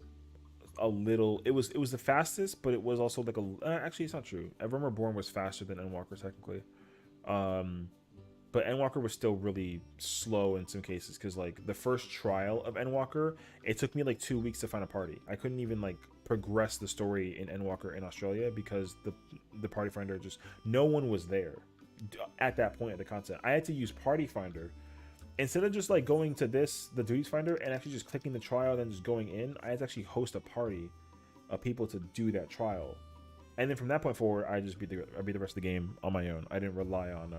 a little. It was the fastest, but it was also like actually it's not true. Realm Reborn was faster than Endwalker technically. But Endwalker was still really slow in some cases because like the first trial of Endwalker, it took me like 2 weeks to find a party. I couldn't even like progress the story in Endwalker in Australia because the party finder just no one was there at that point of the content. I had to use Party Finder instead of just like going to the duties finder and actually just clicking the trial and then just going in. I had to actually host a party of people to do that trial, and then from that point forward, I just beat the rest of the game on my own. I didn't rely on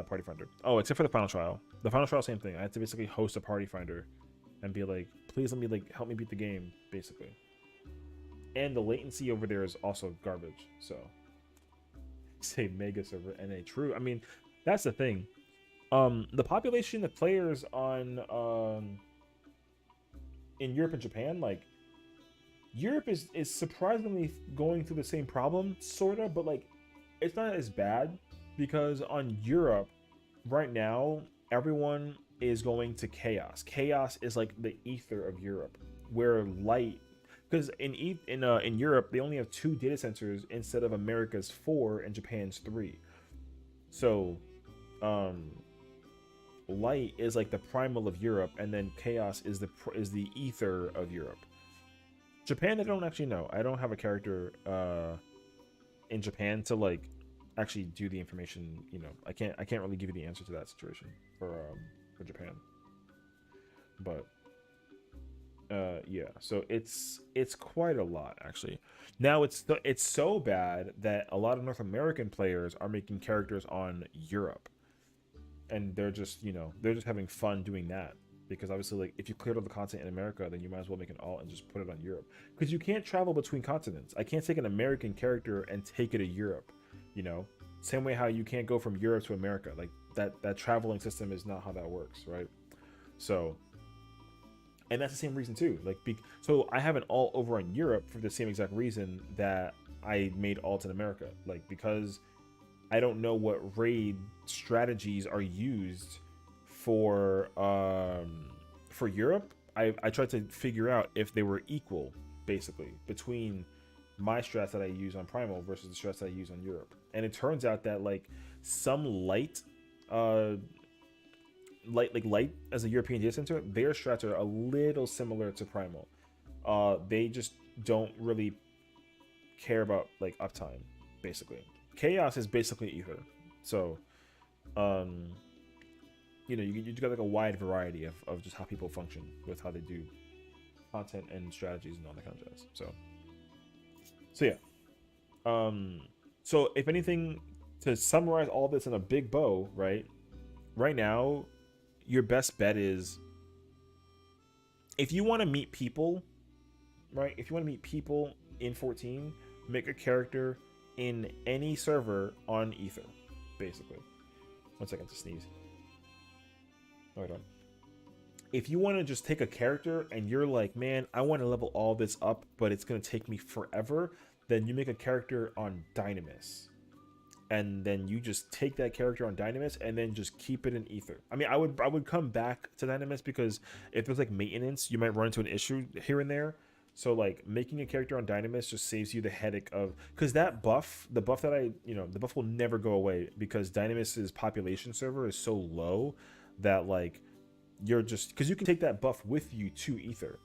Party Finder. Oh, except for the final trial. The final trial, same thing. I had to basically host a Party Finder and be like, please let me like help me beat the game, basically. And the latency over there is also garbage. So say mega server NA true. I mean, that's the thing. The population of players on in Europe and Japan, like Europe is surprisingly going through the same problem, sorta, but like it's not as bad because on Europe right now everyone is going to Chaos. Chaos is like the ether of Europe, where light, because in Europe they only have 2 data centers instead of America's 4 and Japan's 3. So light is like the primal of Europe, and then chaos is the ether of Europe. Japan, I don't actually know. I don't have a character in Japan to like actually do the information. You know, I can't really give you the answer to that situation for Japan. But yeah, so it's quite a lot actually. Now it's so bad that a lot of North American players are making characters on Europe, and they're just having fun doing that, because obviously like if you cleared all the content in America, then you might as well make an alt and just put it on Europe, because you can't travel between continents. I can't take an American character and take it to Europe, you know, same way how you can't go from Europe to America. Like that traveling system is not how that works, right? So, and that's the same reason too. Like, so I have an alt over on Europe for the same exact reason that I made alt in America. Like, because I don't know what raid strategies are used for Europe. I tried to figure out if they were equal, basically, between my strats that I use on Primal versus the strats that I use on Europe. And it turns out that like some light as a European data center, their strats are a little similar to Primal. They just don't really care about like uptime, basically. Chaos is basically Ether. So you know, you got like a wide variety of just how people function with how they do content and strategies and all that kind of jazz. So yeah. So if anything, to summarize all this in a big bow, right now, your best bet is if you want to meet people, right? If you want to meet people in 14, make a character in any server on Ether, basically. 1 second to sneeze. Hold on. If you want to just take a character and you're like, man, I want to level all this up, but it's going to take me forever, then you make a character on Dynamis. And then you just take that character on Dynamis and then just keep it in Ether. I mean, I would come back to Dynamis because if there's like maintenance, you might run into an issue here and there. So like making a character on Dynamis just saves you the headache of, because that buff, the buff that the buff will never go away because Dynamis's population server is so low that like you're just, because you can take that buff with you to Ether.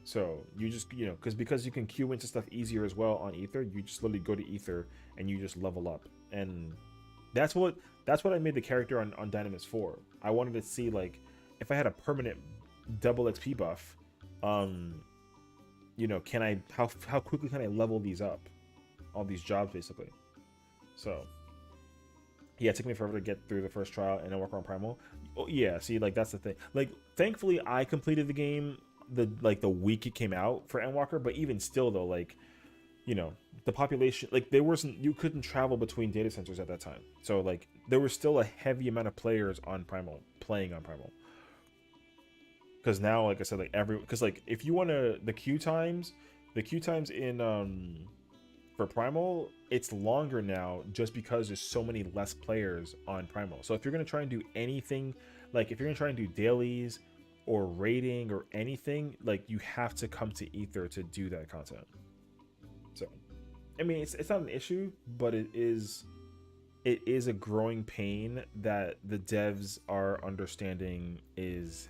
So you just, because you can queue into stuff easier as well on Ether, you just literally go to Ether and you just level up. And that's what I made the character on Dynamis for. I wanted to see like if I had a permanent double XP buff, can I how quickly can I level these up? All these jobs basically. So yeah, it took me forever to get through the first trial and then work on Primal. Oh yeah, see, like that's the thing. Like thankfully I completed the game the week it came out for Endwalker, but even still though, like, the population, like you couldn't travel between data centers at that time. So like there was still a heavy amount of players on Primal playing on Primal. Because now, like I said, because if you want to, the queue times in for Primal, it's longer now just because there's so many less players on Primal. So if you're gonna try and do anything, like if you're gonna try and do dailies or raiding or anything, like you have to come to Ether to do that content. So, I mean, it's not an issue, but it is a growing pain that the devs are understanding is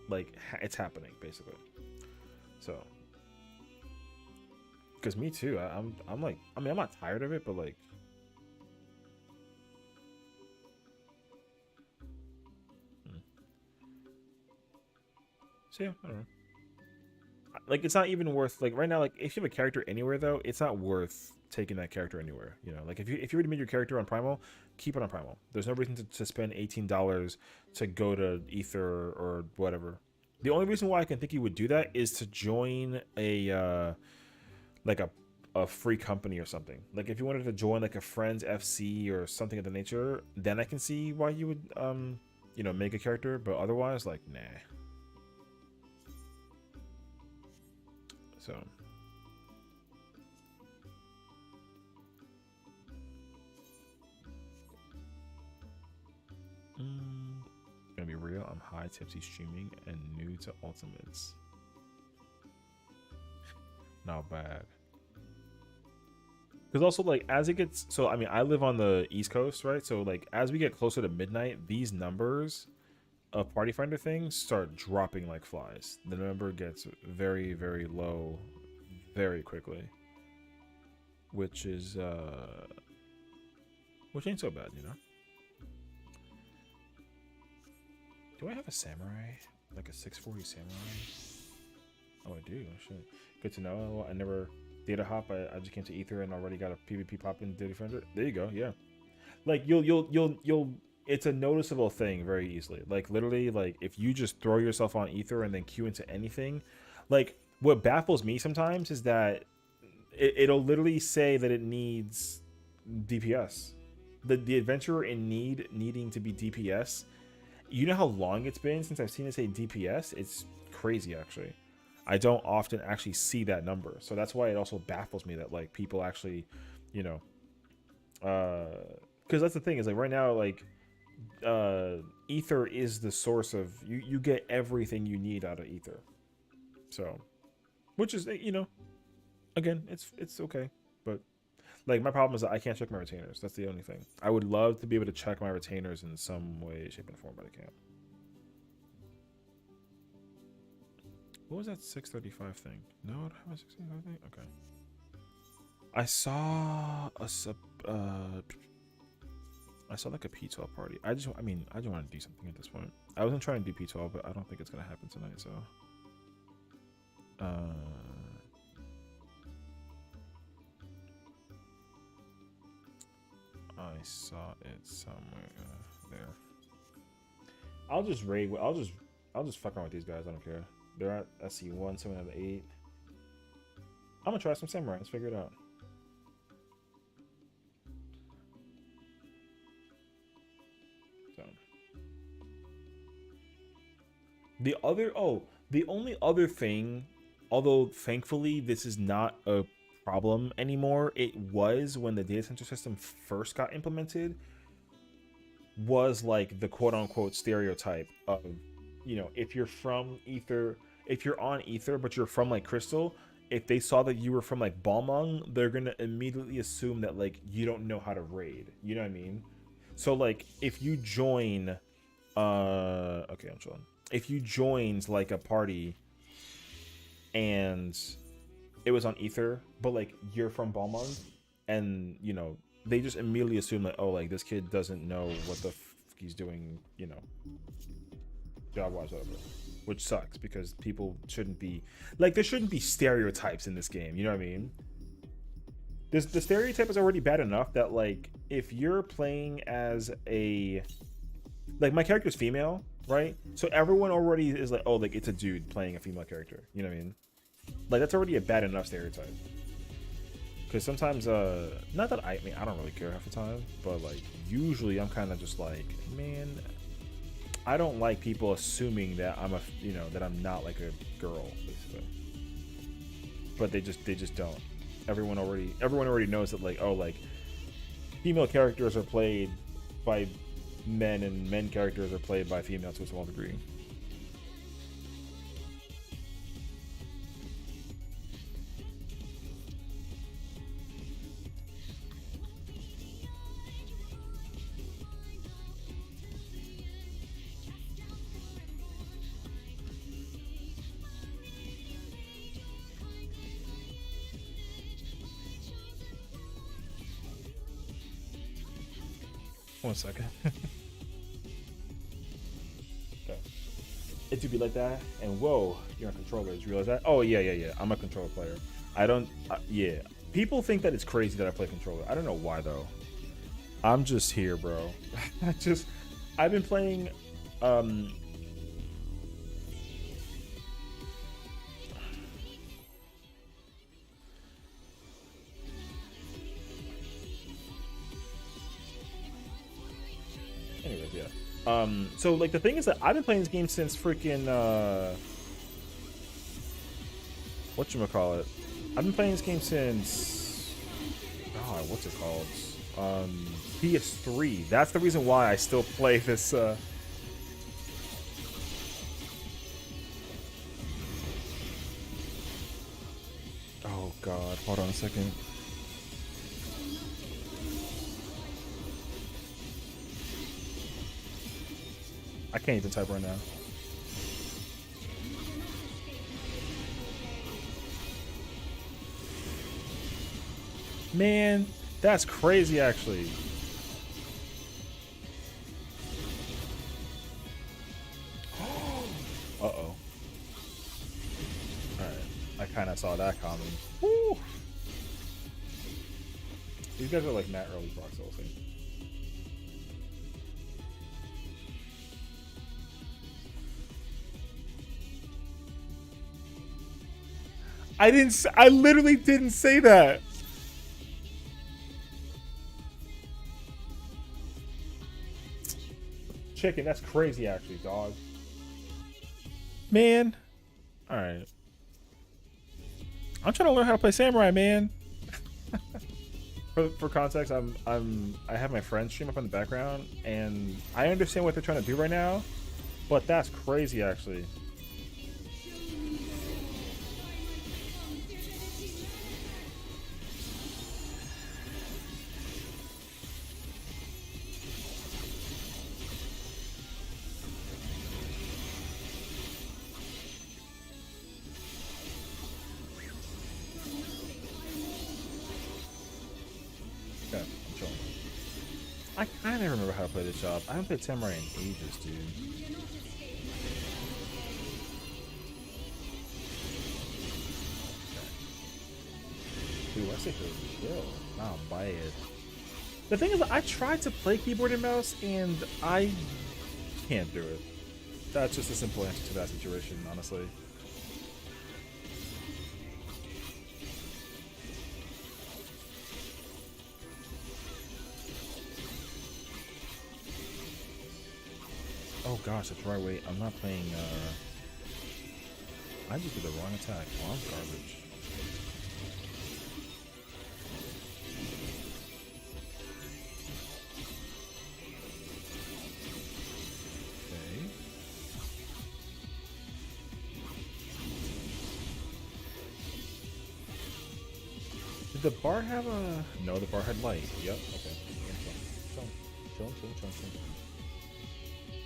like it's happening basically. So, because me too, I'm like, I mean, I'm not tired of it, but like, so yeah, I don't know. Like, it's not even worth, like right now, like if you have a character anywhere though, it's not worth taking that character anywhere. Like if you already made your character on Primal, keep it on Primal. There's no reason to spend $18 to go to Ether or whatever. The only reason why I can think you would do that is to join a free company or something. Like if you wanted to join like a Friends FC or something of the nature, then I can see why you would make a character, but otherwise, like, nah. So gonna be real, I'm high tipsy streaming and new to ultimates. Not bad. Because also, like, as it gets, so I mean, I live on the East Coast, right? So like as we get closer to midnight, these numbers of Party Finder things start dropping like flies. The number gets very, very low very quickly, which is which ain't so bad, Do I have a samurai, like a 640 samurai? Oh, I do. Shit. Good to know. I never data hop. I just came to Ether and already got a PvP pop in Data Finder. There you go. Yeah, like you'll it's a noticeable thing very easily. Like literally, like if you just throw yourself on Ether and then queue into anything, like what baffles me sometimes is that it'll literally say that it needs DPS. The adventurer in needing to be DPS. You know how long it's been since I've seen it say DPS? It's crazy, actually. I don't often actually see that number, so that's why it also baffles me that like people actually, Because that's the thing is like right now like ether is the source of you get everything you need out of ether. So, which is again it's okay, but like my problem is that I can't check my retainers. That's the only thing. I would love to be able to check my retainers in some way, shape, and form, but I can't. What was that 635 thing? No, I don't have a 635 thing. Okay. I saw like a P12 party. I just want to do something at this point. I wasn't trying to do P12, but I don't think it's gonna happen tonight. So, I saw it somewhere there. I'll just raid. I'll just fuck around with these guys. I don't care. They're at SC1, 7 out of 8. I'm gonna try some samurai. Let's figure it out. So the only other thing, although thankfully this is not a problem anymore, it was when the data center system first got implemented, was like the quote-unquote stereotype of, if you're from ether, if you're on ether but you're from like crystal, if they saw that you were from like Balmung, they're gonna immediately assume that like you don't know how to raid. You know what I mean? So like if you join okay, I'm chilling. If you joined like a party and it was on ether but like you're from Balmung, and they just immediately assume like, oh, like this kid doesn't know what the he's doing, job wise, whatever. Which sucks because people shouldn't be like, there shouldn't be stereotypes in this game. You know what I mean? The stereotype is already bad enough that like if you're playing as a, like my character's female, right? So everyone already is like, oh, like it's a dude playing a female character. You know what I mean? Like that's already a bad enough stereotype. Because sometimes, not that I don't really care half the time, but like usually I'm kind of just like, man, I don't like people assuming that I'm that I'm not like a girl, basically. But they just don't. Everyone already knows that like, oh, like female characters are played by men and men characters are played by females to a small degree. One second. Okay. It do be like that, and whoa, you're a controller. Did you realize that? Oh yeah. I'm a controller player. I don't. Yeah. People think that it's crazy that I play controller. I don't know why though. I'm just here, bro. I've been playing. Anyways, yeah. So like the thing is that I've been playing this game since freaking whatchamacallit. I've been playing this game since what's it called? PS3. That's the reason why I still play this oh god, hold on a second. I can't even type right now. Man, that's crazy actually. Uh-oh. Alright. I kinda saw that coming. Woo! These guys are like Matt early procs, I think. I literally didn't say that. Chicken, that's crazy actually, dog. Man. Alright. I'm trying to learn how to play samurai, man. For context, I have my friend stream up in the background, and I understand what they're trying to do right now, but that's crazy actually. Okay, I'm chilling. I kind of remember how to play this job. I haven't played Samurai in ages, dude. Dude, I say for real. Not bad. The thing is, I tried to play keyboard and mouse, and I can't do it. That's just a simple answer to that situation, honestly. Oh gosh, that's right. Wait, I'm not playing. I just did the wrong attack. Oh, I'm garbage. Okay. Did the bar have a? No, the bar had light. Yep. Okay. Chill.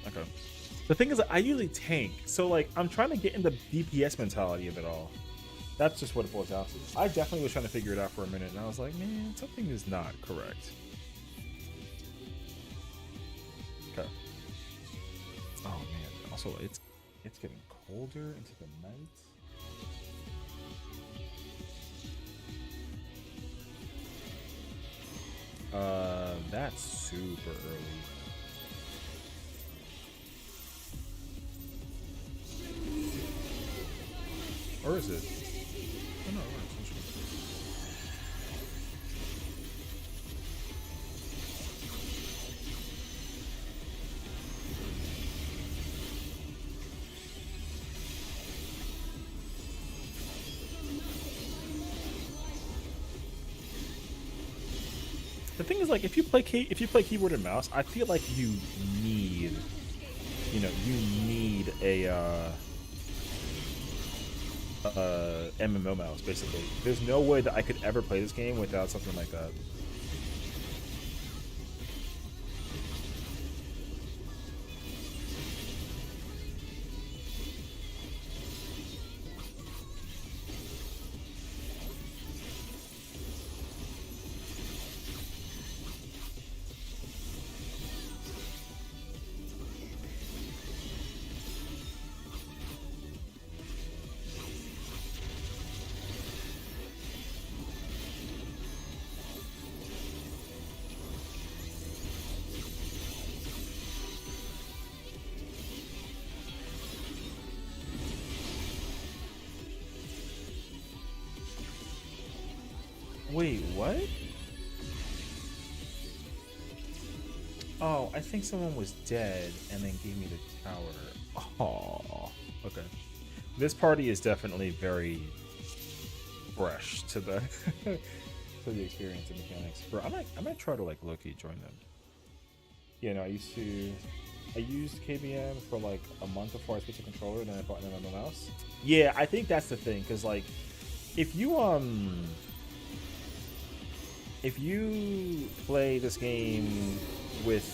Okay. The thing is, I usually tank, so like I'm trying to get in the DPS mentality of it all. That's just what it boils down to. I definitely was trying to figure it out for a minute, and I was like, man, something is not correct. Okay. Oh man. Also, it's getting colder into the night. That's super early. Or is it? Oh, no, it's the thing is, like, if you play keyboard and mouse, I feel like you need a MMO mouse, basically. There's no way that I could ever play this game without something like that. Wait, what? Oh, I think someone was dead and then gave me the tower. Oh, okay. This party is definitely very fresh to the to the experience and mechanics. Bro, I might try to like low-key join them. You know, I used KBM for like a month before I switched to controller, and then I bought an MMO mouse. Yeah, I think that's the thing, because like if you play this game with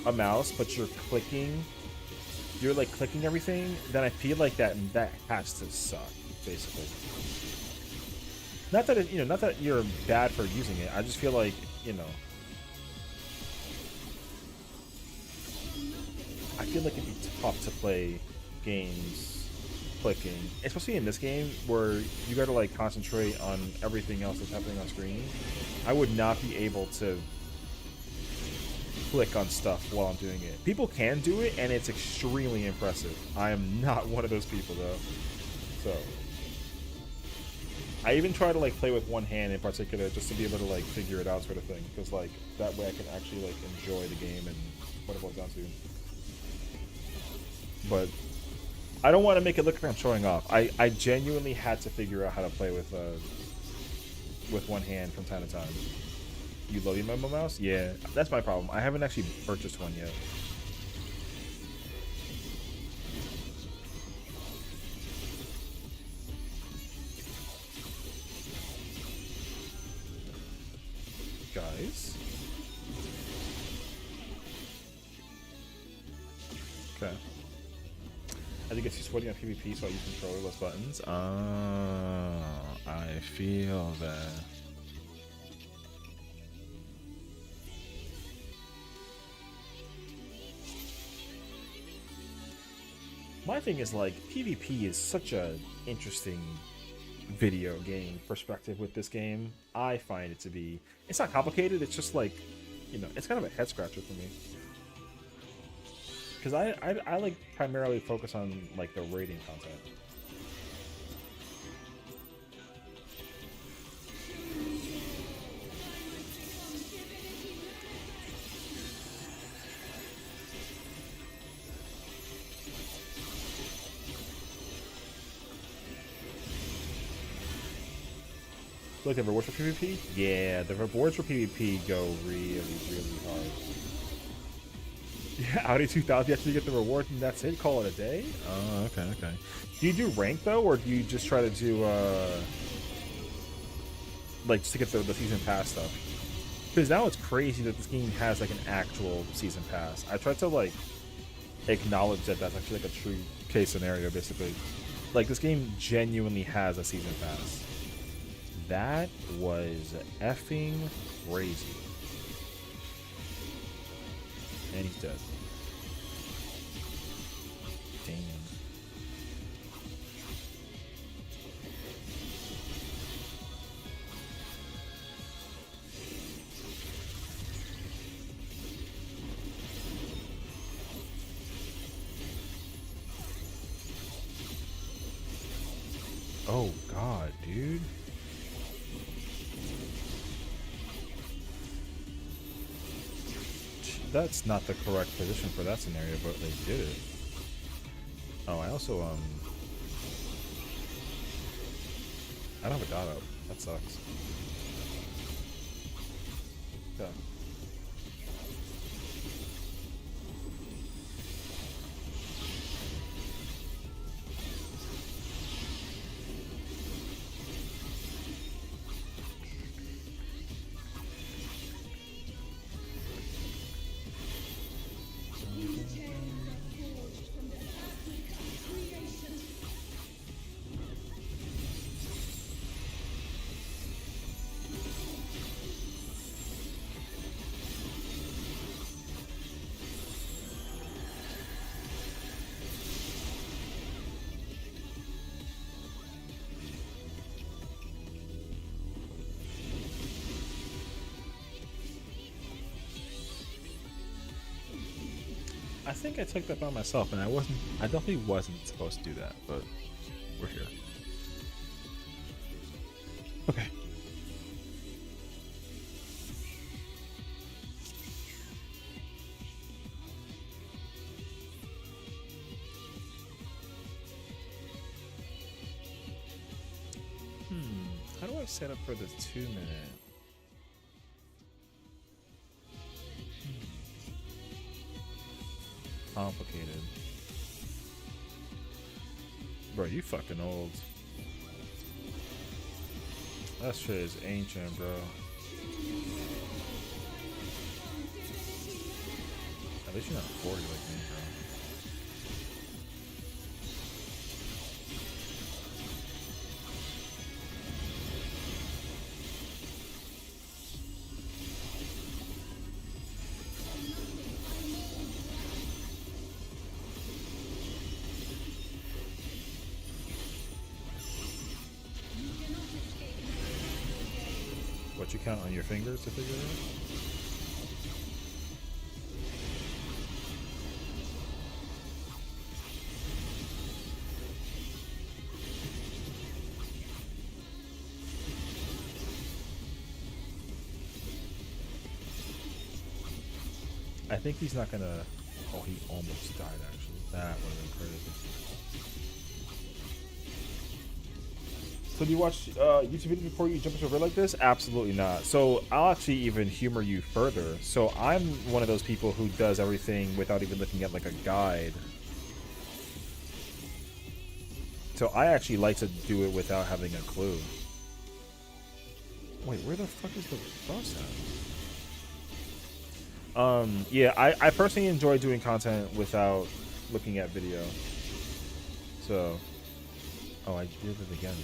a mouse, but you're like clicking everything, then I feel like that has to suck, basically. Not that you're bad for using it. I just feel like, I feel like it'd be tough to play games clicking, especially in this game where you gotta like concentrate on everything else that's happening on screen. I would not be able to click on stuff while I'm doing it. People can do it, and it's extremely impressive. I am not one of those people, though. So I even try to like play with one hand in particular, just to be able to like figure it out, sort of thing, because like that way I can actually like enjoy the game and what it boils down to. But I don't want to make it look like I'm showing off. I genuinely had to figure out how to play with one hand from time to time. You love your Memo Mouse? Yeah, that's my problem. I haven't actually purchased one yet. Guys. Okay. I think it's too sweaty on PvP, so I use controllerless buttons. I feel that. My thing is like PvP is such a interesting video game perspective with this game. I find it to be, it's not complicated, it's just like, you know, it's kind of a head scratcher for me. Because I like primarily focus on like the raiding content. Look, the rewards for PvP? Yeah, the rewards for PvP go really, really hard. Yeah, Audi 2000, you actually get the rewards and that's it? Call it a day? Oh, okay, okay. Do you do rank, though, or do you just try to do, like, just to get the season pass stuff? Because now it's crazy that this game has, like, an actual season pass. I tried to, like, acknowledge that that's actually, like, a true case scenario, basically. Like, this game genuinely has a season pass. That was effing crazy. And he's dead. Damn. Oh god, dude. That's not the correct position for that scenario, but they did it. Oh, I also, I don't have a dot up. That sucks. Yeah. I think I took that by myself, and I definitely wasn't supposed to do that, but we're here. Okay. How do I set up for the 2-minute? Complicated. Bro, you fucking old. That shit is ancient, bro. At least you're not 40 like me, bro. What, you count on your fingers to figure it out? I think he's not gonna... Oh, he almost died, actually. That would have been crazy. So do you watch YouTube videos before you jump into a vid like this? Absolutely not. So I'll actually even humor you further. So I'm one of those people who does everything without even looking at like a guide. So I actually like to do it without having a clue. Wait, where the fuck is the bus at? Yeah, I personally enjoy doing content without looking at video. So, oh, I did it again.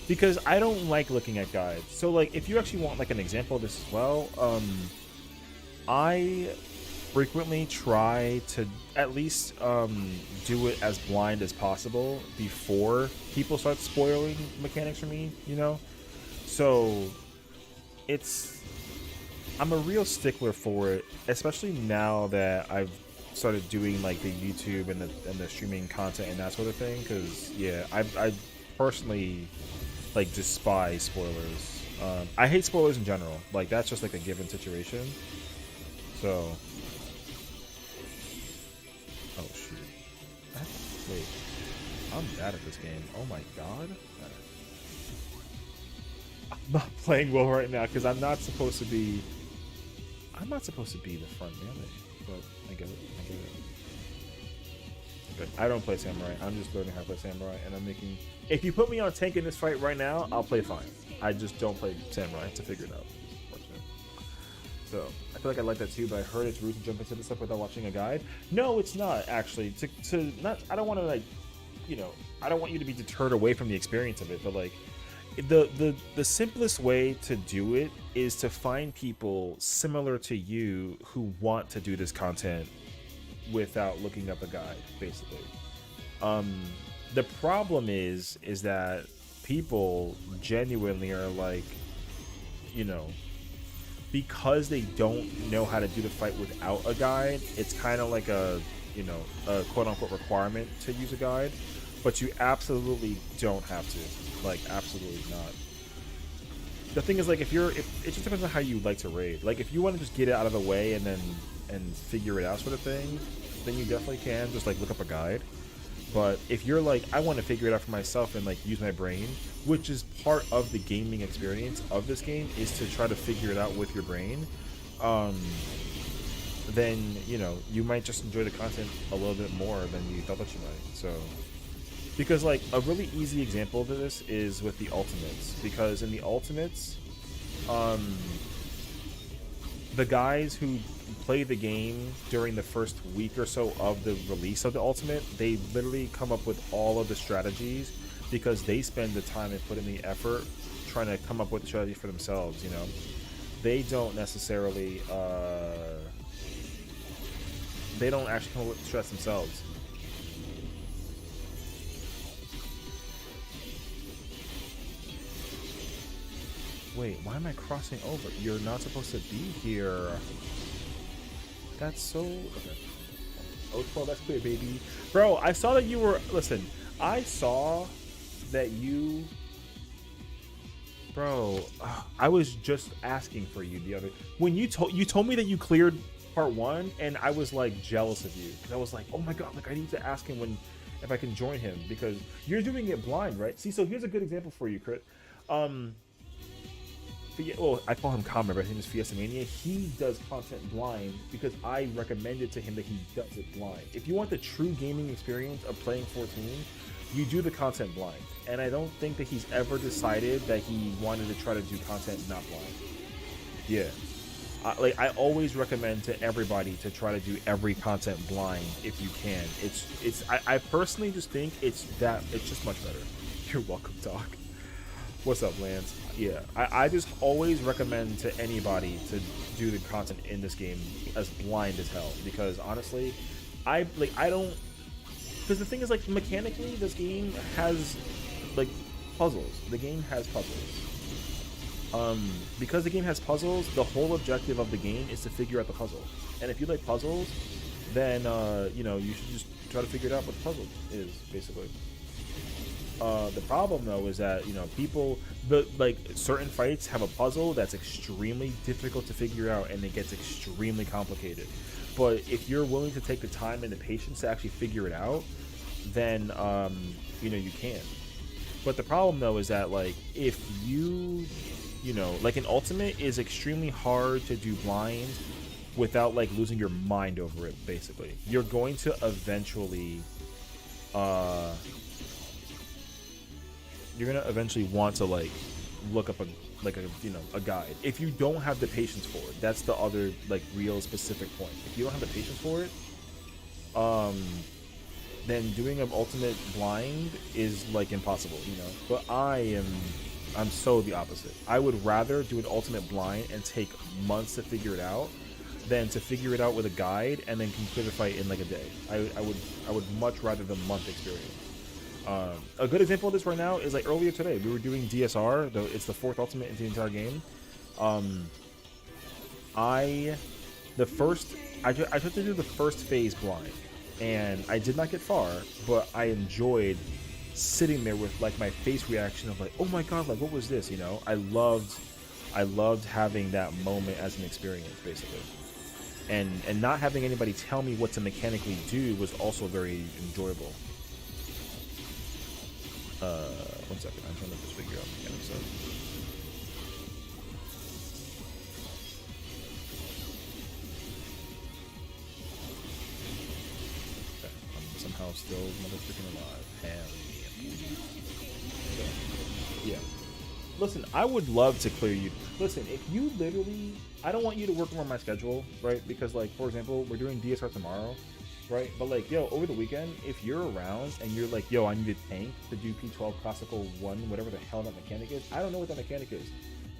Because I don't like looking at guides. So, like, if you actually want, like, an example of this as well, I frequently try to at least do it as blind as possible before people start spoiling mechanics for me, you know? So, I'm a real stickler for it, especially now that I've started doing, like, the YouTube and the streaming content and that sort of thing, because, yeah, I personally, like, despise spoilers. I hate spoilers in general. Like, that's just, like, a given situation. So... Oh, shoot. Wait. I'm bad at this game. Oh, my God. I'm not playing well right now, because I'm not supposed to be... I'm not supposed to be the front melee, but I get it. But I don't play Samurai. I'm just learning how to play Samurai, and I'm making... If you put me on tank in this fight right now, I'll play fine. I just don't play Samurai to figure it out. So, I feel like I like that too, but I heard it's rude to jump into this stuff without watching a guide. No, it's not, actually. I don't want to, like, you know, I don't want you to be deterred away from the experience of it, but, like, the simplest way to do it is to find people similar to you who want to do this content without looking up a guide, basically. The problem is that people genuinely are like, you know, because they don't know how to do the fight without a guide, it's kind of like a, you know, a quote-unquote requirement to use a guide, but you absolutely don't have to. Like, absolutely not. The thing is, like, it just depends on how you like to raid. Like, if you want to just get it out of the way and figure it out sort of thing, then you definitely can just, like, look up a guide. But if you're like, I want to figure it out for myself and, like, use my brain, which is part of the gaming experience of this game, is to try to figure it out with your brain, then, you know, you might just enjoy the content a little bit more than you thought that you might. So, because, like, a really easy example of this is with the ultimates, because in the ultimates, the guys who play the game during the first week or so of the release of the ultimate, they literally come up with all of the strategies because they spend the time and put in the effort trying to come up with the strategy for themselves, you know. They don't necessarily they don't actually come up with the strats themselves. Wait, why am I crossing over? You're not supposed to be here. That's so... Okay. Oh, 12, that's clear, baby. Bro, I saw that you were... Listen, I saw that you... Bro, I was just asking for you the other... When you told me that you cleared part 1, and I was, like, jealous of you. Because I was like, oh my god, like, I need to ask him if I can join him. Because you're doing it blind, right? See, so here's a good example for you, Crit. Well, I call him Common, but his name is Fiesta Mania. He does content blind because I recommended to him that he does it blind. If you want the true gaming experience of playing 14, you do the content blind. And I don't think that he's ever decided that he wanted to try to do content not blind. Yeah. I always recommend to everybody to try to do every content blind if you can. I personally just think it's just much better. You're welcome, Doc. What's up, Lance? Yeah, I just always recommend to anybody to do the content in this game as blind as hell, because honestly, I don't, because the thing is, like, mechanically this game has, like, puzzles. The game has puzzles. Because the game has puzzles, the whole objective of the game is to figure out the puzzle. And if you like puzzles, then you know, you should just try to figure it out what the puzzle is, basically. The problem though is that, you know, like, certain fights have a puzzle that's extremely difficult to figure out, and it gets extremely complicated. But if you're willing to take the time and the patience to actually figure it out, then you know, you can. But the problem though is that like if you know, like an ultimate is extremely hard to do blind without like losing your mind over it. Basically, you're going to eventually want to like look up a guide if you don't have the patience for it. That's the other like real specific point. If you don't have the patience for it, then doing an ultimate blind is like impossible, you know. But I'm so the opposite. I would rather do an ultimate blind and take months to figure it out than to figure it out with a guide and then complete a fight in like a day. I would much rather the month experience. A good example of this right now is like earlier today we were doing DSR, though it's the 4th ultimate in the entire game. I tried to do the first phase blind and I did not get far, but I enjoyed sitting there with like my face reaction of like, oh my god, like what was this, you know. I loved having that moment as an experience, basically. And not having anybody tell me what to mechanically do was also very enjoyable. 1 second, I'm trying to just figure out mechanics. Okay, I'm somehow still motherfucking alive. Hell yeah. Yeah. Listen, I would love to clear you. Listen, if you literally, I don't want you to work around my schedule, right? Because like, for example, we're doing DSR tomorrow. Right, but like, yo, over the weekend, if you're around and you're like, yo, I need a tank to do P12 classical 1, whatever the hell that mechanic is, I don't know what that mechanic is.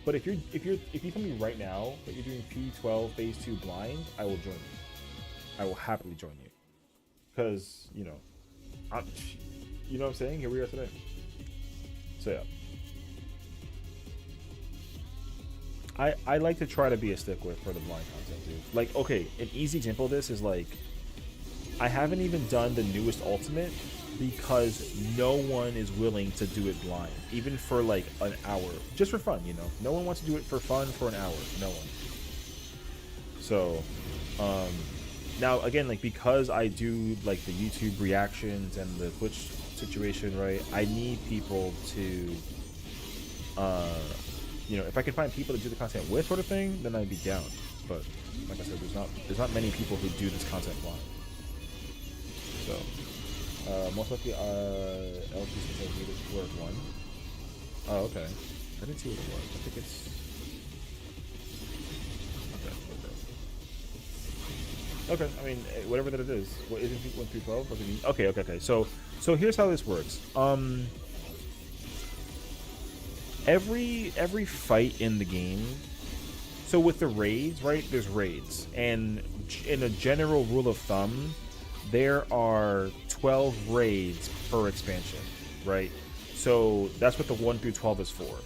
But if you tell me right now that you're doing P12 phase 2 blind, I will join you. I will happily join you, because you know what I'm saying. Here we are today. So yeah, I like to try to be a stickler for the blind content, dude. Like, okay, an easy example of this is like, I haven't even done the newest ultimate because no one is willing to do it blind, even for like an hour, just for fun, you know. No one wants to do it for fun for an hour. No one. So, now again, like, because I do like the YouTube reactions and the Twitch situation, right? I need people to, you know, if I can find people to do the content with, sort of thing, then I'd be down. But like I said, there's not many people who do this content blind. So, most likely, LG since I read it word 1. Oh, okay. I didn't see what it was. I think it's... Okay, I mean, whatever that it is. What isn't 1 through 12? Okay. So here's how this works. Every fight in the game... So with the raids, right, there's raids. And in a general rule of thumb, there are 12 raids per expansion, right? So that's what the 1 through 12 is for.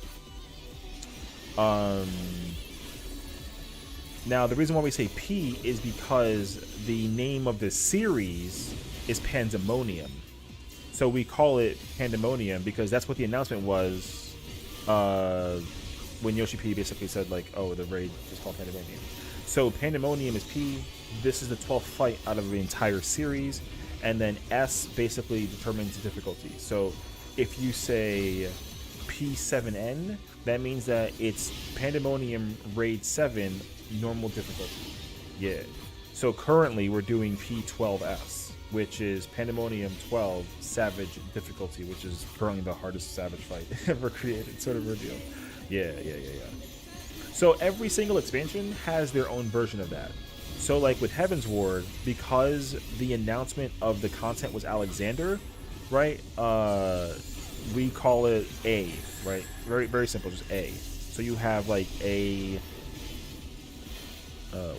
Now the reason why we say P is because the name of the series is Pandemonium. So we call it Pandemonium because that's what the announcement was when Yoshi P basically said like, oh, the raid is called Pandemonium. So Pandemonium is P. This is the 12th fight out of the entire series, and then S basically determines the difficulty. So if you say P7N, that means that it's Pandemonium Raid 7 normal difficulty. Yeah. So currently we're doing P12s, which is Pandemonium 12 Savage difficulty, which is currently the hardest Savage fight ever created, sort of reveal. Yeah. So every single expansion has their own version of that. So like with Heaven's Ward, because the announcement of the content was Alexander, right? We call it A, right? Very, very simple, just A. So you have like a...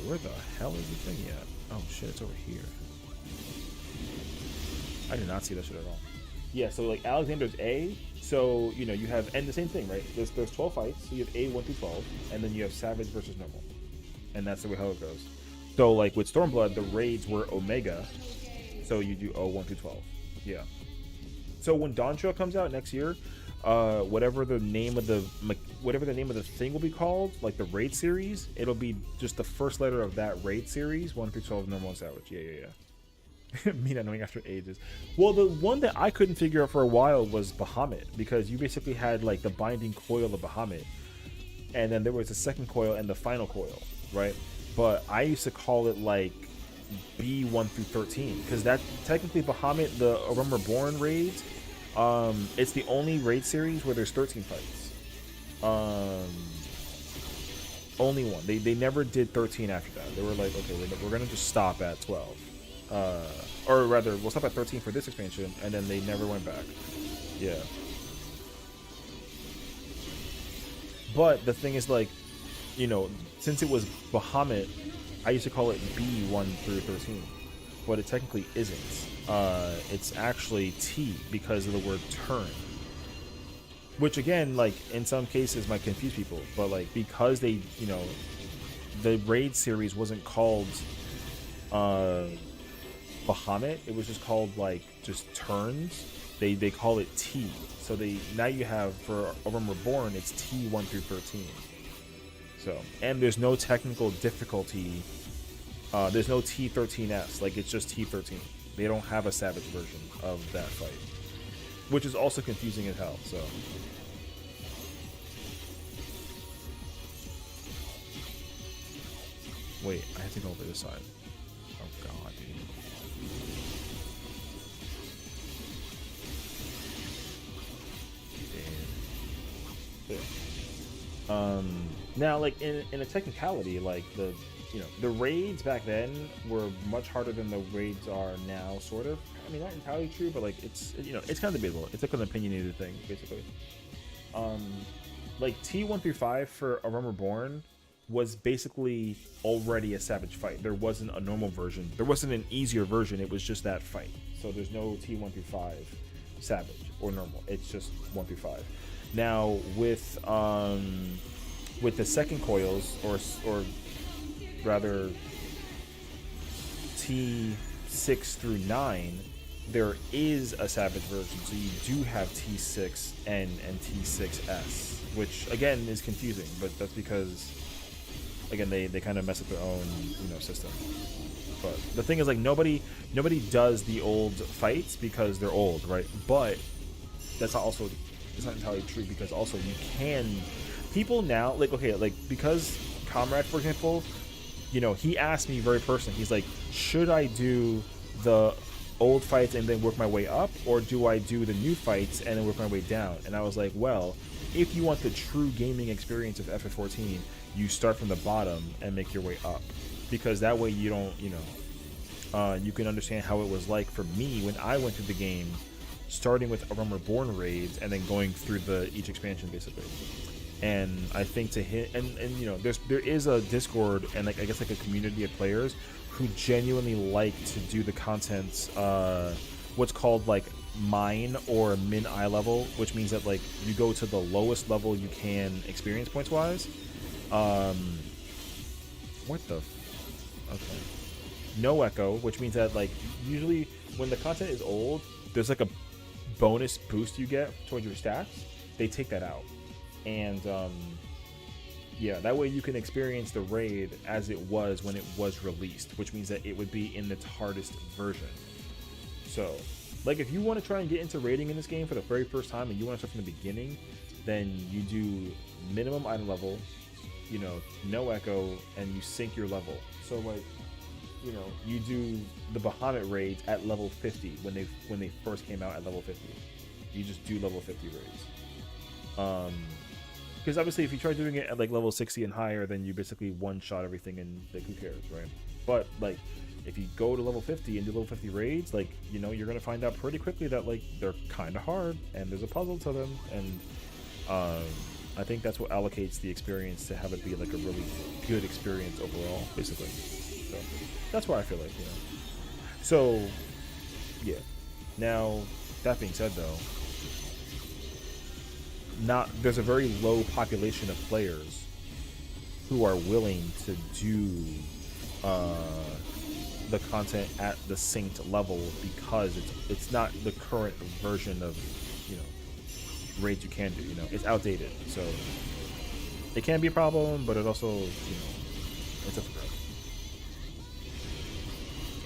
where the hell is the thing at? Oh shit, it's over here. I did not see that shit at all. Yeah, so like Alexander's A, so you know you have, and the same thing, right? There's 12 fights, so you have A 1 through 12, and then you have Savage versus Normal, and that's the way how it goes. So like with Stormblood, the raids were Omega, so you do 1 through 12. Yeah. So when Dawn Trail comes out next year, whatever the name of the thing will be called, like the raid series, it'll be just the first letter of that raid series, 1 through 12, Normal and Savage. Yeah. Me not knowing after ages. Well, the one that I couldn't figure out for a while was Bahamut, because you basically had like the binding coil of Bahamut, and then there was the second coil and the final coil, right? But I used to call it like B1 through 13, because that technically Bahamut, the Realm Reborn raids, it's the only raid series where there's 13 fights. Only one. They never did 13 after that. They were like, okay, we're gonna just stop at 12. Or rather, we'll stop at 13 for this expansion, and then they never went back. Yeah. But the thing is, like, you know, since it was Bahamut, I used to call it B1 through 13, but it technically isn't. It's actually T because of the word turn. Which again, like, in some cases might confuse people, but like, because they, you know, the raid series wasn't called Bahamut, it was just called like just turns. They call it T. So now you have for Realm Reborn, it's T1 through 13. So, and there's no technical difficulty. There's no T13s. Like, it's just T13. They don't have a savage version of that fight, which is also confusing as hell. So. Wait, I have to go over this side. Oh god, dude. Now, like, in a technicality, like, the raids back then were much harder than the raids are now, sort of. I mean, not entirely true, but like, it's, you know, it's kind of debatable. It's like an opinionated thing, basically. Like, T1 through 5 for A Realm Reborn was basically already a savage fight. There wasn't a normal version. There wasn't an easier version. It was just that fight. So there's no T1 through 5 savage or normal. It's just 1 through 5. Now with the second coils, or rather T6 through 9, there is a savage version. So you do have T6 and T6S, which again is confusing, but that's because, again, they kind of mess up their own, you know, system. But the thing is, like, nobody does the old fights because they're old, right? But that's also, it's not entirely true, because also you can, people now, like, okay, like, because Comrade, for example, you know, he asked me very personally, he's like, should I do the old fights and then work my way up, or do I do the new fights and then work my way down? And I was like, well, if you want the true gaming experience of FF14, you start from the bottom and make your way up, because that way you don't, you know, you can understand how it was like for me when I went through the game, starting with A Realm Reborn raids and then going through each expansion, basically. And I think to hit, and you know, there is a Discord and, like, I guess, like, a community of players who genuinely like to do the content, what's called, like, mine or min eye level, which means that, like, you go to the lowest level you can experience points wise. What the okay, no echo, which means that, like, usually when the content is old, there's like a bonus boost you get towards your stats. They take that out, and yeah, that way you can experience the raid as it was when it was released, which means that it would be in its hardest version. So, like, if you want to try and get into raiding in this game for the very first time and you want to start from the beginning, then you do minimum item level, you know, no echo, and you sync your level. So, like, you know, you do the Bahamut raids at level 50 when they first came out at level 50. You just do level 50 raids. Because obviously if you try doing it at, like, level 60 and higher, then you basically one-shot everything and, like, who cares, right? But, like, if you go to level 50 and do level 50 raids, like, you know, you're gonna find out pretty quickly that, like, they're kind of hard and there's a puzzle to them, and I think that's what allocates the experience to have it be, like, a really good experience overall, basically. So that's why I feel like, you know. So yeah. Now, that being said, though, there's a very low population of players who are willing to do the content at the synced level, because it's not the current version of, you know, raids you can do. You know, it's outdated, so it can be a problem, but it also, you know, it's up to grab.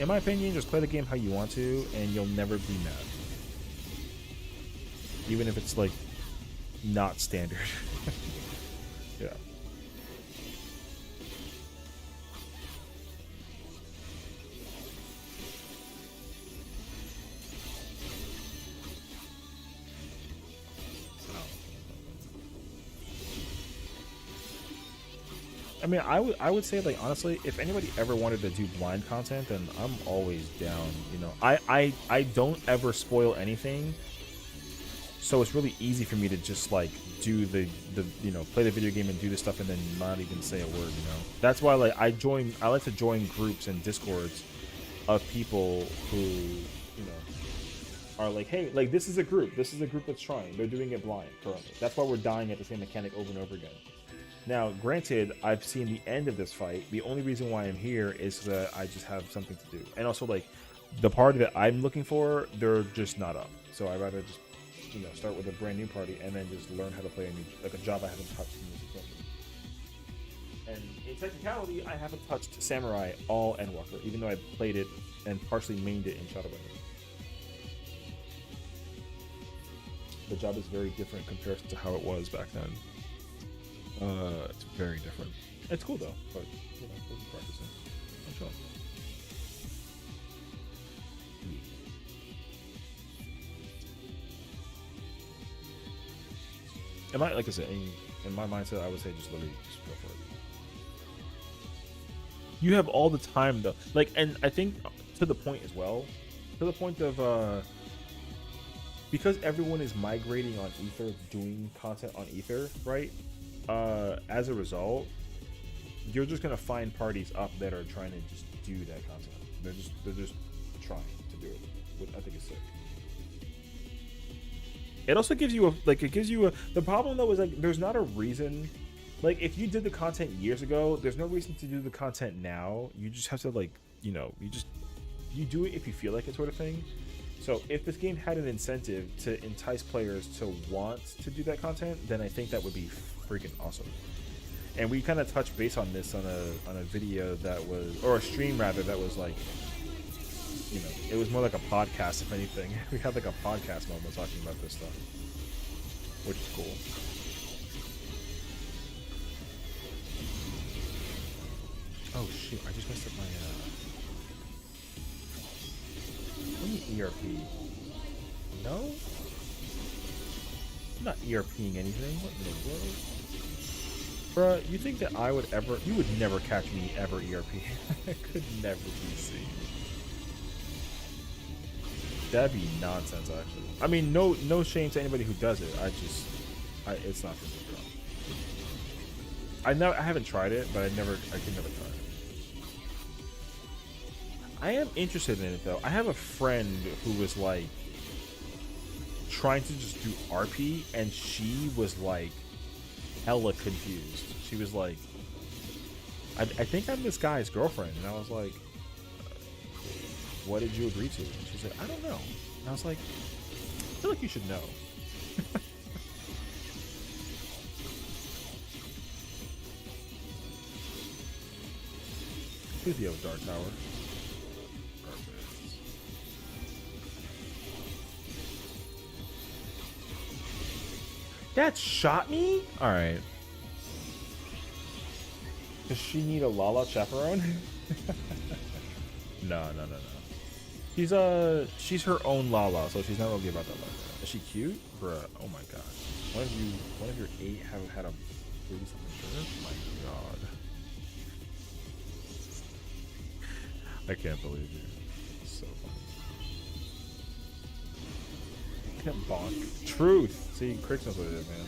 in my opinion, just play the game how you want to, and you'll never be mad. Even if it's like not standard. Yeah. I mean, I would say, like, honestly, if anybody ever wanted to do blind content, then I'm always down. You know, I don't ever spoil anything, so it's really easy for me to just like do the you know, play the video game and do this stuff and then not even say a word. You know, that's why like I like to join groups and discords of people who, you know, are like, hey, like this is a group that's trying. They're doing it blind currently. That's why we're dying at the same mechanic over and over again. Now, granted, I've seen the end of this fight. The only reason why I'm here is that I just have something to do. And also, like, the party that I'm looking for, they're just not up. So I'd rather just, you know, start with a brand new party and then just learn how to play a new, like a job I haven't touched in this example. And in technicality, I haven't touched Samurai all Endwalker, even though I played it and partially mained it in Shadowbringers. The job is very different compared to how it was back then. It's very different. It's cool though, but you know, we'll be practicing. I'm sure. Like I said, in my mindset, I would say just literally just go for it. You have all the time though, like, and I think to the point as well, to the point of because everyone is migrating on Ether, doing content on Ether, right? As a result, you're just gonna find parties up that are trying to just do that content. They're just trying to do it. Which I think is sick. It also gives you the problem though is like there's not a reason, like if you did the content years ago, there's no reason to do the content now. You just have to, like, you know, you do it if you feel like it, sort of thing. So if this game had an incentive to entice players to want to do that content, then I think that would be freaking awesome. And we kind of touched base on this on a video that was, or a stream rather, that was like, you know, it was more like a podcast if anything. We had like a podcast moment talking about this stuff, which is cool. Oh shoot, I just messed up my ERP. No? I'm not ERPing anything. What in the world? Bruh, you think that I would ever... You would never catch me ever ERP. I could never be seen. That'd be nonsense, actually. I mean, no shame to anybody who does it. It's not for me, bro. I haven't tried it, but I could never try it. I am interested in it though. I have a friend who was like trying to just do RP, and she was like hella confused. She was like, I think I'm this guy's girlfriend, and I was like, what did you agree to? And she said, I don't know. And I was like, I feel like you should know. Here's the Dark Tower. That shot me? Alright. Does she need a Lala chaperone? No. She's her own Lala, so she's not really about that like that. Is she cute? Bruh, oh my god. One of your 8 have had a booty something shirt? Oh my god. I can't believe you. It's so funny. Bonk. Truth! See, Crix knows what it is, man.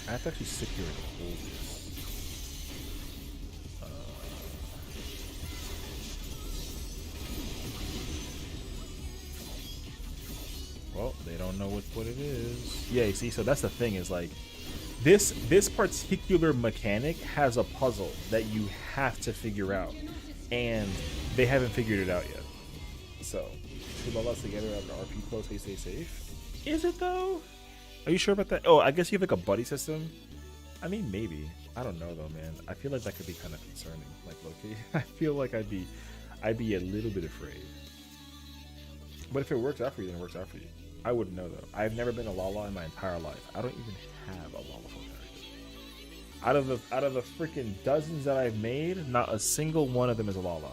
I have to actually sit here and hold this. Well, they don't know what it is. Yeah, you see, so that's the thing, is like this particular mechanic has a puzzle that you have to figure out, and they haven't figured it out yet. So two Lalas together after RP close, they stay safe. Is it though? Are you sure about that? Oh, I guess you have like a buddy system. I mean, maybe. I don't know though, man. I feel like that could be kind of concerning, like Loki. I feel like I'd be a little bit afraid. But if it works out for you, then it works out for you. I wouldn't know though. I've never been a Lala in my entire life. I don't even have a Lala phone character. Out of the freaking dozens that I've made, not a single one of them is a Lala.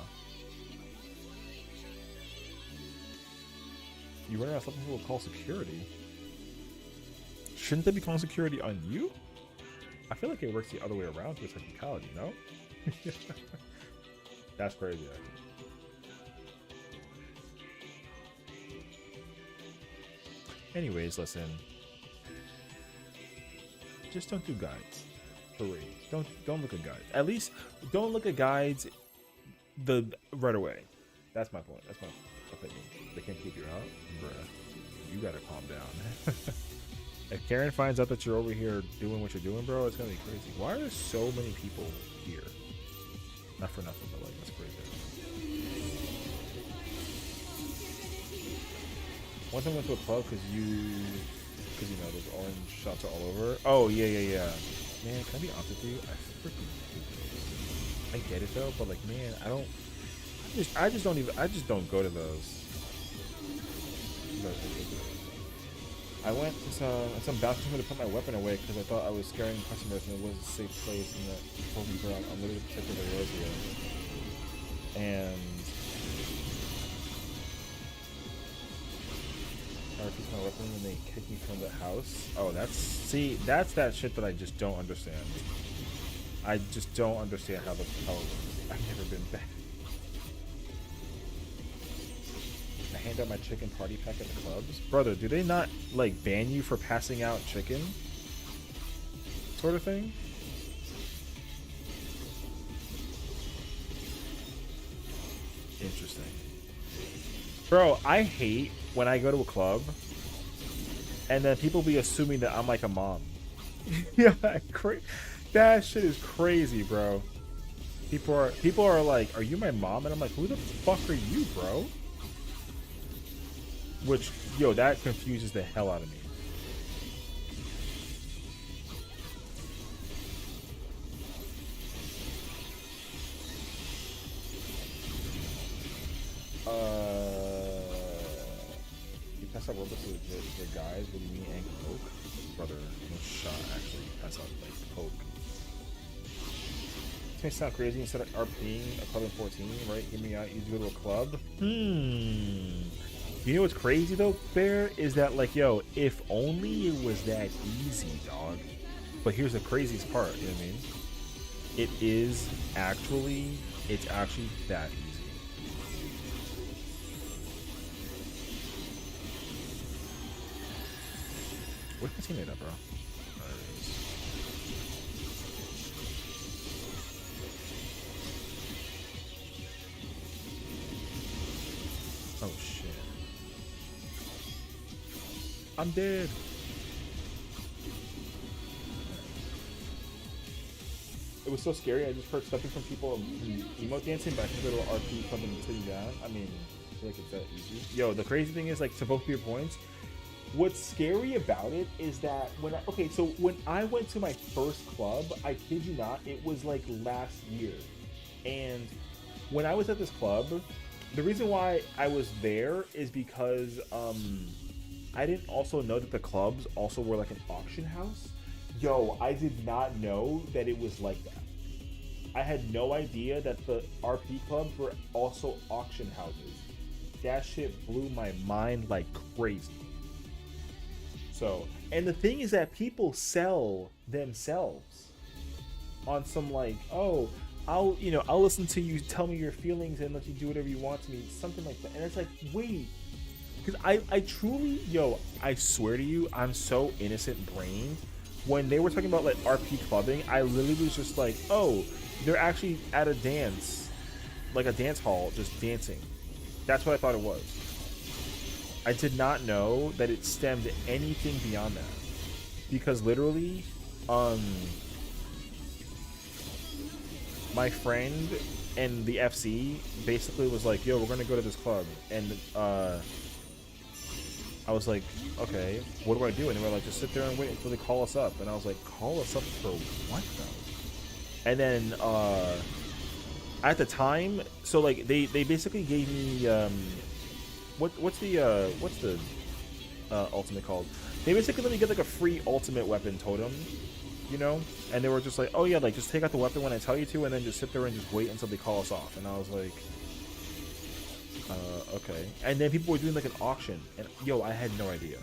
You run around something people will call security. Shouldn't they be calling security on you? I feel like it works the other way around to a technicality, no? That's crazy, actually. Anyways, listen. Just don't do guides. For real. Don't look at guides. At least don't look at guides right away. That's my point. That's my opinion. They can't keep you out. Bruh. You gotta calm down. If Karen finds out that you're over here doing what you're doing, bro, it's gonna be crazy. Why are there so many people here? Not for nothing, but like, that's crazy. Once I went to a club because you know those orange shots are all over. Oh yeah. Man, can I be honest with you? I freaking hate those. I get it though, but like, man, I just don't go to those. I went to some bathroom to put my weapon away because I thought I was scaring customers and it wasn't a safe place and that told me, bro, I'm literally protected by Rosio. And I refused my weapon and they kicked me from the house. Oh, that's that shit that I just don't understand. I just don't understand how I've never been back. I hand out my chicken party pack at the clubs. Brother, do they not like ban you for passing out chicken? Sort of thing? Interesting. Bro, I hate when I go to a club and then people be assuming that I'm like a mom. Yeah, that shit is crazy, bro. People are like, "Are you my mom?" And I'm like, "Who the fuck are you, bro?" Which, yo, that confuses the hell out of me. You pass out Robux to the guys, what do you mean, and coke? Brother, no shot, actually. You pass out, like, coke. This may sound crazy instead of RPing a club in 14, right? Hear me out, you go to a club. You know what's crazy though, Bear? Is that like, yo, if only it was that easy, dog. But here's the craziest part, you know what I mean? It's actually that easy. Where's my teammate at, bro? There it is. Oh shit. I'm dead. It was so scary. I just heard something from people emote dancing, but I can go to an RP club and sitting down. I mean, I feel like it's that easy. Yo, the crazy thing is, like, to both of your points, what's scary about it is that when I went to my first club, I kid you not, it was like last year. And when I was at this club, the reason why I was there is because I didn't also know that the clubs also were like an auction house. Yo, I did not know that it was like that. I had no idea that the RP clubs were also auction houses. That shit blew my mind like crazy. So, and the thing is that people sell themselves on some like, oh, I'll listen to you, tell me your feelings and let you do whatever you want to me, something like that. And it's like, wait, because I truly, I swear to you, I'm so innocent brained. When they were talking about like RP clubbing, I literally was just like, oh, they're actually at a dance, like a dance hall, just dancing. That's what I thought it was. I did not know that it stemmed anything beyond that, because literally, my friend and the FC basically was like, yo, we're gonna go to this club, and I was like, okay, what do I do? And they were like, just sit there and wait until they call us up. And I was like, call us up for what though? And then at the time, so like they basically gave me what's the ultimate called? They basically let me get like a free ultimate weapon totem, you know? And they were just like, oh yeah, like just take out the weapon when I tell you to, and then just sit there and just wait until they call us off. And I was like, okay. And then people were doing like an auction, and yo, I had no idea.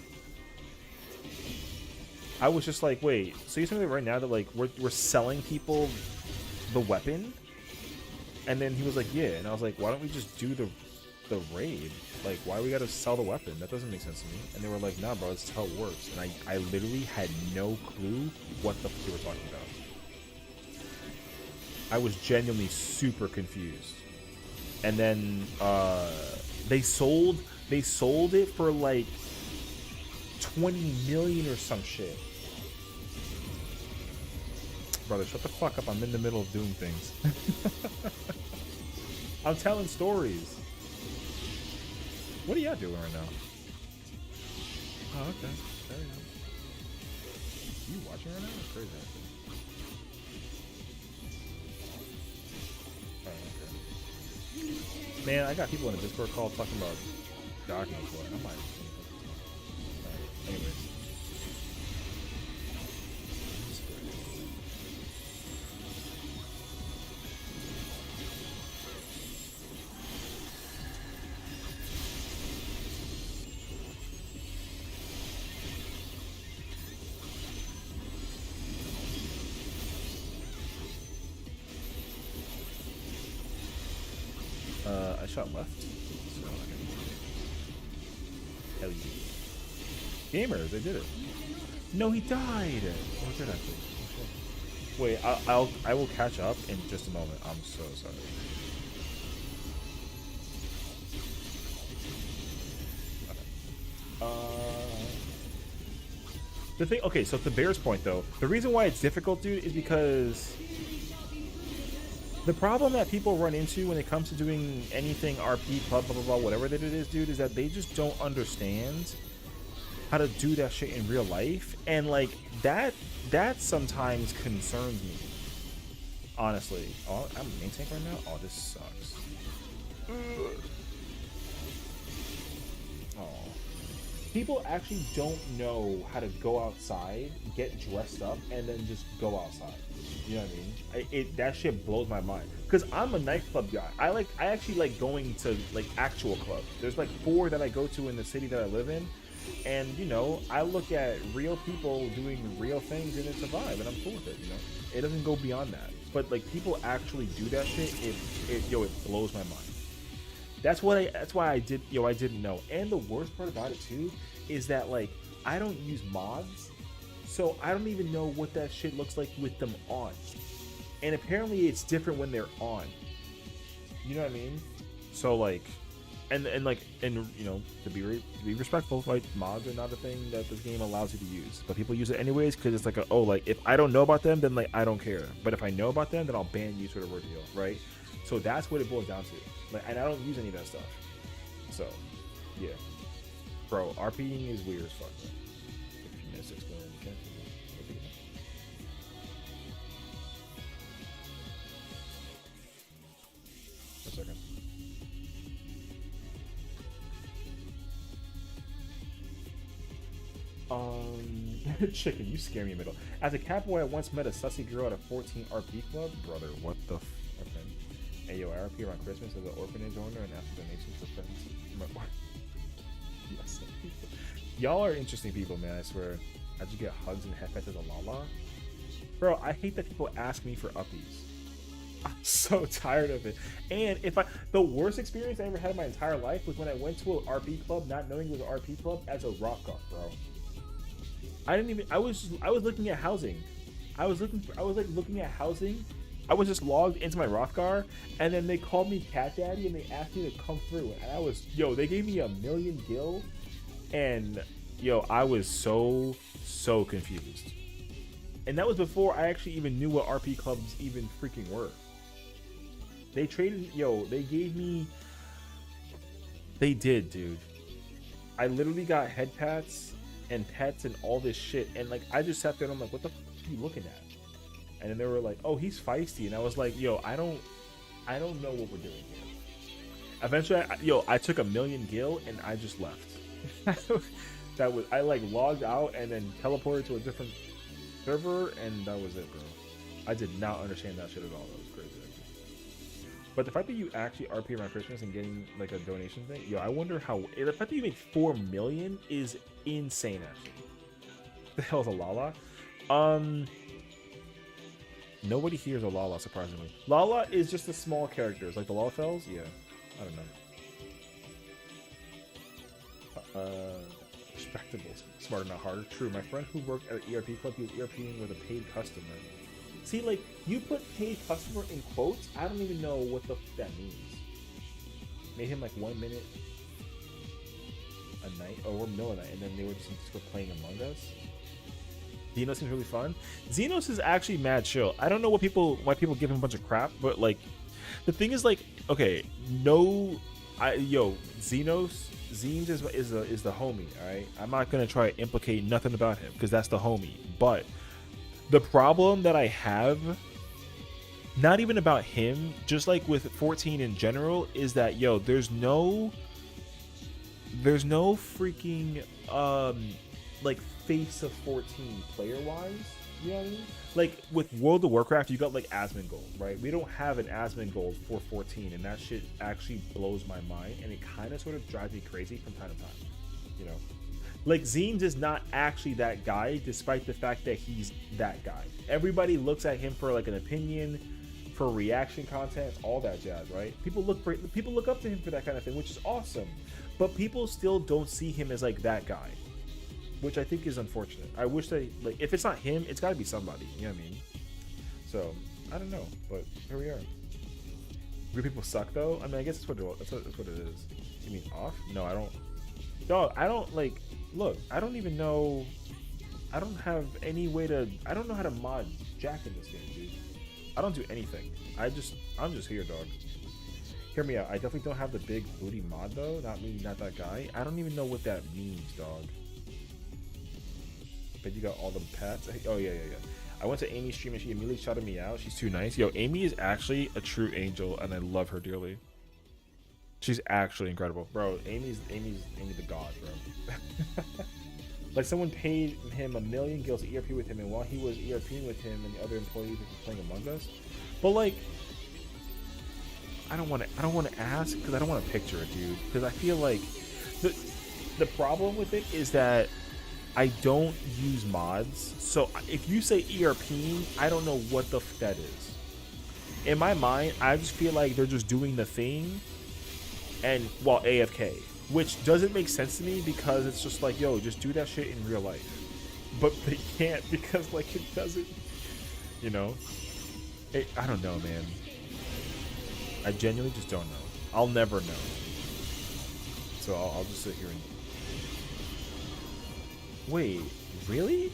I was just like, wait, so you're telling me right now that like we're selling people the weapon? And then he was like, yeah. And I was like, why don't we just do the raid? Like, why we gotta sell the weapon? That doesn't make sense to me. And they were like, nah, bro, this is how it works. And I literally had no clue what the fuck they were talking about. I was genuinely super confused. And then they sold it for like 20 million or some shit. Brother, shut the fuck up. I'm in the middle of doing things. I'm telling stories. What are y'all doing right now? Oh, okay. There you go. You watching right now? That's crazy. Oh, okay. Man, I got people in a Discord call talking about documents. I might. Alright, anyways. I shot left. So hell yeah. Gamers, they did it. No, he died. Oh, he did actually. Oh, wait, I will catch up in just a moment. I'm so sorry. The thing, okay, so the Bears point though, the reason why it's difficult, dude, is because the problem that people run into when it comes to doing anything RP, club, blah, blah, blah, whatever that it is, dude, is that they just don't understand how to do that shit in real life. And, like, that sometimes concerns me. Honestly. Oh, I'm main tank right now? Oh, this sucks. Oh. People actually don't know how to go outside, get dressed up, and then just go outside. You know what I mean? That shit blows my mind. Because I'm a nightclub guy. I actually like going to like actual clubs. There's like 4 that I go to in the city that I live in. And, you know, I look at real people doing real things and it's a vibe. And I'm cool with it, you know? It doesn't go beyond that. But like people actually do that shit, it blows my mind. That's why I didn't know. And the worst part about it too is that like I don't use mods. So I don't even know what that shit looks like with them on. And apparently it's different when they're on. You know what I mean? So like, and you know, to be respectful, right? Mods are not a thing that this game allows you to use, but people use it anyways because it's like like if I don't know about them, then like I don't care. But if I know about them, then I'll ban you, sort of ordeal, right? So that's what it boils down to. Like, and I don't use any of that stuff. So, yeah, bro, RPing is weird as fuck. Man. Second. Chicken, you scare me in the middle. As a catboy, I once met a sussy girl at a 14 RP club. Brother, what the okay. Hey, yo, I RP around Christmas as an orphanage owner and asked donations for friends. Yes. Y'all are interesting people, man, I swear. How'd you get hugs and headpats as a lala? Bro, I hate that people ask me for uppies. I'm so tired of it. And the worst experience I ever had in my entire life was when I went to an RP club, not knowing it was an RP club, as a rock off, bro. I was looking at housing. I was looking at housing. I was just logged into my Rothgar, and then they called me Cat Daddy, and they asked me to come through. And they gave me 1,000,000 gil, and I was so confused. And that was before I actually even knew what RP clubs even freaking were. They traded, yo, they gave me. They did, dude. I literally got head pats and pets and all this shit, and like I just sat there and I'm like, what the fuck are you looking at? And then they were like, oh, he's feisty, and I was like, yo, I don't know what we're doing here. Eventually, I took 1,000,000 gil and I just left. That was, I like logged out and then teleported to a different server, and that was it, bro. I did not understand that shit at all. That was crazy. Actually. But the fact that you actually RP around Christmas and getting like a donation thing, yo, I wonder how. The fact that you make 4 million is insane. Actually, the hell is a Lala? Nobody here is a Lala, surprisingly. Lala is just the small characters, like the Lalafells. Yeah, I don't know. Respectable, smarter, not harder. True. My friend who worked at an ERP club, he was ERPing with a paid customer. See, like, you put paid customer in quotes, I don't even know what the f that means. Made him like 1 minute a night, or 1 mil a night, and then they were just playing Among Us. Xenos seems really fun. Xenos is actually mad chill. I don't know why people give him a bunch of crap, but like, the thing is like, okay, Xenos is the homie, all right? I'm not gonna try to implicate nothing about him because that's the homie. But the problem that I have, not even about him, just like with 14 in general, is that there's no freaking like face of 14 player wise. You know what I mean? Like with World of Warcraft, you got like Asmongold, right? We don't have an Asmongold for 14, and that shit actually blows my mind, and it kind of sort of drives me crazy from time to time. You know, like Zines is not actually that guy, despite the fact that he's that guy. Everybody looks at him for like an opinion, for reaction content, all that jazz, right? People look up to him for that kind of thing, which is awesome. But people still don't see him as like that guy, which I think is unfortunate. I wish they, like, if it's not him, it's got to be somebody. You know what I mean? So I don't know, but here we are. Real people suck, though. I mean, I guess that's what it is. You mean off? No, I don't. Dog, I don't like. Look, I don't even know. I don't have any way to. I don't know how to mod Jack in this game, dude. I don't do anything. I'm just here, dog. Hear me out. I definitely don't have the big booty mod though. Not me, not that guy. I don't even know what that means, dog. But you got all the pets. Oh yeah. I went to Amy's stream and she immediately shouted me out. She's too nice. Yo, Amy is actually a true angel, and I love her dearly. She's actually incredible, bro. Amy's the god, bro. Like someone paid him 1,000,000 gills to ERP with him, and while he was ERPing with him and the other employees were playing Among Us. But like, I don't want to ask because I don't want to picture it, dude. Because I feel like the problem with it is that I don't use mods. So if you say ERPing, I don't know what the f that is. In my mind, I just feel like they're just doing the thing, and while AFK. Which doesn't make sense to me because it's just like, yo, just do that shit in real life. But they can't because, like, it doesn't, you know? I don't know, man. I genuinely just don't know. I'll never know. So I'll just sit here and... Wait, really?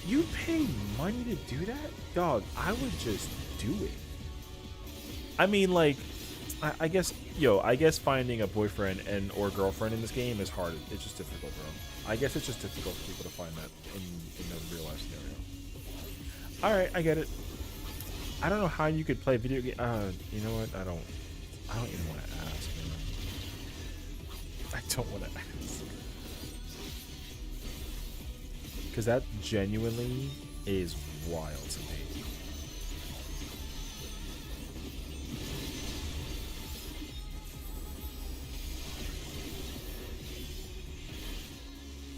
You pay money to do that? Dog, I would just do it. I mean, like... I guess finding a boyfriend and or girlfriend in this game is hard. It's just difficult, bro. I guess it's just difficult for people to find that in a real life scenario. All right, I get it. I don't know how you could play video game. You know what? I don't even want to ask, man. I don't want to ask because that genuinely is wild to me.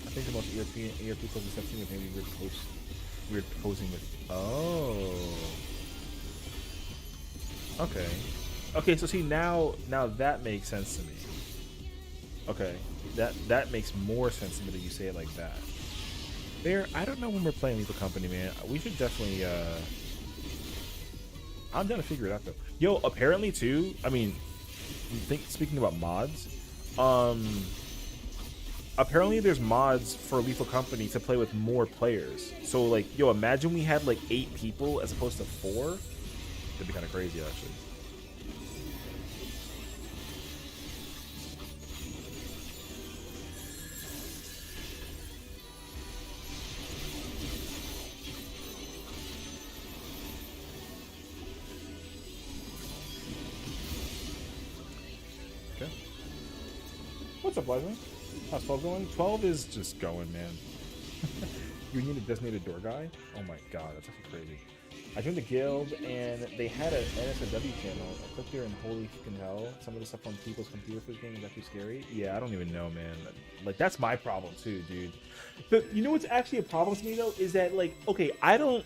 I think the most ERP closest I've seen with maybe weird posing with. Oh. Okay. So see now that makes sense to me. Okay, that makes more sense to me that you say it like that. Bear, I don't know when we're playing Lethal Company, man. We should definitely. I'm down to figure it out though. Yo, apparently too. I mean, speaking about mods, apparently there's mods for Lethal Company to play with more players. So like, yo, imagine we had like 8 people as opposed to 4. It'd be kind of crazy, actually. Okay. What's up, Liza? How's 12 going? 12 is just going, man. You need a designated door guy? Oh my god, that's actually crazy. I joined the guild and they had an NSFW channel. I clicked there and holy fucking hell, some of the stuff on people's computers for this game is actually scary. Yeah, I don't even know, man. Like, that's my problem too, dude. But you know what's actually a problem to me though is that, like, okay, I don't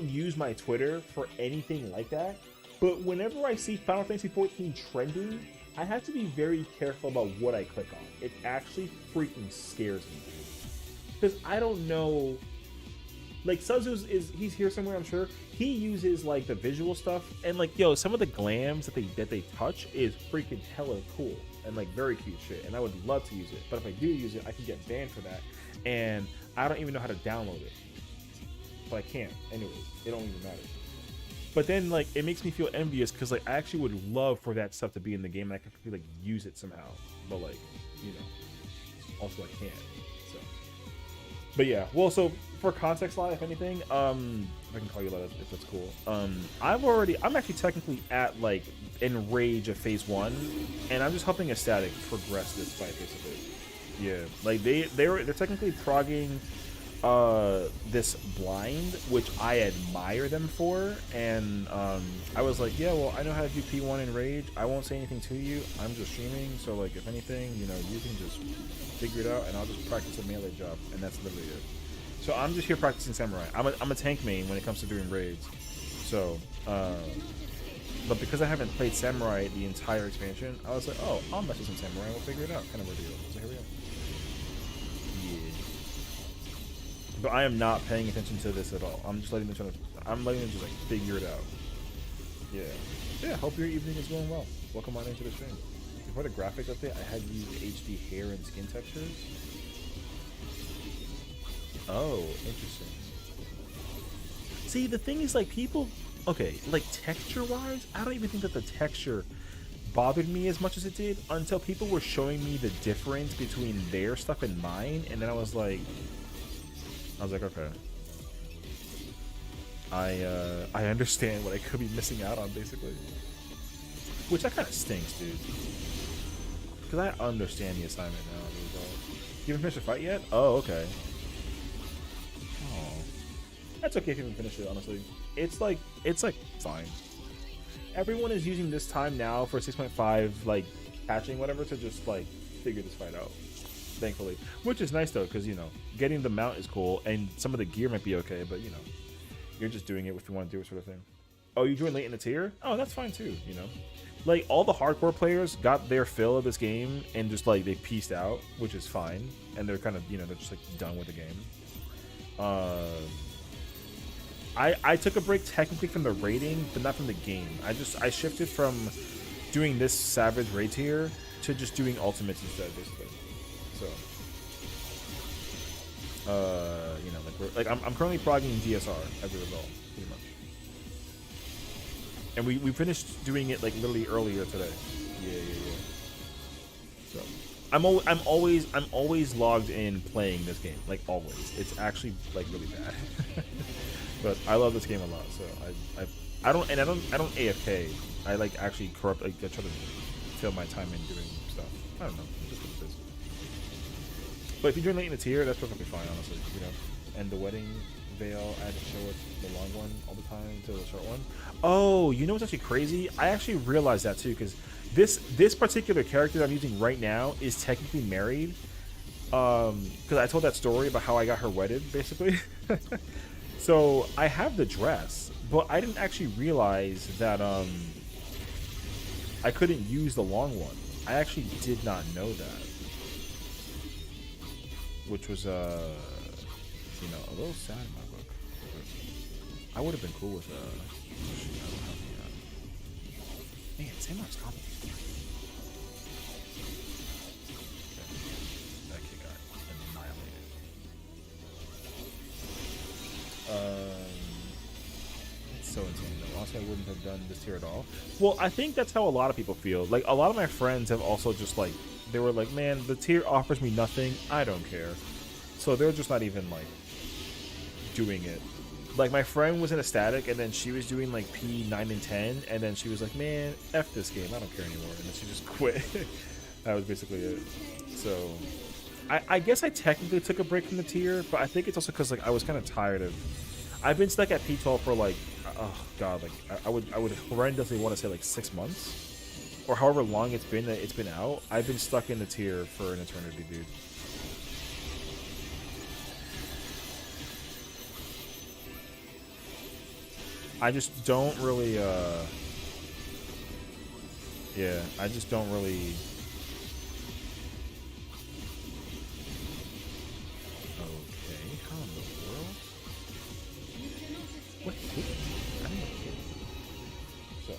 use my Twitter for anything like that. But whenever I see Final Fantasy XIV trending, I have to be very careful about what I click on. It actually freaking scares me, dude. Because I don't know. Like, Suzu he's here somewhere, I'm sure. He uses like the visual stuff, and like, yo, some of the glams that they touch is freaking hella cool and like very cute shit. And I would love to use it, but if I do use it, I can get banned for that, and I don't even know how to download it. But I can't. Anyways, it don't even matter. But then, like, it makes me feel envious because, like, I actually would love for that stuff to be in the game and I could, like, use it somehow. But, like, you know, also I can't. So, but yeah. Well, so for context, line, if anything, if I can call you that if that's cool. I'm actually technically at like Enrage of Phase 1, and I'm just helping a static progress this fight basically. Yeah, like they're technically progging this blind, which I admire them for, and I was like, yeah, well, I know how to do P1 in Rage. I won't say anything to you. I'm just streaming, so like, if anything, you know, you can just figure it out, and I'll just practice a melee job, and that's literally it. So I'm just here practicing Samurai. I'm a tank main when it comes to doing raids. So, but because I haven't played Samurai the entire expansion, I was like, oh, I'll mess with some Samurai, we'll figure it out, kind of a deal. So here we go. But I am not paying attention to this at all. I'm just letting them just like figure it out. Yeah. Yeah, hope your evening is going well. Welcome on into the stream. Before the graphic update, I had used HD hair and skin textures. Oh, interesting. See, the thing is, like, people, okay, like, texture-wise, I don't even think that the texture bothered me as much as it did until people were showing me the difference between their stuff and mine, and then I was like, okay, I understand what I could be missing out on, basically. Which that kind of stinks, dude. Because I understand the assignment now. You haven't finished the fight yet? Oh, okay. Oh, that's okay if you haven't finished it, honestly. It's like fine. Everyone is using this time now for 6.5, like, patching, whatever, to just, like, figure this fight out. Thankfully. Which is nice, though, because, you know, getting the mount is cool, and some of the gear might be okay, but, you know, you're just doing it if you want to do it, sort of thing. Oh, you joined late in the tier? Oh, that's fine, too, you know? Like, all the hardcore players got their fill of this game, and just, like, they pieced out, which is fine, and they're kind of, you know, they're just, like, done with the game. I took a break technically from the raiding, but not from the game. I shifted from doing this Savage raid tier to just doing ultimates instead, basically. So, you know, like I'm currently progging DSR as a result, pretty much. And we finished doing it like literally earlier today. Yeah. So I'm always logged in playing this game, like always. It's actually like really bad. But I love this game a lot, so I don't AFK. I like actually corrupt. Like, I try to fill my time in doing stuff. I don't know, just what it is. But if you join late in the tier, that's perfectly fine, honestly. You know, and the wedding veil, I had to show it the long one all the time until the short one. Oh, you know what's actually crazy? I actually realized that too, because this particular character that I'm using right now is technically married. Because I told that story about how I got her wedded, basically. So I have the dress, but I didn't actually realize that I couldn't use the long one. I actually did not know that, which was you know, a little sad in my book. I would have been cool with I don't have the man, Samurai's copy. That kid got annihilated. It's so insane though. Also, personally, I wouldn't have done this tier at all. Well, I think that's how a lot of people feel. Like, a lot of my friends have also just, like, they were like, man, the tier offers me nothing. I don't care. So they're just not even, like, doing it. Like, my friend was in a static, and then she was doing, like, P9 and 10, and then she was like, man, F this game. I don't care anymore. And then she just quit. That was basically it. So, I guess I technically took a break from the tier, but I think it's also because, like, I was kind of tired of... I've been stuck at P12 for, like, oh, God, like, I would horrendously want to say, like, 6 months. Or however long it's been that it's been out. I've been stuck in the tier for an eternity, dude. I just don't really, yeah, I just don't really... Okay, how in the world? What? I don't know. So,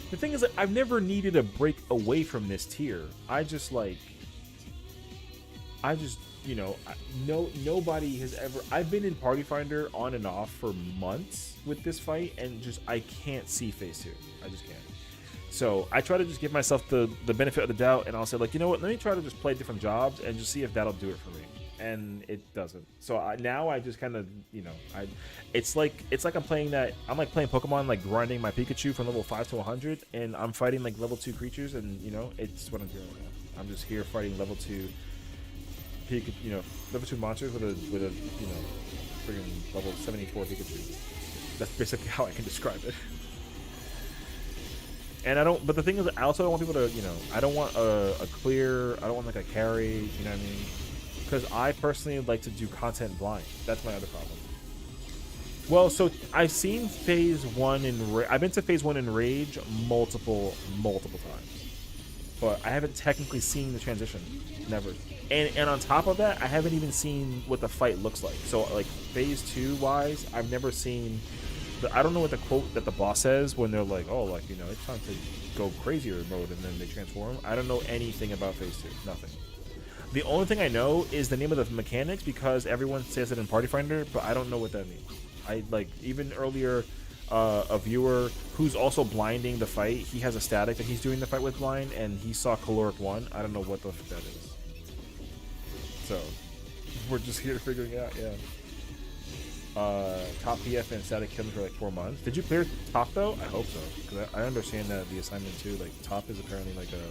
the thing is that I've never needed a break away from this tier. I just, you know, nobody has ever... I've been in Party Finder on and off for months with this fight, and just, I can't see phase 2. I just can't. So I try to just give myself the benefit of the doubt, and I'll say, like, you know what, let me try to just play different jobs and just see if that'll do it for me. And it doesn't. So now I just kind of, you know, it's like I'm playing Pokemon, like grinding my Pikachu from level 5 to 100, and I'm fighting like level 2 creatures, and you know, it's what I'm doing right now. I'm just here fighting level 2 level 2 monsters with a you know, freaking level 74 Pikachu. That's basically how I can describe it. And but the thing is, I also don't want people to, you know, I don't want a clear, I don't want like a carry, you know what I mean? Because I personally like to do content blind. That's my other problem. Well, so I've seen phase 1 in I've been to phase 1 in Rage multiple times. But I haven't technically seen the transition. Never. And on top of that, I haven't even seen what the fight looks like. So, like, phase 2 wise, I've never seen... I don't know what the quote that the boss says when they're like, oh, like, you know, it's time to go crazier mode, and then they transform. I don't know anything about phase 2. Nothing. The only thing I know is the name of the mechanics, because everyone says it in Party Finder, but I don't know what that means. I, like, even earlier... a viewer who's also blinding the fight, he has a static that he's doing the fight with blind, and he saw caloric 1. I don't know what the fuck that is. So we're just here figuring it out. Yeah. Top PF and static killing for like 4 months. Did you clear top though? I hope so, because I understand that the assignment too, like top is apparently like a